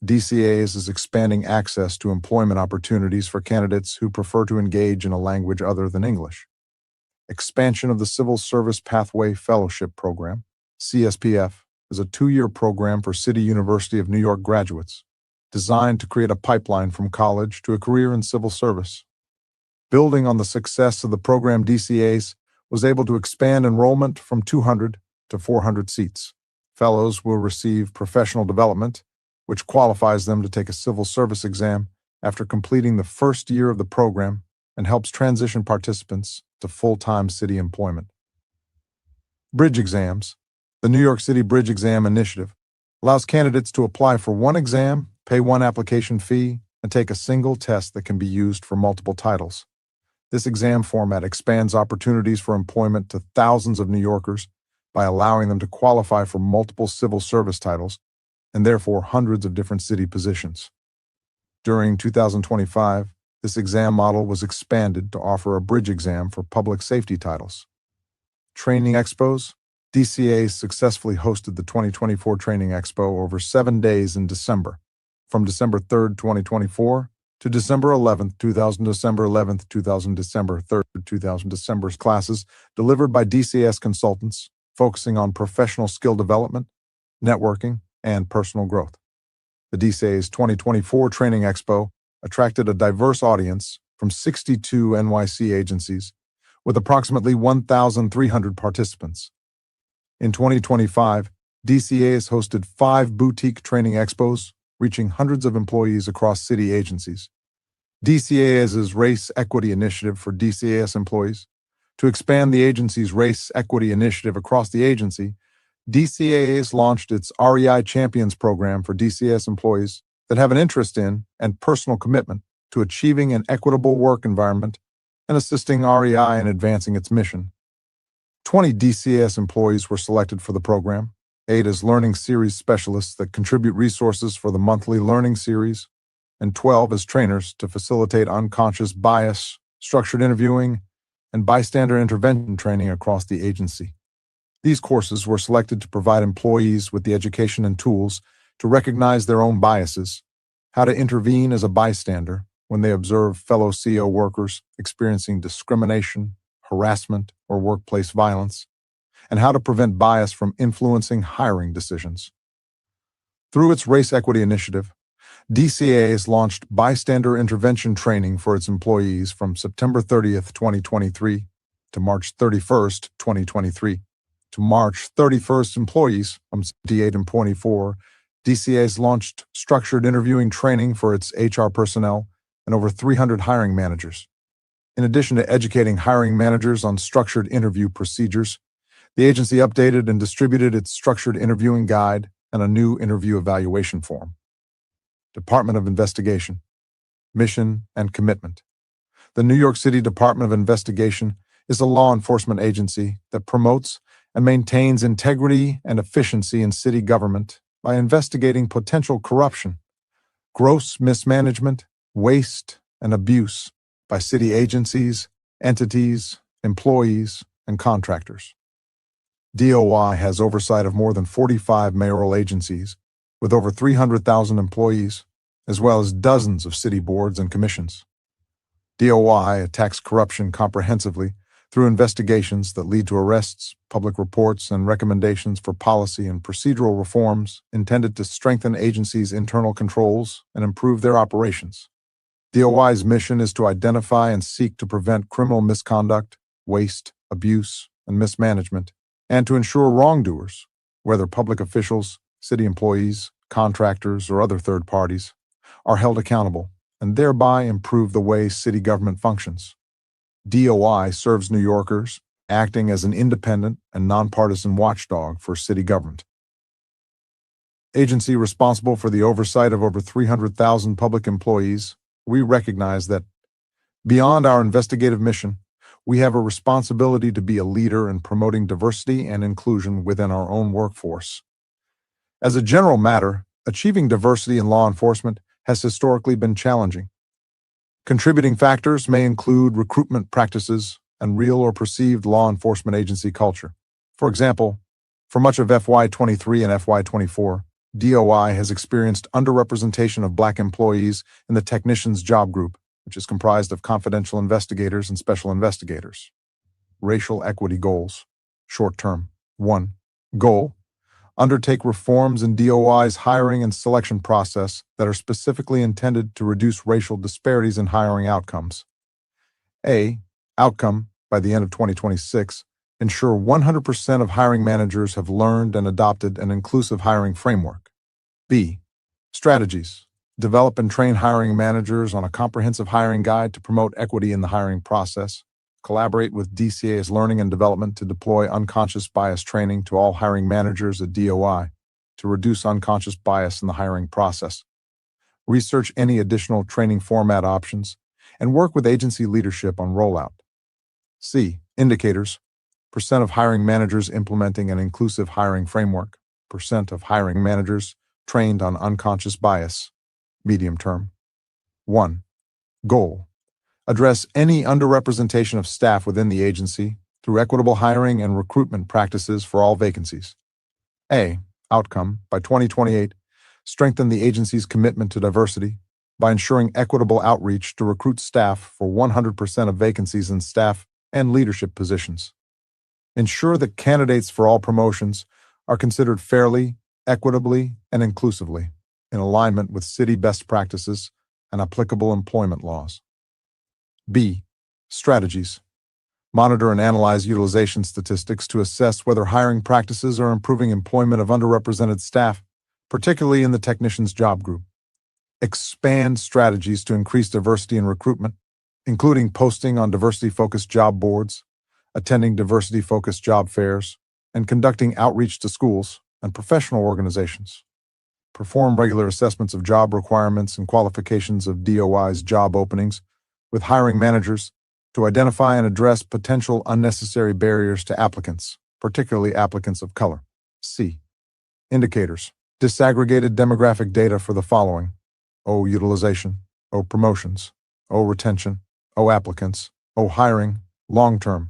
DCAs is expanding access to employment opportunities for candidates who prefer to engage in a language other than English. Expansion of the Civil Service Pathway Fellowship Program, CSPF, is a 2-year program for City University of New York graduates, designed to create a pipeline from college to a career in civil service. Building on the success of the program, DCAs was able to expand enrollment from 200 to 400 seats. Fellows will receive professional development, which qualifies them to take a civil service exam after completing the first year of the program and helps transition participants to full-time city employment. Bridge exams. The New York City Bridge Exam Initiative allows candidates to apply for 1 exam, pay 1 application fee, and take a single test that can be used for multiple titles. This exam format expands opportunities for employment to thousands of New Yorkers by allowing them to qualify for multiple civil service titles and therefore hundreds of different city positions. During 2025, this exam model was expanded to offer a bridge exam for public safety titles. Training Expos. DCA successfully hosted the 2024 Training Expo over 7 days in December, from December 3rd, 2024 to December 11th, 2000, December 11th, 2000, December 3rd, 2000, December's classes delivered by DCS consultants focusing on professional skill development, networking, and personal growth. The DCA's 2024 Training Expo attracted a diverse audience from 62 NYC agencies with approximately 1,300 participants. In 2025, DCA has hosted 5 boutique training expos, reaching hundreds of employees across city agencies. DCA's Race Equity Initiative for DCAS employees. To expand the agency's Race Equity Initiative across the agency, DCAS launched its REI Champions program for DCAS employees that have an interest in and personal commitment to achieving an equitable work environment and assisting REI in advancing its mission. 20 DCAS employees were selected for the program, 8 as Learning Series specialists that contribute resources for the monthly Learning Series, and 12 as trainers to facilitate unconscious bias, structured interviewing, and bystander intervention training across the agency. These courses were selected to provide employees with the education and tools to recognize their own biases, how to intervene as a bystander when they observe fellow CO workers experiencing discrimination, harassment, or workplace violence, and how to prevent bias from influencing hiring decisions. Through its Race Equity Initiative, DCA has launched bystander intervention training for its employees from September 30th, 2023 to March 31st, 2023. To March 31st employees from 78 and 24, DCA has launched structured interviewing training for its HR personnel and over 300 hiring managers. In addition to educating hiring managers on structured interview procedures, the agency updated and distributed its structured interviewing guide and a new interview evaluation form. Department of Investigation, Mission and Commitment. The New York City Department of Investigation is a law enforcement agency that promotes and maintains integrity and efficiency in city government by investigating potential corruption, gross mismanagement, waste, and abuse by city agencies, entities, employees, and contractors. DOI has oversight of more than 45 mayoral agencies with over 300,000 employees, as well as dozens of city boards and commissions. DOI attacks corruption comprehensively through investigations that lead to arrests, public reports, and recommendations for policy and procedural reforms intended to strengthen agencies' internal controls and improve their operations. DOI's mission is to identify and seek to prevent criminal misconduct, waste, abuse, and mismanagement, and to ensure wrongdoers, whether public officials, city employees, contractors, or other third parties, are held accountable and thereby improve the way city government functions. DOI serves New Yorkers, acting as an independent and nonpartisan watchdog for city government. Agency responsible for the oversight of over 300,000 public employees, we recognize that, beyond our investigative mission, we have a responsibility to be a leader in promoting diversity and inclusion within our own workforce. As a general matter, achieving diversity in law enforcement has historically been challenging. Contributing factors may include recruitment practices and real or perceived law enforcement agency culture. For example, for much of FY23 and FY24, DOI has experienced underrepresentation of Black employees in the technicians job group, which is comprised of confidential investigators and special investigators. Racial equity goals. Short term. 1. Goal: undertake reforms in DOI's hiring and selection process that are specifically intended to reduce racial disparities in hiring outcomes. A. Outcome: by the end of 2026, ensure 100% of hiring managers have learned and adopted an inclusive hiring framework. B. Strategies: develop and train hiring managers on a comprehensive hiring guide to promote equity in the hiring process. Collaborate with DCA's Learning and Development to deploy unconscious bias training to all hiring managers at DOI to reduce unconscious bias in the hiring process. Research any additional training format options and work with agency leadership on rollout. C. Indicators: percent of hiring managers implementing an inclusive hiring framework, percent of hiring managers trained on unconscious bias. Medium term. 1. Goal: address any underrepresentation of staff within the agency through equitable hiring and recruitment practices for all vacancies. A. Outcome: by 2028, strengthen the agency's commitment to diversity by ensuring equitable outreach to recruit staff for 100% of vacancies in staff and leadership positions. Ensure that candidates for all promotions are considered fairly, equitably, and inclusively, in alignment with city best practices and applicable employment laws. B. Strategies: monitor and analyze utilization statistics to assess whether hiring practices are improving employment of underrepresented staff, particularly in the technicians job group. Expand strategies to increase diversity in recruitment, including posting on diversity-focused job boards, attending diversity-focused job fairs, and conducting outreach to schools and professional organizations. Perform regular assessments of job requirements and qualifications of DOI's job openings with hiring managers to identify and address potential unnecessary barriers to applicants, particularly applicants of color. C. Indicators: disaggregated demographic data for the following: O utilization, O promotions, O retention, O applicants, O hiring, long term.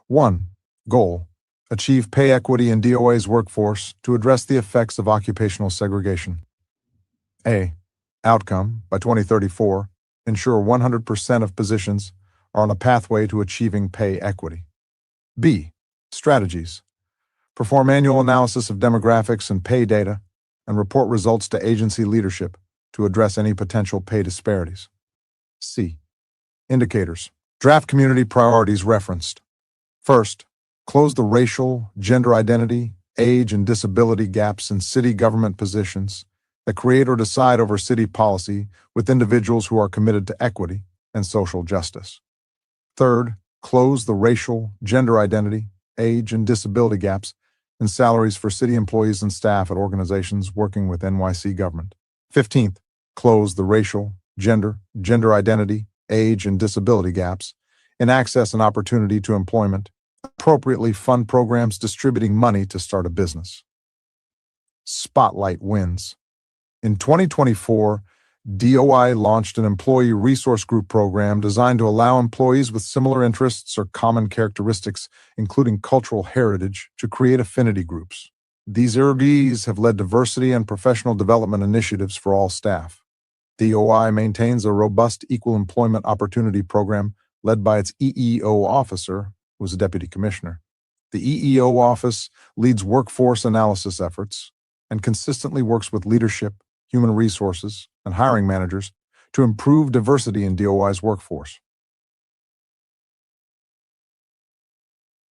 1. Goal: achieve pay equity in DOI's workforce to address the effects of occupational segregation. A. Outcome: by 2034, ensure 100% of positions are on a pathway to achieving pay equity. B. Strategies. Perform annual analysis of demographics and pay data and report results to agency leadership to address any potential pay disparities. C. Indicators. Draft community priorities referenced. First, close the racial, gender identity, age, and disability gaps in city government positions that create or decide over city policy with individuals who are committed to equity and social justice. Third, close the racial, gender identity, age, and disability gaps in salaries for city employees and staff at organizations working with NYC government. 15th, close the racial, gender identity, age, and disability gaps in access and opportunity to employment. Appropriately fund programs distributing money to start a business. Spotlight wins. In 2024, DOI launched an employee resource group program designed to allow employees with similar interests or common characteristics, including cultural heritage, to create affinity groups. These ERGs have led diversity and professional development initiatives for all staff. DOI maintains a robust equal employment opportunity program led by its EEO officer, who is a deputy commissioner. The EEO office leads workforce analysis efforts and consistently works with leadership, human resources, and hiring managers to improve diversity in DOI's workforce.